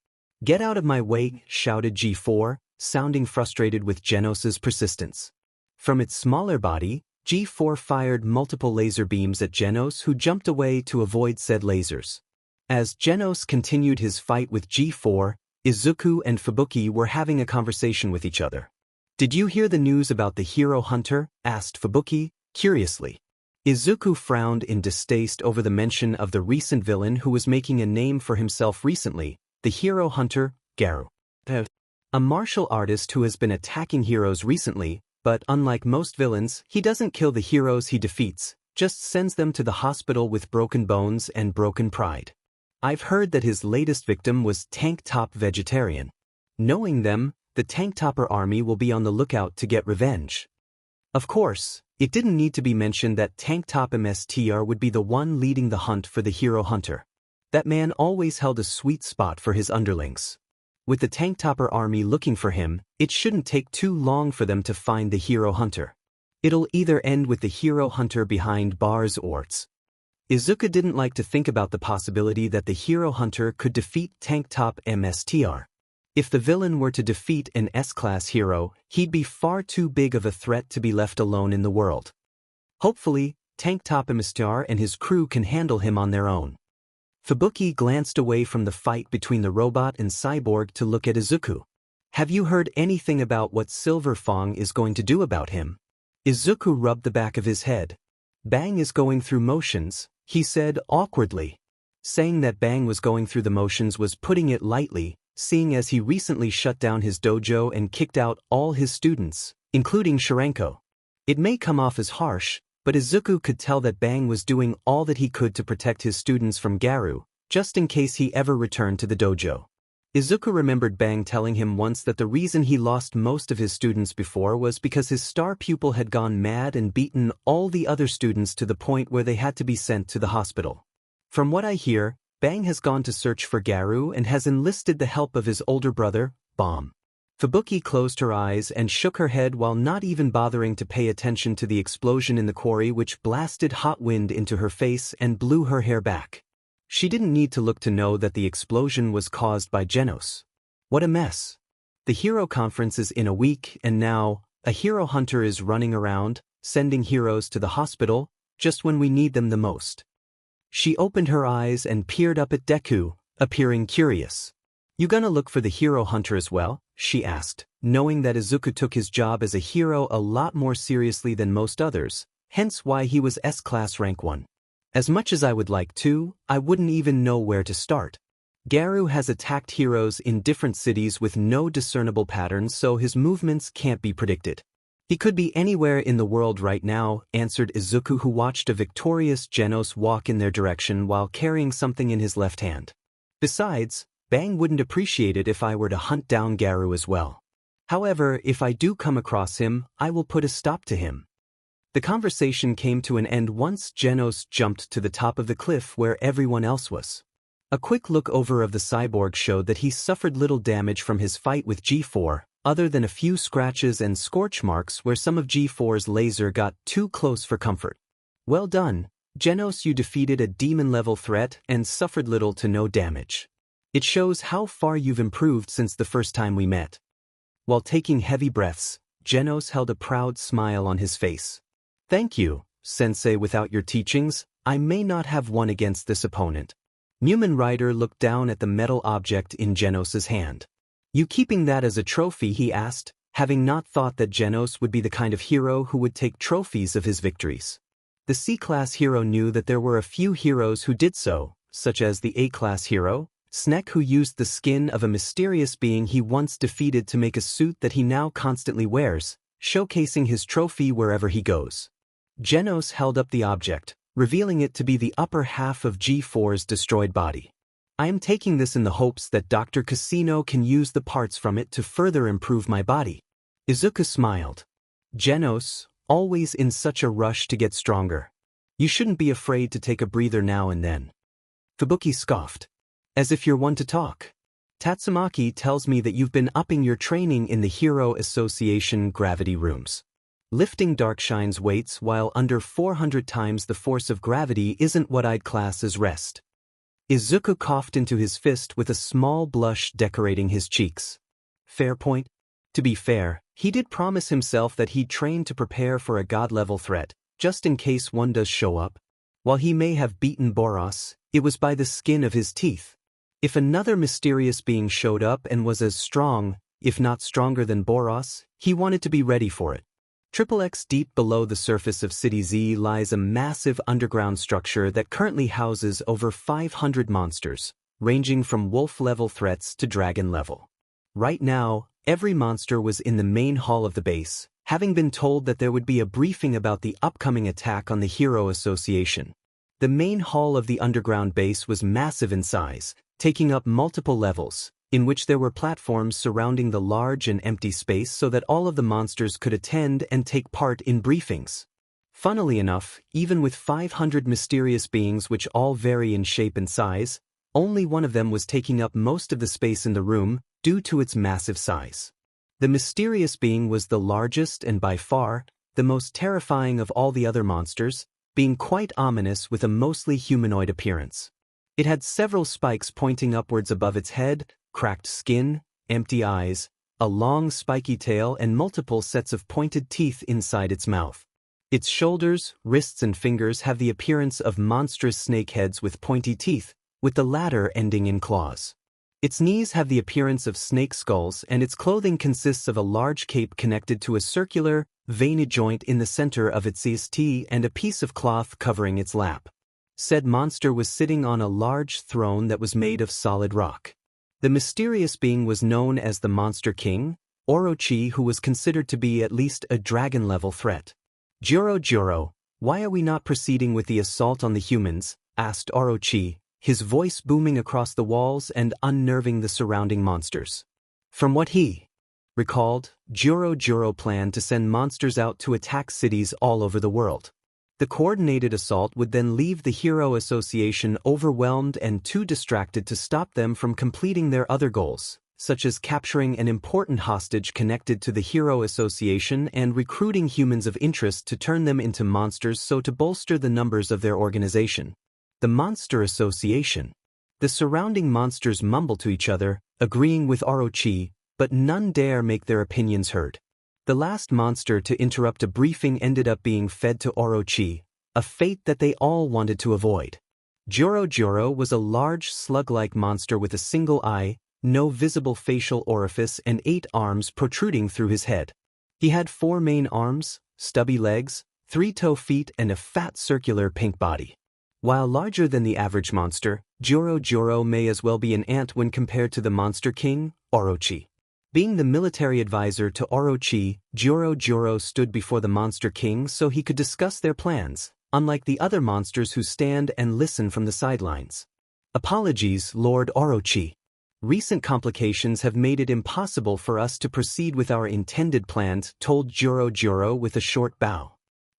Get out of my way, shouted G4, sounding frustrated with Genos's persistence. From its smaller body, G4 fired multiple laser beams at Genos, who jumped away to avoid said lasers. As Genos continued his fight with G4, Izuku and Fubuki were having a conversation with each other. Did you hear the news about the hero hunter? Asked Fubuki, curiously. Izuku frowned in distaste over the mention of the recent villain who was making a name for himself recently, the hero hunter, Garou. A martial artist who has been attacking heroes recently, but unlike most villains, he doesn't kill the heroes he defeats, just sends them to the hospital with broken bones and broken pride. I've heard that his latest victim was Tank Top Vegetarian. Knowing them, the Tank Topper army will be on the lookout to get revenge. Of course, it didn't need to be mentioned that Tank Top MSTR would be the one leading the hunt for the hero hunter. That man always held a sweet spot for his underlings. With the Tank Topper army looking for him, it shouldn't take too long for them to find the hero hunter. It'll either end with the hero hunter behind bars or it's. Izuku didn't like to think about the possibility that the hero hunter could defeat Tank Top MSTR. If the villain were to defeat an S-class hero, he'd be far too big of a threat to be left alone in the world. Hopefully, Tank Top MSTR and his crew can handle him on their own. Fubuki glanced away from the fight between the robot and cyborg to look at Izuku. Have you heard anything about what Silver Fang is going to do about him? Izuku rubbed the back of his head. Bang is going through motions, he said awkwardly. Saying that Bang was going through the motions was putting it lightly, seeing as he recently shut down his dojo and kicked out all his students, including Shirenko. It may come off as harsh, but Izuku could tell that Bang was doing all that he could to protect his students from Garou, just in case he ever returned to the dojo. Izuku remembered Bang telling him once that the reason he lost most of his students before was because his star pupil had gone mad and beaten all the other students to the point where they had to be sent to the hospital. From what I hear, Bang has gone to search for Garou and has enlisted the help of his older brother, Bomb. Fubuki closed her eyes and shook her head while not even bothering to pay attention to the explosion in the quarry which blasted hot wind into her face and blew her hair back. She didn't need to look to know that the explosion was caused by Genos. What a mess. The hero conference is in a week and now, a hero hunter is running around, sending heroes to the hospital, just when we need them the most. She opened her eyes and peered up at Deku, appearing curious. You gonna look for the hero hunter as well? She asked, knowing that Izuku took his job as a hero a lot more seriously than most others, hence why he was S-class rank 1. As much as I would like to, I wouldn't even know where to start. Garou has attacked heroes in different cities with no discernible patterns, so his movements can't be predicted. He could be anywhere in the world right now, answered Izuku, who watched a victorious Genos walk in their direction while carrying something in his left hand. Besides, Bang wouldn't appreciate it if I were to hunt down Garou as well. However, if I do come across him, I will put a stop to him. The conversation came to an end once Genos jumped to the top of the cliff where everyone else was. A quick look over of the cyborg showed that he suffered little damage from his fight with G4, other than a few scratches and scorch marks where some of G4's laser got too close for comfort. Well done, Genos, you defeated a demon-level threat and suffered little to no damage. It shows how far you've improved since the first time we met. While taking heavy breaths, Genos held a proud smile on his face. Thank you, Sensei. Without your teachings, I may not have won against this opponent. Mumen Rider looked down at the metal object in Genos's hand. You keeping that as a trophy? He asked, having not thought that Genos would be the kind of hero who would take trophies of his victories. The C-class hero knew that there were a few heroes who did so, such as the A-class hero, Snek, who used the skin of a mysterious being he once defeated to make a suit that he now constantly wears, showcasing his trophy wherever he goes. Genos held up the object, revealing it to be the upper half of G4's destroyed body. I am taking this in the hopes that Dr. Casino can use the parts from it to further improve my body. Izuku smiled. Genos, always in such a rush to get stronger. You shouldn't be afraid to take a breather now and then. Fubuki scoffed. As if you're one to talk. Tatsumaki tells me that you've been upping your training in the Hero Association gravity rooms. Lifting Darkshine's weights while under 400 times the force of gravity isn't what I'd class as rest. Izuku coughed into his fist with a small blush decorating his cheeks. Fair point. To be fair, he did promise himself that he'd train to prepare for a god-level threat, just in case one does show up. While he may have beaten Boros, it was by the skin of his teeth. If another mysterious being showed up and was as strong, if not stronger than Boros, he wanted to be ready for it. XXX deep below the surface of City Z lies a massive underground structure that currently houses over 500 monsters, ranging from wolf-level threats to dragon-level. Right now, every monster was in the main hall of the base, having been told that there would be a briefing about the upcoming attack on the Hero Association. The main hall of the underground base was massive in size, taking up multiple levels, in which there were platforms surrounding the large and empty space so that all of the monsters could attend and take part in briefings. Funnily enough, even with 500 mysterious beings which all vary in shape and size, only one of them was taking up most of the space in the room due to its massive size. The mysterious being was the largest and by far the most terrifying of all the other monsters, being quite ominous with a mostly humanoid appearance. It had several spikes pointing upwards above its head, cracked skin, empty eyes, a long spiky tail and multiple sets of pointed teeth inside its mouth. Its shoulders, wrists and fingers have the appearance of monstrous snake heads with pointy teeth, with the latter ending in claws. Its knees have the appearance of snake skulls and its clothing consists of a large cape connected to a circular, veined joint in the center of its CST and a piece of cloth covering its lap. Said monster was sitting on a large throne that was made of solid rock. The mysterious being was known as the Monster King, Orochi, who was considered to be at least a dragon-level threat. Juro, why are we not proceeding with the assault on the humans? Asked Orochi, his voice booming across the walls and unnerving the surrounding monsters. From what he recalled, Juro planned to send monsters out to attack cities all over the world. The coordinated assault would then leave the Hero Association overwhelmed and too distracted to stop them from completing their other goals, such as capturing an important hostage connected to the Hero Association and recruiting humans of interest to turn them into monsters so to bolster the numbers of their organization. The Monster Association. The surrounding monsters mumble to each other, agreeing with Orochi, but none dare make their opinions heard. The last monster to interrupt a briefing ended up being fed to Orochi, a fate that they all wanted to avoid. Juro was a large slug-like monster with a single eye, no visible facial orifice and 8 arms protruding through his head. He had 4 main arms, stubby legs, 3 toe feet and a fat circular pink body. While larger than the average monster, Juro may as well be an ant when compared to the Monster King, Orochi. Being the military advisor to Orochi, Juro stood before the Monster King so he could discuss their plans, unlike the other monsters who stand and listen from the sidelines. Apologies, Lord Orochi. Recent complications have made it impossible for us to proceed with our intended plans, told Joro with a short bow.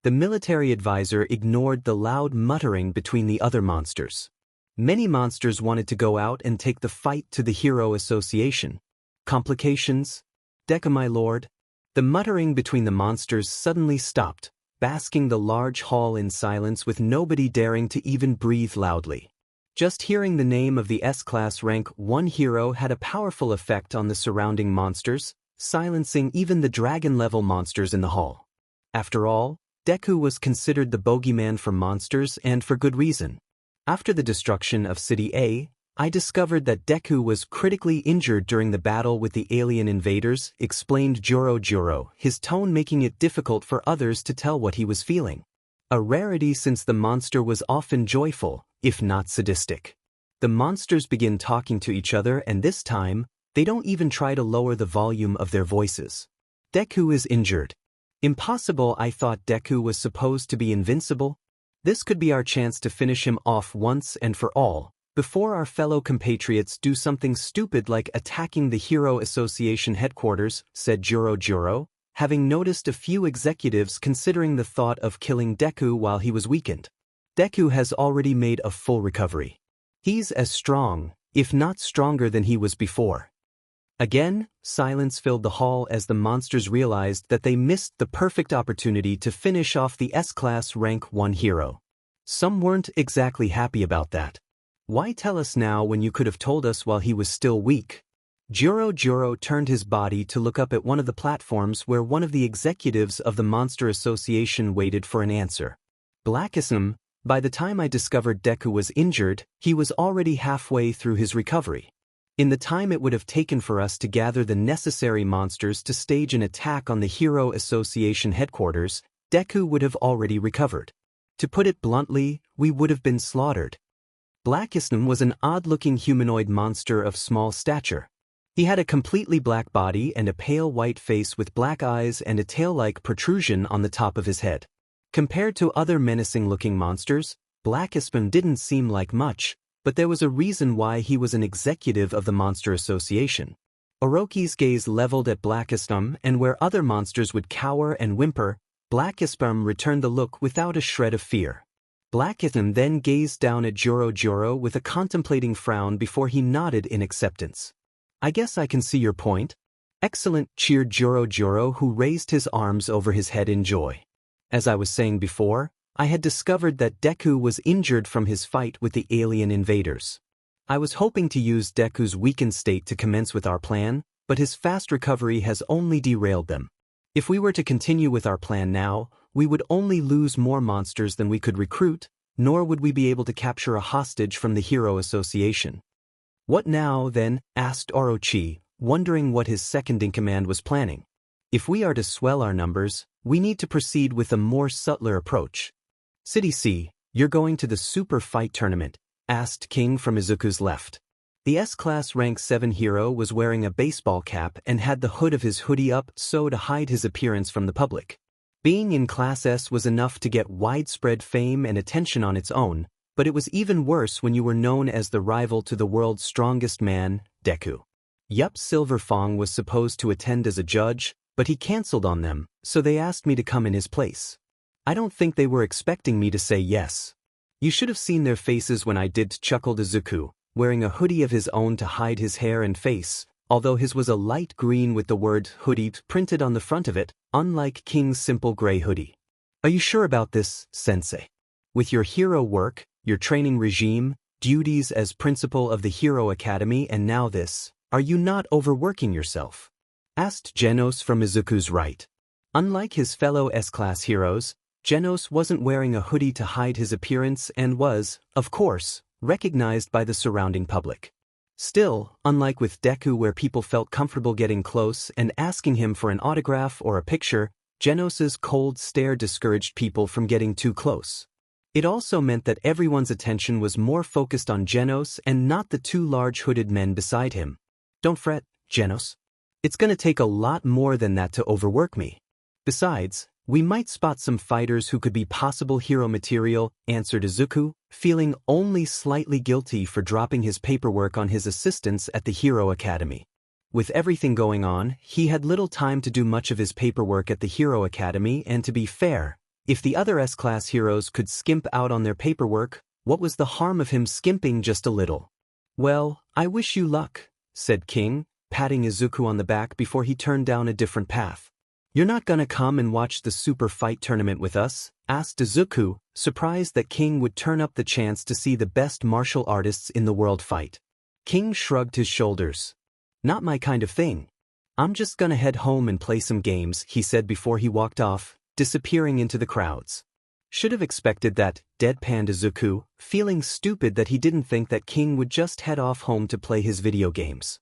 The military advisor ignored the loud muttering between the other monsters. Many monsters wanted to go out and take the fight to the Hero Association. Complications? Deku, my lord? The muttering between the monsters suddenly stopped, basking the large hall in silence with nobody daring to even breathe loudly. Just hearing the name of the S-Class Rank 1 hero had a powerful effect on the surrounding monsters, silencing even the dragon-level monsters in the hall. After all, Deku was considered the bogeyman for monsters, and for good reason. After the destruction of City A, I discovered that Deku was critically injured during the battle with the alien invaders, explained Joro, his tone making it difficult for others to tell what he was feeling. A rarity since the monster was often joyful, if not sadistic. The monsters begin talking to each other, and this time, they don't even try to lower the volume of their voices. Deku is injured. Impossible. I thought Deku was supposed to be invincible. This could be our chance to finish him off once and for all, before our fellow compatriots do something stupid like attacking the Hero Association headquarters, said Joro, having noticed a few executives considering the thought of killing Deku while he was weakened. Deku has already made a full recovery. He's as strong, if not stronger than he was before. Again, silence filled the hall as the monsters realized that they missed the perfect opportunity to finish off the S-Class Rank 1 hero. Some weren't exactly happy about that. Why tell us now when you could have told us while he was still weak? Joro turned his body to look up at one of the platforms where one of the executives of the Monster Association waited for an answer. Blackism, by the time I discovered Deku was injured, he was already halfway through his recovery. In the time it would have taken for us to gather the necessary monsters to stage an attack on the Hero Association headquarters, Deku would have already recovered. To put it bluntly, we would have been slaughtered. Blackism was an odd-looking humanoid monster of small stature. He had a completely black body and a pale white face with black eyes and a tail-like protrusion on the top of his head. Compared to other menacing-looking monsters, Blackism didn't seem like much, but there was a reason why he was an executive of the Monster Association. Orochi's gaze leveled at Blackism, and where other monsters would cower and whimper, Blackism returned the look without a shred of fear. Blackism then gazed down at Joro with a contemplating frown before he nodded in acceptance. I guess I can see your point. Excellent, cheered Joro, who raised his arms over his head in joy. As I was saying before, I had discovered that Deku was injured from his fight with the alien invaders. I was hoping to use Deku's weakened state to commence with our plan, but his fast recovery has only derailed them. If we were to continue with our plan now, we would only lose more monsters than we could recruit, nor would we be able to capture a hostage from the Hero Association. What now, then? Asked Orochi, wondering what his second-in-command was planning. If we are to swell our numbers, we need to proceed with a more subtler approach. City C, you're going to the Super Fight Tournament, asked King from Izuku's left. The S-Class Rank 7 hero was wearing a baseball cap and had the hood of his hoodie up so to hide his appearance from the public. Being in Class S was enough to get widespread fame and attention on its own, but it was even worse when you were known as the rival to the world's strongest man, Deku. Yup, Silver Fong was supposed to attend as a judge, but he cancelled on them, so they asked me to come in his place. I don't think they were expecting me to say yes. You should have seen their faces when I did, chuckled Izuku, wearing a hoodie of his own to hide his hair and face, although his was a light green with the word hoodie printed on the front of it, unlike King's simple gray hoodie. Are you sure about this, sensei? With your hero work, your training regime, duties as principal of the Hero Academy, and now this, are you not overworking yourself? Asked Genos from Izuku's right. Unlike his fellow S-Class heroes, Genos wasn't wearing a hoodie to hide his appearance and was, of course, recognized by the surrounding public. Still, unlike with Deku where people felt comfortable getting close and asking him for an autograph or a picture, Genos's cold stare discouraged people from getting too close. It also meant that everyone's attention was more focused on Genos and not the two large hooded men beside him. Don't fret, Genos. It's gonna take a lot more than that to overwork me. Besides, We might spot some fighters who could be possible hero material, answered Izuku, feeling only slightly guilty for dropping his paperwork on his assistants at the Hero Academy. With everything going on, he had little time to do much of his paperwork at the Hero Academy, and to be fair, if the other S-class heroes could skimp out on their paperwork, what was the harm of him skimping just a little? Well, I wish you luck, said King, patting Izuku on the back before he turned down a different path. You're not gonna come and watch the super fight tournament with us? Asked Izuku, surprised that King would turn up the chance to see the best martial artists in the world fight. King shrugged his shoulders. Not my kind of thing. I'm just gonna head home and play some games, he said before he walked off, disappearing into the crowds. Should have expected that, deadpanned Izuku, feeling stupid that he didn't think that King would just head off home to play his video games.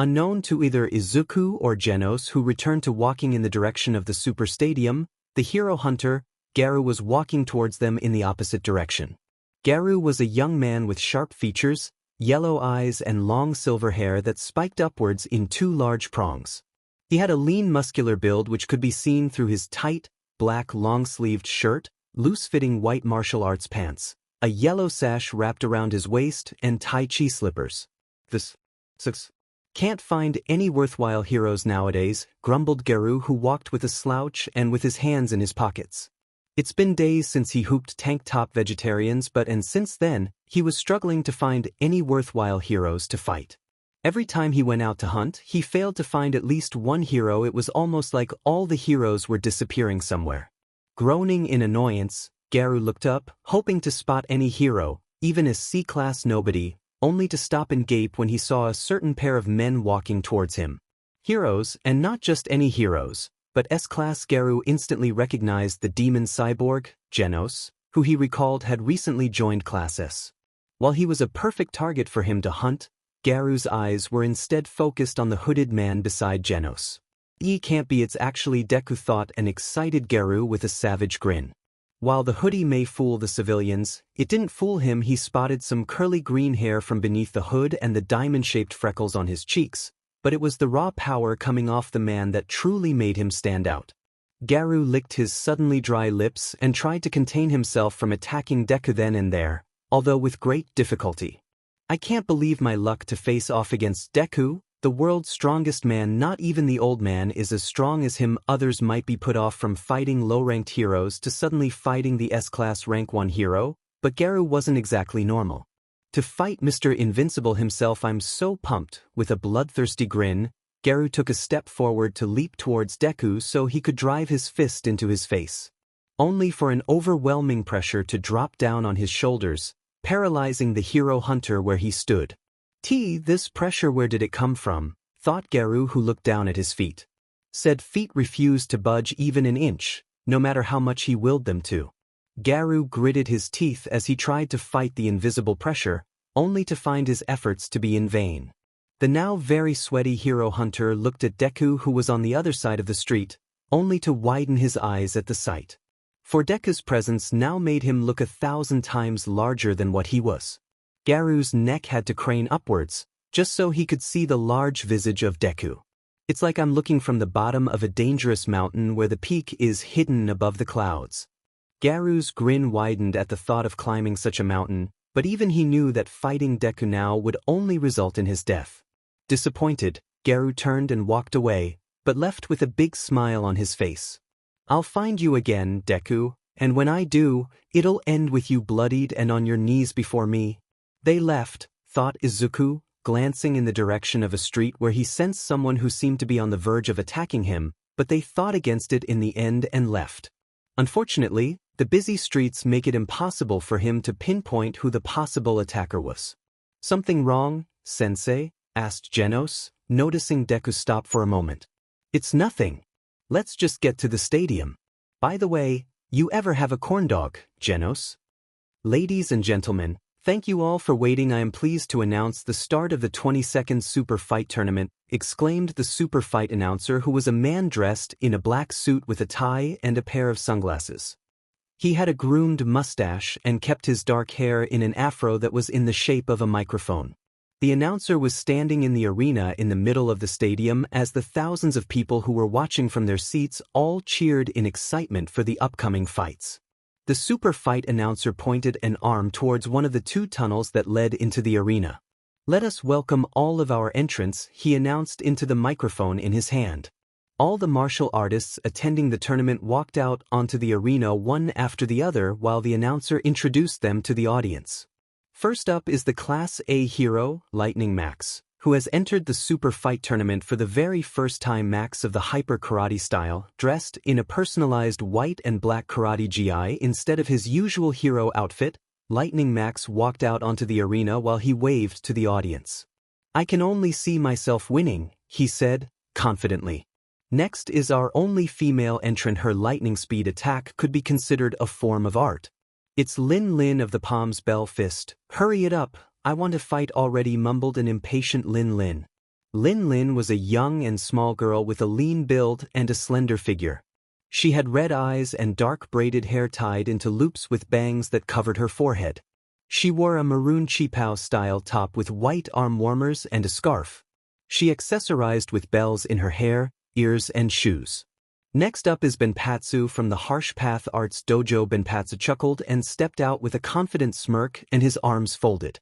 Unknown to either Izuku or Genos, who returned to walking in the direction of the Super Stadium, the hero hunter, Garou, was walking towards them in the opposite direction. Garou was a young man with sharp features, yellow eyes and long silver hair that spiked upwards in two large prongs. He had a lean muscular build which could be seen through his tight, black long-sleeved shirt, loose-fitting white martial arts pants, a yellow sash wrapped around his waist, and Tai Chi slippers. This can't find any worthwhile heroes nowadays, grumbled Garou, who walked with a slouch and with his hands in his pockets. It's been days since he hooped tank-top vegetarians, and since then, he was struggling to find any worthwhile heroes to fight. Every time he went out to hunt, he failed to find at least one hero. It was almost like all the heroes were disappearing somewhere. Groaning in annoyance, Garou looked up, hoping to spot any hero, even a C-class nobody, only to stop and gape when he saw a certain pair of men walking towards him. Heroes, and not just any heroes, but S-class. Garou instantly recognized the demon cyborg, Genos, who he recalled had recently joined Class S. While he was a perfect target for him to hunt, Garou's eyes were instead focused on the hooded man beside Genos. Can't be, it's actually Deku, thought an excited Garou with a savage grin. While the hoodie may fool the civilians, it didn't fool him. He spotted some curly green hair from beneath the hood and the diamond-shaped freckles on his cheeks, but it was the raw power coming off the man that truly made him stand out. Garou licked his suddenly dry lips and tried to contain himself from attacking Deku then and there, although with great difficulty. I can't believe my luck to face off against Deku, the world's strongest man. Not even the old man is as strong as him. Others might be put off from fighting low-ranked heroes to suddenly fighting the S-class rank 1 hero, but Garou wasn't exactly normal. To fight Mr. Invincible himself. I'm so pumped. With a bloodthirsty grin, Garou took a step forward to leap towards Deku so he could drive his fist into his face. Only for an overwhelming pressure to drop down on his shoulders, paralyzing the hero hunter where he stood. This pressure, where did it come from? Thought Garou, who looked down at his feet. Said feet refused to budge even an inch, no matter how much he willed them to. Garou gritted his teeth as he tried to fight the invisible pressure, only to find his efforts to be in vain. The now very sweaty hero hunter looked at Deku, who was on the other side of the street, only to widen his eyes at the sight. For Deku's presence now made him look 1,000 times larger than what he was. Garou's neck had to crane upwards, just so he could see the large visage of Deku. It's like I'm looking from the bottom of a dangerous mountain where the peak is hidden above the clouds. Garou's grin widened at the thought of climbing such a mountain, but even he knew that fighting Deku now would only result in his death. Disappointed, Garou turned and walked away, but left with a big smile on his face. I'll find you again, Deku, and when I do, it'll end with you bloodied and on your knees before me. They left, thought Izuku, glancing in the direction of a street where he sensed someone who seemed to be on the verge of attacking him, but they thought against it in the end and left. Unfortunately, the busy streets make it impossible for him to pinpoint who the possible attacker was. Something wrong, Sensei? Asked Genos, noticing Deku stop for a moment. It's nothing. Let's just get to the stadium. By the way, you ever have a corn dog, Genos? Ladies and gentlemen, thank you all for waiting. I am pleased to announce the start of the 22nd Super Fight Tournament, exclaimed the Super Fight announcer, who was a man dressed in a black suit with a tie and a pair of sunglasses. He had a groomed mustache and kept his dark hair in an afro that was in the shape of a microphone. The announcer was standing in the arena in the middle of the stadium as the thousands of people who were watching from their seats all cheered in excitement for the upcoming fights. The super fight announcer pointed an arm towards one of the two tunnels that led into the arena. "Let us welcome all of our entrants," he announced into the microphone in his hand. All the martial artists attending the tournament walked out onto the arena one after the other while the announcer introduced them to the audience. First up is the Class A hero, Lightning Max, who has entered the Super Fight Tournament for the very first time. Max of the Hyper Karate style, dressed in a personalized white and black karate gi instead of his usual hero outfit, Lightning Max walked out onto the arena while he waved to the audience. "I can only see myself winning," he said, confidently. Next is our only female entrant. Her lightning speed attack could be considered a form of art. It's Lin Lin of the Palm's Bell Fist. "Hurry it up, I want to fight already," mumbled an impatient Lin Lin. Lin Lin was a young and small girl with a lean build and a slender figure. She had red eyes and dark braided hair tied into loops with bangs that covered her forehead. She wore a maroon cheapao-style top with white arm warmers and a scarf. She accessorized with bells in her hair, ears and shoes. Next up is Benpatsu from the Harsh Path Arts Dojo. Benpatsu chuckled and stepped out with a confident smirk and his arms folded.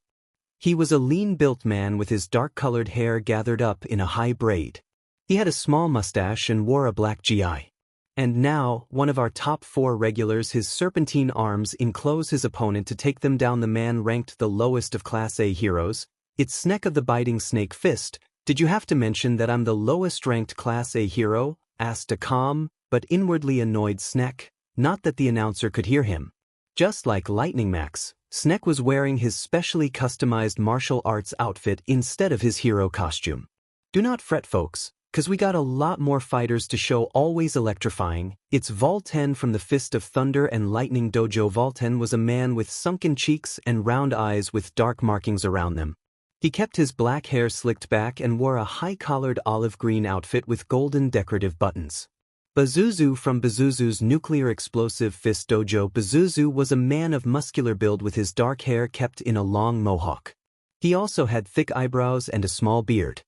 He was a lean-built man with his dark-colored hair gathered up in a high braid. He had a small mustache and wore a black gi. And now, one of our top 4 regulars. His serpentine arms enclose his opponent to take them down. The man ranked the lowest of Class A heroes. "It's Snek of the Biting Snake Fist. Did you have to mention that I'm the lowest-ranked Class A hero?" asked a calm, but inwardly annoyed Snek. Not that the announcer could hear him. Just like Lightning Max, Snek was wearing his specially customized martial arts outfit instead of his hero costume. "Do not fret, folks, 'cause we got a lot more fighters to show." Always electrifying, it's Volten from the Fist of Thunder and Lightning Dojo. Volten was a man with sunken cheeks and round eyes with dark markings around them. He kept his black hair slicked back and wore a high-collared olive-green outfit with golden decorative buttons. Bazuzu from Bazuzu's Nuclear Explosive Fist Dojo. Bazuzu was a man of muscular build with his dark hair kept in a long mohawk. He also had thick eyebrows and a small beard.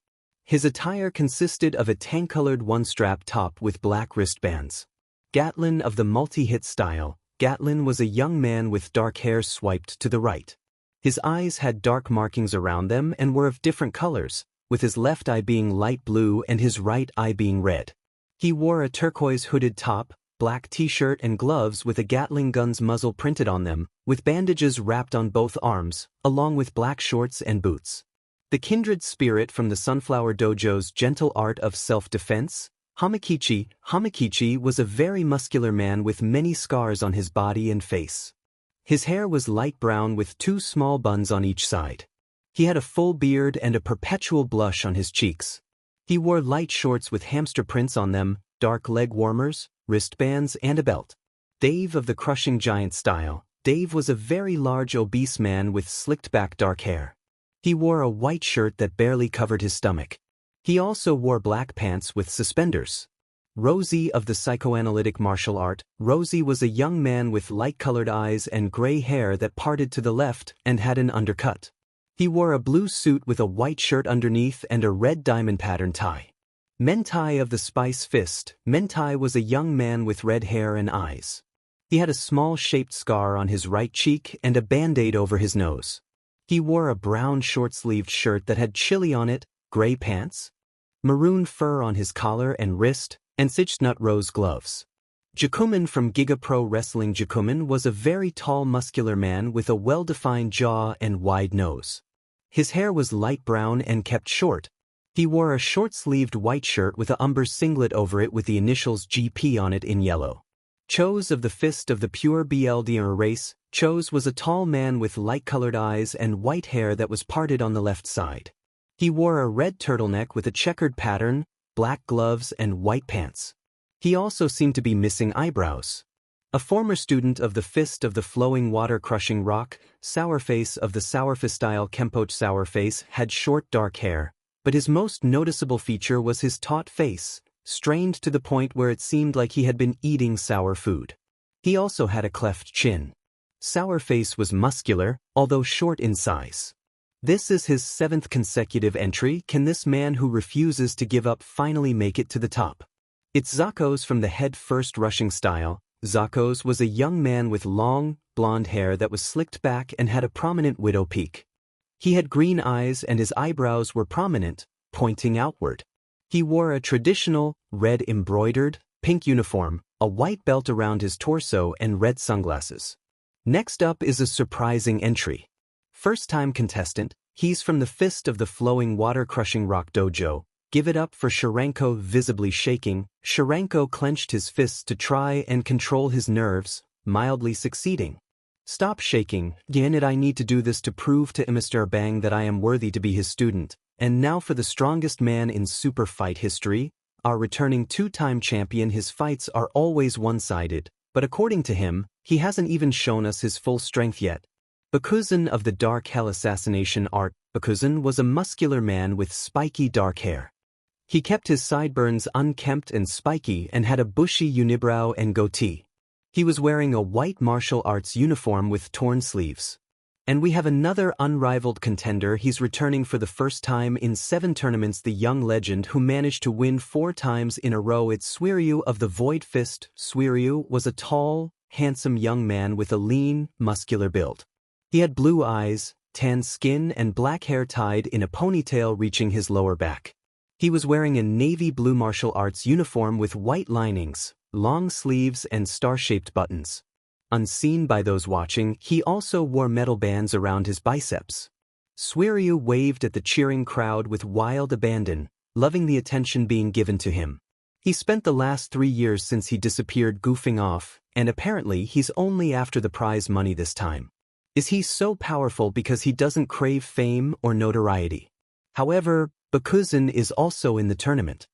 His attire consisted of a tan-colored one-strap top with black wristbands. Gatlin of the multi-hit style. Gatlin was a young man with dark hair swiped to the right. His eyes had dark markings around them and were of different colors, with his left eye being light blue and his right eye being red. He wore a turquoise hooded top, black t-shirt and gloves with a Gatling gun's muzzle printed on them, with bandages wrapped on both arms, along with black shorts and boots. The kindred spirit from the Sunflower Dojo's Gentle Art of Self-Defense, Hamakichi. Hamakichi was a very muscular man with many scars on his body and face. His hair was light brown with 2 small buns on each side. He had a full beard and a perpetual blush on his cheeks. He wore light shorts with hamster prints on them, dark leg warmers, wristbands and a belt. Dave of the Crushing Giant style. Dave was a very large obese man with slicked back dark hair. He wore a white shirt that barely covered his stomach. He also wore black pants with suspenders. Rosie of the Psychoanalytic Martial Art. Rosie was a young man with light-colored eyes and gray hair that parted to the left and had an undercut. He wore a blue suit with a white shirt underneath and a red diamond pattern tie. Mentai of the Spice Fist. Mentai was a young man with red hair and eyes. He had a small shaped scar on his right cheek and a band-aid over his nose. He wore a brown short-sleeved shirt that had chili on it, gray pants, maroon fur on his collar and wrist, and Sitchnut rose gloves. Jakuman from Giga Pro Wrestling. Jakuman was a very tall muscular man with a well-defined jaw and wide nose. His hair was light brown and kept short. He wore a short-sleeved white shirt with a umber singlet over it with the initials GP on it in yellow. Chose of the Fist of the Pure BLDR race. Chose was a tall man with light-colored eyes and white hair that was parted on the left side. He wore a red turtleneck with a checkered pattern, black gloves and white pants. He also seemed to be missing eyebrows. A former student of the Fist of the Flowing Water Crushing Rock, Sourface of the Sourface style. Kempoch Sourface had short dark hair, but his most noticeable feature was his taut face, strained to the point where it seemed like he had been eating sour food. He also had a cleft chin. Sourface was muscular, although short in size. This is his 7th consecutive entry. Can this man who refuses to give up finally make it to the top? It's Zako's from the head-first rushing style. Zako's was a young man with long, blonde hair that was slicked back and had a prominent widow peak. He had green eyes and his eyebrows were prominent, pointing outward. He wore a traditional, red embroidered, pink uniform, a white belt around his torso and red sunglasses. Next up is a surprising entry. First-time contestant, he's from the Fist of the Flowing Water-Crushing Rock Dojo. Give it up for Sharenko, visibly shaking. Sharenko clenched his fists to try and control his nerves, mildly succeeding. Stop shaking, damn it, I need to do this to prove to Mr. Bang that I am worthy to be his student. And now for the strongest man in super fight history, our returning 2-time champion. His fights are always one-sided, but according to him, he hasn't even shown us his full strength yet. Bakuzan of the Dark Hell Assassination Art. Bakuzan was a muscular man with spiky dark hair. He kept his sideburns unkempt and spiky and had a bushy unibrow and goatee. He was wearing a white martial arts uniform with torn sleeves. And we have another unrivaled contender. He's returning for the first time in 7 tournaments, the young legend who managed to win 4 times in a row. It's Suiryu of the Void Fist. Suiryu was a tall, handsome young man with a lean, muscular build. He had blue eyes, tan skin and black hair tied in a ponytail reaching his lower back. He was wearing a navy blue martial arts uniform with white linings, long sleeves and star-shaped buttons. Unseen by those watching, he also wore metal bands around his biceps. Suiryu waved at the cheering crowd with wild abandon, loving the attention being given to him. He spent the last 3 years since he disappeared goofing off, and apparently he's only after the prize money this time. Is he so powerful because he doesn't crave fame or notoriety? However, Bakuzan is also in the tournament.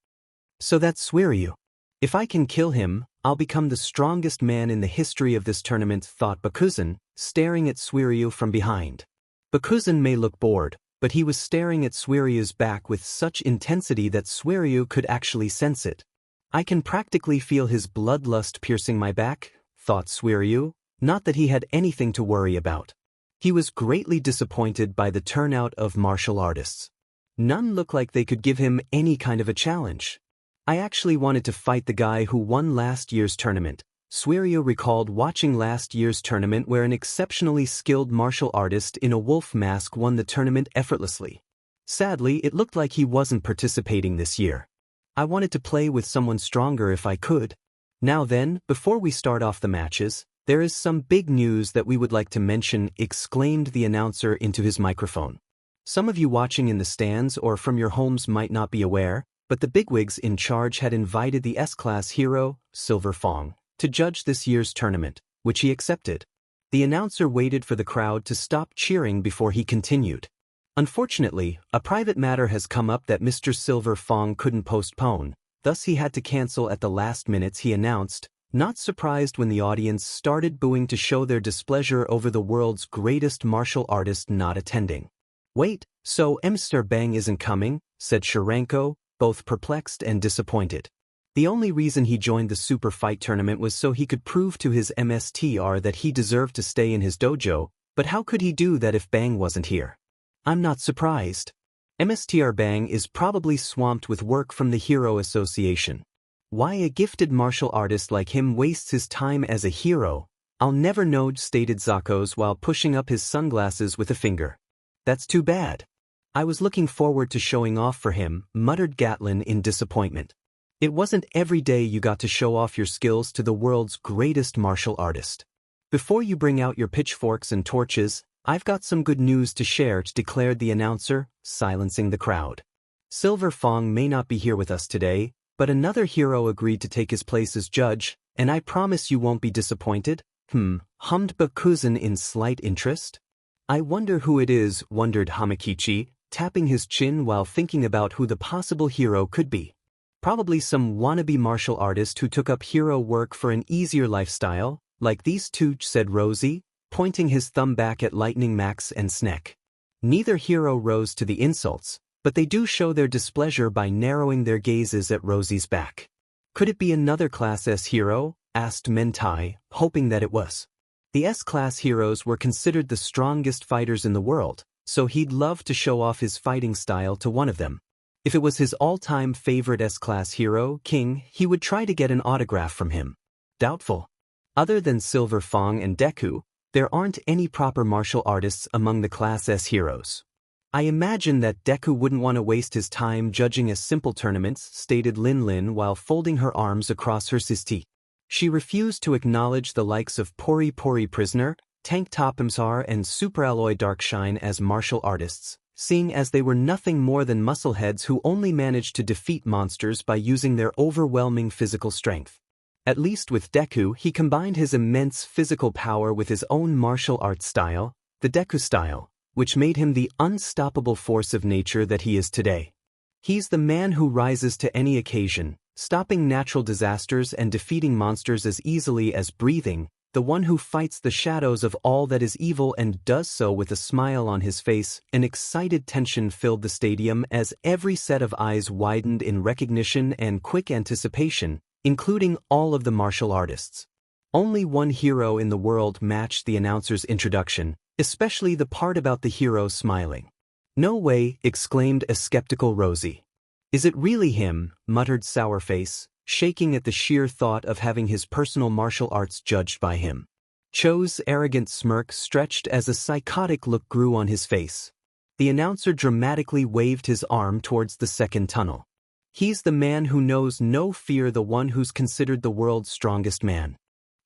So that's Suiryu. If I can kill him, I'll become the strongest man in the history of this tournament, thought Bakuzan, staring at Suiryu from behind. Bakuzan may look bored, but he was staring at Suiryu's back with such intensity that Suiryu could actually sense it. I can practically feel his bloodlust piercing my back, thought Suiryu, not that he had anything to worry about. He was greatly disappointed by the turnout of martial artists. None looked like they could give him any kind of a challenge. I actually wanted to fight the guy who won last year's tournament. Suiryu recalled watching last year's tournament where an exceptionally skilled martial artist in a wolf mask won the tournament effortlessly. Sadly, it looked like he wasn't participating this year. I wanted to play with someone stronger if I could. Now then, before we start off the matches, there is some big news that we would like to mention, exclaimed the announcer into his microphone. Some of you watching in the stands or from your homes might not be aware, but the bigwigs in charge had invited the S-Class hero, Silver Fong, to judge this year's tournament, which he accepted. The announcer waited for the crowd to stop cheering before he continued. Unfortunately, a private matter has come up that Mr. Silver Fong couldn't postpone, thus he had to cancel at the last minutes, he announced, not surprised when the audience started booing to show their displeasure over the world's greatest martial artist not attending. Wait, so Mr. Bang isn't coming, said Sharenko, both perplexed and disappointed. The only reason he joined the super fight tournament was so he could prove to his MSTR that he deserved to stay in his dojo, but how could he do that if Bang wasn't here? I'm not surprised. MSTR Bang is probably swamped with work from the Hero Association. Why a gifted martial artist like him wastes his time as a hero, I'll never know, stated Zakos while pushing up his sunglasses with a finger. That's too bad. I was looking forward to showing off for him, muttered Gatlin in disappointment. It wasn't every day you got to show off your skills to the world's greatest martial artist. Before you bring out your pitchforks and torches, I've got some good news to share, declared the announcer, silencing the crowd. Silver Fong may not be here with us today, but another hero agreed to take his place as judge, and I promise you won't be disappointed. Hummed Bakuzan in slight interest. I wonder who it is, wondered Hamakichi, tapping his chin while thinking about who the possible hero could be. Probably some wannabe martial artist who took up hero work for an easier lifestyle, like these two, said Rosie, pointing his thumb back at Lightning Max and Sneck. Neither hero rose to the insults, but they do show their displeasure by narrowing their gazes at Rosie's back. Could it be another Class S hero? Asked Mentai, hoping that it was. The S-Class heroes were considered the strongest fighters in the world, so he'd love to show off his fighting style to one of them. If it was his all-time favorite S-class hero, King, he would try to get an autograph from him. Doubtful. Other than Silver Fang and Deku, there aren't any proper martial artists among the Class S heroes. I imagine that Deku wouldn't want to waste his time judging a simple tournaments, stated Lin Lin while folding her arms across her sisti. She refused to acknowledge the likes of Pori Pori Prisoner, Tank Top Imsar and Super Alloy Darkshine as martial artists, seeing as they were nothing more than muscleheads who only managed to defeat monsters by using their overwhelming physical strength. At least with Deku, he combined his immense physical power with his own martial arts style, the Deku style, which made him the unstoppable force of nature that he is today. He's the man who rises to any occasion, stopping natural disasters and defeating monsters as easily as breathing, the one who fights the shadows of all that is evil and does so with a smile on his face. An excited tension filled the stadium as every set of eyes widened in recognition and quick anticipation, including all of the martial artists. Only one hero in the world matched the announcer's introduction, especially the part about the hero smiling. "No way," exclaimed a skeptical Rosie. "Is it really him?" muttered Sourface, shaking at the sheer thought of having his personal martial arts judged by him. Cho's arrogant smirk stretched as a psychotic look grew on his face. The announcer dramatically waved his arm towards the second tunnel. "He's the man who knows no fear, the one who's considered the world's strongest man.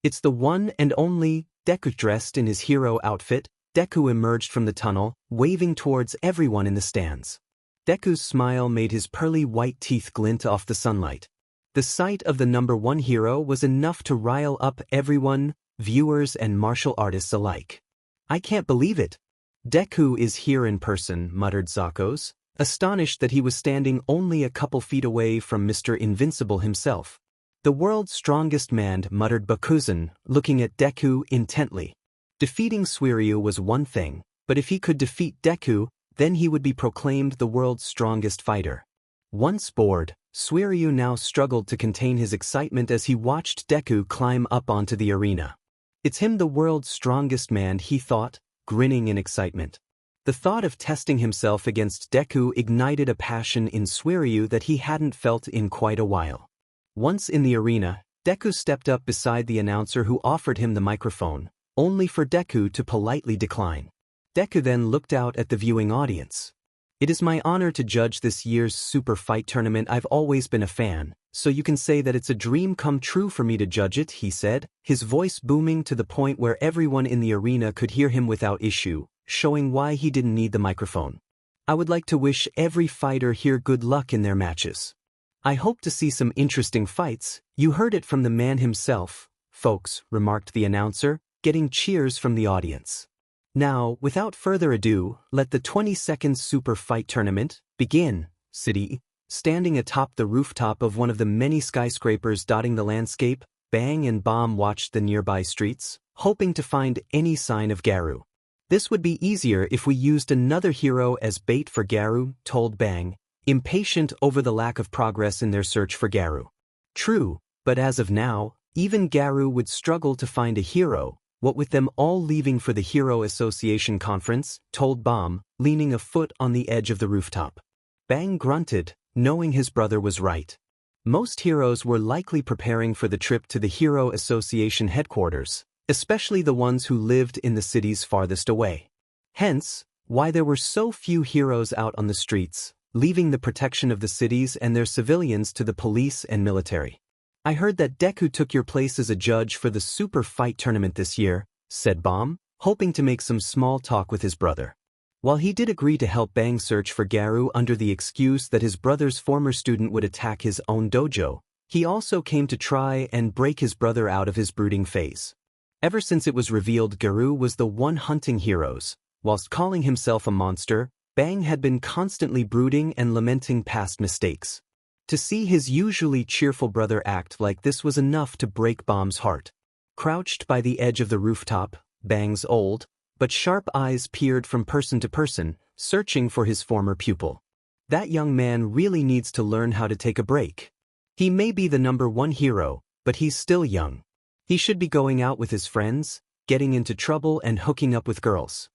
It's the one and only Deku." Dressed in his hero outfit, Deku emerged from the tunnel, waving towards everyone in the stands. Deku's smile made his pearly white teeth glint off the sunlight. The sight of the number one hero was enough to rile up everyone, viewers and martial artists alike. "I can't believe it. Deku is here in person," muttered Zakos, astonished that he was standing only a couple feet away from Mr. Invincible himself. "The world's strongest man," muttered Bakuzan, looking at Deku intently. Defeating Suiryu was one thing, but if he could defeat Deku, then he would be proclaimed the world's strongest fighter. Once bored, Suiryu now struggled to contain his excitement as he watched Deku climb up onto the arena. "It's him, the world's strongest man," he thought, grinning in excitement. The thought of testing himself against Deku ignited a passion in Suiryu that he hadn't felt in quite a while. Once in the arena, Deku stepped up beside the announcer who offered him the microphone, only for Deku to politely decline. Deku then looked out at the viewing audience. "It is my honor to judge this year's Super Fight Tournament. I've always been a fan, so you can say that it's a dream come true for me to judge it," he said, his voice booming to the point where everyone in the arena could hear him without issue, showing why he didn't need the microphone. "I would like to wish every fighter here good luck in their matches. I hope to see some interesting fights. You heard it from the man himself, folks," remarked the announcer, getting cheers from the audience. "Now, without further ado, let the 22nd Super Fight Tournament begin." City. Standing atop the rooftop of one of the many skyscrapers dotting the landscape, Bang and Bomb watched the nearby streets, hoping to find any sign of Garou. "This would be easier if we used another hero as bait for Garou," told Bang, impatient over the lack of progress in their search for Garou. "True, but as of now, even Garou would struggle to find a hero, what with them all leaving for the Hero Association conference," told Bomb, leaning a foot on the edge of the rooftop. Bang grunted, knowing his brother was right. Most heroes were likely preparing for the trip to the Hero Association headquarters, especially the ones who lived in the cities farthest away. Hence, why there were so few heroes out on the streets, leaving the protection of the cities and their civilians to the police and military. "I heard that Deku took your place as a judge for the Super Fight Tournament this year," said Bomb, hoping to make some small talk with his brother. While he did agree to help Bang search for Garou under the excuse that his brother's former student would attack his own dojo, he also came to try and break his brother out of his brooding phase. Ever since it was revealed Garou was the one hunting heroes, whilst calling himself a monster, Bang had been constantly brooding and lamenting past mistakes. To see his usually cheerful brother act like this was enough to break Bomb's heart. Crouched by the edge of the rooftop, Bang's old, but sharp eyes peered from person to person, searching for his former pupil. That young man really needs to learn how to take a break. He may be the number one hero, but he's still young. He should be going out with his friends, getting into trouble and hooking up with girls.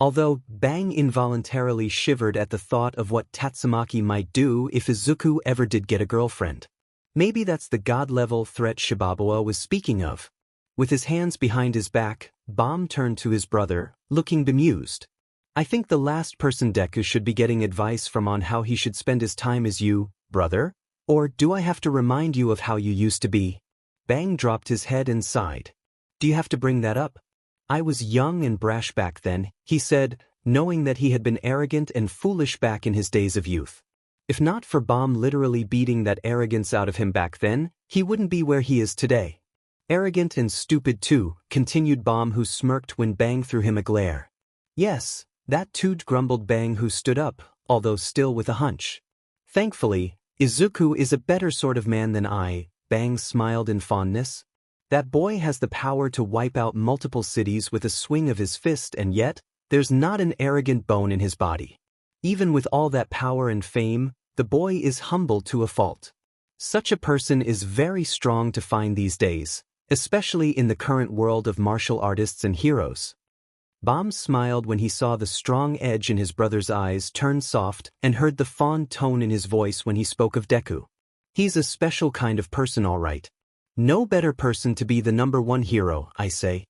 Although Bang involuntarily shivered at the thought of what Tatsumaki might do if Izuku ever did get a girlfriend. Maybe that's the god-level threat Shibabawa was speaking of. With his hands behind his back, Bomb turned to his brother, looking bemused. I think the last person Deku should be getting advice from on how he should spend his time is you, brother? Or do I have to remind you of how you used to be? Bang dropped his head and sighed. Do you have to bring that up? I was young and brash back then, he said, knowing that he had been arrogant and foolish back in his days of youth. If not for Bomb literally beating that arrogance out of him back then, he wouldn't be where he is today. Arrogant and stupid too, continued Bomb, who smirked when Bang threw him a glare. Yes, that too, grumbled Bang, who stood up, although still with a hunch. Thankfully, Izuku is a better sort of man than I, Bang smiled in fondness. That boy has the power to wipe out multiple cities with a swing of his fist, and yet, there's not an arrogant bone in his body. Even with all that power and fame, the boy is humble to a fault. Such a person is very strong to find these days, especially in the current world of martial artists and heroes. Bomb smiled when he saw the strong edge in his brother's eyes turn soft and heard the fond tone in his voice when he spoke of Deku. He's a special kind of person, all right. No better person to be the #1 hero, I say.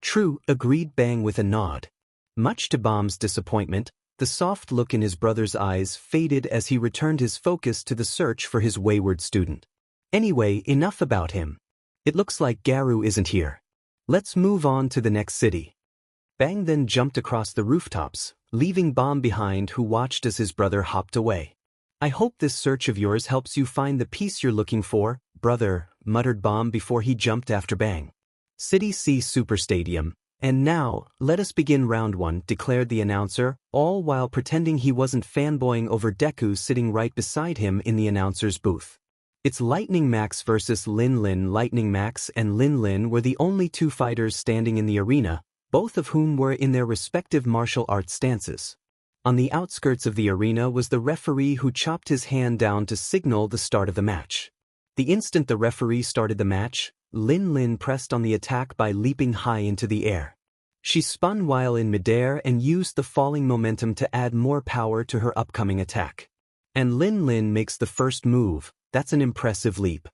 True, agreed Bang with a nod. Much to Bomb's disappointment, the soft look in his brother's eyes faded as he returned his focus to the search for his wayward student. Anyway, enough about him. It looks like Garou isn't here. Let's move on to the next city. Bang then jumped across the rooftops, leaving Bomb behind, who watched as his brother hopped away. I hope this search of yours helps you find the piece you're looking for, brother, muttered Bomb before he jumped after Bang. City C Super Stadium. And now, let us begin round 1, declared the announcer, all while pretending he wasn't fanboying over Deku sitting right beside him in the announcer's booth. It's Lightning Max versus Lin Lin. Lightning Max and Lin Lin were the only two fighters standing in the arena, both of whom were in their respective martial arts stances. On the outskirts of the arena was the referee, who chopped his hand down to signal the start of the match. The instant the referee started the match, Lin Lin pressed on the attack by leaping high into the air. She spun while in midair and used the falling momentum to add more power to her upcoming attack. And Lin Lin makes the first move. That's an impressive leap.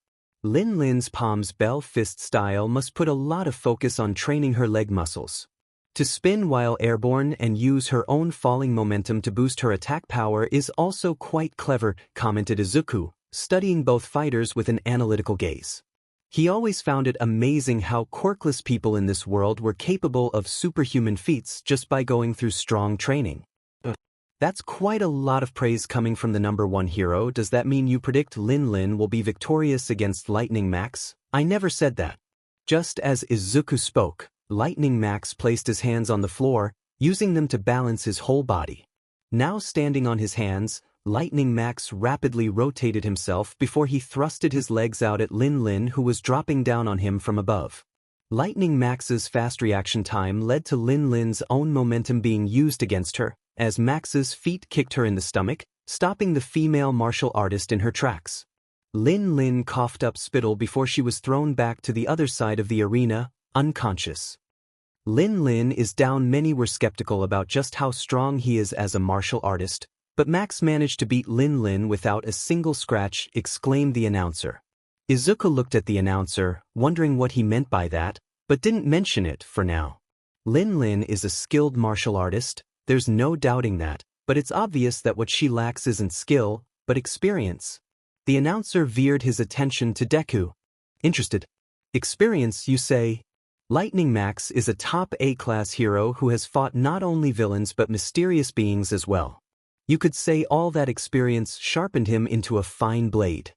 Lin Lin's palms bell fist style must put a lot of focus on training her leg muscles. To spin while airborne and use her own falling momentum to boost her attack power is also quite clever, commented Izuku, studying both fighters with an analytical gaze. He always found it amazing how quirkless people in this world were capable of superhuman feats just by going through strong training. That's quite a lot of praise coming from the #1 hero. Does that mean you predict Lin Lin will be victorious against Lightning Max? I never said that. Just as Izuku spoke, Lightning Max placed his hands on the floor, using them to balance his whole body. Now standing on his hands, Lightning Max rapidly rotated himself before he thrusted his legs out at Lin Lin, who was dropping down on him from above. Lightning Max's fast reaction time led to Lin Lin's own momentum being used against her, as Max's feet kicked her in the stomach, stopping the female martial artist in her tracks. Lin Lin coughed up spittle before she was thrown back to the other side of the arena, unconscious. Lin Lin is down. Many were skeptical about just how strong he is as a martial artist, but Max managed to beat Lin Lin without a single scratch, exclaimed the announcer. Izuku looked at the announcer, wondering what he meant by that, but didn't mention it for now. Lin Lin is a skilled martial artist, there's no doubting that, but it's obvious that what she lacks isn't skill, but experience. The announcer veered his attention to Deku. Interested? Experience, you say? Lightning Max is a top A-class hero who has fought not only villains but mysterious beings as well. You could say all that experience sharpened him into a fine blade.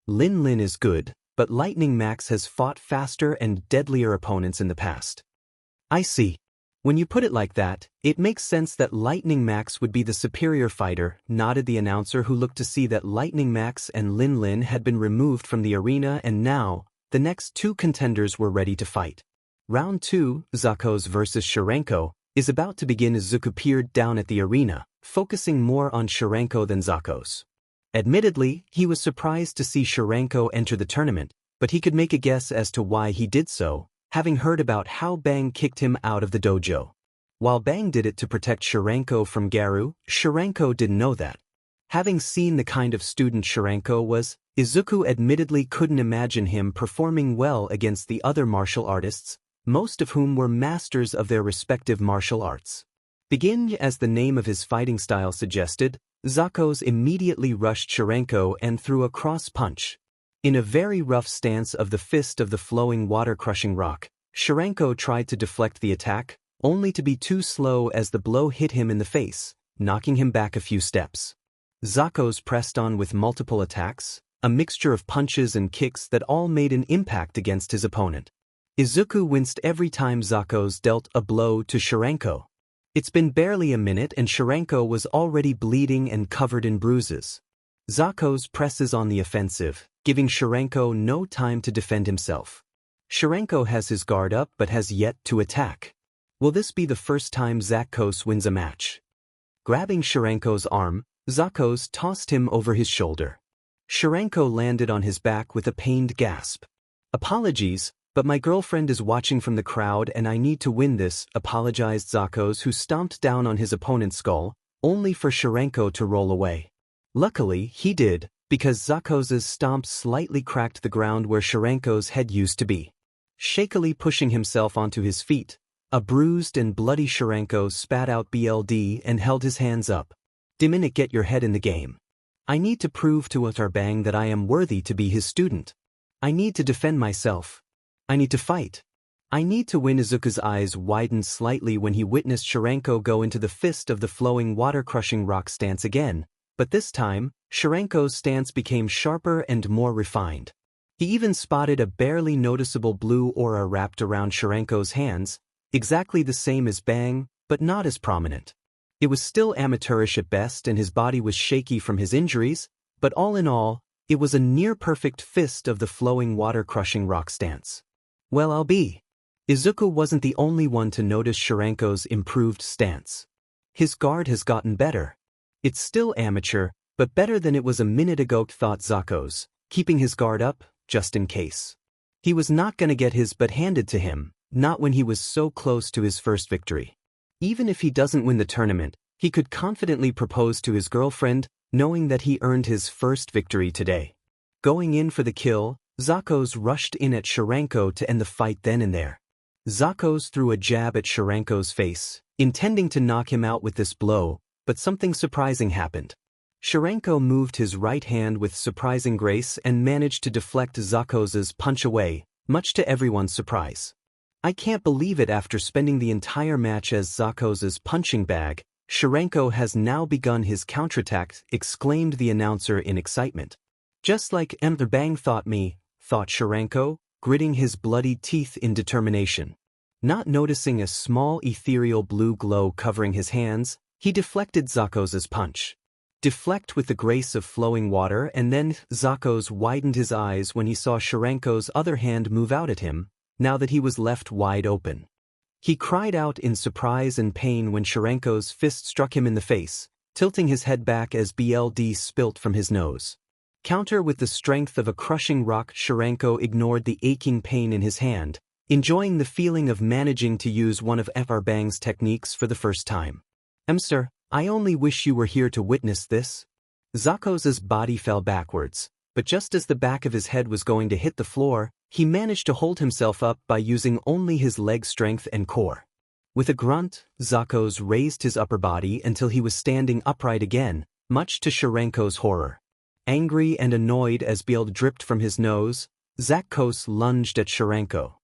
Lin Lin is good, but Lightning Max has fought faster and deadlier opponents in the past. I see. When you put it like that, it makes sense that Lightning Max would be the superior fighter, nodded the announcer, who looked to see that Lightning Max and Lin Lin had been removed from the arena, and now, the next two contenders were ready to fight. Round 2, Zakos vs Sharenko, is about to begin. Izuku peered down at the arena, focusing more on Sharenko than Zakos. Admittedly, he was surprised to see Sharenko enter the tournament, but he could make a guess as to why he did so, having heard about how Bang kicked him out of the dojo. While Bang did it to protect Sharenko from Garou, Sharenko didn't know that. Having seen the kind of student Sharenko was, Izuku admittedly couldn't imagine him performing well against the other martial artists, most of whom were masters of their respective martial arts. Begin, as the name of his fighting style suggested, Zakos immediately rushed Sharenko and threw a cross punch. In a very rough stance of the fist of the flowing water-crushing rock, Sharenko tried to deflect the attack, only to be too slow as the blow hit him in the face, knocking him back a few steps. Zakos pressed on with multiple attacks, a mixture of punches and kicks that all made an impact against his opponent. Izuku winced every time Zakos dealt a blow to Sharenko. It's been barely a minute and Sharenko was already bleeding and covered in bruises. Zakos presses on the offensive, giving Sharenko no time to defend himself. Sharenko has his guard up but has yet to attack. Will this be the first time Zakos wins a match? Grabbing Sharenko's arm, Zakos tossed him over his shoulder. Sharenko landed on his back with a pained gasp. "Apologies, but my girlfriend is watching from the crowd and I need to win this," apologized Zakos, who stomped down on his opponent's skull, only for Sharenko to roll away. Luckily, he did, because Zakos's stomp slightly cracked the ground where Sharenko's head used to be. Shakily pushing himself onto his feet, a bruised and bloody Sharenko spat out BLD and held his hands up. "Diminic, get your head in the game. I need to prove to Utarbang that I am worthy to be his student. I need to defend myself. I need to fight. I need to win." Izuku's eyes widened slightly when he witnessed Sharenko go into the fist of the flowing water-crushing rock stance again, but this time, Sharenko's stance became sharper and more refined. He even spotted a barely noticeable blue aura wrapped around Sharenko's hands, exactly the same as Bang, but not as prominent. It was still amateurish at best and his body was shaky from his injuries, but all in all, it was a near-perfect fist of the flowing water-crushing rock stance. "Well, I'll be." Izuku wasn't the only one to notice Sharenko's improved stance. His guard has gotten better. It's still amateur, but better than it was a minute ago, thought Zakos, keeping his guard up, just in case. He was not gonna get his butt handed to him, not when he was so close to his first victory. Even if he doesn't win the tournament, he could confidently propose to his girlfriend, knowing that he earned his first victory today. Going in for the kill, Zakos rushed in at Sharenko to end the fight then and there. Zakos threw a jab at Sharenko's face, intending to knock him out with this blow, but something surprising happened. Sharenko moved his right hand with surprising grace and managed to deflect Zakos's punch away, much to everyone's surprise. "I can't believe it, after spending the entire match as Zakos's punching bag, Sharenko has now begun his counterattack," exclaimed the announcer in excitement. "Just like Bang thought Sharenko, gritting his bloody teeth in determination. Not noticing a small ethereal blue glow covering his hands, he deflected Zakos's punch. Deflect with the grace of flowing water, and then Zakos widened his eyes when he saw Sharenko's other hand move out at him, now that he was left wide open. He cried out in surprise and pain when Sharenko's fist struck him in the face, tilting his head back as BLD spilt from his nose. Counter with the strength of a crushing rock, Sharenko ignored the aching pain in his hand, enjoying the feeling of managing to use one of Bang's techniques for the first time. "Sir, I only wish you were here to witness this." Zakos's body fell backwards, but just as the back of his head was going to hit the floor, he managed to hold himself up by using only his leg strength and core. With a grunt, Zakos raised his upper body until he was standing upright again, much to Sharenko's horror. Angry and annoyed as blood dripped from his nose, Zakos lunged at Sharenko.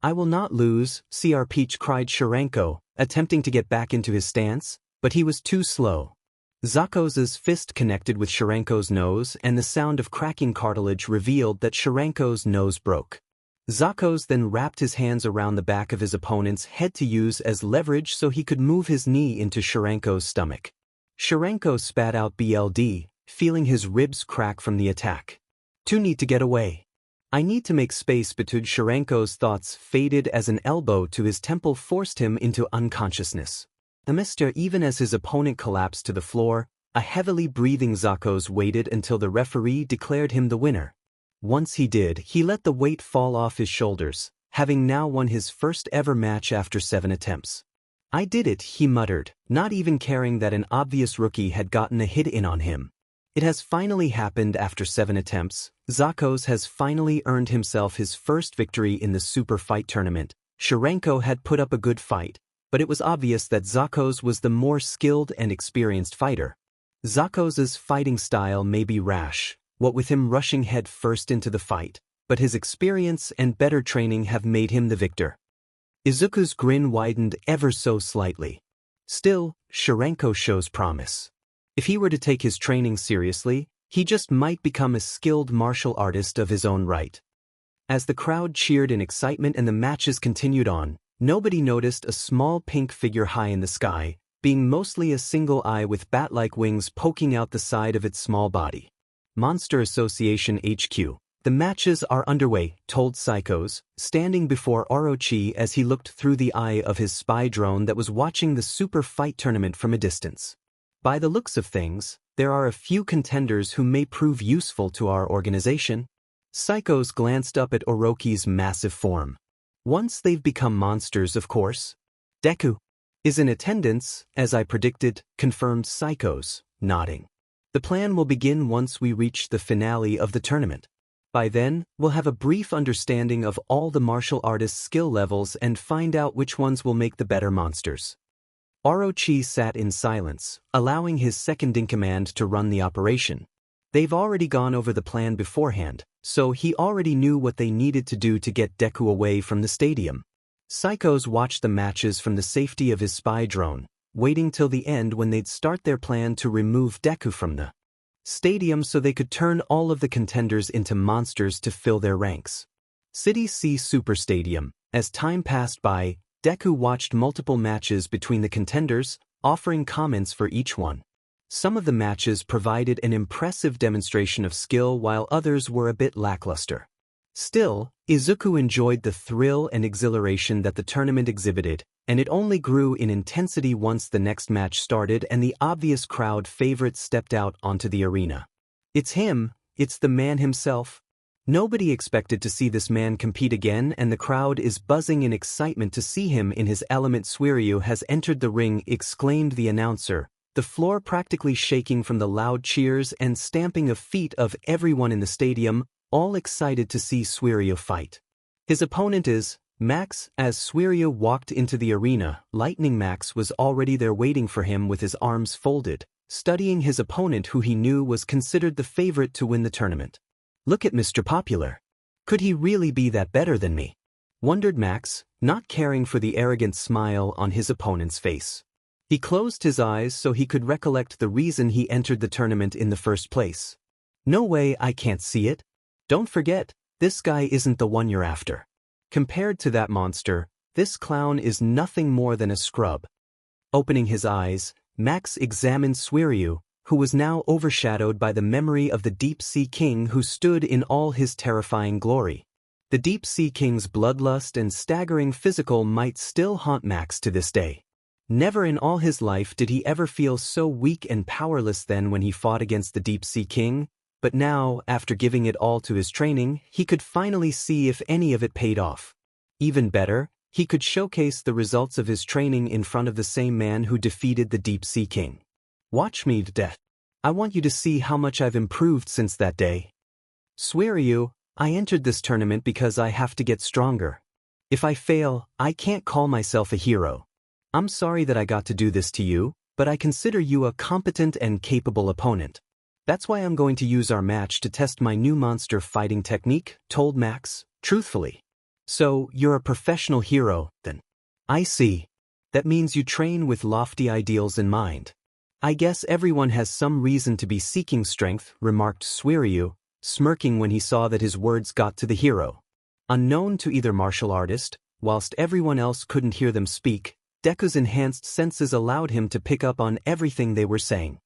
"I will not lose," Peach cried Sharenko, attempting to get back into his stance, but he was too slow. Zakos's fist connected with Sharenko's nose and the sound of cracking cartilage revealed that Sharenko's nose broke. Zakos then wrapped his hands around the back of his opponent's head to use as leverage so he could move his knee into Sharenko's stomach. Sharenko spat out BLD, feeling his ribs crack from the attack. "Too neat to get away. I need to make space." Between Sharenko's thoughts faded as an elbow to his temple forced him into unconsciousness. Even as his opponent collapsed to the floor, a heavily breathing Zakos waited until the referee declared him the winner. Once he did, he let the weight fall off his shoulders, having now won his first ever match after 7 attempts. I did it, he muttered, not even caring that an obvious rookie had gotten a hit in on him. It has finally happened after 7 attempts. Zakos has finally earned himself his first victory in the Super Fight Tournament. Sharenko had put up a good fight, but it was obvious that Zakos was the more skilled and experienced fighter. Zakos's fighting style may be rash, what with him rushing head first into the fight, but his experience and better training have made him the victor. Izuku's grin widened ever so slightly. Still, Sharenko shows promise. If he were to take his training seriously, he just might become a skilled martial artist of his own right. As the crowd cheered in excitement and the matches continued on, nobody noticed a small pink figure high in the sky, being mostly a single eye with bat-like wings poking out the side of its small body. Monster Association HQ. The matches are underway, told Psychos, standing before Orochi as he looked through the eye of his spy drone that was watching the Super Fight Tournament from a distance. By the looks of things, there are a few contenders who may prove useful to our organization. Psychos glanced up at Orochi's massive form. Once they've become monsters, of course. Deku is in attendance, as I predicted, confirmed Psychos, nodding. The plan will begin once we reach the finale of the tournament. By then, we'll have a brief understanding of all the martial artists' skill levels and find out which ones will make the better monsters. Orochi sat in silence, allowing his second-in-command to run the operation. They've already gone over the plan beforehand, so he already knew what they needed to do to get Deku away from the stadium. Psychos watched the matches from the safety of his spy drone, waiting till the end when they'd start their plan to remove Deku from the stadium so they could turn all of the contenders into monsters to fill their ranks. City C Super Stadium. As time passed by, Deku watched multiple matches between the contenders, offering comments for each one. Some of the matches provided an impressive demonstration of skill while others were a bit lackluster. Still, Izuku enjoyed the thrill and exhilaration that the tournament exhibited, and it only grew in intensity once the next match started and the obvious crowd favorite stepped out onto the arena. It's him, it's the man himself. Nobody expected to see this man compete again, and the crowd is buzzing in excitement to see him in his element. Suiryu has entered the ring, exclaimed the announcer, the floor practically shaking from the loud cheers and stamping of feet of everyone in the stadium, all excited to see Suiryu fight. His opponent is Max. As Suiryu walked into the arena, Lightning Max was already there waiting for him with his arms folded, studying his opponent who he knew was considered the favorite to win the tournament. Look at Mr. Popular. Could he really be that better than me? Wondered Max, not caring for the arrogant smile on his opponent's face. He closed his eyes so he could recollect the reason he entered the tournament in the first place. No way, I can't see it. Don't forget, this guy isn't the one you're after. Compared to that monster, this clown is nothing more than a scrub. Opening his eyes, Max examined Suiryu, who was now overshadowed by the memory of the Deep Sea King who stood in all his terrifying glory. The Deep Sea King's bloodlust and staggering physical might still haunt Max to this day. Never in all his life did he ever feel so weak and powerless than when he fought against the Deep Sea King, but now, after giving it all to his training, he could finally see if any of it paid off. Even better, he could showcase the results of his training in front of the same man who defeated the Deep Sea King. Watch me to death. I want you to see how much I've improved since that day. Suiryu, I entered this tournament because I have to get stronger. If I fail, I can't call myself a hero. I'm sorry that I got to do this to you, but I consider you a competent and capable opponent. That's why I'm going to use our match to test my new monster fighting technique, told Max, truthfully. So, you're a professional hero, then? I see. That means you train with lofty ideals in mind. I guess everyone has some reason to be seeking strength, remarked Suiryu, smirking when he saw that his words got to the hero. Unknown to either martial artist, whilst everyone else couldn't hear them speak, Deku's enhanced senses allowed him to pick up on everything they were saying.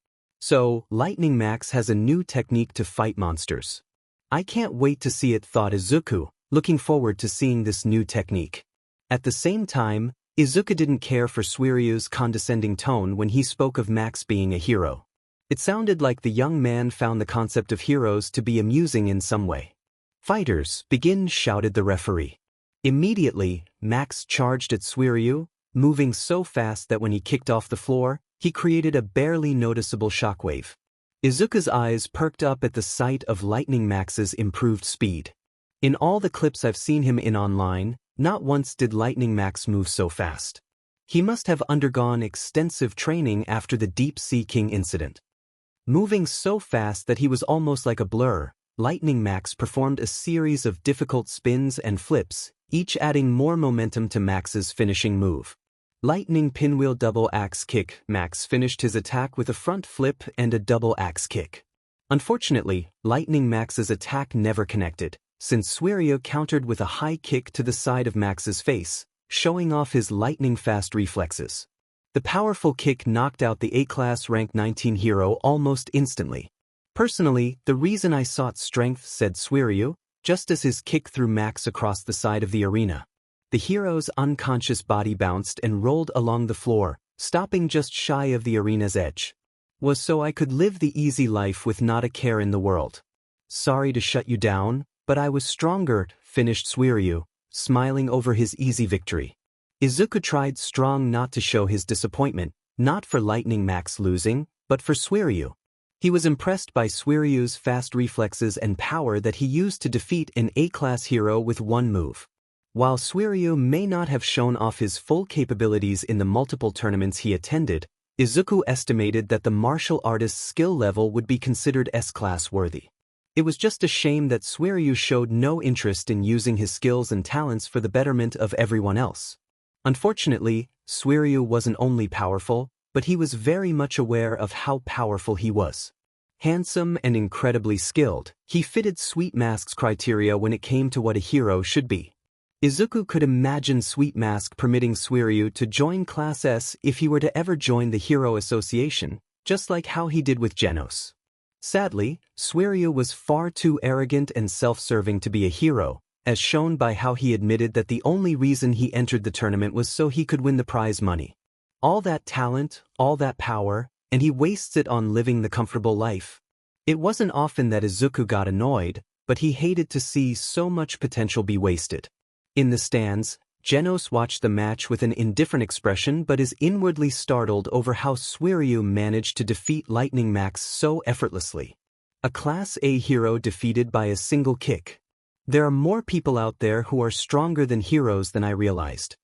So, Lightning Max has a new technique to fight monsters. I can't wait to see it, thought Izuku, looking forward to seeing this new technique. At the same time, Izuku didn't care for Suiryu's condescending tone when he spoke of Max being a hero. It sounded like the young man found the concept of heroes to be amusing in some way. Fighters, begin, shouted the referee. Immediately, Max charged at Suiryu, moving so fast that when he kicked off the floor, he created a barely noticeable shockwave. Izuku's eyes perked up at the sight of Lightning Max's improved speed. In all the clips I've seen him in online, not once did Lightning Max move so fast. He must have undergone extensive training after the Deep Sea King incident. Moving so fast that he was almost like a blur, Lightning Max performed a series of difficult spins and flips, each adding more momentum to Max's finishing move. Lightning Pinwheel Double Axe Kick. Max finished his attack with a front flip and a double axe kick. Unfortunately, Lightning Max's attack never connected, since Suiryu countered with a high kick to the side of Max's face, showing off his lightning-fast reflexes. The powerful kick knocked out the A-class rank 19 hero almost instantly. Personally, the reason I sought strength, said Suiryu, just as his kick threw Max across the side of the arena. The hero's unconscious body bounced and rolled along the floor, stopping just shy of the arena's edge. Was so I could live the easy life with not a care in the world. Sorry to shut you down, but I was stronger, finished Suiryu, smiling over his easy victory. Izuku tried strong not to show his disappointment, not for Lightning Max losing, but for Suiryu. He was impressed by Suiryu's fast reflexes and power that he used to defeat an A-class hero with one move. While Suiryu may not have shown off his full capabilities in the multiple tournaments he attended, Izuku estimated that the martial artist's skill level would be considered S-class worthy. It was just a shame that Suiryu showed no interest in using his skills and talents for the betterment of everyone else. Unfortunately, Suiryu wasn't only powerful, but he was very much aware of how powerful he was. Handsome and incredibly skilled, he fitted Sweet Mask's criteria when it came to what a hero should be. Izuku could imagine Sweet Mask permitting Suiryu to join Class S if he were to ever join the Hero Association, just like how he did with Genos. Sadly, Suiryu was far too arrogant and self-serving to be a hero, as shown by how he admitted that the only reason he entered the tournament was so he could win the prize money. All that talent, all that power, and he wastes it on living the comfortable life. It wasn't often that Izuku got annoyed, but he hated to see so much potential be wasted. In the stands, Genos watched the match with an indifferent expression but is inwardly startled over how Suiryu managed to defeat Lightning Max so effortlessly. A Class A hero defeated by a single kick. There are more people out there who are stronger than heroes than I realized.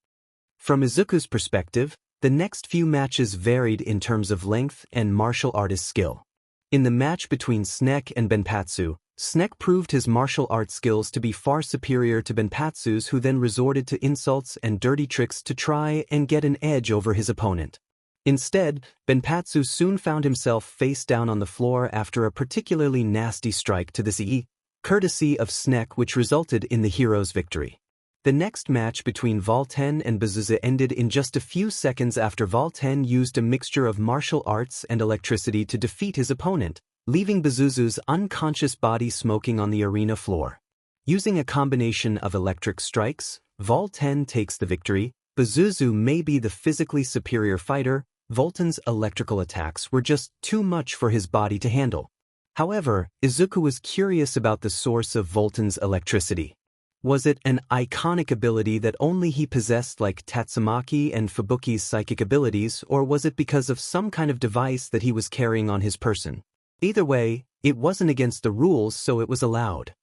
From Izuku's perspective, the next few matches varied in terms of length and martial artist skill. In the match between Snek and Benpatsu, Snek proved his martial arts skills to be far superior to Benpatsu's, who then resorted to insults and dirty tricks to try and get an edge over his opponent. Instead, Benpatsu soon found himself face down on the floor after a particularly nasty strike to the CE, courtesy of Snek, which resulted in the hero's victory. The next match between Volten and Bazuza ended in just a few seconds after Volten used a mixture of martial arts and electricity to defeat his opponent, leaving Bazuzu's unconscious body smoking on the arena floor. Using a combination of electric strikes, Volten takes the victory. Bazuzu may be the physically superior fighter, Volten's electrical attacks were just too much for his body to handle. However, Izuku was curious about the source of Volten's electricity. Was it an iconic ability that only he possessed like Tatsumaki and Fubuki's psychic abilities, or was it because of some kind of device that he was carrying on his person? Either way, it wasn't against the rules, so it was allowed.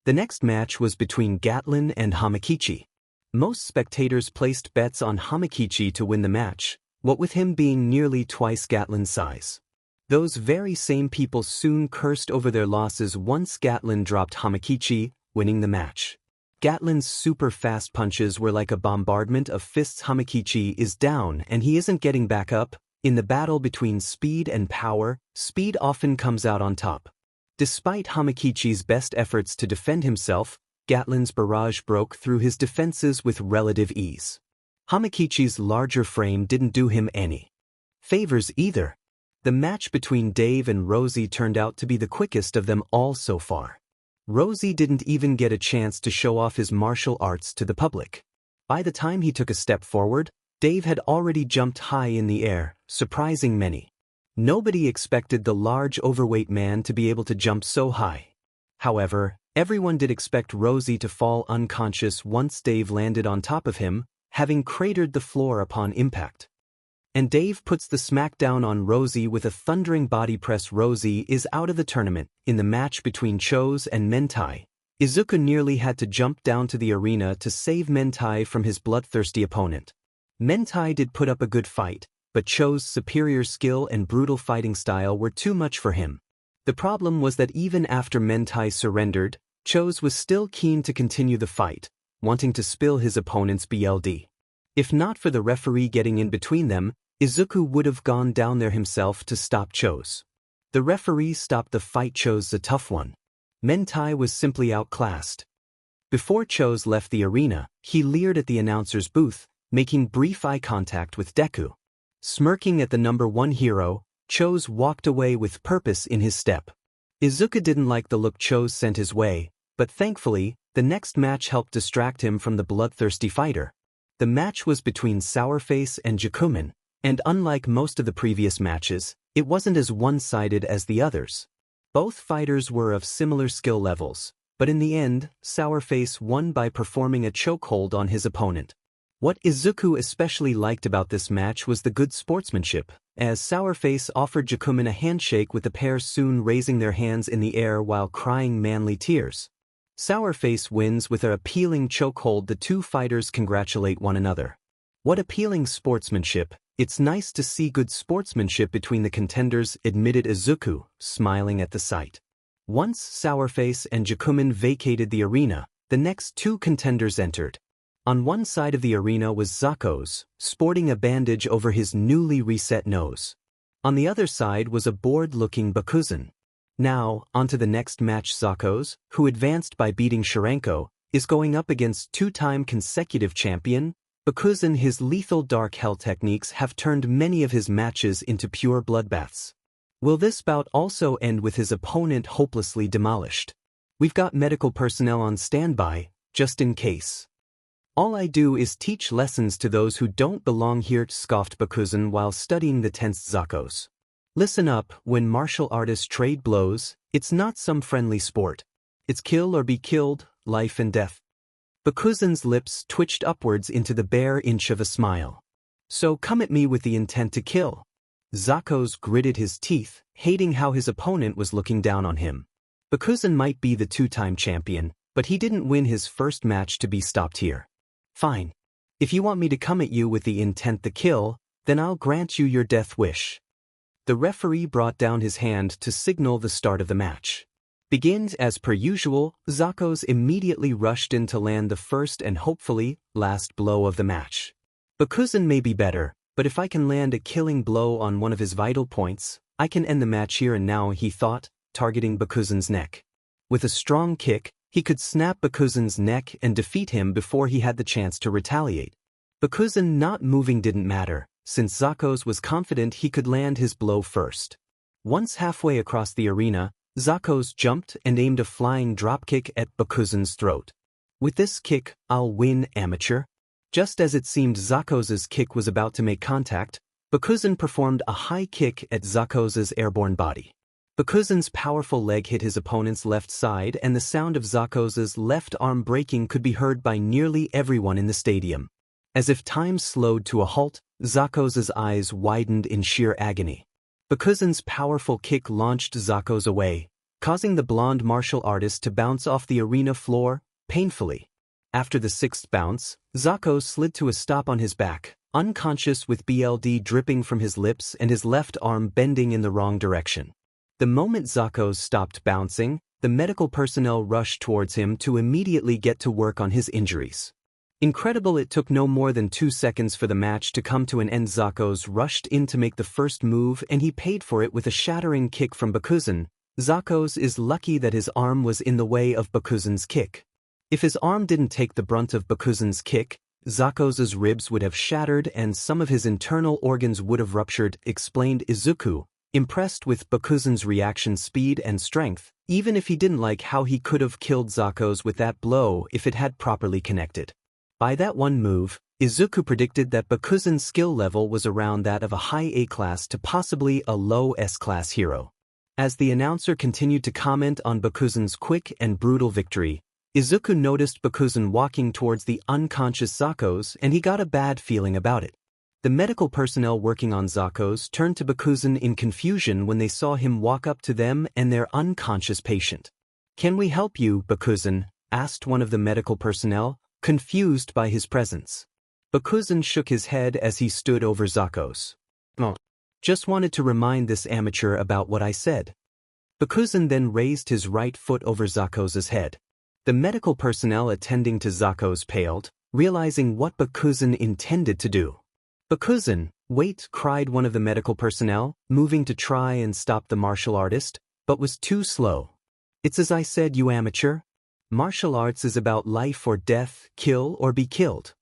The next match was between Gatlin and Hamakichi. Most spectators placed bets on Hamakichi to win the match, what with him being nearly twice Gatlin's size. Those very same people soon cursed over their losses once Gatlin dropped Hamakichi, winning the match. Gatlin's super fast punches were like a bombardment of fists. Hamakichi is down and he isn't getting back up. In the battle between speed and power, speed often comes out on top. Despite Hamakichi's best efforts to defend himself, Gatlin's barrage broke through his defenses with relative ease. Hamakichi's larger frame didn't do him any favors either. The match between Dave and Rosie turned out to be the quickest of them all so far. Rosie didn't even get a chance to show off his martial arts to the public. By the time he took a step forward, Dave had already jumped high in the air, surprising many. Nobody expected the large overweight man to be able to jump so high. However, everyone did expect Rosie to fall unconscious once Dave landed on top of him, having cratered the floor upon impact. And Dave puts the smackdown on Rosie with a thundering body press. Rosie is out of the tournament. In the match between Chose and Mentai, Izuku nearly had to jump down to the arena to save Mentai from his bloodthirsty opponent. Mentai did put up a good fight, but Cho's superior skill and brutal fighting style were too much for him. The problem was that even after Mentai surrendered, Chose was still keen to continue the fight, wanting to spill his opponent's BLD. If not for the referee getting in between them, Izuku would have gone down there himself to stop Chose. The referee stopped the fight. Chose a tough one. Mentai was simply outclassed. Before Chose left the arena, he leered at the announcer's booth, making brief eye contact with Deku. Smirking at the number one hero, Chose walked away with purpose in his step. Izuku didn't like the look Chose sent his way, but thankfully, the next match helped distract him from the bloodthirsty fighter. The match was between Sourface and Jakumin, and unlike most of the previous matches, it wasn't as one-sided as the others. Both fighters were of similar skill levels, but in the end, Sourface won by performing a chokehold on his opponent. What Izuku especially liked about this match was the good sportsmanship, as Sourface offered Jakumin a handshake with the pair soon raising their hands in the air while crying manly tears. Sourface wins with an appealing chokehold. The two fighters congratulate one another. What appealing sportsmanship! It's nice to see good sportsmanship between the contenders, admitted Izuku, smiling at the sight. Once Sourface and Jakumin vacated the arena, the next two contenders entered. On one side of the arena was Zakos, sporting a bandage over his newly reset nose. On the other side was a bored-looking Bakuzan. Now, onto the next match. Zakos, who advanced by beating Sharenko, is going up against two-time consecutive champion Bakuzan. His lethal dark hell techniques have turned many of his matches into pure bloodbaths. Will this bout also end with his opponent hopelessly demolished? We've got medical personnel on standby, just in case. All I do is teach lessons to those who don't belong here, scoffed Bakuzan while studying the tensed Zakos. Listen up, when martial artists trade blows, it's not some friendly sport. It's kill or be killed, life and death. Bakuzan's lips twitched upwards into the bare inch of a smile. So come at me with the intent to kill. Zakos gritted his teeth, hating how his opponent was looking down on him. Bakuzan might be the two-time champion, but he didn't win his first match to be stopped here. Fine. If you want me to come at you with the intent to kill, then I'll grant you your death wish. The referee brought down his hand to signal the start of the match. Begins as per usual. Zakos immediately rushed in to land the first and hopefully last blow of the match. Bakuzan may be better, but if I can land a killing blow on one of his vital points, I can end the match here and now, he thought, targeting Bakuzan's neck. With a strong kick, he could snap Bakuzan's neck and defeat him before he had the chance to retaliate. Bakuzan not moving didn't matter, since Zakos was confident he could land his blow first. Once halfway across the arena, Zakos jumped and aimed a flying dropkick at Bakuzan's throat. With this kick, I'll win, amateur. Just as it seemed Zakos's kick was about to make contact, Bakuzan performed a high kick at Zakos's airborne body. Bakuzan's powerful leg hit his opponent's left side, and the sound of Zakos's left arm breaking could be heard by nearly everyone in the stadium. As if time slowed to a halt, Zakos's eyes widened in sheer agony. Bakuzan's powerful kick launched Zakos away, causing the blonde martial artist to bounce off the arena floor, painfully. After the sixth bounce, Zakos slid to a stop on his back, unconscious with BLD dripping from his lips and his left arm bending in the wrong direction. The moment Zakos stopped bouncing, the medical personnel rushed towards him to immediately get to work on his injuries. Incredible, it took no more than 2 seconds for the match to come to an end. Zakos rushed in to make the first move, and he paid for it with a shattering kick from Bakuzan. Zakos is lucky that his arm was in the way of Bakuzan's kick. If his arm didn't take the brunt of Bakuzan's kick, Zakos's ribs would have shattered and some of his internal organs would have ruptured, explained Izuku, impressed with Bakuzan's reaction speed and strength, even if he didn't like how he could have killed Zakos with that blow if it had properly connected. By that one move, Izuku predicted that Bakuzan's skill level was around that of a high A-class to possibly a low S-class hero. As the announcer continued to comment on Bakuzan's quick and brutal victory, Izuku noticed Bakuzan walking towards the unconscious Zakos and he got a bad feeling about it. The medical personnel working on Zakos turned to Bakuzan in confusion when they saw him walk up to them and their unconscious patient. "Can we help you, Bakuzan?" asked one of the medical personnel, confused by his presence. Bakuzan shook his head as he stood over Zakos. "Oh, just wanted to remind this amateur about what I said." Bakuzan then raised his right foot over Zakos' head. The medical personnel attending to Zakos paled, realizing what Bakuzan intended to do. "Bakuzan, wait!" cried one of the medical personnel, moving to try and stop the martial artist, but was too slow. "It's as I said, you amateur. Martial arts is about life or death, kill or be killed."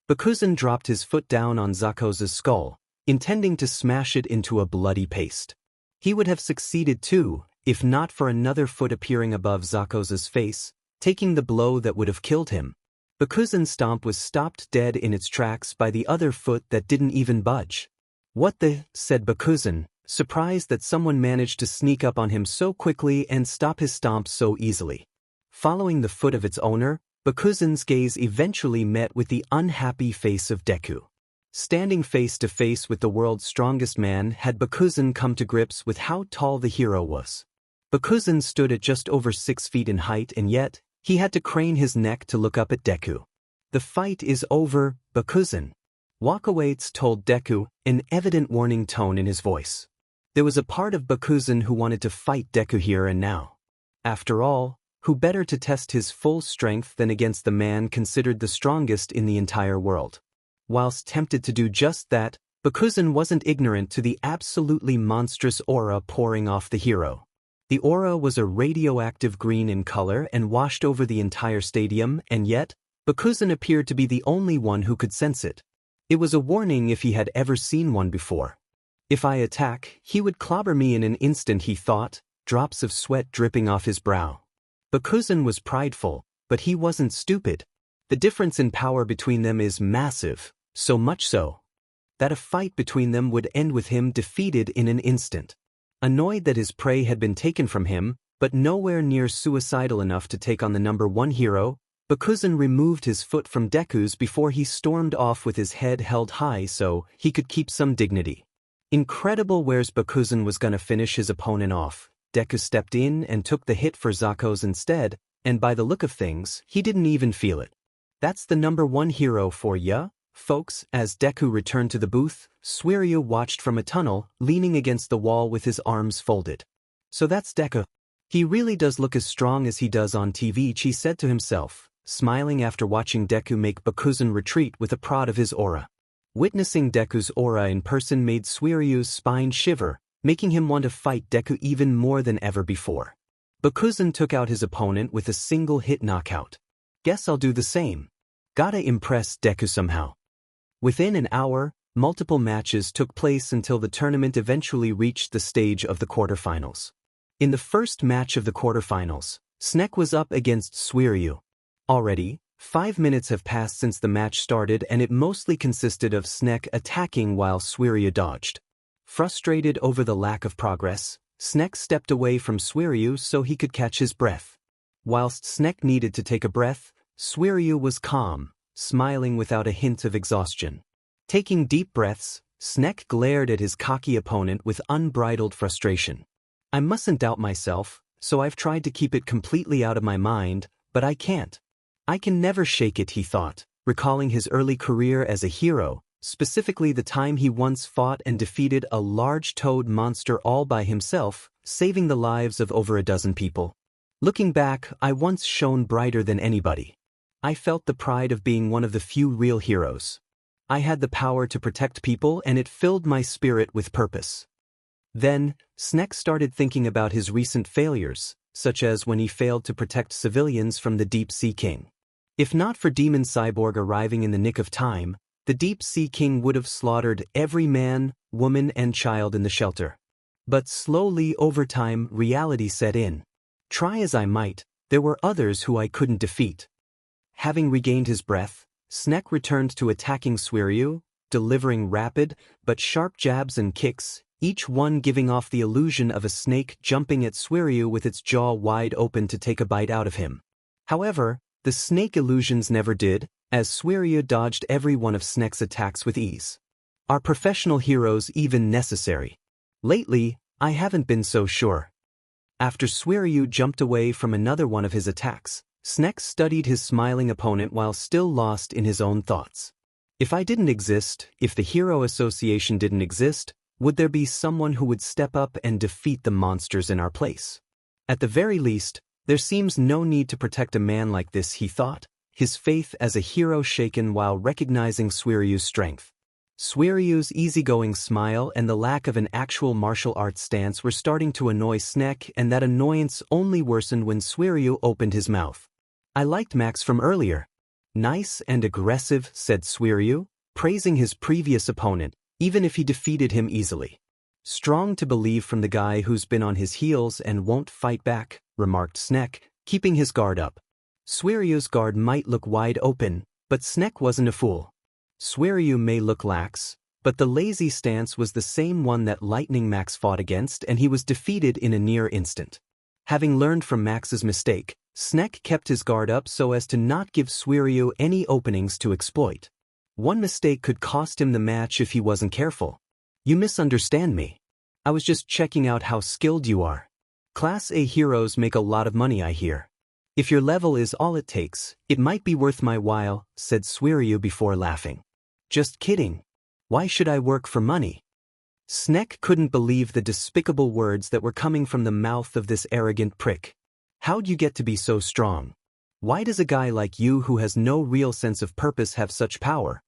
Bakuzan dropped his foot down on Zakos' skull, intending to smash it into a bloody paste. He would have succeeded too, if not for another foot appearing above Zakos' face, taking the blow that would have killed him. Bakuzan's stomp was stopped dead in its tracks by the other foot that didn't even budge. "What the?" said Bakuzan, surprised that someone managed to sneak up on him so quickly and stop his stomp so easily. Following the foot of its owner, Bakuzan's gaze eventually met with the unhappy face of Deku. Standing face to face with the world's strongest man had Bakuzan come to grips with how tall the hero was. Bakuzan stood at just over 6 feet in height and yet, he had to crane his neck to look up at Deku. "The fight is over, Bakuzan." Wakawaits told Deku, an evident warning tone in his voice. There was a part of Bakuzan who wanted to fight Deku here and now. After all, who better to test his full strength than against the man considered the strongest in the entire world? Whilst tempted to do just that, Bakuzan wasn't ignorant to the absolutely monstrous aura pouring off the hero. The aura was a radioactive green in color and washed over the entire stadium, and yet, Bakuzan appeared to be the only one who could sense it. It was a warning if he had ever seen one before. "If I attack, he would clobber me in an instant," he thought, drops of sweat dripping off his brow. Bakuzan was prideful, but he wasn't stupid. The difference in power between them is massive, so much so that a fight between them would end with him defeated in an instant. Annoyed that his prey had been taken from him, but nowhere near suicidal enough to take on the #1 hero, Bakuzan removed his foot from Deku's before he stormed off with his head held high so he could keep some dignity. Incredible where's Bakuzan was gonna finish his opponent off. Deku stepped in and took the hit for Zakos instead, and by the look of things, he didn't even feel it. "That's the #1 hero for ya, folks." As Deku returned to the booth, Suiryu watched from a tunnel, leaning against the wall with his arms folded. "So that's Deku. He really does look as strong as he does on TV," he said to himself, smiling after watching Deku make Bakuzan retreat with a prod of his aura. Witnessing Deku's aura in person made Suiryu's spine shiver, making him want to fight Deku even more than ever before. Bakuzan took out his opponent with a single hit knockout. "Guess I'll do the same. Gotta impress Deku somehow." Within an hour, multiple matches took place until the tournament eventually reached the stage of the quarterfinals. In the first match of the quarterfinals, Snek was up against Suiryu. Already, 5 minutes have passed since the match started and it mostly consisted of Snek attacking while Suiryu dodged. Frustrated over the lack of progress, Snek stepped away from Suiryu so he could catch his breath. Whilst Snek needed to take a breath, Suiryu was calm, smiling without a hint of exhaustion. Taking deep breaths, Snek glared at his cocky opponent with unbridled frustration. "I mustn't doubt myself, so I've tried to keep it completely out of my mind, but I can't. I can never shake it," he thought, recalling his early career as a hero, specifically the time he once fought and defeated a large toad monster all by himself, saving the lives of over a dozen people. "Looking back, I once shone brighter than anybody. I felt the pride of being one of the few real heroes. I had the power to protect people and it filled my spirit with purpose." Then, Snek started thinking about his recent failures, such as when he failed to protect civilians from the Deep Sea King. If not for Demon Cyborg arriving in the nick of time, the Deep Sea King would have slaughtered every man, woman and child in the shelter. But slowly over time, reality set in. Try as I might, there were others who I couldn't defeat. Having regained his breath, Snek returned to attacking Suiryu, delivering rapid but sharp jabs and kicks, each one giving off the illusion of a snake jumping at Suiryu with its jaw wide open to take a bite out of him. However, the snake illusions never did, as Suiryu dodged every one of Snek's attacks with ease. Are professional heroes even necessary? Lately, I haven't been so sure. After Suiryu jumped away from another one of his attacks, Snek studied his smiling opponent while still lost in his own thoughts. If I didn't exist, if the Hero Association didn't exist, would there be someone who would step up and defeat the monsters in our place? At the very least, there seems no need to protect a man like this, he thought, his faith as a hero shaken while recognizing Suiryu's strength. Suiryu's easygoing smile and the lack of an actual martial arts stance were starting to annoy Snek, and that annoyance only worsened when Suiryu opened his mouth. I liked Max from earlier. Nice and aggressive, said Suiryu, praising his previous opponent, even if he defeated him easily. Strong to believe from the guy who's been on his heels and won't fight back, remarked Snek, keeping his guard up. Suiryu's guard might look wide open, but Snek wasn't a fool. Suiryu may look lax, but the lazy stance was the same one that Lightning Max fought against, and he was defeated in a near instant. Having learned from Max's mistake, Snek kept his guard up so as to not give Suiryu any openings to exploit. One mistake could cost him the match if he wasn't careful. You misunderstand me. I was just checking out how skilled you are. Class A heroes make a lot of money, I hear. If your level is all it takes, it might be worth my while, said Suiryu before laughing. Just kidding. Why should I work for money? Snek couldn't believe the despicable words that were coming from the mouth of this arrogant prick. How'd you get to be so strong? Why does a guy like you who has no real sense of purpose have such power?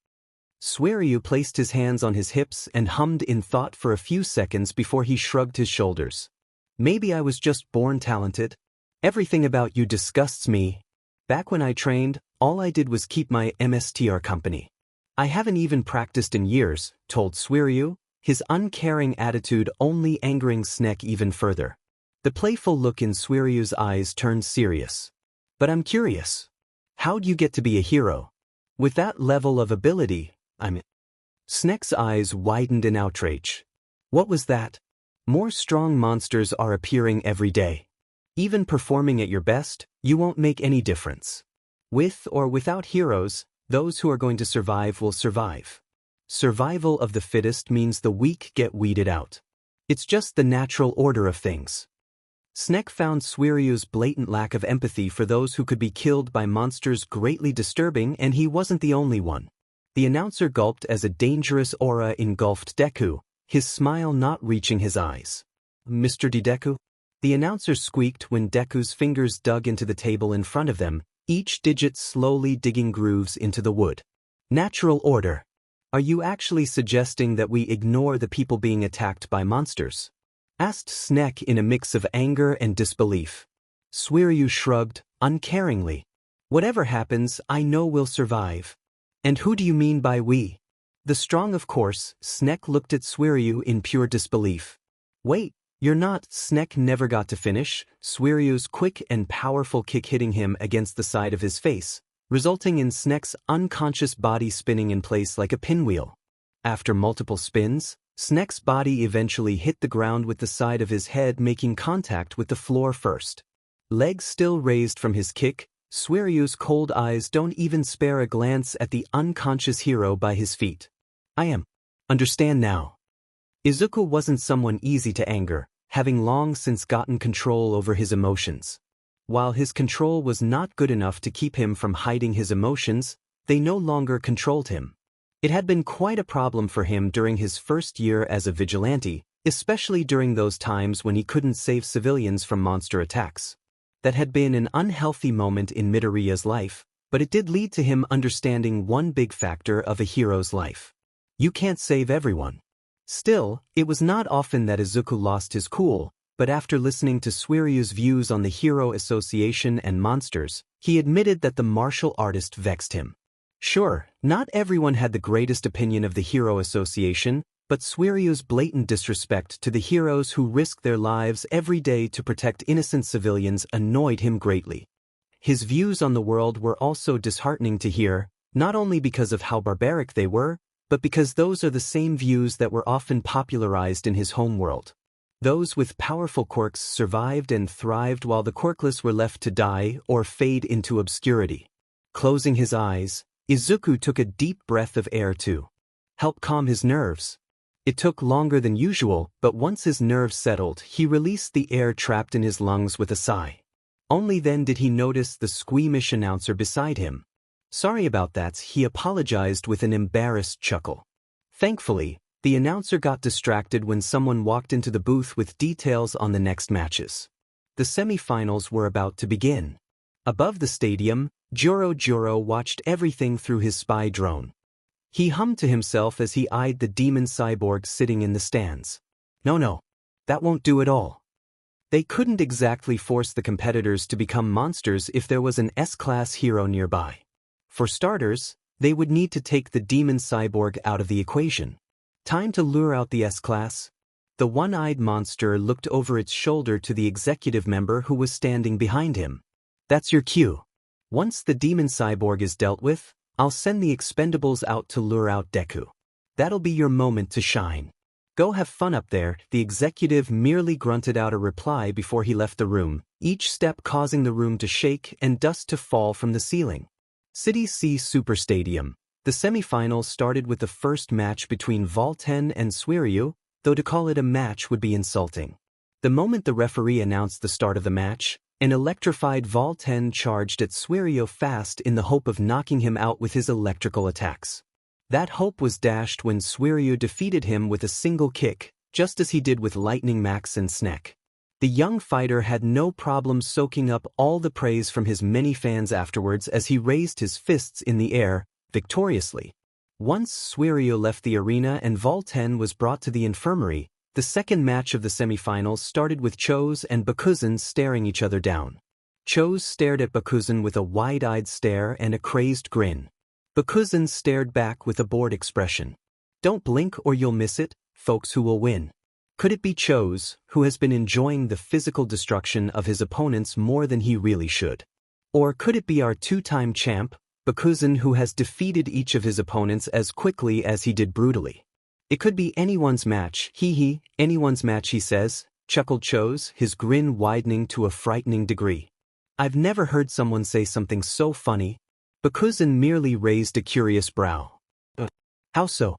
Suiryu placed his hands on his hips and hummed in thought for a few seconds before he shrugged his shoulders. Maybe I was just born talented. Everything about you disgusts me. Back when I trained, all I did was keep my MSTR company. I haven't even practiced in years, told Suiryu, his uncaring attitude only angering Snek even further. The playful look in Suiryu's eyes turned serious. But I'm curious. How'd you get to be a hero? With that level of ability, Snek's eyes widened in outrage. What was that? More strong monsters are appearing every day. Even performing at your best, you won't make any difference. With or without heroes, those who are going to survive will survive. Survival of the fittest means the weak get weeded out. It's just the natural order of things. Snek found Suiryu's blatant lack of empathy for those who could be killed by monsters greatly disturbing, and he wasn't the only one. The announcer gulped as a dangerous aura engulfed Deku, his smile not reaching his eyes. Mr. Deku? The announcer squeaked when Deku's fingers dug into the table in front of them, each digit slowly digging grooves into the wood. Natural order. Are you actually suggesting that we ignore the people being attacked by monsters? Asked Snek in a mix of anger and disbelief. Suiryu shrugged, uncaringly. Whatever happens, I know we'll survive. And who do you mean by we? The strong, of course. Snek looked at Suiryu in pure disbelief. Wait. You're not. Snek never got to finish, Suiryu's quick and powerful kick hitting him against the side of his face, resulting in Snek's unconscious body spinning in place like a pinwheel. After multiple spins, Snek's body eventually hit the ground with the side of his head making contact with the floor first. Legs still raised from his kick, Suiryu's cold eyes don't even spare a glance at the unconscious hero by his feet. Understand now. Izuku wasn't someone easy to anger, having long since gotten control over his emotions. While his control was not good enough to keep him from hiding his emotions, they no longer controlled him. It had been quite a problem for him during his first year as a vigilante, especially during those times when he couldn't save civilians from monster attacks. That had been an unhealthy moment in Midoriya's life, but it did lead to him understanding one big factor of a hero's life. You can't save everyone. Still, it was not often that Izuku lost his cool, but after listening to Suiryu's views on the Hero Association and monsters, he admitted that the martial artist vexed him. Sure, not everyone had the greatest opinion of the Hero Association, but Suiryu's blatant disrespect to the heroes who risk their lives every day to protect innocent civilians annoyed him greatly. His views on the world were also disheartening to hear, not only because of how barbaric they were, but because those are the same views that were often popularized in his homeworld. Those with powerful quirks survived and thrived while the quirkless were left to die or fade into obscurity. Closing his eyes, Izuku took a deep breath of air to help calm his nerves. It took longer than usual, but once his nerves settled, he released the air trapped in his lungs with a sigh. Only then did he notice the squeamish announcer beside him. "Sorry about that," he apologized with an embarrassed chuckle. Thankfully, the announcer got distracted when someone walked into the booth with details on the next matches. The semi-finals were about to begin. Above the stadium, Joro watched everything through his spy drone. He hummed to himself as he eyed the demon cyborg sitting in the stands. No, that won't do at all. They couldn't exactly force the competitors to become monsters if there was an S-class hero nearby. For starters, they would need to take the demon cyborg out of the equation. Time to lure out the S-class. The one-eyed monster looked over its shoulder to the executive member who was standing behind him. "That's your cue. Once the demon cyborg is dealt with, I'll send the expendables out to lure out Deku. That'll be your moment to shine. Go have fun up there." The executive merely grunted out a reply before he left the room, each step causing the room to shake and dust to fall from the ceiling. City C Super Stadium. The semifinals started with the first match between Verdant and Suiryu, though to call it a match would be insulting. The moment the referee announced the start of the match, an electrified Verdant charged at Suiryu fast in the hope of knocking him out with his electrical attacks. That hope was dashed when Suiryu defeated him with a single kick, just as he did with Lightning Max and Snek. The young fighter had no problem soaking up all the praise from his many fans afterwards as he raised his fists in the air, victoriously. Once Suiryu left the arena and Verdant was brought to the infirmary, the second match of the semifinals started with Chose and Bakuzan staring each other down. Chose stared at Bakuzan with a wide-eyed stare and a crazed grin. Bakuzan stared back with a bored expression. "Don't blink or you'll miss it, folks. Who will win? Could it be Chose, who has been enjoying the physical destruction of his opponents more than he really should? Or could it be our two-time champ, Bakuzan, who has defeated each of his opponents as quickly as he did brutally? It could be anyone's match, anyone's match," he says, chuckled Chose, his grin widening to a frightening degree. "I've never heard someone say something so funny." Bakuzan merely raised a curious brow. "How so?"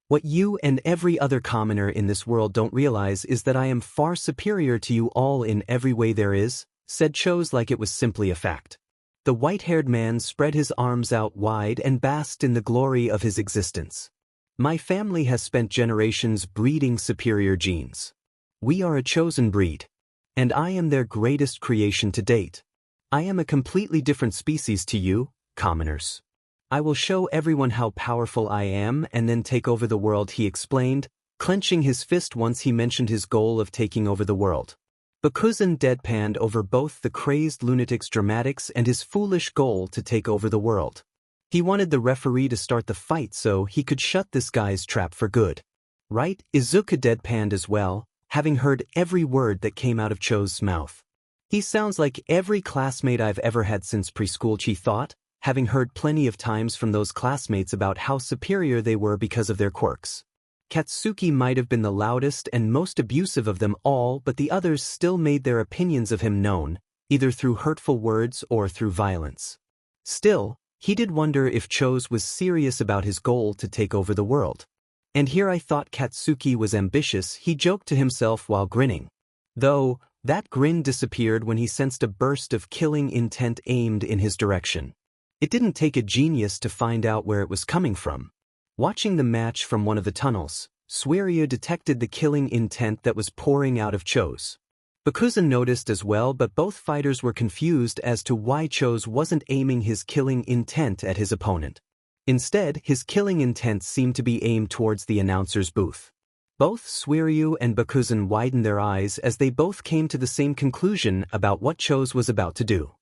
"What you and every other commoner in this world don't realize is that I am far superior to you all in every way there is," said Chose like it was simply a fact. The white-haired man spread his arms out wide and basked in the glory of his existence. "My family has spent generations breeding superior genes. We are a chosen breed. And I am their greatest creation to date. I am a completely different species to you, commoners. I will show everyone how powerful I am and then take over the world," he explained, clenching his fist once he mentioned his goal of taking over the world. Bakuzan deadpanned over both the crazed lunatic's dramatics and his foolish goal to take over the world. He wanted the referee to start the fight so he could shut this guy's trap for good. Right? Izuku deadpanned as well, having heard every word that came out of Cho's mouth. "He sounds like every classmate I've ever had since preschool," she thought, having heard plenty of times from those classmates about how superior they were because of their quirks. Katsuki might have been the loudest and most abusive of them all, but the others still made their opinions of him known, either through hurtful words or through violence. Still, he did wonder if Chose was serious about his goal to take over the world. "And here I thought Katsuki was ambitious," he joked to himself while grinning. Though, that grin disappeared when he sensed a burst of killing intent aimed in his direction. It didn't take a genius to find out where it was coming from. Watching the match from one of the tunnels, Suiryu detected the killing intent that was pouring out of Chose. Bakuzan noticed as well, but both fighters were confused as to why Chose wasn't aiming his killing intent at his opponent. Instead, his killing intent seemed to be aimed towards the announcer's booth. Both Suiryu and Bakuzan widened their eyes as they both came to the same conclusion about what Chose was about to do.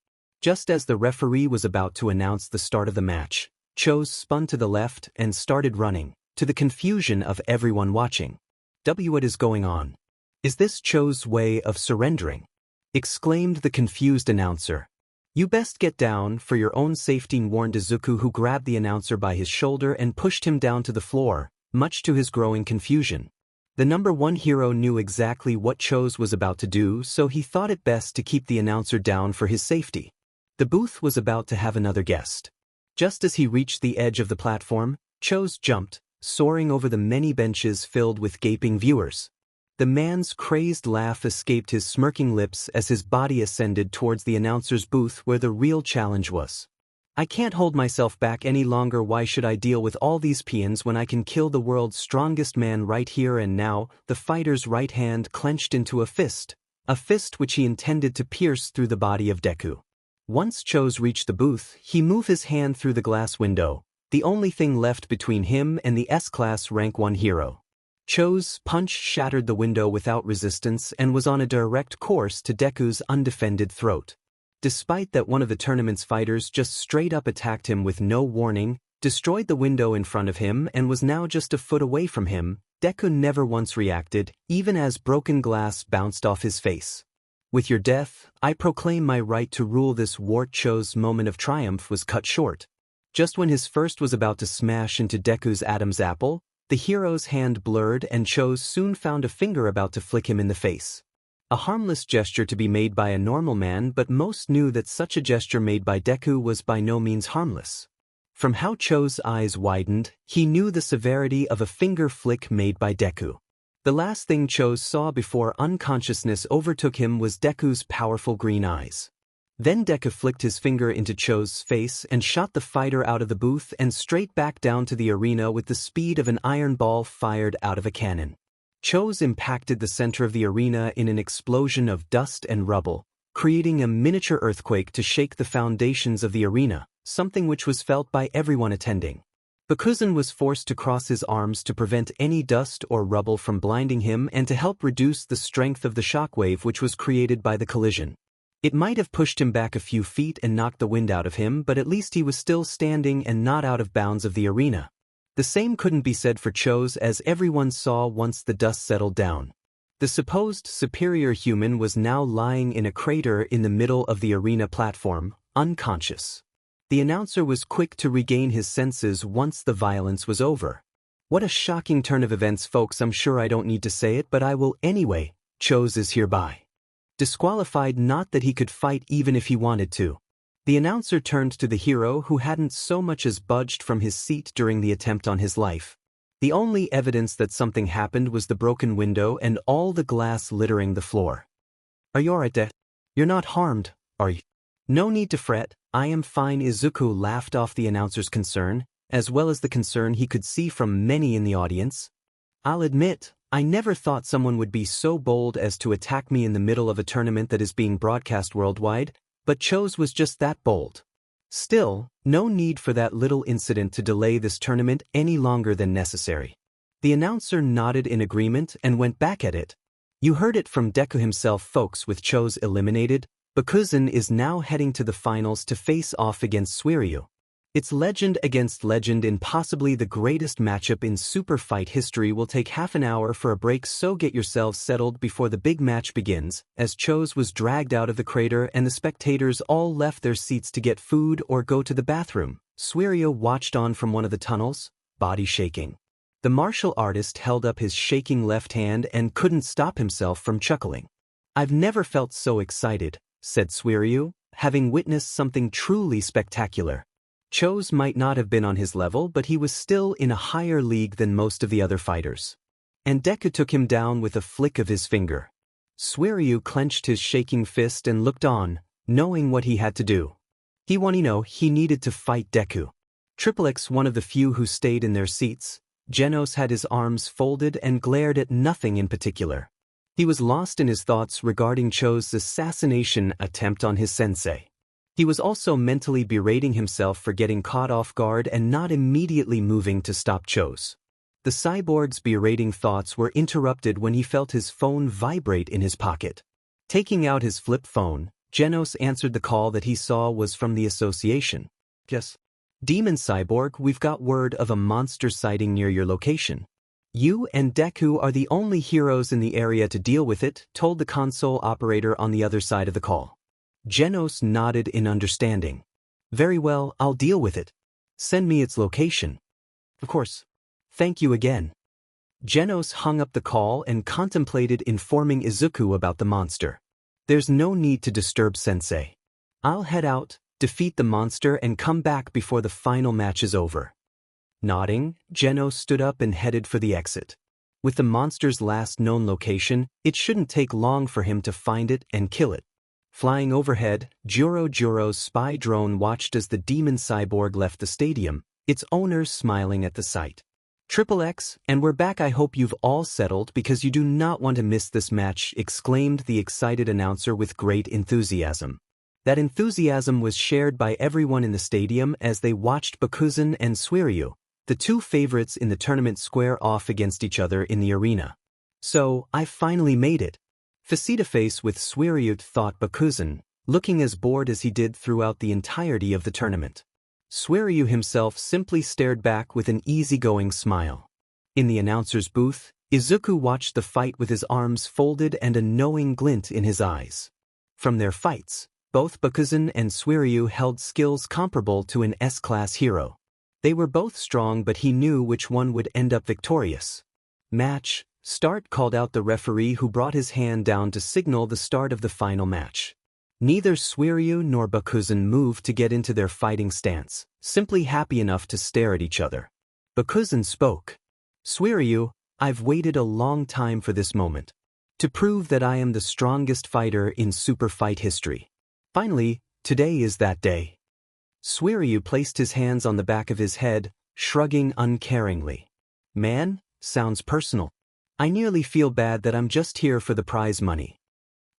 Just as the referee was about to announce the start of the match, Chose spun to the left and started running, to the confusion of everyone watching. What is going on? Is this Cho's way of surrendering?" exclaimed the confused announcer. "You best get down for your own safety," warned Izuku, who grabbed the announcer by his shoulder and pushed him down to the floor, much to his growing confusion. The number one hero knew exactly what Chose was about to do, so he thought it best to keep the announcer down for his safety. The booth was about to have another guest. Just as he reached the edge of the platform, Chose jumped, soaring over the many benches filled with gaping viewers. The man's crazed laugh escaped his smirking lips as his body ascended towards the announcer's booth where the real challenge was. I can't hold myself back any longer. Why should I deal with all these peons when I can kill the world's strongest man right here and now? The fighter's right hand clenched into a fist which he intended to pierce through the body of Deku. Once Chose reached the booth, he moved his hand through the glass window, the only thing left between him and the S-Class Rank 1 hero. Cho's punch shattered the window without resistance and was on a direct course to Deku's undefended throat. Despite that, one of the tournament's fighters just straight up attacked him with no warning, destroyed the window in front of him and was now just a foot away from him, Deku never once reacted, even as broken glass bounced off his face. With your death, I proclaim my right to rule this war. Cho's moment of triumph was cut short. Just when his fist was about to smash into Deku's Adam's apple, the hero's hand blurred and Cho soon found a finger about to flick him in the face. A harmless gesture to be made by a normal man, but most knew that such a gesture made by Deku was by no means harmless. From how Cho's eyes widened, he knew the severity of a finger flick made by Deku. The last thing Cho saw before unconsciousness overtook him was Deku's powerful green eyes. Then Deku flicked his finger into Cho's face and shot the fighter out of the booth and straight back down to the arena with the speed of an iron ball fired out of a cannon. Cho's impacted the center of the arena in an explosion of dust and rubble, creating a miniature earthquake to shake the foundations of the arena, something which was felt by everyone attending. Bakuzan was forced to cross his arms to prevent any dust or rubble from blinding him and to help reduce the strength of the shockwave which was created by the collision. It might have pushed him back a few feet and knocked the wind out of him, but at least he was still standing and not out of bounds of the arena. The same couldn't be said for Cho's, as everyone saw once the dust settled down. The supposed superior human was now lying in a crater in the middle of the arena platform, unconscious. The announcer was quick to regain his senses once the violence was over. What a shocking turn of events, folks. I'm sure I don't need to say it, but I will anyway. Cho's is hereby disqualified, not that he could fight even if he wanted to. The announcer turned to the hero who hadn't so much as budged from his seat during the attempt on his life. The only evidence that something happened was the broken window and all the glass littering the floor. Are you alright, Dad? You're not harmed, are you? No need to fret, I am fine. Izuku laughed off the announcer's concern, as well as the concern he could see from many in the audience. I'll admit, I never thought someone would be so bold as to attack me in the middle of a tournament that is being broadcast worldwide, but Cho's was just that bold. Still, no need for that little incident to delay this tournament any longer than necessary. The announcer nodded in agreement and went back at it. You heard it from Deku himself, folks. With Cho's eliminated, Bakuzan is now heading to the finals to face off against Suiryu. It's legend against legend in possibly the greatest matchup in super fight history. Will take half an hour for a break, so get yourselves settled before the big match begins. As Cho's was dragged out of the crater and the spectators all left their seats to get food or go to the bathroom, Suiryu watched on from one of the tunnels, body shaking. The martial artist held up his shaking left hand and couldn't stop himself from chuckling. I've never felt so excited, said Suiryu, having witnessed something truly spectacular. Cho's might not have been on his level, but he was still in a higher league than most of the other fighters. And Deku took him down with a flick of his finger. Suiryu clenched his shaking fist and looked on, knowing what he had to do. He needed to fight Deku. X, one of the few who stayed in their seats, Genos had his arms folded and glared at nothing in particular. He was lost in his thoughts regarding Cho's assassination attempt on his sensei. He was also mentally berating himself for getting caught off guard and not immediately moving to stop Cho's. The cyborg's berating thoughts were interrupted when he felt his phone vibrate in his pocket. Taking out his flip phone, Genos answered the call that he saw was from the association. Yes. Demon Cyborg, we've got word of a monster sighting near your location. You and Deku are the only heroes in the area to deal with it, told the console operator on the other side of the call. Genos nodded in understanding. Very well, I'll deal with it. Send me its location. Of course. Thank you again. Genos hung up the call and contemplated informing Izuku about the monster. There's no need to disturb Sensei. I'll head out, defeat the monster and come back before the final match is over. Nodding, Genos stood up and headed for the exit. With the monster's last known location, it shouldn't take long for him to find it and kill it. Flying overhead, Juro's spy drone watched as the demon cyborg left the stadium, its owner smiling at the sight. "XXX, and we're back. I hope you've all settled because you do not want to miss this match," exclaimed the excited announcer with great enthusiasm. That enthusiasm was shared by everyone in the stadium as they watched Bakuzan and Suiryu, the two favorites in the tournament, square off against each other in the arena. "So, I finally made it." Face-to-face with Suiryu, thought Bakuzan, looking as bored as he did throughout the entirety of the tournament. Suiryu himself simply stared back with an easygoing smile. In the announcer's booth, Izuku watched the fight with his arms folded and a knowing glint in his eyes. From their fights, both Bakuzan and Suiryu held skills comparable to an S-class hero. They were both strong, but he knew which one would end up victorious. "Match, start," called out the referee, who brought his hand down to signal the start of the final match. Neither Suiryu nor Bakuzan moved to get into their fighting stance, simply happy enough to stare at each other. Bakuzan spoke. "Suiryu, I've waited a long time for this moment. To prove that I am the strongest fighter in super fight history. Finally, today is that day." Suiryu placed his hands on the back of his head, shrugging uncaringly. "Man, sounds personal. I nearly feel bad that I'm just here for the prize money."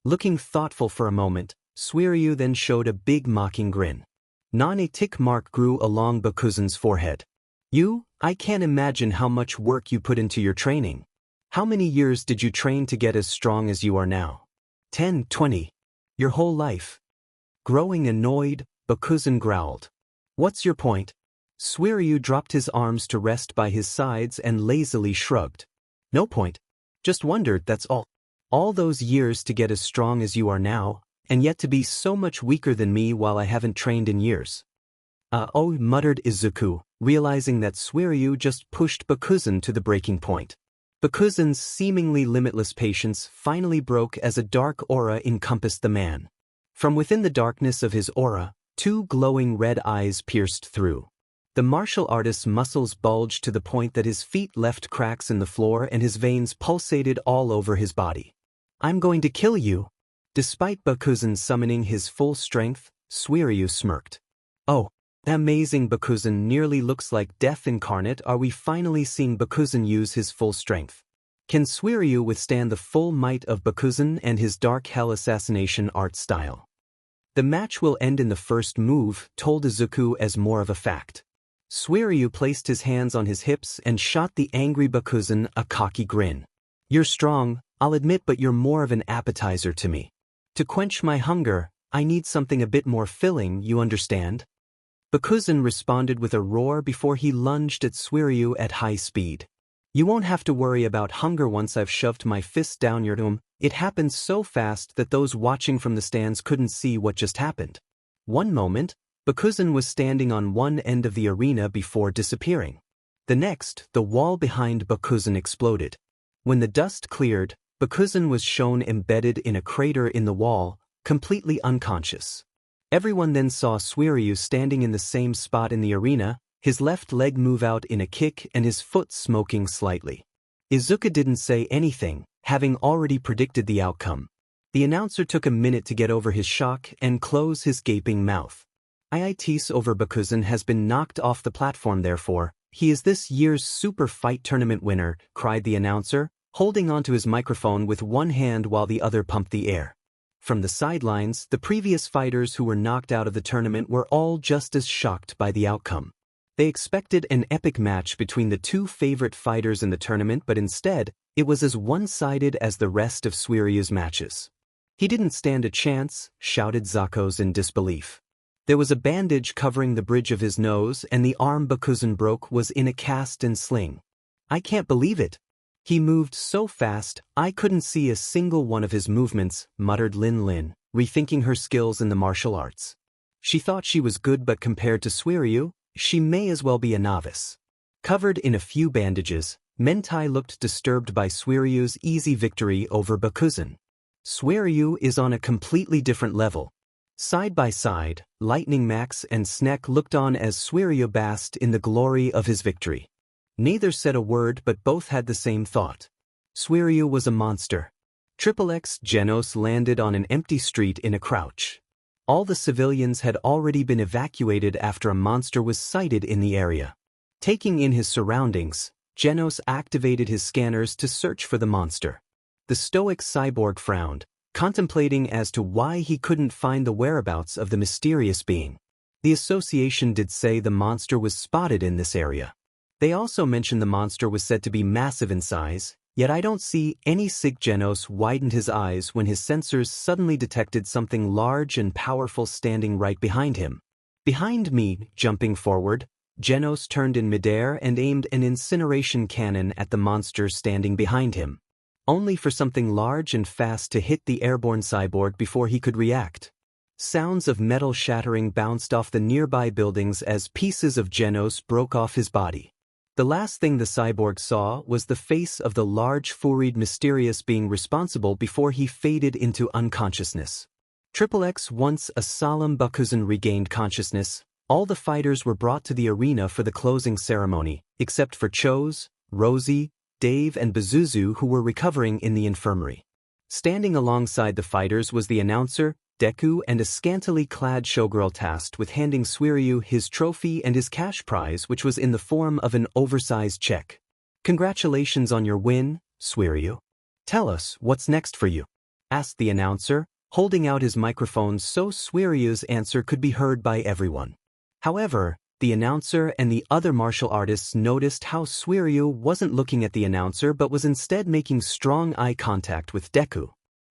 Looking thoughtful for a moment, Suiryu then showed a big mocking grin. A tick mark grew along Bakuzan's forehead. I can't imagine how much work you put into your training. How many years did you train to get as strong as you are now?" 10, 20. Your whole life." Growing annoyed, Bakuzan growled. "What's your point?" Suiryu dropped his arms to rest by his sides and lazily shrugged. "No point. Just wondered, that's all. All those years to get as strong as you are now, and yet to be so much weaker than me while I haven't trained in years." Oh, muttered Izuku, realizing that Suiryu just pushed Bakuzan to the breaking point. Bakuzan's seemingly limitless patience finally broke as a dark aura encompassed the man. From within the darkness of his aura, two glowing red eyes pierced through. The martial artist's muscles bulged to the point that his feet left cracks in the floor and his veins pulsated all over his body. "I'm going to kill you." Despite Bakuzan summoning his full strength, Suiryu smirked. "Oh, amazing, Bakuzan nearly looks like death incarnate. Are we finally seeing Bakuzan use his full strength? Can Suiryu withstand the full might of Bakuzan and his dark hell assassination art style?" "The match will end in the first move," told Izuku as more of a fact. Suiryu placed his hands on his hips and shot the angry Bakuzan a cocky grin. "You're strong, I'll admit, but you're more of an appetizer to me. To quench my hunger, I need something a bit more filling, you understand?" Bakuzan responded with a roar before he lunged at Suiryu at high speed. "You won't have to worry about hunger once I've shoved my fist down your dome." It happened so fast that those watching from the stands couldn't see what just happened. One moment, Bakuzan was standing on one end of the arena before disappearing. The next, the wall behind Bakuzan exploded. When the dust cleared, Bakuzan was shown embedded in a crater in the wall, completely unconscious. Everyone then saw Suiryu standing in the same spot in the arena, his left leg move out in a kick and his foot smoking slightly. Izuku didn't say anything, having already predicted the outcome. The announcer took a minute to get over his shock and close his gaping mouth. "IIT's over Bakuzan has been knocked off the platform, therefore, he is this year's Super Fight Tournament winner," cried the announcer, holding onto his microphone with one hand while the other pumped the air. From the sidelines, the previous fighters who were knocked out of the tournament were all just as shocked by the outcome. They expected an epic match between the two favorite fighters in the tournament, but instead, it was as one-sided as the rest of Suiryu's matches. "He didn't stand a chance," shouted Zakos in disbelief. There was a bandage covering the bridge of his nose, and the arm Bakuzan broke was in a cast and sling. "I can't believe it. He moved so fast, I couldn't see a single one of his movements," muttered Lin, rethinking her skills in the martial arts. She thought she was good, but compared to Suiryu, she may as well be a novice. Covered in a few bandages, Mentai looked disturbed by Suiryu's easy victory over Bakuzan. Suiryu is on a completely different level. Side by side, Lightning Max and Snek looked on as Suiryu basked in the glory of his victory. Neither said a word, but both had the same thought. Suiryu was a monster. XXX Genos landed on an empty street in a crouch. All the civilians had already been evacuated after a monster was sighted in the area. Taking in his surroundings, Genos activated his scanners to search for the monster. The stoic cyborg frowned, contemplating as to why he couldn't find the whereabouts of the mysterious being. The association did say the monster was spotted in this area. They also mentioned the monster was said to be massive in size, yet I don't see any. Genos widened his eyes when his sensors suddenly detected something large and powerful standing right behind him. Behind me, jumping forward, Genos turned in midair and aimed an incineration cannon at the monster standing behind him, only for something large and fast to hit the airborne cyborg before he could react. Sounds of metal shattering bounced off the nearby buildings as pieces of Genos broke off his body. The last thing the cyborg saw was the face of the large furried mysterious being responsible before he faded into unconsciousness. XXX once a solemn Bakuzan regained consciousness. All the fighters were brought to the arena for the closing ceremony, except for Chose, Rosie, Dave and Bazuzu, who were recovering in the infirmary. Standing alongside the fighters was the announcer, Deku, and a scantily clad showgirl tasked with handing Suiryu his trophy and his cash prize, which was in the form of an oversized check. "Congratulations on your win, Suiryu. Tell us what's next for you," asked the announcer, holding out his microphone so Suiryu's answer could be heard by everyone. However, the announcer and the other martial artists noticed how Suiryu wasn't looking at the announcer but was instead making strong eye contact with Deku.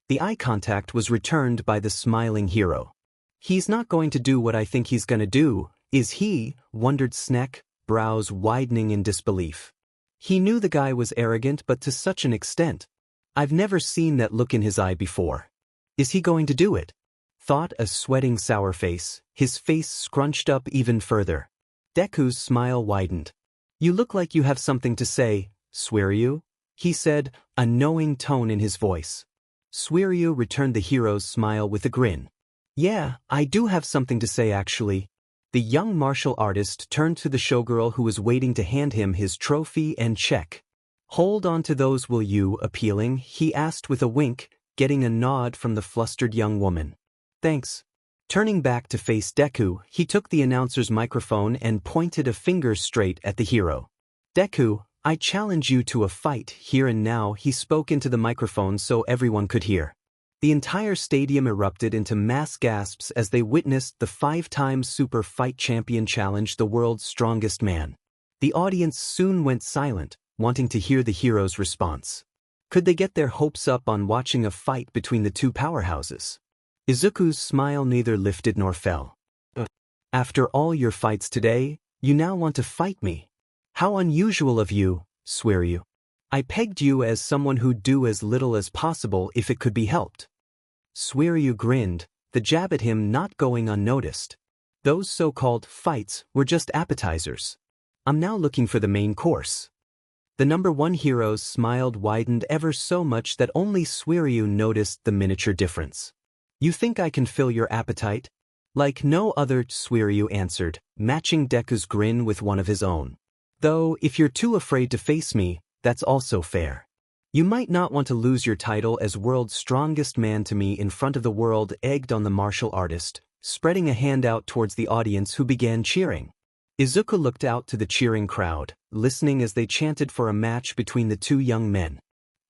The eye contact was returned by the smiling hero. "He's not going to do what I think he's gonna do, is he?" wondered Snek, brows widening in disbelief. He knew the guy was arrogant, but to such an extent. I've never seen that look in his eye before. Is he going to do it? Thought a sweating sour face, his face scrunched up even further. Deku's smile widened. "You look like you have something to say, Suiryu," he said, a knowing tone in his voice. Suiryu returned the hero's smile with a grin. "Yeah, I do have something to say actually." The young martial artist turned to the showgirl who was waiting to hand him his trophy and check. "Hold on to those, will you?" appealing, he asked with a wink, getting a nod from the flustered young woman. "Thanks." Turning back to face Deku, he took the announcer's microphone and pointed a finger straight at the hero. "Deku, I challenge you to a fight here and now," he spoke into the microphone so everyone could hear. The entire stadium erupted into mass gasps as they witnessed the 5-time Super Fight Champion challenge the world's strongest man. The audience soon went silent, wanting to hear the hero's response. Could they get their hopes up on watching a fight between the two powerhouses? Izuku's smile neither lifted nor fell. "After all your fights today, you now want to fight me? How unusual of you, Suiryu. I pegged you as someone who'd do as little as possible if it could be helped." Suiryu grinned, the jab at him not going unnoticed. "Those so-called fights were just appetizers. I'm now looking for the main course." The number one hero's smile widened ever so much that only Suiryu noticed the miniature difference. "You think I can fill your appetite?" "Like no other," Suiryu answered, matching Deku's grin with one of his own. "Though, if you're too afraid to face me, that's also fair. You might not want to lose your title as world's strongest man to me in front of the world," egged on the martial artist, spreading a hand out towards the audience who began cheering. Izuku looked out to the cheering crowd, listening as they chanted for a match between the two young men.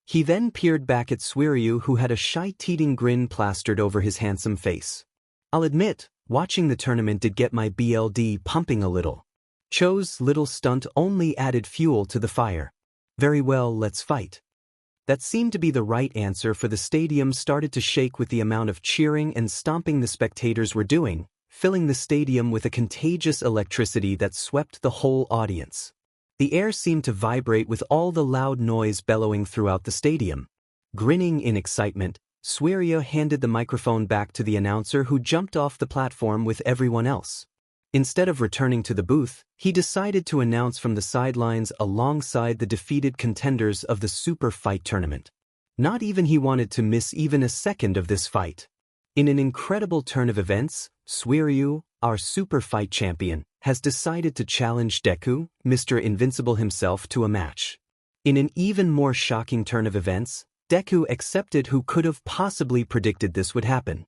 He then peered back at Suiryu, who had a shy-teating grin plastered over his handsome face. "I'll admit, watching the tournament did get my BLD pumping a little." Cho's little stunt only added fuel to the fire. "Very well, let's fight." That seemed to be the right answer, for the stadium started to shake with the amount of cheering and stomping the spectators were doing, filling the stadium with a contagious electricity that swept the whole audience. The air seemed to vibrate with all the loud noise bellowing throughout the stadium. Grinning in excitement, Suiryu handed the microphone back to the announcer, who jumped off the platform with everyone else. Instead of returning to the booth, he decided to announce from the sidelines alongside the defeated contenders of the Super Fight Tournament. Not even he wanted to miss even a second of this fight. In an incredible turn of events, Suiryu, our Super Fight champion, has decided to challenge Deku, Mr. Invincible himself, to a match. In an even more shocking turn of events, Deku accepted. Who could have possibly predicted this would happen?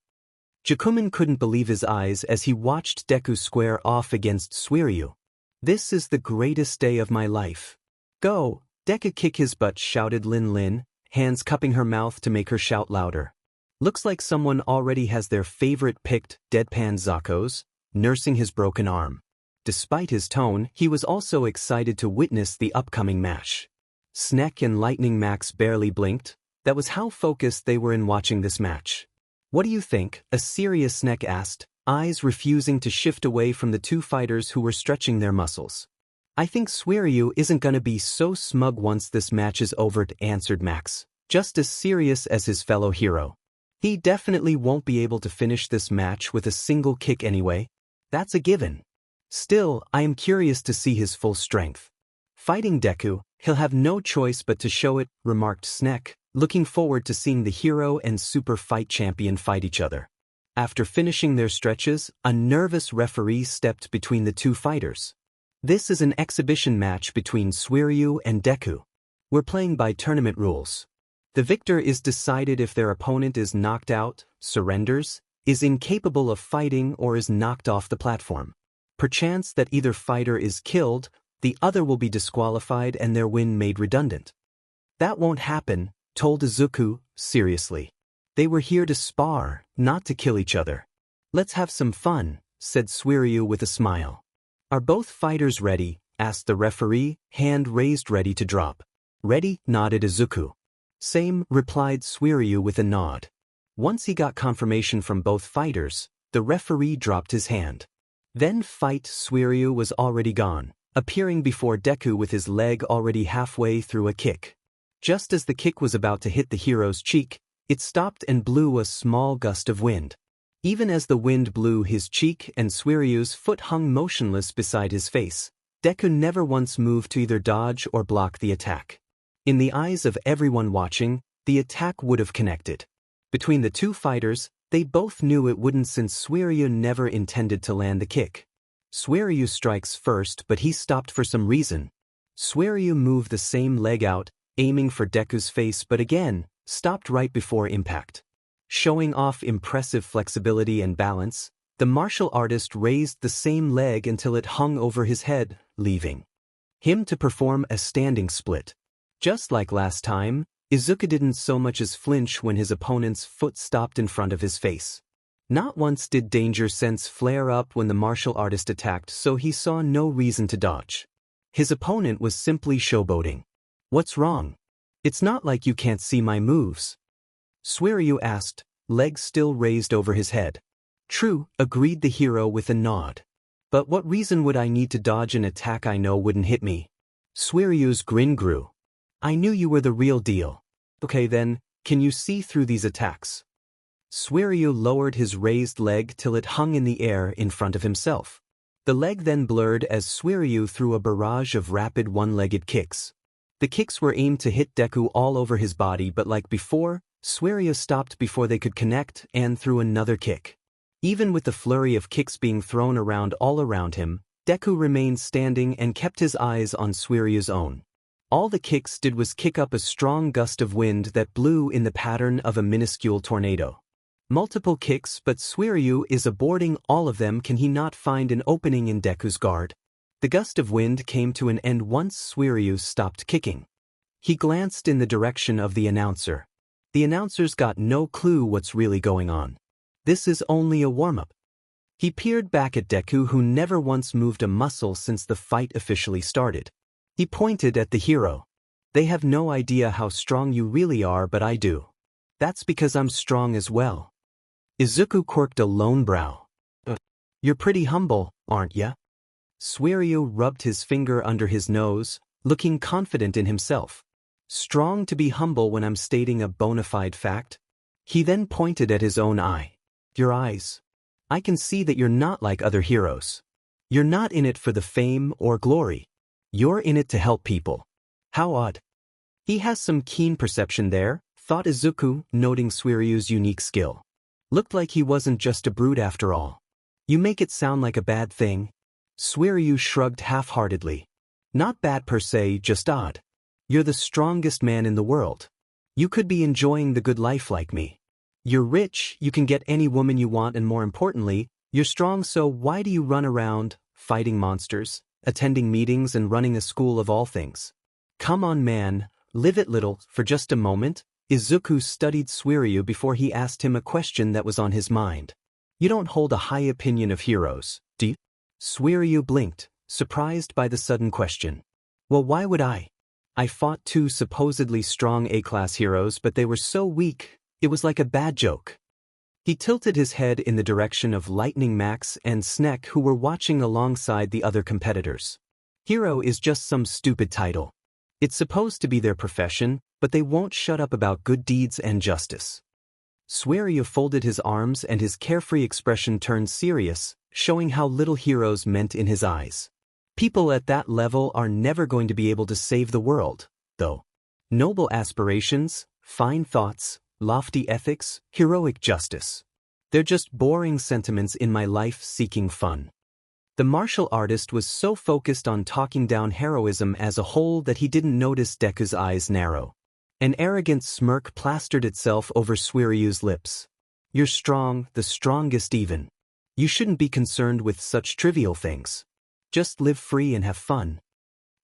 Jakuman couldn't believe his eyes as he watched Deku square off against Suiryu. This is the greatest day of my life. Go, Deku, kick his butt, shouted Lin Lin, hands cupping her mouth to make her shout louder. Looks like someone already has their favorite picked, deadpan Zakos, nursing his broken arm. Despite his tone, he was also excited to witness the upcoming match. Snek and Lightning Max barely blinked. That was how focused they were in watching this match. What do you think? A serious Snek asked, eyes refusing to shift away from the two fighters who were stretching their muscles. I think Suiryu isn't gonna be so smug once this match is over, answered Max, just as serious as his fellow hero. He definitely won't be able to finish this match with a single kick anyway. That's a given. Still, I am curious to see his full strength. Fighting Deku, he'll have no choice but to show it, remarked Snek, looking forward to seeing the hero and Super Fight champion fight each other. After finishing their stretches, a nervous referee stepped between the two fighters. This is an exhibition match between Suiryu and Deku. We're playing by tournament rules. The victor is decided if their opponent is knocked out, surrenders, is incapable of fighting, or is knocked off the platform. Perchance that either fighter is killed, the other will be disqualified and their win made redundant. That won't happen, told Izuku, seriously. They were here to spar, not to kill each other. Let's have some fun, said Suiryu with a smile. Are both fighters ready? Asked the referee, hand raised ready to drop. Ready, nodded Izuku. Same, replied Suiryu with a nod. Once he got confirmation from both fighters, the referee dropped his hand. Then fight. Suiryu was already gone, appearing before Deku with his leg already halfway through a kick. Just as the kick was about to hit the hero's cheek, it stopped and blew a small gust of wind. Even as the wind blew his cheek and Suiryu's foot hung motionless beside his face, Deku never once moved to either dodge or block the attack. In the eyes of everyone watching, the attack would have connected. Between the two fighters, they both knew it wouldn't since Suiryu never intended to land the kick. Suiryu strikes first, but he stopped for some reason. Suiryu moved the same leg out, aiming for Deku's face, but again, stopped right before impact. Showing off impressive flexibility and balance, the martial artist raised the same leg until it hung over his head, leaving him to perform a standing split. Just like last time, Izuku didn't so much as flinch when his opponent's foot stopped in front of his face. Not once did danger sense flare up when the martial artist attacked, so he saw no reason to dodge. His opponent was simply showboating. What's wrong? It's not like you can't see my moves. Suiryu asked, legs still raised over his head. True, agreed the hero with a nod. But what reason would I need to dodge an attack I know wouldn't hit me? Suiryu's grin grew. I knew you were the real deal. Okay then, can you see through these attacks? Suiryu lowered his raised leg till it hung in the air in front of himself. The leg then blurred as Suiryu threw a barrage of rapid one-legged kicks. The kicks were aimed to hit Deku all over his body, but like before, Suiryu stopped before they could connect and threw another kick. Even with the flurry of kicks being thrown around all around him, Deku remained standing and kept his eyes on Suiryu's own. All the kicks did was kick up a strong gust of wind that blew in the pattern of a minuscule tornado. Multiple kicks, but Suiryu is aborting all of them. Can he not find an opening in Deku's guard? The gust of wind came to an end once Suiryu stopped kicking. He glanced in the direction of the announcer. The announcer's got no clue what's really going on. This is only a warm-up. He peered back at Deku, who never once moved a muscle since the fight officially started. He pointed at the hero. They have no idea how strong you really are, but I do. That's because I'm strong as well. Izuku quirked a lone brow. You're pretty humble, aren't ya? Suiryu rubbed his finger under his nose, looking confident in himself. Strong to be humble when I'm stating a bona fide fact? He then pointed at his own eye. Your eyes. I can see that you're not like other heroes. You're not in it for the fame or glory. You're in it to help people. How odd. He has some keen perception there, thought Izuku, noting Suiryu's unique skill. Looked like he wasn't just a brute after all. You make it sound like a bad thing. Suiryu shrugged half-heartedly. Not bad per se, just odd. You're the strongest man in the world. You could be enjoying the good life like me. You're rich, you can get any woman you want, and more importantly, you're strong, so why do you run around, fighting monsters, attending meetings and running a school of all things? Come on man, live it little. For just a moment, Izuku studied Suiryu before he asked him a question that was on his mind. You don't hold a high opinion of heroes, do you? Suiryu blinked, surprised by the sudden question. Well, why would I? I fought two supposedly strong A-class heroes, but they were so weak, it was like a bad joke. He tilted his head in the direction of Lightning Max and Snek, who were watching alongside the other competitors. Hero is just some stupid title. It's supposed to be their profession, but they won't shut up about good deeds and justice. Suiryu folded his arms and his carefree expression turned serious, showing how little heroes meant in his eyes. People at that level are never going to be able to save the world, though. Noble aspirations, fine thoughts, lofty ethics, heroic justice. They're just boring sentiments in my life seeking fun. The martial artist was so focused on talking down heroism as a whole that he didn't notice Deku's eyes narrow. An arrogant smirk plastered itself over Suiryu's lips. You're strong, the strongest even. You shouldn't be concerned with such trivial things. Just live free and have fun.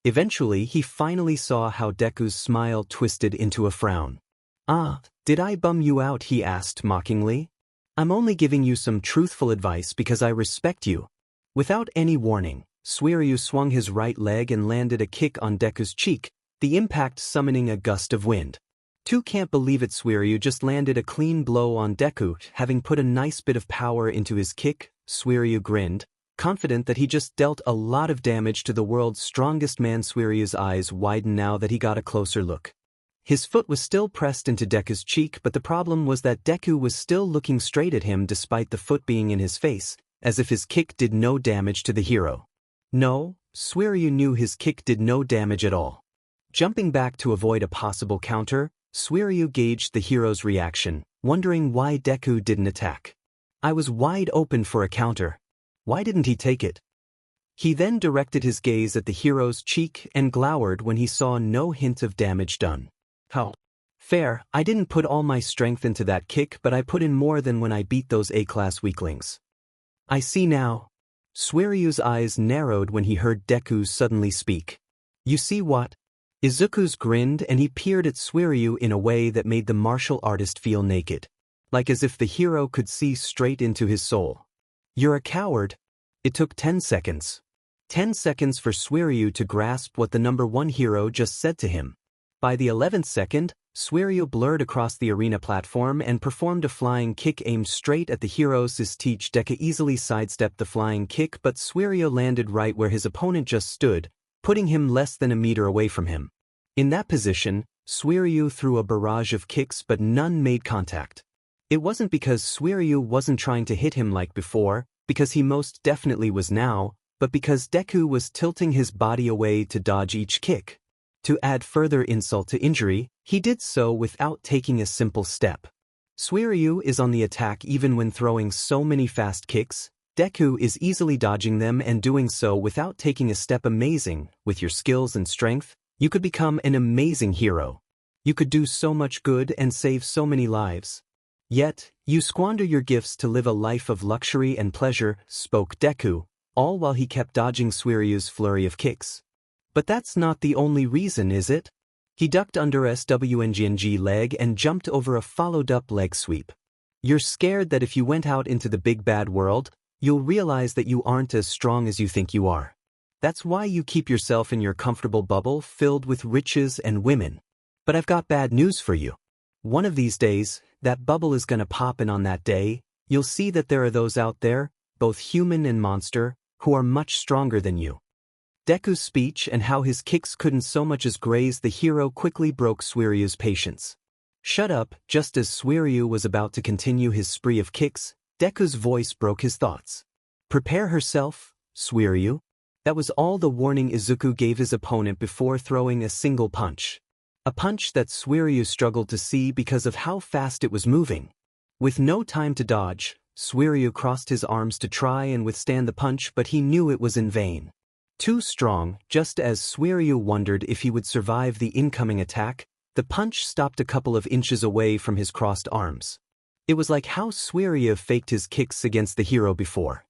Eventually, he finally saw how Deku's smile twisted into a frown. Ah, did I bum you out? He asked mockingly. I'm only giving you some truthful advice because I respect you. Without any warning, Suiryu swung his right leg and landed a kick on Deku's cheek, the impact summoning a gust of wind. Can't believe it, Suiryu just landed a clean blow on Deku, having put a nice bit of power into his kick. Suiryu grinned, confident that he just dealt a lot of damage to the world's strongest man. Suiryu's eyes widened now that he got a closer look. His foot was still pressed into Deku's cheek, but the problem was that Deku was still looking straight at him despite the foot being in his face, as if his kick did no damage to the hero. No, Suiryu knew his kick did no damage at all. Jumping back to avoid a possible counter, Suiryu gauged the hero's reaction, wondering why Deku didn't attack. I was wide open for a counter. Why didn't he take it? He then directed his gaze at the hero's cheek and glowered when he saw no hint of damage done. How? Fair, I didn't put all my strength into that kick, but I put in more than when I beat those A-class weaklings. I see now. Suiryu's eyes narrowed when he heard Deku suddenly speak. You see what? Izuku's grinned and he peered at Suiryu in a way that made the martial artist feel naked. Like as if the hero could see straight into his soul. You're a coward. It took 10 seconds. 10 seconds for Suiryu to grasp what the number one hero just said to him. By the 11th second, Suiryu blurred across the arena platform and performed a flying kick aimed straight at the hero's teeth. Deku easily sidestepped the flying kick, but Suiryu landed right where his opponent just stood, putting him less than a meter away from him. In that position, Suiryu threw a barrage of kicks but none made contact. It wasn't because Suiryu wasn't trying to hit him like before, because he most definitely was now, but because Deku was tilting his body away to dodge each kick. To add further insult to injury, he did so without taking a simple step. Suiryu is on the attack even when throwing so many fast kicks. Deku is easily dodging them and doing so without taking a step. Amazing. With your skills and strength, you could become an amazing hero. You could do so much good and save so many lives. Yet, you squander your gifts to live a life of luxury and pleasure, spoke Deku, all while he kept dodging Suiryu's flurry of kicks. But that's not the only reason, is it? He ducked under SWNGNG leg and jumped over a followed-up leg sweep. You're scared that if you went out into the big bad world, you'll realize that you aren't as strong as you think you are. That's why you keep yourself in your comfortable bubble filled with riches and women. But I've got bad news for you. One of these days, that bubble is gonna pop, and on that day, you'll see that there are those out there, both human and monster, who are much stronger than you. Deku's speech and how his kicks couldn't so much as graze the hero quickly broke Suiryu's patience. Shut up. Just as Suiryu was about to continue his spree of kicks, Deku's voice broke his thoughts. Prepare herself, Suiryu. That was all the warning Izuku gave his opponent before throwing a single punch. A punch that Suiryu struggled to see because of how fast it was moving. With no time to dodge, Suiryu crossed his arms to try and withstand the punch, but he knew it was in vain. Too strong. Just as Suiryu wondered if he would survive the incoming attack, the punch stopped a couple of inches away from his crossed arms. It was like how Suiryu faked his kicks against the hero before.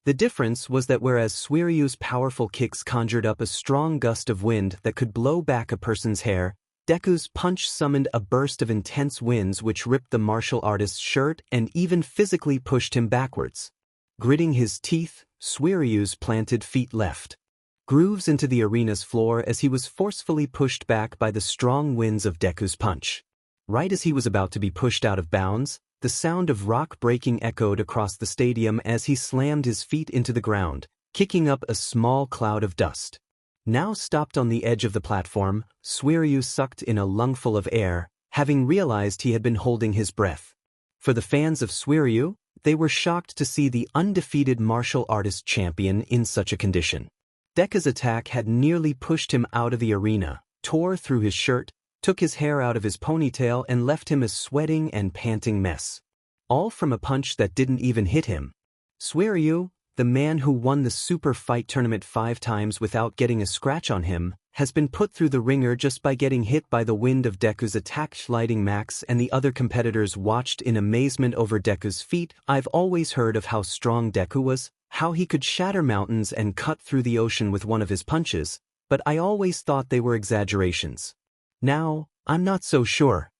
The difference was that whereas Suiryu's powerful kicks conjured up a strong gust of wind that could blow back a person's hair, Deku's punch summoned a burst of intense winds which ripped the martial artist's shirt and even physically pushed him backwards. Gritting his teeth, Suiryu's planted feet left grooves into the arena's floor as he was forcefully pushed back by the strong winds of Deku's punch. Right as he was about to be pushed out of bounds, the sound of rock breaking echoed across the stadium as he slammed his feet into the ground, kicking up a small cloud of dust. Now stopped on the edge of the platform, Suiryu sucked in a lungful of air, having realized he had been holding his breath. For the fans of Suiryu, they were shocked to see the undefeated martial artist champion in such a condition. Deku's attack had nearly pushed him out of the arena, tore through his shirt, took his hair out of his ponytail and left him a sweating and panting mess. All from a punch that didn't even hit him. Suiryu, the man who won the Super Fight Tournament 5 times without getting a scratch on him, has been put through the ringer just by getting hit by the wind of Deku's attack. Sliding Max and the other competitors watched in amazement over Deku's feat. I've always heard of how strong Deku was, how he could shatter mountains and cut through the ocean with one of his punches, but I always thought they were exaggerations. Now, I'm not so sure.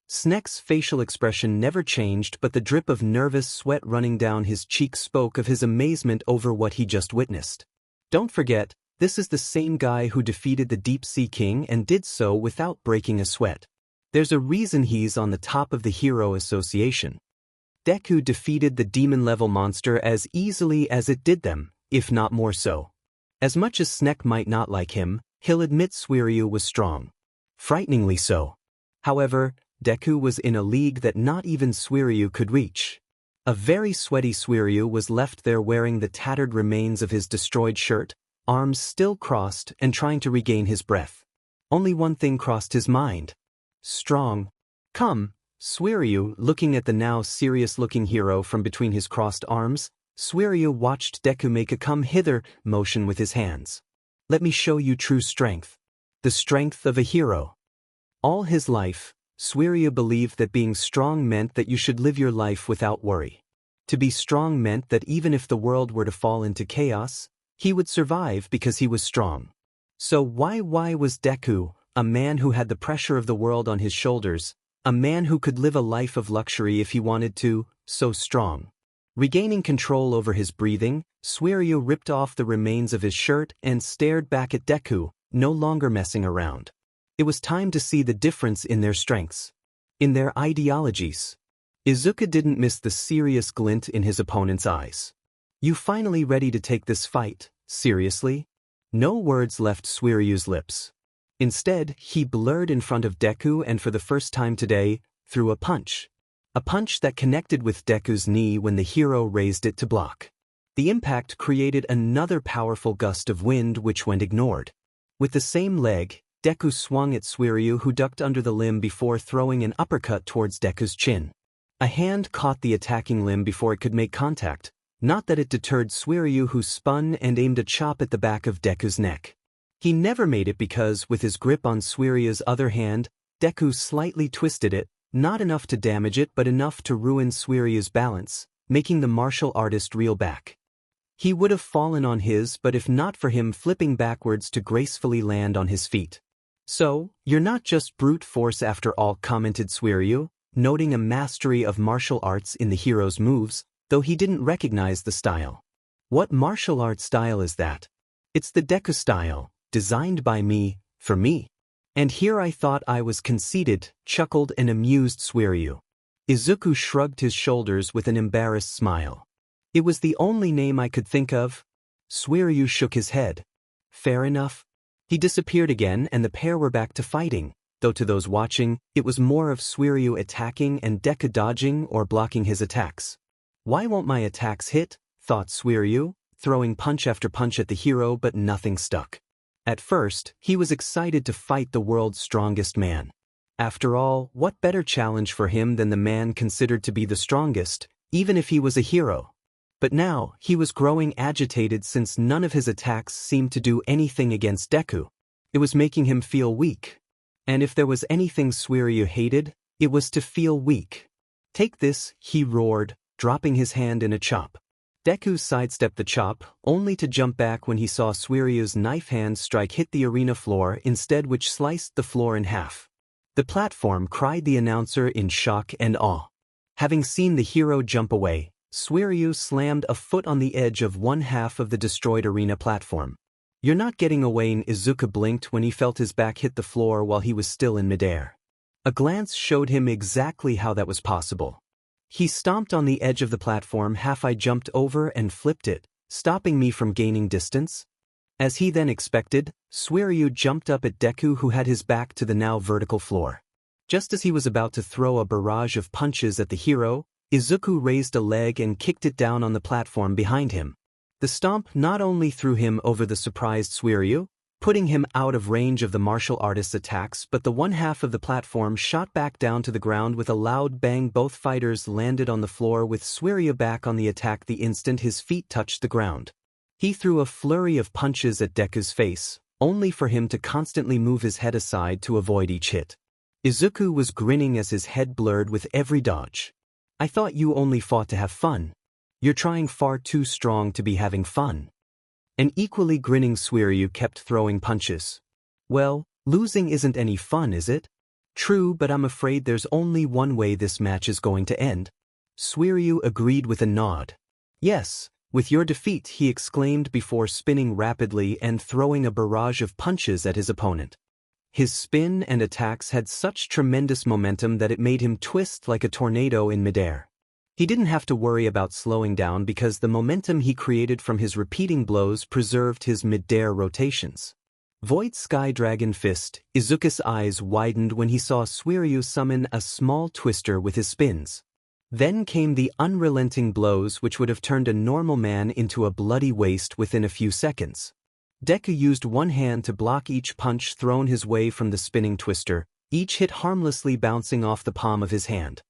Snek's facial expression never changed, but the drip of nervous sweat running down his cheeks spoke of his amazement over what he just witnessed. Don't forget, this is the same guy who defeated the Deep Sea King and did so without breaking a sweat. There's a reason he's on the top of the Hero Association. Deku defeated the demon-level monster as easily as it did them, if not more so. As much as Snek might not like him, he'll admit Suiryu was strong. Frighteningly so. However, Deku was in a league that not even Suiryu could reach. A very sweaty Suiryu was left there wearing the tattered remains of his destroyed shirt, arms still crossed and trying to regain his breath. Only one thing crossed his mind. Strong. Come, Suiryu, looking at the now serious-looking hero from between his crossed arms, Suiryu watched Deku make a come-hither motion with his hands. Let me show you true strength. The strength of a hero. All his life, Suiryu believed that being strong meant that you should live your life without worry. To be strong meant that even if the world were to fall into chaos, he would survive because he was strong. So why was Deku, a man who had the pressure of the world on his shoulders, a man who could live a life of luxury if he wanted to, so strong? Regaining control over his breathing, Suiryu ripped off the remains of his shirt and stared back at Deku, no longer messing around. It was time to see the difference in their strengths, in their ideologies. Izuku didn't miss the serious glint in his opponent's eyes. You finally ready to take this fight, seriously? No words left Suiryu's lips. Instead, he blurred in front of Deku and for the first time today, threw a punch. A punch that connected with Deku's knee when the hero raised it to block. The impact created another powerful gust of wind which went ignored. With the same leg, Deku swung at Suiryu who ducked under the limb before throwing an uppercut towards Deku's chin. A hand caught the attacking limb before it could make contact, not that it deterred Suiryu who spun and aimed a chop at the back of Deku's neck. He never made it because, with his grip on Suiryu's other hand, Deku slightly twisted it, not enough to damage it but enough to ruin Suiryu's balance, making the martial artist reel back. He would have fallen on his but if not for him flipping backwards to gracefully land on his feet. So, you're not just brute force after all, commented Suiryu, noting a mastery of martial arts in the hero's moves, though he didn't recognize the style. What martial art style is that? It's the Deku style, designed by me, for me. And here I thought I was conceited, chuckled and amused Suiryu. Izuku shrugged his shoulders with an embarrassed smile. It was the only name I could think of. Suiryu shook his head. Fair enough. He disappeared again and the pair were back to fighting, though to those watching, it was more of Suiryu attacking and Deku dodging or blocking his attacks. Why won't my attacks hit? Thought Suiryu, throwing punch after punch at the hero but nothing stuck. At first, he was excited to fight the world's strongest man. After all, what better challenge for him than the man considered to be the strongest, even if he was a hero? But now, he was growing agitated since none of his attacks seemed to do anything against Deku. It was making him feel weak. And if there was anything Suiryu hated, it was to feel weak. "Take this," he roared, dropping his hand in a chop. Deku sidestepped the chop, only to jump back when he saw Suiryu's knife hand strike hit the arena floor instead, which sliced the floor in half. "The platform," cried the announcer in shock and awe. Having seen the hero jump away, Suiryu slammed a foot on the edge of one half of the destroyed arena platform. "You're not getting away," Izuku blinked when he felt his back hit the floor while he was still in midair. A glance showed him exactly how that was possible. He stomped on the edge of the platform. "I jumped over and flipped it, stopping me from gaining distance." As he then expected, Suiryu jumped up at Deku, who had his back to the now vertical floor. Just as he was about to throw a barrage of punches at the hero, Izuku raised a leg and kicked it down on the platform behind him. The stomp not only threw him over the surprised Suiryu, putting him out of range of the martial artist's attacks, but the one half of the platform shot back down to the ground with a loud bang. Both fighters landed on the floor, with Suiryu back on the attack the instant his feet touched the ground. He threw a flurry of punches at Deku's face, only for him to constantly move his head aside to avoid each hit. Izuku was grinning as his head blurred with every dodge. "I thought you only fought to have fun. You're trying far too strong to be having fun." An equally grinning Suiryu kept throwing punches. "Well, losing isn't any fun, is it?" "True, but I'm afraid there's only one way this match is going to end." Suiryu agreed with a nod. "Yes, with your defeat," he exclaimed before spinning rapidly and throwing a barrage of punches at his opponent. His spin and attacks had such tremendous momentum that it made him twist like a tornado in midair. He didn't have to worry about slowing down because the momentum he created from his repeating blows preserved his mid-air rotations. Void Sky Dragon Fist. Izuku's eyes widened when he saw Suiryu summon a small twister with his spins. Then came the unrelenting blows, which would have turned a normal man into a bloody waste within a few seconds. Deku used one hand to block each punch thrown his way from the spinning twister, each hit harmlessly bouncing off the palm of his hand.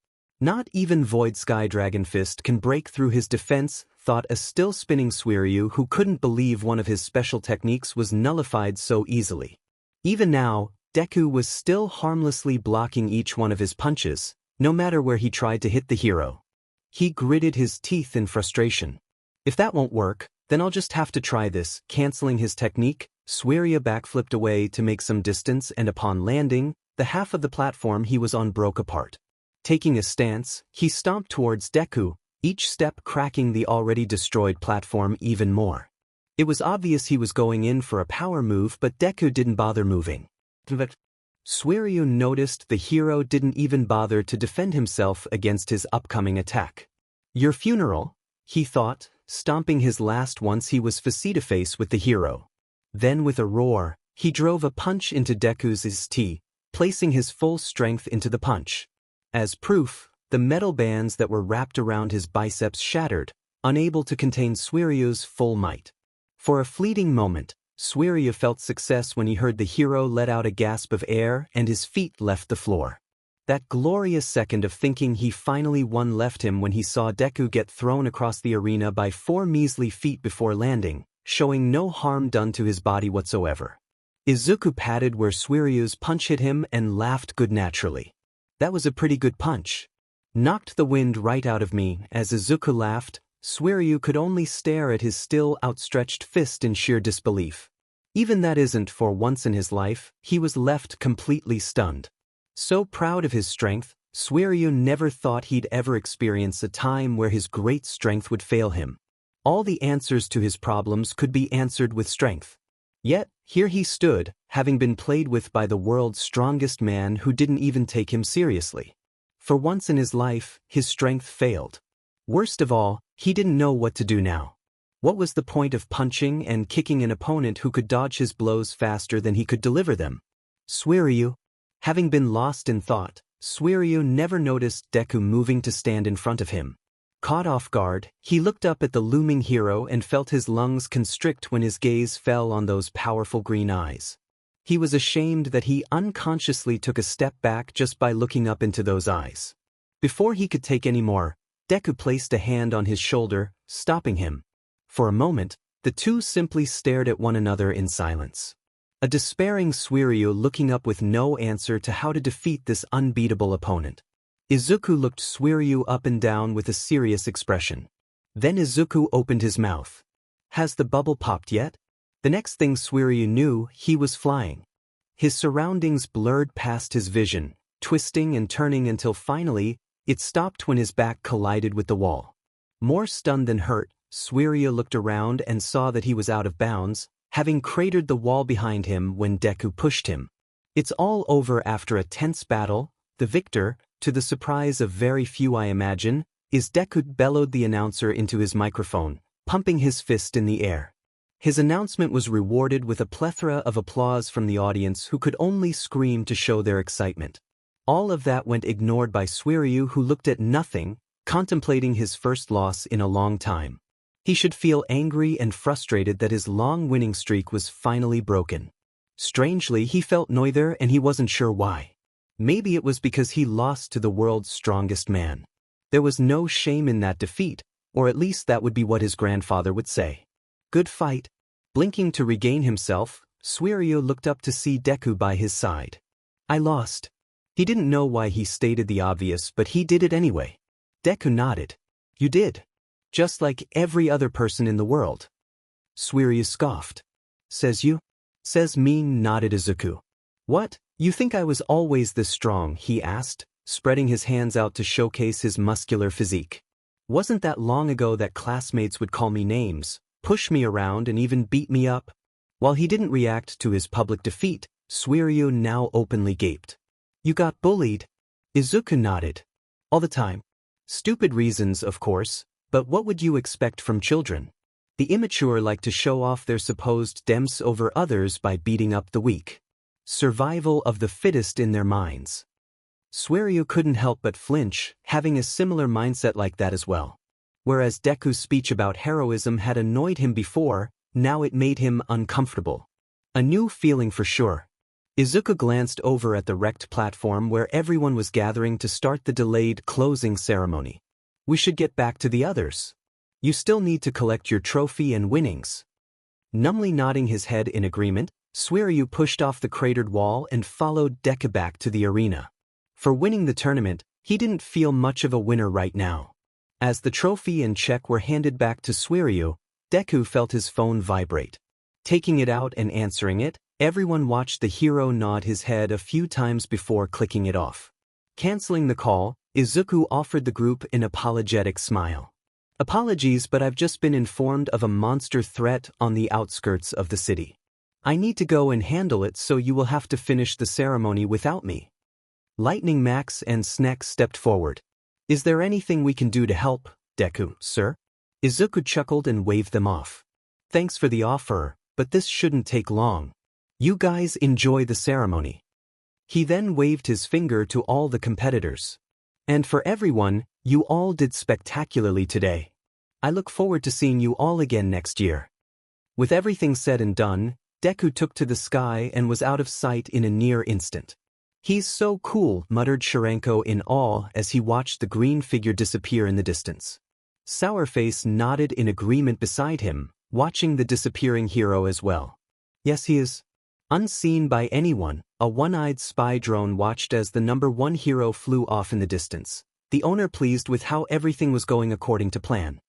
"Not even Void Sky Dragon Fist can break through his defense," thought a still spinning Suiryu, who couldn't believe one of his special techniques was nullified so easily. Even now, Deku was still harmlessly blocking each one of his punches, no matter where he tried to hit the hero. He gritted his teeth in frustration. "If that won't work, then I'll just have to try this." Canceling his technique, Suiryu backflipped away to make some distance, and upon landing, the half of the platform he was on broke apart. Taking a stance, he stomped towards Deku, each step cracking the already destroyed platform even more. It was obvious he was going in for a power move, but Deku didn't bother moving. Suiryu noticed the hero didn't even bother to defend himself against his upcoming attack. "Your funeral?" he thought, stomping his last once he was face-to-face with the hero. Then with a roar, he drove a punch into Deku's teeth, placing his full strength into the punch. As proof, the metal bands that were wrapped around his biceps shattered, unable to contain Suiryu's full might. For a fleeting moment, Suiryu felt success when he heard the hero let out a gasp of air and his feet left the floor. That glorious second of thinking he finally won left him when he saw Deku get thrown across the arena by 4 measly feet before landing, showing no harm done to his body whatsoever. Izuku patted where Suiryu's punch hit him and laughed good-naturedly. "That was a pretty good punch. Knocked the wind right out of me." As Izuku laughed, Suiryu could only stare at his still outstretched fist in sheer disbelief. Even that isn't, for once in his life, he was left completely stunned. So proud of his strength, Suiryu never thought he'd ever experience a time where his great strength would fail him. All the answers to his problems could be answered with strength. Yet, here he stood, having been played with by the world's strongest man who didn't even take him seriously. For once in his life, his strength failed. Worst of all, he didn't know what to do now. What was the point of punching and kicking an opponent who could dodge his blows faster than he could deliver them? Suiryu. Having been lost in thought, Suiryu never noticed Deku moving to stand in front of him. Caught off guard, he looked up at the looming hero and felt his lungs constrict when his gaze fell on those powerful green eyes. He was ashamed that he unconsciously took a step back just by looking up into those eyes. Before he could take any more, Deku placed a hand on his shoulder, stopping him. For a moment, the two simply stared at one another in silence. A despairing Suiryu looking up with no answer to how to defeat this unbeatable opponent. Izuku looked Suiryu up and down with a serious expression. Then Izuku opened his mouth. Has the bubble popped yet? The next thing Suiryu knew, he was flying. His surroundings blurred past his vision, twisting and turning until finally, it stopped when his back collided with the wall. More stunned than hurt, Suiryu looked around and saw that he was out of bounds, having cratered the wall behind him when Deku pushed him. It's all over after a tense battle. The victor, to the surprise of very few I imagine, is Deku, bellowed the announcer into his microphone, pumping his fist in the air. His announcement was rewarded with a plethora of applause from the audience who could only scream to show their excitement. All of that went ignored by Suiryu, who looked at nothing, contemplating his first loss in a long time. He should feel angry and frustrated that his long winning streak was finally broken. Strangely, he felt neither, and he wasn't sure why. Maybe it was because he lost to the world's strongest man. There was no shame in that defeat, or at least that would be what his grandfather would say. Good fight. Blinking to regain himself, Suiryu looked up to see Deku by his side. I lost. He didn't know why he stated the obvious, but he did it anyway. Deku nodded. You did. Just like every other person in the world. Suiryu scoffed. Says you? Says me, nodded Izuku. What? You think I was always this strong? He asked, spreading his hands out to showcase his muscular physique. Wasn't that long ago that classmates would call me names, push me around and even beat me up? While he didn't react to his public defeat, Suiryu now openly gaped. You got bullied? Izuku nodded. All the time. Stupid reasons, of course, but what would you expect from children? The immature like to show off their supposed demise over others by beating up the weak. Survival of the fittest in their minds. Suiryu couldn't help but flinch, having a similar mindset like that as well. Whereas Deku's speech about heroism had annoyed him before, now it made him uncomfortable. A new feeling for sure. Izuku glanced over at the wrecked platform where everyone was gathering to start the delayed closing ceremony. We should get back to the others. You still need to collect your trophy and winnings. Numbly nodding his head in agreement, Suiryu pushed off the cratered wall and followed Deku back to the arena. For winning the tournament, he didn't feel much of a winner right now. As the trophy and check were handed back to Suiryu, Deku felt his phone vibrate. Taking it out and answering it, everyone watched the hero nod his head a few times before clicking it off. Canceling the call, Izuku offered the group an apologetic smile. Apologies, but I've just been informed of a monster threat on the outskirts of the city. I need to go and handle it, so you will have to finish the ceremony without me. Lightning Max and Sneck stepped forward. Is there anything we can do to help, Deku, sir? Izuku chuckled and waved them off. Thanks for the offer, but this shouldn't take long. You guys enjoy the ceremony. He then waved his finger to all the competitors. And for everyone, you all did spectacularly today. I look forward to seeing you all again next year. With everything said and done, Deku took to the sky and was out of sight in a near instant. He's so cool, muttered Sharanko in awe as he watched the green figure disappear in the distance. Sourface nodded in agreement beside him, watching the disappearing hero as well. Yes, he is. Unseen by anyone, a one-eyed spy drone watched as the #1 hero flew off in the distance, the owner pleased with how everything was going according to plan.